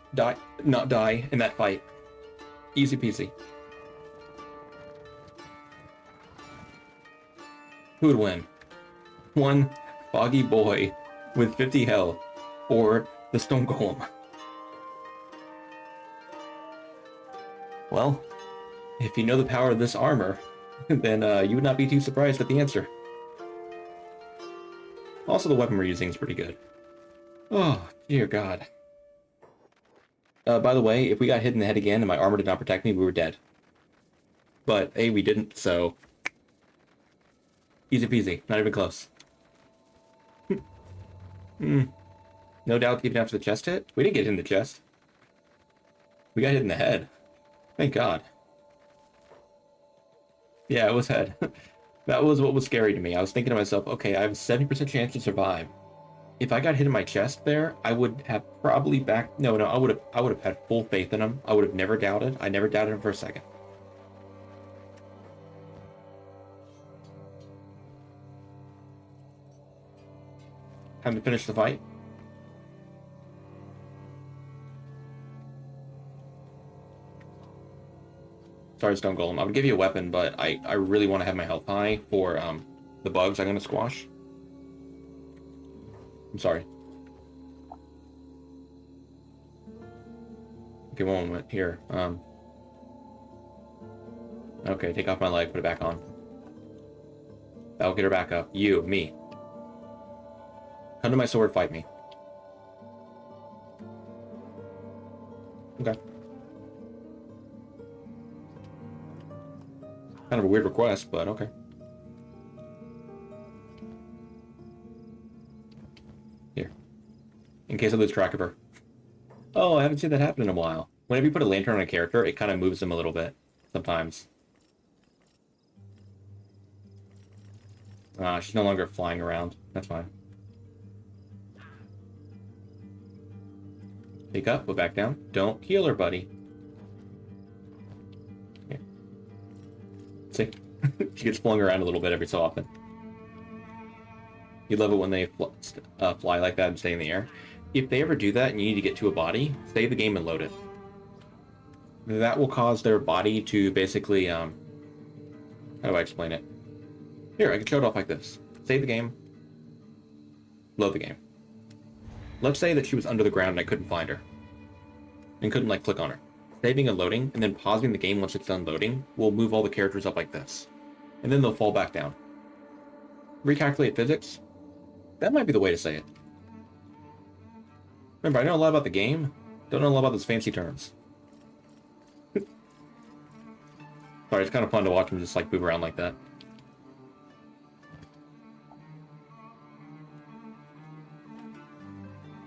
not die in that fight. Easy peasy. Who would win? One foggy boy with 50 health, or the stone golem? Well, if you know the power of this armor, then you would not be too surprised at the answer. Also, the weapon we're using is pretty good. Oh, dear God. By the way, if we got hit in the head again and my armor did not protect me, we were dead. But, hey, we didn't, so... Easy peasy. Not even close. No doubt even after the chest hit? We didn't get hit in the chest. We got hit in the head. Thank God. Yeah, it was head. That was what was scary to me. I was thinking to myself, okay, I have a 70% chance to survive. If I got hit in my chest there, I would have probably No, I would have had full faith in him. I would have never doubted. I never doubted him for a second. Time to finish the fight. Sorry, Stone Golem. I would give you a weapon, but I really want to have my health high for the bugs I'm going to squash. I'm sorry. Okay, one moment. Here. Okay, take off my leg, put it back on. That'll get her back up. Me. Come to my sword, fight me. Okay. Kind of a weird request, but okay. Here. In case I lose track of her. Oh, I haven't seen that happen in a while. Whenever you put a lantern on a character, it kind of moves them a little bit. Sometimes. She's no longer flying around. That's fine. Pick up, put back down. Don't heal her, buddy. Here. See? She gets flung around a little bit every so often. You love it when they fly like that and stay in the air. If they ever do that and you need to get to a body, save the game and load it. That will cause their body to basically, how do I explain it? Here, I can show it off like this. Save the game. Load the game. Let's say that she was under the ground and I couldn't find her. And couldn't, like, click on her. Saving and loading, and then pausing the game once it's done loading, will move all the characters up like this. And then they'll fall back down. Recalculate physics? That might be the way to say it. Remember, I know a lot about the game. Don't know a lot about those fancy terms. Sorry, it's kind of fun to watch them just, like, move around like that.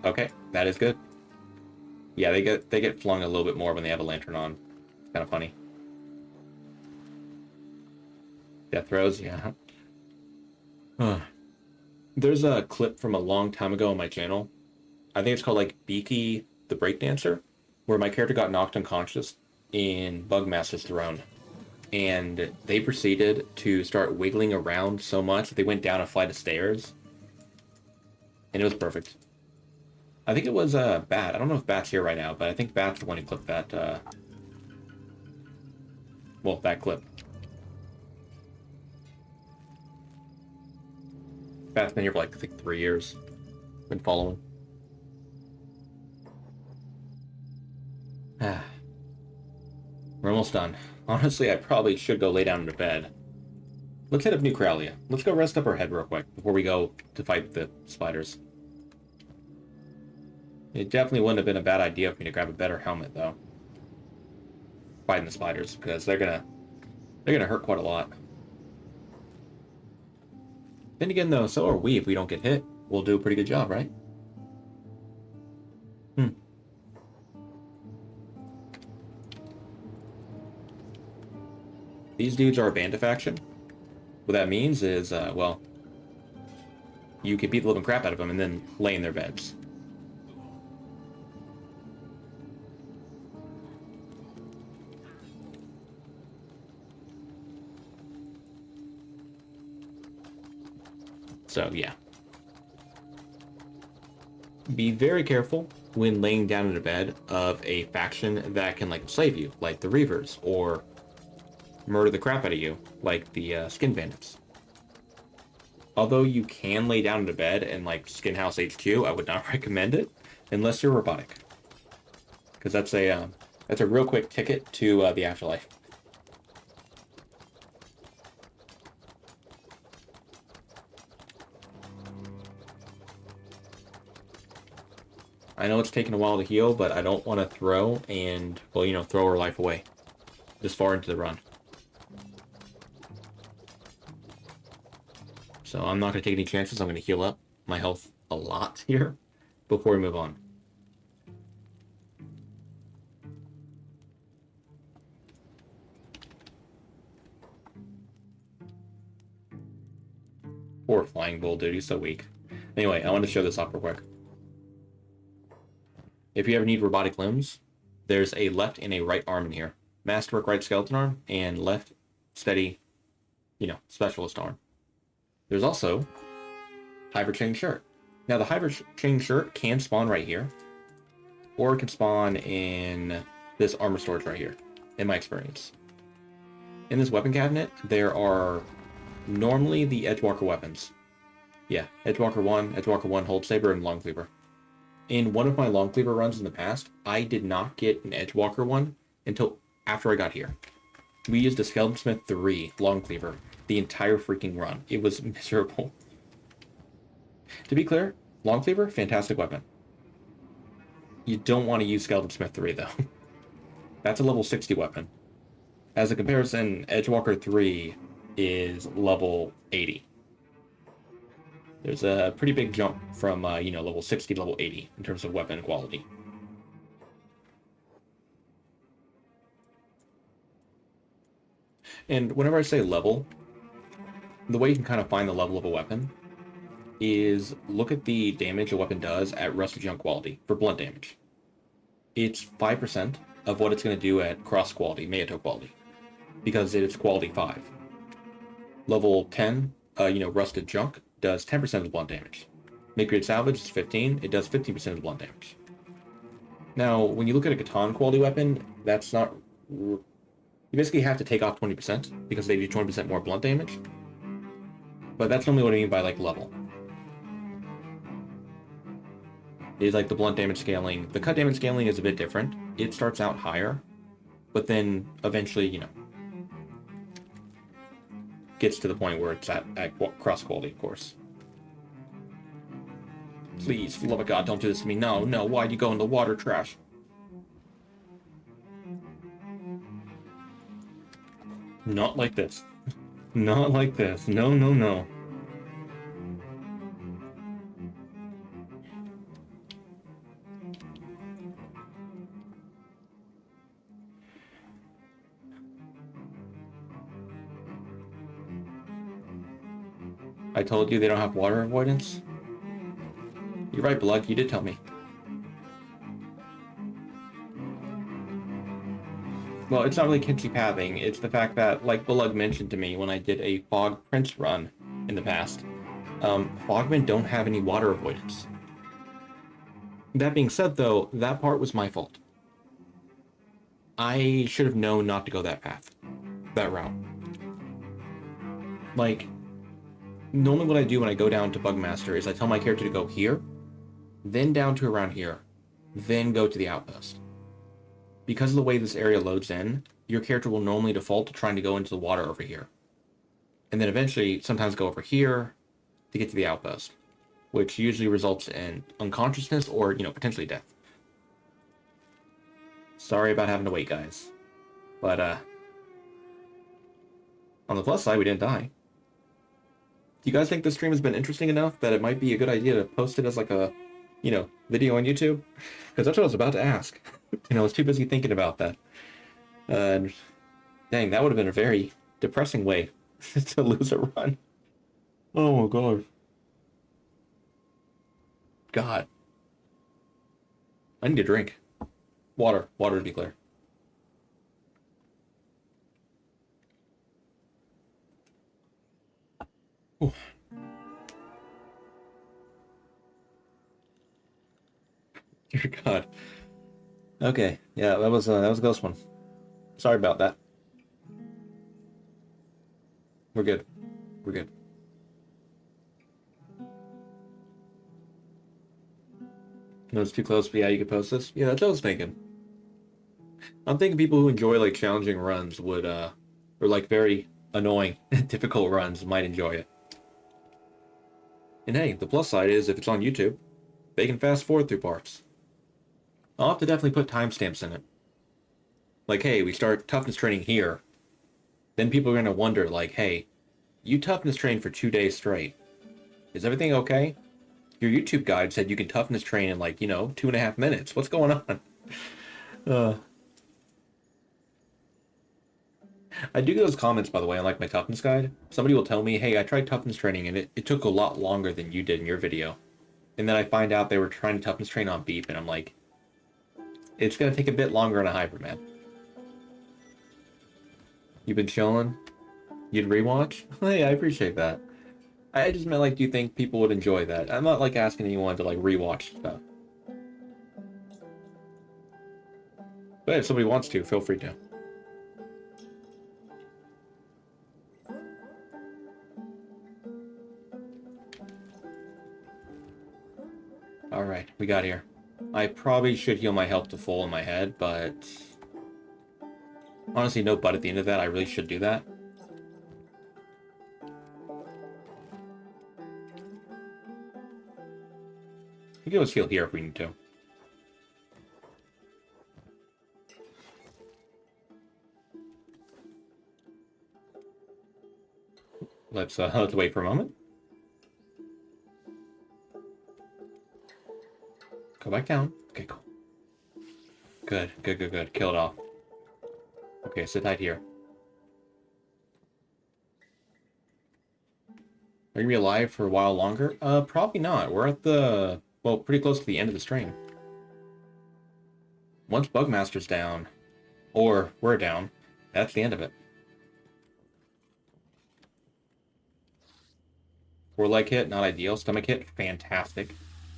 Okay, that is good. Yeah, they get flung a little bit more when they have a lantern on. It's kind of funny. Death throws, yeah. There's a clip from a long time ago on my channel. I think it's called, like, Beaky the Breakdancer, where my character got knocked unconscious in Bugmaster's Throne. And they proceeded to start wiggling around so much that they went down a flight of stairs. And it was perfect. I think it was Bat. I don't know if Bat's here right now, but I think Bat's the one who clipped that, well, that clip. Bat's been here for like 3 years. Been following. We're almost done. Honestly, I probably should go lay down into bed. Let's hit up New Kralia. Let's go rest up our head real quick before we go to fight the spiders. It definitely wouldn't have been a bad idea for me to grab a better helmet, though. Fighting the spiders, because they're gonna hurt quite a lot. Then again, though, so are we. If we don't get hit, we'll do a pretty good job, right? These dudes are a band of faction. What that means is, well, you can beat the living crap out of them and then lay in their beds. So, yeah. Be very careful when laying down in a bed of a faction that can, like, slave you, like the Reavers, or murder the crap out of you, like the Skin Bandits. Although you can lay down in a bed in, like, Skin House HQ, I would not recommend it, unless you're robotic. Because that's a real quick ticket to the afterlife. I know it's taken a while to heal, but I don't want to throw and, well, you know, throw her life away this far into the run. So I'm not going to take any chances. I'm going to heal up my health a lot here before we move on. Poor Flying Bull, dude. He's so weak. Anyway, I want to show this off real quick. If you ever need robotic limbs, there's a left and a right arm in here. Masterwork right skeleton arm and left steady, you know, specialist arm. There's also Hiver Chain Shirt. Now the Hiver Chain Shirt can spawn right here, or it can spawn in this armor storage right here, in my experience. In this weapon cabinet, there are normally the Edgewalker weapons. Yeah, Edgewalker 1 Hold Saber, and Long Cleaver. In one of my Long Cleaver runs in the past, I did not get an Edgewalker one until after I got here. We used a Skeleton Smith 3 Long Cleaver the entire freaking run. It was miserable. To be clear, Long Cleaver, fantastic weapon. You don't want to use Skeleton Smith 3 though. That's a level 60 weapon. As a comparison, Edgewalker 3 is level 80. There's a pretty big jump from, you know, level 60 to level 80 in terms of weapon quality. And whenever I say level, the way you can kind of find the level of a weapon is look at the damage a weapon does at Rusty Junk quality for blunt damage. It's 5% of what it's going to do at cross quality, Meato quality, because it's quality 5. Level 10, you know, Rusted Junk does 10% of the blunt damage. Make-Grade Salvage is 15, it does 15% of the blunt damage. Now, when you look at a Catan quality weapon, that's not... You basically have to take off 20% because they do 20% more blunt damage. But that's normally what I mean by, like, level. It's like the blunt damage scaling. The cut damage scaling is a bit different. It starts out higher, but then eventually, you know, gets to the point where it's at cross quality, of course. Please, for the love of God, don't do this to me. No, no, why'd you go in the water trash? Not like this. Not like this. No, no, no. I told you they don't have water avoidance? You're right, Blood, you did tell me. Well, it's not really Kenshi pathing, it's the fact that, like Bulug mentioned to me when I did a Fog Prince run in the past, Fogmen don't have any water avoidance. That being said, though, that part was my fault. I should have known not to go that path. That route. Like, normally what I do when I go down to Bugmaster is I tell my character to go here, then down to around here, then go to the outpost. Because of the way this area loads in, your character will normally default to trying to go into the water over here. And then eventually, sometimes go over here to get to the outpost, which usually results in unconsciousness or, potentially death. Sorry about having to wait, guys. But, on the plus side, we didn't die. Do you guys think this stream has been interesting enough that it might be a good idea to post it as like a, video on YouTube? Because that's what I was about to ask. I was too busy thinking about that. And dang, that would have been a very depressing way to lose a run. Oh my god. God. I need a drink. Water to be clear. Ooh. Dear God. Okay, yeah, that was a close one. Sorry about that. We're good. We're good. No, it's too close, but yeah, you could post this. Yeah, that's what I was thinking. I'm thinking people who enjoy like challenging runs would, or like very annoying, difficult runs might enjoy it. And hey, the plus side is if it's on YouTube, they can fast forward through parts. I'll have to definitely put timestamps in it. Like, hey, we start toughness training here. Then people are going to wonder, like, hey, you toughness train for 2 days straight. Is everything okay? Your YouTube guide said you can toughness train in like, 2.5 minutes. What's going on? I do get those comments, by the way, on like my toughness guide. Somebody will tell me, hey, I tried toughness training and it took a lot longer than you did in your video. And then I find out they were trying to toughness train on beep, and I'm like, it's going to take a bit longer on a hyper, man. You've been chilling? You'd rewatch? Hey, I appreciate that. I just meant, like, do you think people would enjoy that? I'm not, like, asking anyone to, like, rewatch stuff. But if somebody wants to, feel free to. Alright, we got here. I probably should heal my health to full in my head, but... honestly, no but at the end of that. I really should do that. We can always heal here if we need to. Let's wait for a moment. Go back down. Okay, cool. Good. Kill it off. Okay, sit tight here. Are you gonna be alive for a while longer? Probably not. We're at the... well, pretty close to the end of the stream. Once Bugmaster's down, or we're down, that's the end of it. Core leg hit, not ideal. Stomach hit, fantastic.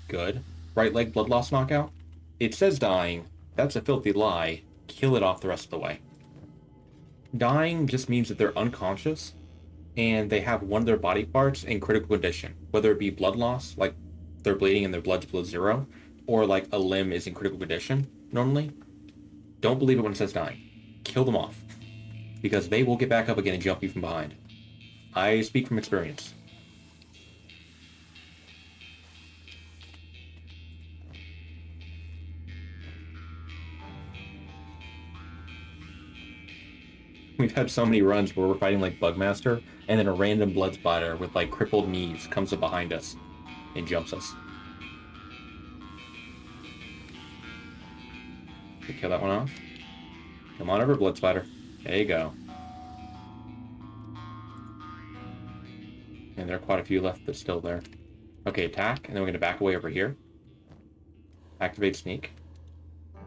Good. Right leg blood loss knockout. It says dying. That's a filthy lie. Kill it off the rest of the way. Dying just means that they're unconscious, and they have one of their body parts in critical condition. Whether it be blood loss, like they're bleeding and their blood's below 0, or like a limb is in critical condition, normally. Don't believe it when it says dying. Kill them off. Because they will get back up again and jump you from behind. I speak from experience. We've had so many runs where we're fighting like Bugmaster, and then a random blood spider with like crippled knees comes up behind us and jumps us. We kill that one off. Come on over, blood spider. There you go. And there are quite a few left that's still there. Okay, attack, and then we're going to back away over here. Activate sneak.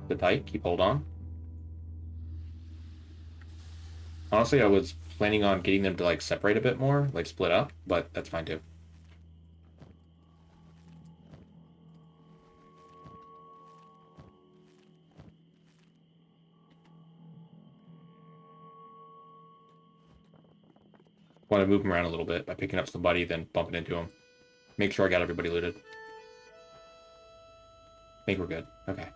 Sit tight, keep hold on. Honestly, I was planning on getting them to like separate a bit more, like split up, but that's fine too. Want to move them around a little bit by picking up somebody, then bumping into them. Make sure I got everybody looted. think we're good. Okay.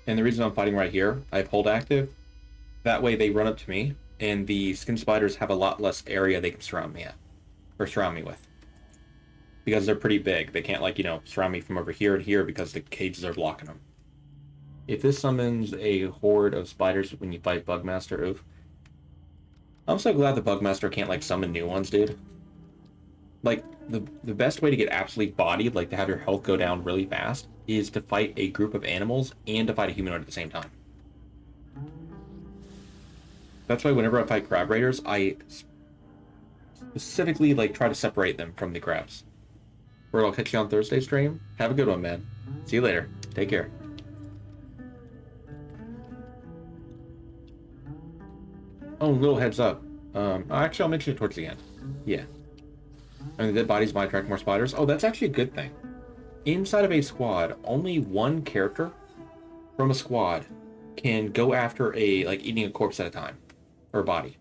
And the reason I'm fighting right here, I have hold active. That way they run up to me, and the skin spiders have a lot less area they can surround me at. Or surround me with. Because they're pretty big. They can't, like, you know, surround me from over here and here because the cages are blocking them. If this summons a horde of spiders when you fight Bugmaster, oof. I'm so glad the Bugmaster can't, like, summon new ones, dude. Like, the best way to get absolutely bodied, like, to have your health go down really fast, is to fight a group of animals and to fight a humanoid at the same time. That's why whenever I fight crab raiders, I specifically, like, try to separate them from the crabs. Where I'll catch you on Thursday stream. Have a good one, man. See you later. Take care. Oh, little heads up. Actually, I'll mention it towards the end. Yeah. I mean, the dead bodies might attract more spiders. Oh, that's actually a good thing. Inside of a squad, only one character from a squad can go after like, eating a corpse at a time. Or a body.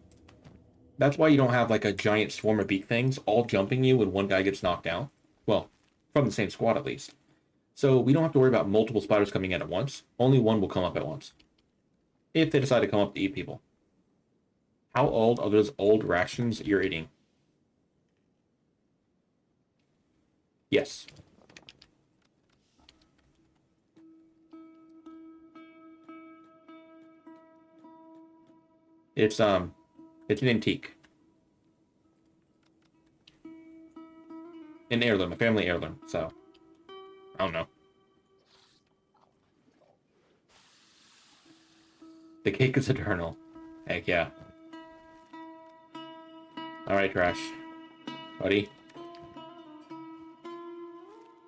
That's why you don't have, like, a giant swarm of beak things all jumping you when one guy gets knocked out. Well, from the same squad, at least. So we don't have to worry about multiple spiders coming in at once. Only one will come up at once. If they decide to come up to eat people. How old are those old rations you're eating? Yes. It's an antique. An heirloom, a family heirloom, so I don't know. The cake is eternal. Heck yeah. Alright, Trash. Buddy.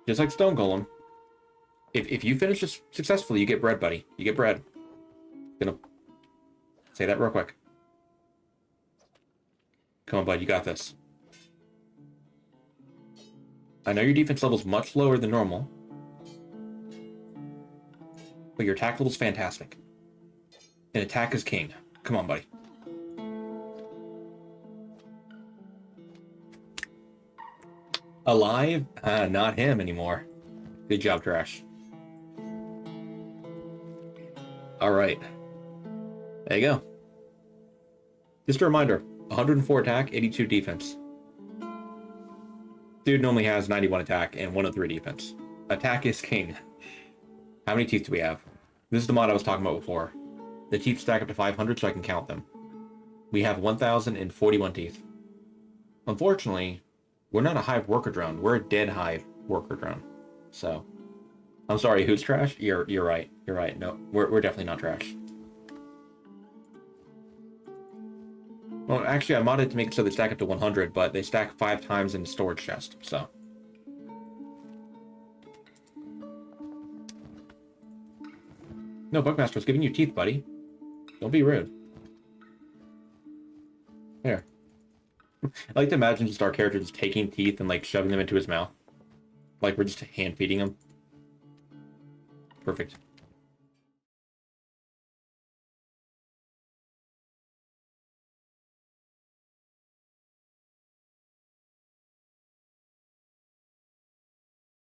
Just like Stone Golem. If you finish this successfully, you get bread, buddy. You get bread. Gonna say that real quick. Come on, bud, you got this. I know your defense level's much lower than normal. But your attack level's fantastic. And attack is king. Come on, buddy. Alive? Not him anymore. Good job, Trash. Alright. There you go. Just a reminder, 104 attack, 82 defense. Dude normally has 91 attack and 103 defense. Attack is king. How many teeth do we have? This is the mod I was talking about before. The teeth stack up to 500 so I can count them. We have 1,041 teeth. Unfortunately, we're not a hive worker drone. We're a dead hive worker drone. So, I'm sorry, who's Trash? You're right. You're right. No, we're definitely not Trash. Well, actually, I modded to make it so they stack up to 100, but they stack 5 times in the storage chest, so. No, Bugmaster's giving you teeth, buddy. Don't be rude. Here. I like to imagine just our character just taking teeth and, like, shoving them into his mouth. Like we're just hand feeding him. Perfect.